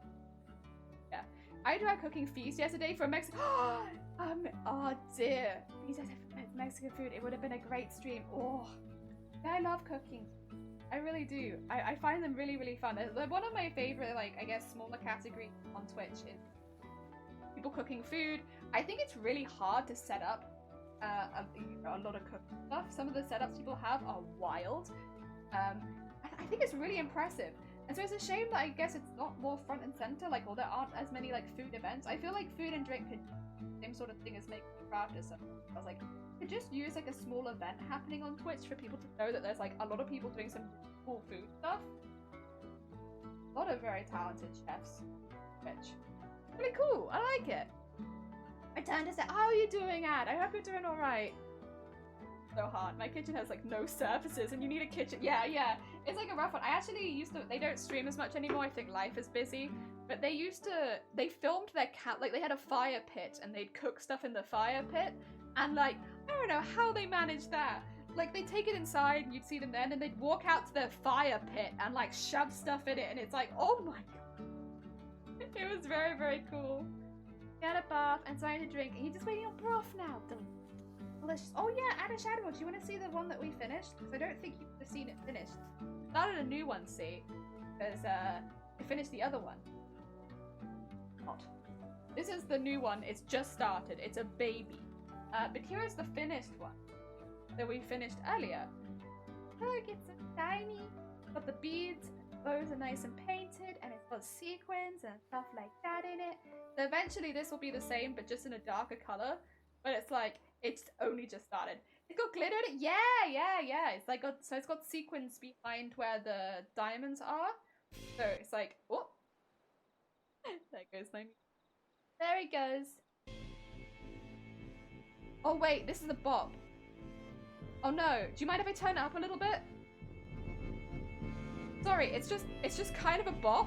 Yeah. I tried cooking feast yesterday for a Mexican. Oh dear. He says Mexican food. It would have been a great stream. Oh, I love cooking. I really do. I find them really, really fun. They're one of my favorite, like, I guess, smaller categories on Twitch is people cooking food. I think it's really hard to set up a lot of cooking stuff. Some of the setups people have are wild. I think it's really impressive. And so it's a shame that I guess it's not more front and center, like, or there aren't as many, like, food events. I feel like food and drink could same sort of thing as making a craft or something. I was like, could just use like a small event happening on Twitch for people to know that there's like a lot of people doing some cool food stuff. A lot of very talented chefs. Twitch. Really cool. I like it. I turned to say, how are you doing, Ad? I hope you're doing alright. So hard. My kitchen has like no surfaces and you need a kitchen. Yeah. It's like a rough one. I actually used to, they don't stream as much anymore. I think life is busy. But they filmed their like they had a fire pit and they'd cook stuff in the fire pit. And like, I don't know how they managed that. Like, they'd take it inside and you'd see them there, and then they'd walk out to their fire pit and like shove stuff in it, and it's like, oh my god. It was very, very cool. He had a bath and something to drink, and he's just waiting on broth now. Delicious. Oh yeah, add a shadow. Do you want to see the one that we finished? Because I don't think you've seen it finished. Started a new one, see? Because I finished the other one. Not. This is the new one. It's just started. It's a baby. But here is the finished one that we finished earlier. Look, it's so tiny. Got the beads, bows are nice and painted, and it's got sequins and stuff like that in it. So eventually this will be the same, but just in a darker color. But it's like, it's only just started. It's got glitter in it. Yeah. It's like so it's got sequins behind where the diamonds are. So it's like, oh, there goes my. There he goes. Oh wait, this is a bop. Oh no, do you mind if I turn it up a little bit? Sorry, it's just kind of a bop.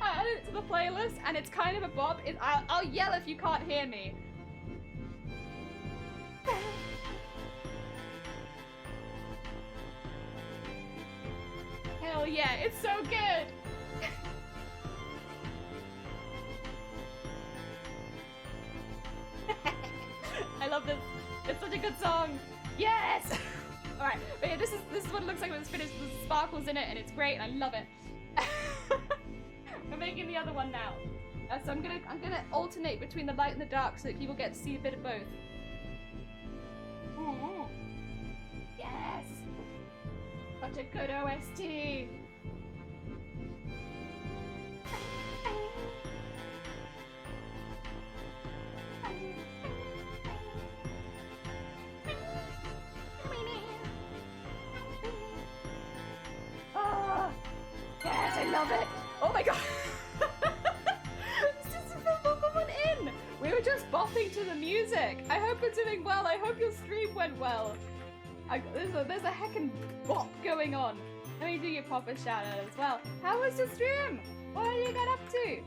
I added it to the playlist and it's kind of a bop. I'll yell if you can't hear me. Hell yeah, it's so good. I love this. It's such a good song. Yes. All right, but yeah, this is what it looks like when it's finished. There's sparkles in it, and it's great, and I love it. We're making the other one now. So I'm gonna alternate between the light and the dark so that people get to see a bit of both. Ooh. Yes. Such a good OST. Yes, I love it. Oh my god. This is the one in. We were just bopping to the music. I hope you're doing well. I hope your stream went well. There's a heckin' bop going on. Let me do your proper shout out as well. How was your stream? What did you get up to?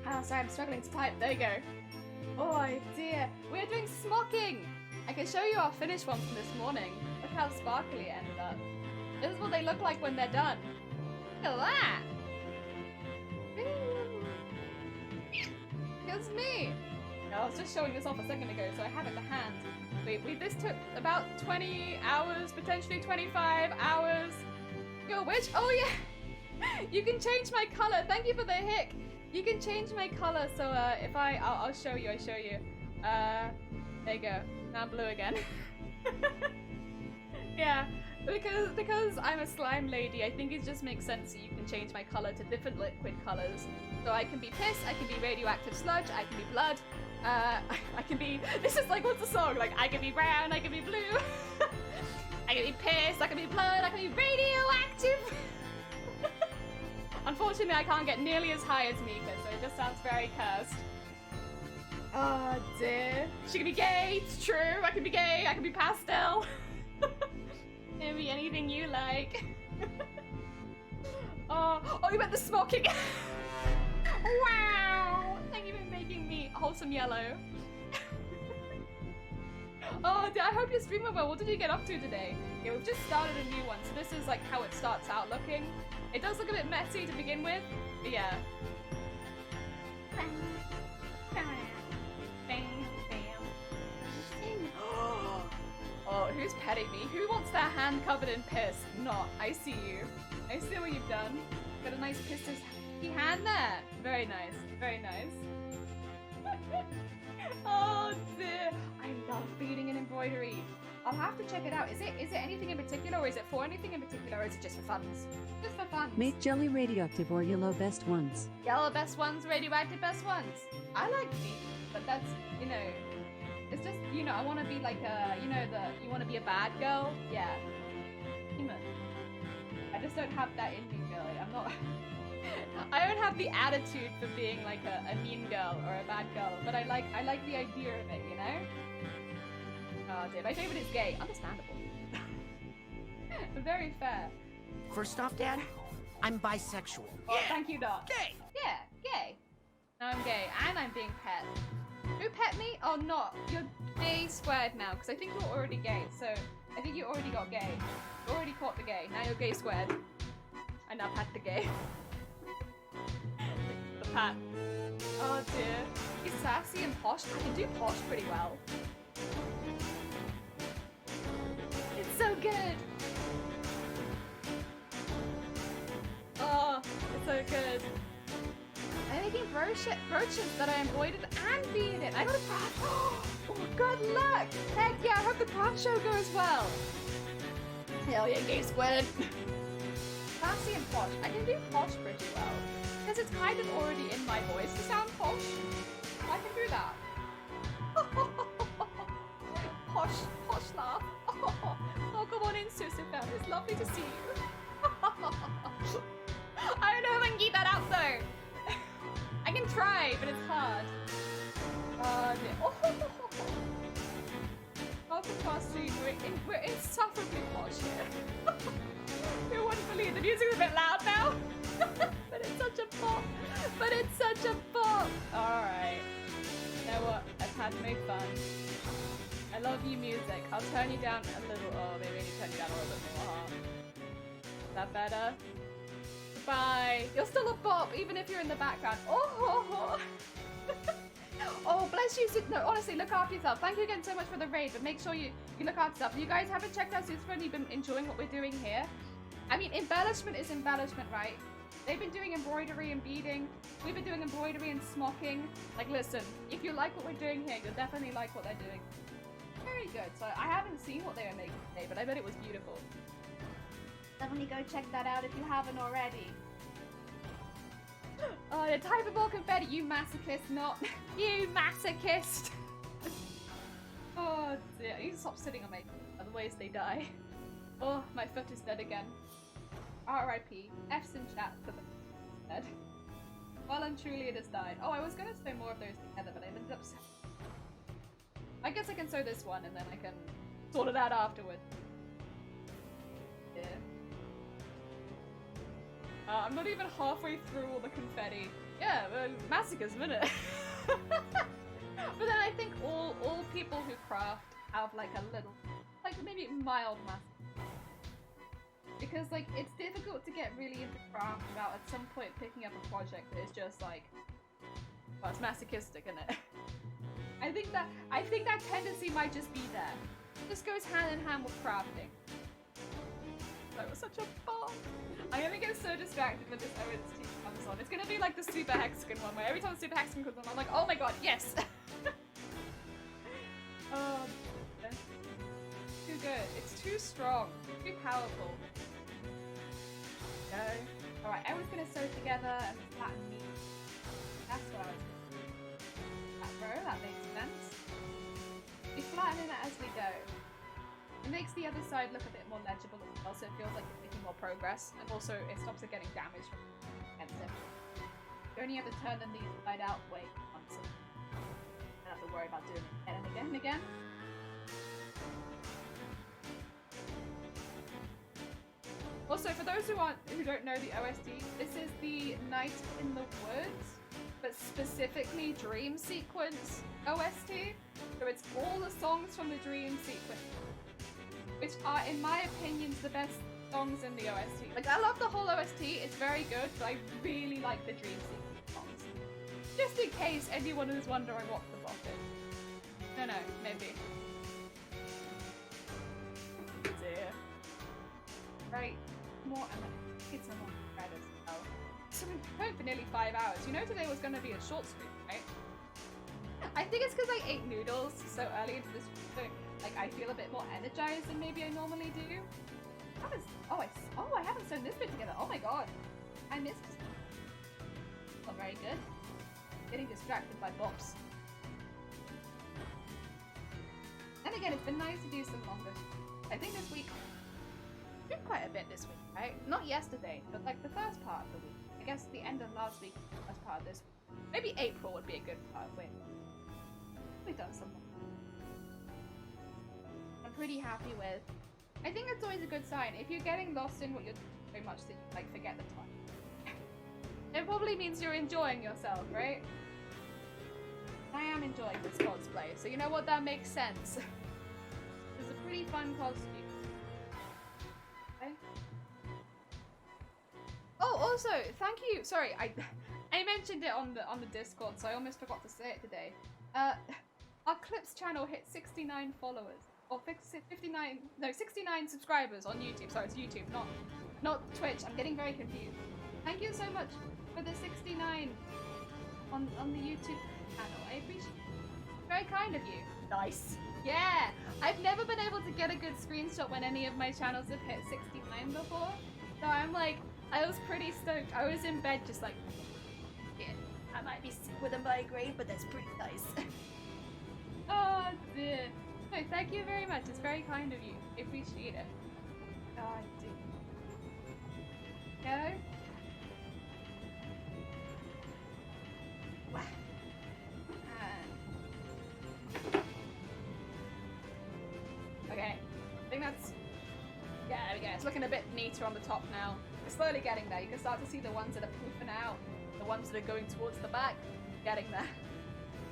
Oh, sorry, I'm struggling to type. There you go. Oh dear. We're doing smocking. I can show you our finished one from this morning. Look how sparkly it ended up. This is what they look like when they're done. Look at that! That's me! I was just showing this off a second ago, so I have it to hand. This took about 20 hours, potentially 25 hours. Yo, which? Oh yeah! You can change my color. Thank you for the hick. You can change my color, so if I'll show you, there you go. Now I'm blue again. Yeah, because I'm a slime lady, I think it just makes sense that you can change my color to different liquid colors. So I can be piss, I can be radioactive sludge, I can be blood, I can be, this is like, what's the song? Like, I can be brown, I can be blue, I can be piss, I can be blood, I can be radioactive. Unfortunately, I can't get nearly as high as Mika, so it just sounds very cursed. Oh dear. She can be gay, it's true, I can be gay, I can be pastel. Can be anything you like. Oh, you meant the smocking. Wow! Thank you for making me wholesome yellow. Oh, I hope your stream went well. What did you get up to today? Yeah, we've just started a new one, so this is like how it starts out looking. It does look a bit messy to begin with, but yeah. Oh, who's petting me? Who wants their hand covered in piss? Not. I see you. I see what you've done. Got a nice pissy hand there. Very nice. Very nice. Oh dear. I love beading and embroidery. I'll have to check it out. Is it anything in particular, or is it for anything in particular, or is it just for funs? Just for funs. Make jelly radioactive or yellow best ones. Yellow best ones, radioactive best ones. I like beading, but that's, you know, it's just, you know, I want to be like a, you know, you want to be a bad girl? Yeah. Human. I just don't have that in me, really. I'm not, I don't have the attitude for being like a mean girl or a bad girl, but I like the idea of it, you know? Oh dear, my favorite is gay. Understandable. Very fair. First off, Dad, I'm bisexual. Oh, yeah. Thank you, Doc. Gay! Yeah, gay. No, I'm gay, and I'm being pet. Who pet me? Oh, not. You're gay squared now, because I think you're already gay, so I think you already got gay. You already caught the gay. Now you're gay squared. I now pat the gay. The pat. Oh dear. He's sassy and posh. I can do posh pretty well. It's so good. Oh, it's so good. I'm making brooches that I embroidered and beaded. I got a craft. Oh, good luck. Heck yeah, I hope the craft show goes well. Hell yeah, gay squid. Classy and posh. I can do posh pretty well. Because it's kind of already in my voice to sound posh. I can do that. Posh laugh. Oh, come on in, Susu fam. It's lovely to see you. I don't know if I can keep that out though. I can try, but it's hard. Welcome to our stream. We're insufferably posh here. Who wouldn't believe the music's a bit loud now? But it's such a bop. But it's such a bop. Alright. You know what? I've had my fun. I love you, music. I'll turn you down a little. Oh, maybe I need to turn you down a little bit more. Is that better? Bye. You're still a bop, even if you're in the background. Oh, oh, bless you. No, honestly, look after yourself. Thank you again so much for the raid, but make sure you look after yourself. If you guys haven't checked out Susan and you've been enjoying what we're doing here, I mean, embellishment is embellishment, right? They've been doing embroidery and beading. We've been doing embroidery and smocking. Like, listen, if you like what we're doing here, you'll definitely like what they're doing. Very good. So I haven't seen what they were making today, but I bet it was beautiful. Definitely go check that out if you haven't already. Oh, the type of ball confetti, you masochist, not you masochist. Oh dear, I need to stop sitting on my, otherwise they die. Oh, my foot is dead again. R.I.P. F's in chat for the dead. Well and truly it has died. Oh, I was gonna sew more of those together, but I ended up. I guess I can sew this one and then I can sort it out afterwards. Yeah. I'm not even halfway through all the confetti. Yeah, massacres, isn't it? But then I think all people who craft have like a little, like maybe mild massacre. Because like it's difficult to get really into craft without at some point picking up a project that is just like Well, it's masochistic, isn't it? I think that tendency might just be there. This goes hand in hand with crafting. That was such a bomb. I'm gonna get so distracted when this OST comes on. It's gonna be like the Super Hexagon one, where every time the Super Hexagon comes on, I'm like, oh my god, yes! Too good. It's too strong. Too powerful. Go. Alright, everyone's gonna sew together and flatten me. That's what I was doing. That row, that makes sense. We flatten it as we go. It makes the other side look a bit more legible as well, so it feels like it's making more progress, and also it stops it getting damaged against it. You only have to turn them the inside out way once, and you don't have to worry about doing it again and again and again. Also, for those who don't know the OST, this is the Night in the Woods, but specifically Dream Sequence OST. So it's all the songs from the Dream Sequence, which are, in my opinion, the best songs in the OST. Like, I love the whole OST, it's very good, but I really like the Dream Sequence songs. Just in case anyone is wondering what the bop is. No, maybe. Dear. Right, more, and get some more bread as well. So we've been going for nearly 5 hours. You know today was going to be a short stream, right? I think it's because I ate noodles so early into this stream. Like, I feel a bit more energized than maybe I normally do. I haven't sewn this bit together. Oh my god. I missed it. Not very good. Getting distracted by bops. And again, it's been nice to do some longer. I think this week, I did quite a bit this week, right? Not yesterday, but like the first part of the week. I guess the end of last week as part of this week. Maybe April would be a good part of it. We've done something. I'm pretty happy with. I think that's always a good sign. If you're getting lost in what you're doing so much that you like forget the time, it probably means you're enjoying yourself, right? I am enjoying this cosplay, so you know what? That makes sense. It's a pretty fun costume. Okay. Oh, also, thank you. Sorry, I mentioned it on the Discord, so I almost forgot to say it today. Our Clips channel hit 69 followers. Or 69 subscribers on YouTube. Sorry, it's YouTube, not Twitch. I'm getting very confused. Thank you so much for the 69 on the YouTube channel. I appreciate it. Very kind of you. Nice. Yeah! I've never been able to get a good screenshot when any of my channels have hit 69 before. So I'm like, I was pretty stoked. I was in bed just like, yeah, I might be sick with a migraine, but that's pretty nice. Oh dear. No, thank you very much. It's very kind of you. I appreciate it. God, dude. Go. Wow. Okay. I think that's... Yeah, there we go. It's looking a bit neater on the top now. It's slowly getting there. You can start to see the ones that are poofing out. The ones that are going towards the back. Getting there.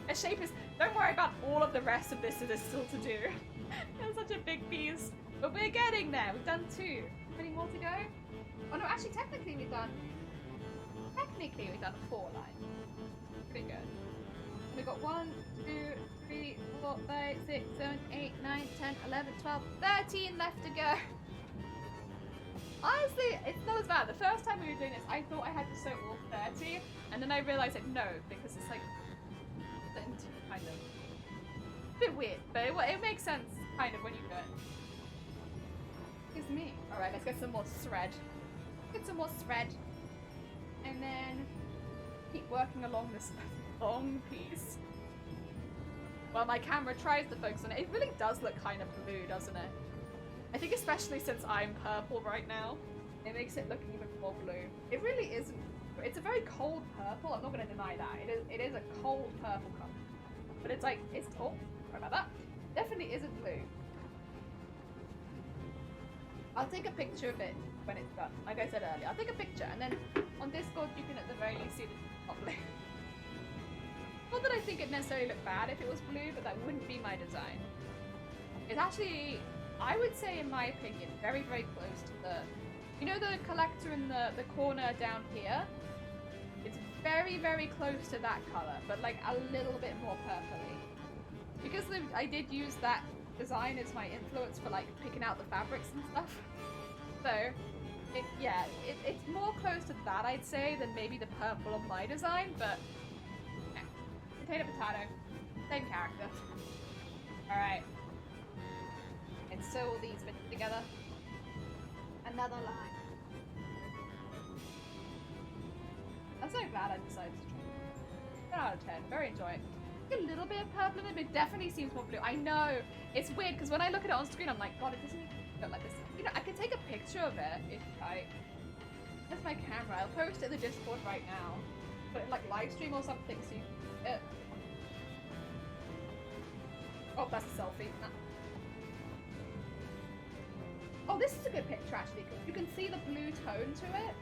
A shape is... Don't worry about all of the rest of this that is still to do. It's such a big piece. But we're getting there. We've done 2. Any more to go? Oh no, actually technically we've done 4 lines. Pretty good. We've got 1, 2, 3, 4, 5, 6, 7, 8, 9, 10, 11, 12, 13 left to go. Honestly, it's not as bad. The first time we were doing this, I thought I had to sew all 30, and then I realized that no, because it's like kind of a bit weird, but it makes sense kind of when you do it. Excuse me. Alright, let's get some more thread. Get some more thread. And then keep working along this long piece. Well, my camera tries to focus on it. It really does look kind of blue, doesn't it? I think especially since I'm purple right now, it makes it look even more blue. It really isn't. It's a very cold purple. I'm not going to deny that. It is a cold purple color. But it's like, it's, oh, sorry about that. Definitely isn't blue. I'll take a picture of it when it's done. Like I said earlier, I'll take a picture and then on Discord you can at the very least see that it's not blue. Not that I think it necessarily looked bad if it was blue, but that wouldn't be my design. It's actually, I would say in my opinion, very, very close to the, you know the collector in the corner down here? It's very, very close to that color, but like a little bit more purpley. Because I did use that design as my influence for like picking out the fabrics and stuff. So, it's more close to that, I'd say, than maybe the purple on my design, but yeah. Potato, potato. Same character. Alright. And sew all these bits together. Another line. I'm so glad I decided to try. 10 out of 10. Very enjoy it. A little bit of purple in it, but it definitely seems more blue. I know. It's weird because when I look at it on screen, I'm like, God, it doesn't look like this. You know, I can take a picture of it if I... That's my camera. I'll post it in the Discord right now. Put it in, like, live stream or something so you can see it. Oh, that's a selfie. Nah. Oh, this is a good picture, actually, because you can see the blue tone to it.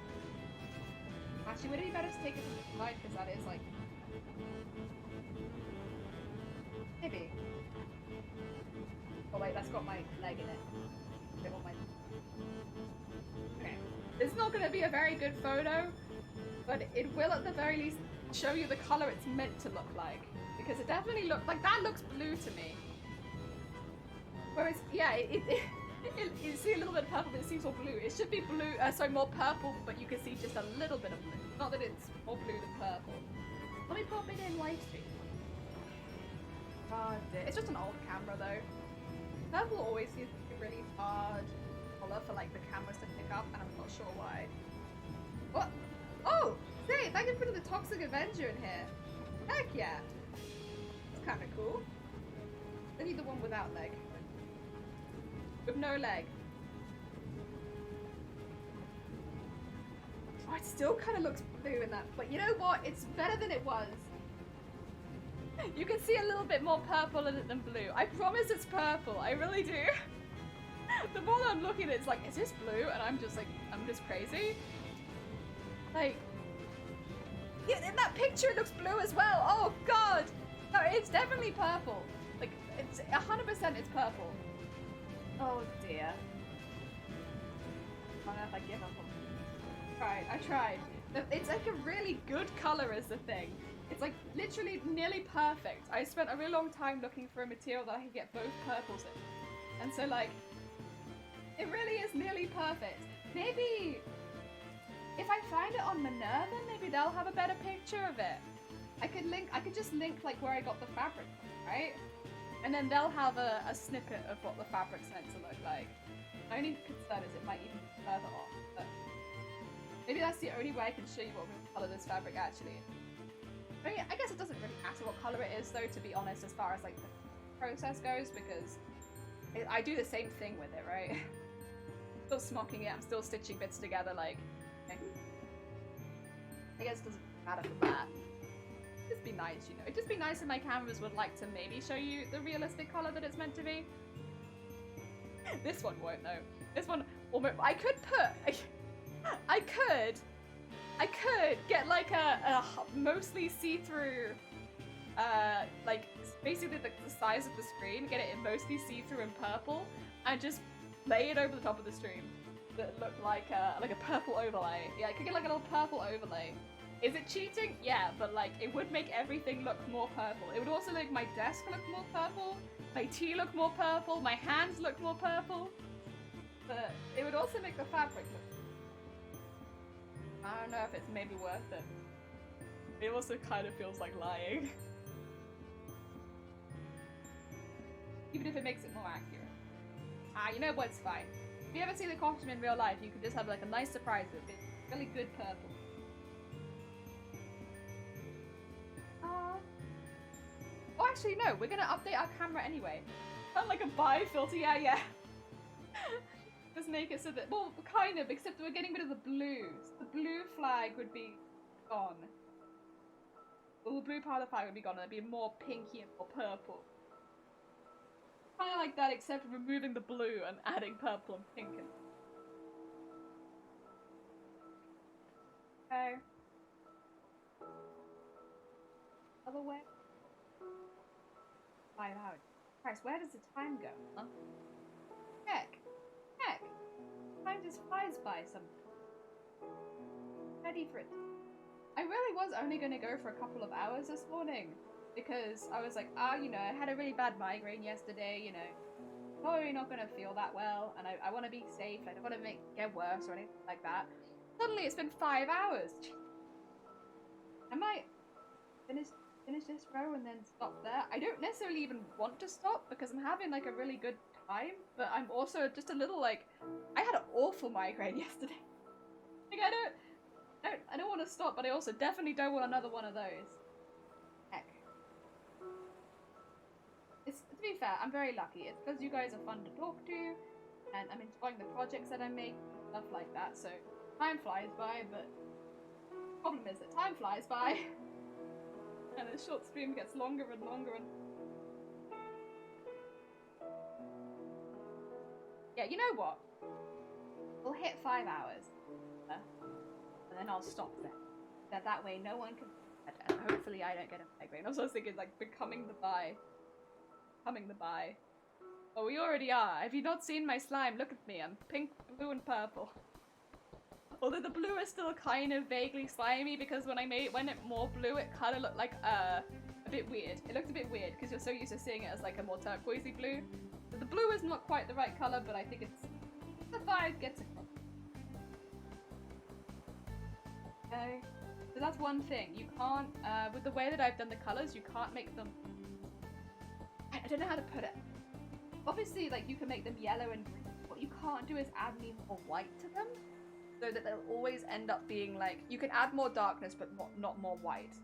Actually, would it be better to take it to the side, because that is, like... Maybe. Oh, wait, that's got my leg in it. Okay. This is not going to be a very good photo, but it will at the very least show you the color it's meant to look like. Because it definitely looks like that looks blue to me. Whereas, yeah, you see a little bit of purple, but it seems more blue. It should be blue, sorry, more purple, but you can see just a little bit of blue. Not that it's more blue than purple. Let me pop it in live stream. Oh dear. It's just an old camera though. Purple always seems to be a really hard color for like the cameras to pick up, and I'm not sure why. What? Oh! Say, I can put the Toxic Avenger in here. Heck yeah! That's kind of cool. I need the one without leg. With no leg. Oh, it still kind of looks blue in that, but you know what? It's better than it was. You can see a little bit more purple in it than blue. I promise it's purple. I really do. The more that I'm looking at it, it's like, is this blue? And I'm just like, I'm just crazy. Like, yeah, in that picture it looks blue as well. Oh God. No, it's definitely purple. Like, it's 100% it's purple. Oh dear. I don't know if I give up on it. I tried. It's like a really good color is the thing. It's like literally nearly perfect. I spent a really long time looking for a material that I could get both purples in. And so like, it really is nearly perfect. Maybe if I find it on Minerva, maybe they'll have a better picture of it. I could just link like where I got the fabric, right? And then they'll have a snippet of what the fabric's meant to look like. My only concern is it might even be further off, but maybe that's the only way I can show you what color this fabric actually is. I mean, I guess it doesn't really matter what color it is though, to be honest, as far as like the process goes, because I do the same thing with it, right? I'm still smocking it, I'm still stitching bits together, like, okay. I guess it doesn't matter for that. It'd just be nice, you know. It'd just be nice if my cameras would like to maybe show you the realistic color that it's meant to be. This one won't though. This one, I could put, I could get like a mostly see-through, like basically the size of the screen, get it in mostly see-through and purple, and just lay it over the top of the stream that looked like a purple overlay. Yeah, I could get like a little purple overlay. Is it cheating? Yeah, but like it would make everything look more purple. It would also make my desk look more purple, my tea look more purple, my hands look more purple. But it would also make the fabric look. I don't know if it's maybe worth it. It also kind of feels like lying. Even if it makes it more accurate. Ah, you know what's fine. If you ever see the costume in real life, you could just have like a nice surprise with it. Really good purple. Oh, actually no, we're gonna update our camera anyway. Kind of like a buy filter, yeah. Just make it so that, well, kind of, except we're getting rid of the blues. The blue flag would be gone. Well, the blue part of the flag would be gone, and it'd be more pinky and more purple. Kind of like that, except removing the blue and adding purple and pink. Okay. Other way. 5 hours. Christ, where does the time go? Huh? Heck. Time just flies by sometimes. Ready for it. I really was only going to go for a couple of hours this morning because I was like, you know, I had a really bad migraine yesterday, you know, probably not going to feel that well, and I want to be safe, I don't want to get worse or anything like that. Suddenly it's been 5 hours. I might finish this row and then stop there. I don't necessarily even want to stop because I'm having like a really good time, but I'm also just a little like, I had an awful migraine yesterday. Like I don't want to stop, but I also definitely don't want another one of those. Heck. To be fair, I'm very lucky. It's because you guys are fun to talk to, and I'm enjoying the projects that I make, stuff like that, so time flies by, but the problem is that time flies by, and the short stream gets longer and longer and... Yeah, you know what? We'll hit 5 hours. And then I'll stop there. That way no one can... And hopefully I don't get a migraine. I was also thinking, like, becoming the bi. Becoming the bi. Oh, we already are. Have you not seen my slime? Look at me. I'm pink, blue, and purple. Although the blue is still kind of vaguely slimy because when it more blue, it kind of looked like, a bit weird. It looked a bit weird because you're so used to seeing it as, like, a more turquoisey blue. So the blue is not quite the right color, but I think it's... The vibe gets across. Okay, so that's one thing. You can't, with the way that I've done the colors, you can't make them... I don't know how to put it. Obviously, like, you can make them yellow and green. What you can't do is add any more white to them, so that they'll always end up being, like... You can add more darkness, but not more white.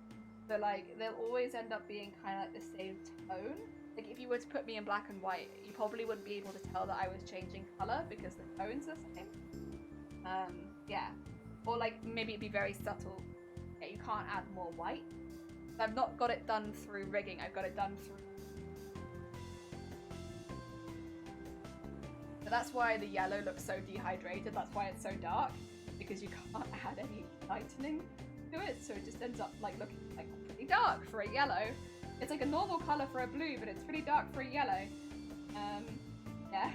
So, like, they'll always end up being kind of like the same tone. Like, if you were to put me in black and white, you probably wouldn't be able to tell that I was changing color, because the tones are the same. Yeah. Or like, maybe it'd be very subtle. Yeah, you can't add more white. I've not got it done through rigging, I've got it done through... So that's why the yellow looks so dehydrated, that's why it's so dark. Because you can't add any lightening to it, so it just ends up like looking like pretty dark for a yellow. It's like a normal colour for a blue, but it's pretty dark for a yellow. Yeah.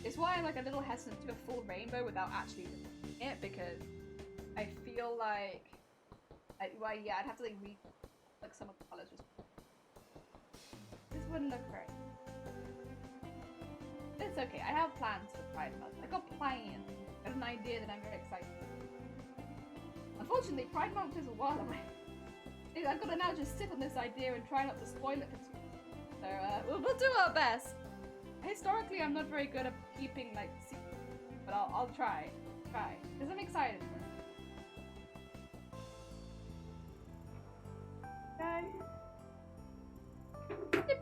It's why I'm like a little hesitant to do a full rainbow without actually doing it, because I feel like, I'd have to like read like some of the colours. This wouldn't look great. It's okay. I have plans for Pride Month. I got plans. I got an idea that I'm very excited about. Unfortunately, Pride Month is a while away. I've got to now just sit on this idea and try not to spoil it for too long. So we'll do our best. Historically, I'm not very good at keeping like secrets, but I'll try, because I'm excited for it. Okay.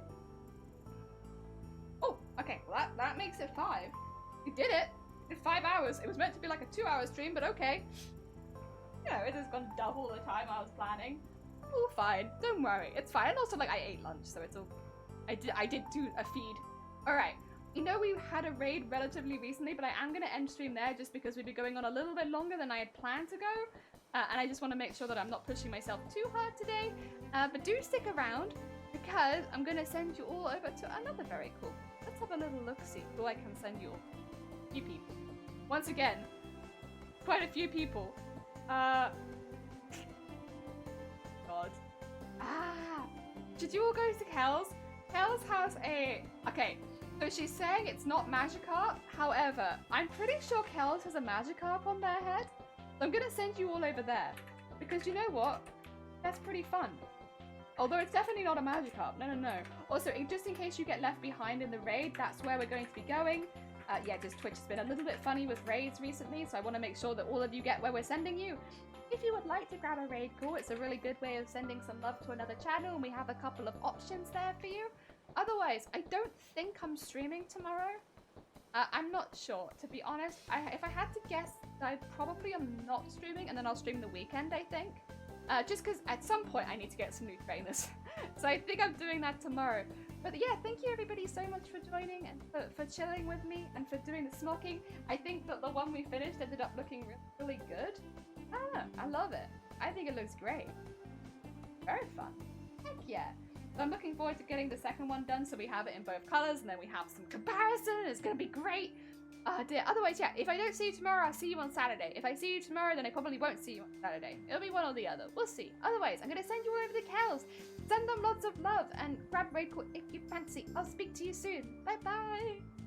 Oh, okay. Well, that makes it 5. We did it. In 5 hours. It was meant to be like a 2-hour stream, but okay. You know, it has gone double the time I was planning. All fine. Don't worry. It's fine. And also, like, I ate lunch, so it's all... I did do a feed. Alright. You know, we had a raid relatively recently, but I am going to end stream there just because we'd be going on a little bit longer than I had planned to go. And I just want to make sure that I'm not pushing myself too hard today. But do stick around, because I'm going to send you all over to another very cool... Let's have a little look-see who I can send you all. A few people. Once again, quite a few people. God. Should you all go to Kel's? Kel's has a... Okay, so she's saying it's not Magikarp. However, I'm pretty sure Kel's has a Magikarp on their head. So I'm going to send you all over there. Because you know what? That's pretty fun. Although it's definitely not a Magikarp. No. Also, just in case you get left behind in the raid, that's where we're going to be going. Yeah, just Twitch has been a little bit funny with raids recently, so I want to make sure that all of you get where we're sending you. If you would like to grab a raid call, it's a really good way of sending some love to another channel, and we have a couple of options there for you. Otherwise, I don't think I'm streaming tomorrow. I'm not sure, to be honest. If I had to guess, I probably am not streaming, and then I'll stream the weekend, I think. Just because at some point I need to get some new trainers. So I think I'm doing that tomorrow. But yeah, thank you everybody so much for joining and for chilling with me and for doing the smocking. I think that the one we finished ended up looking really good. I love it. I think it looks great. Very fun. Heck yeah. So I'm looking forward to getting the second one done so we have it in both colours and then we have some comparison. It's going to be great. Oh dear. Otherwise, yeah, if I don't see you tomorrow, I'll see you on Saturday. If I see you tomorrow, then I probably won't see you on Saturday. It'll be one or the other. We'll see. Otherwise, I'm going to send you all over the cows. Send them lots of love and grab Raid Quit if you fancy. I'll speak to you soon. Bye-bye.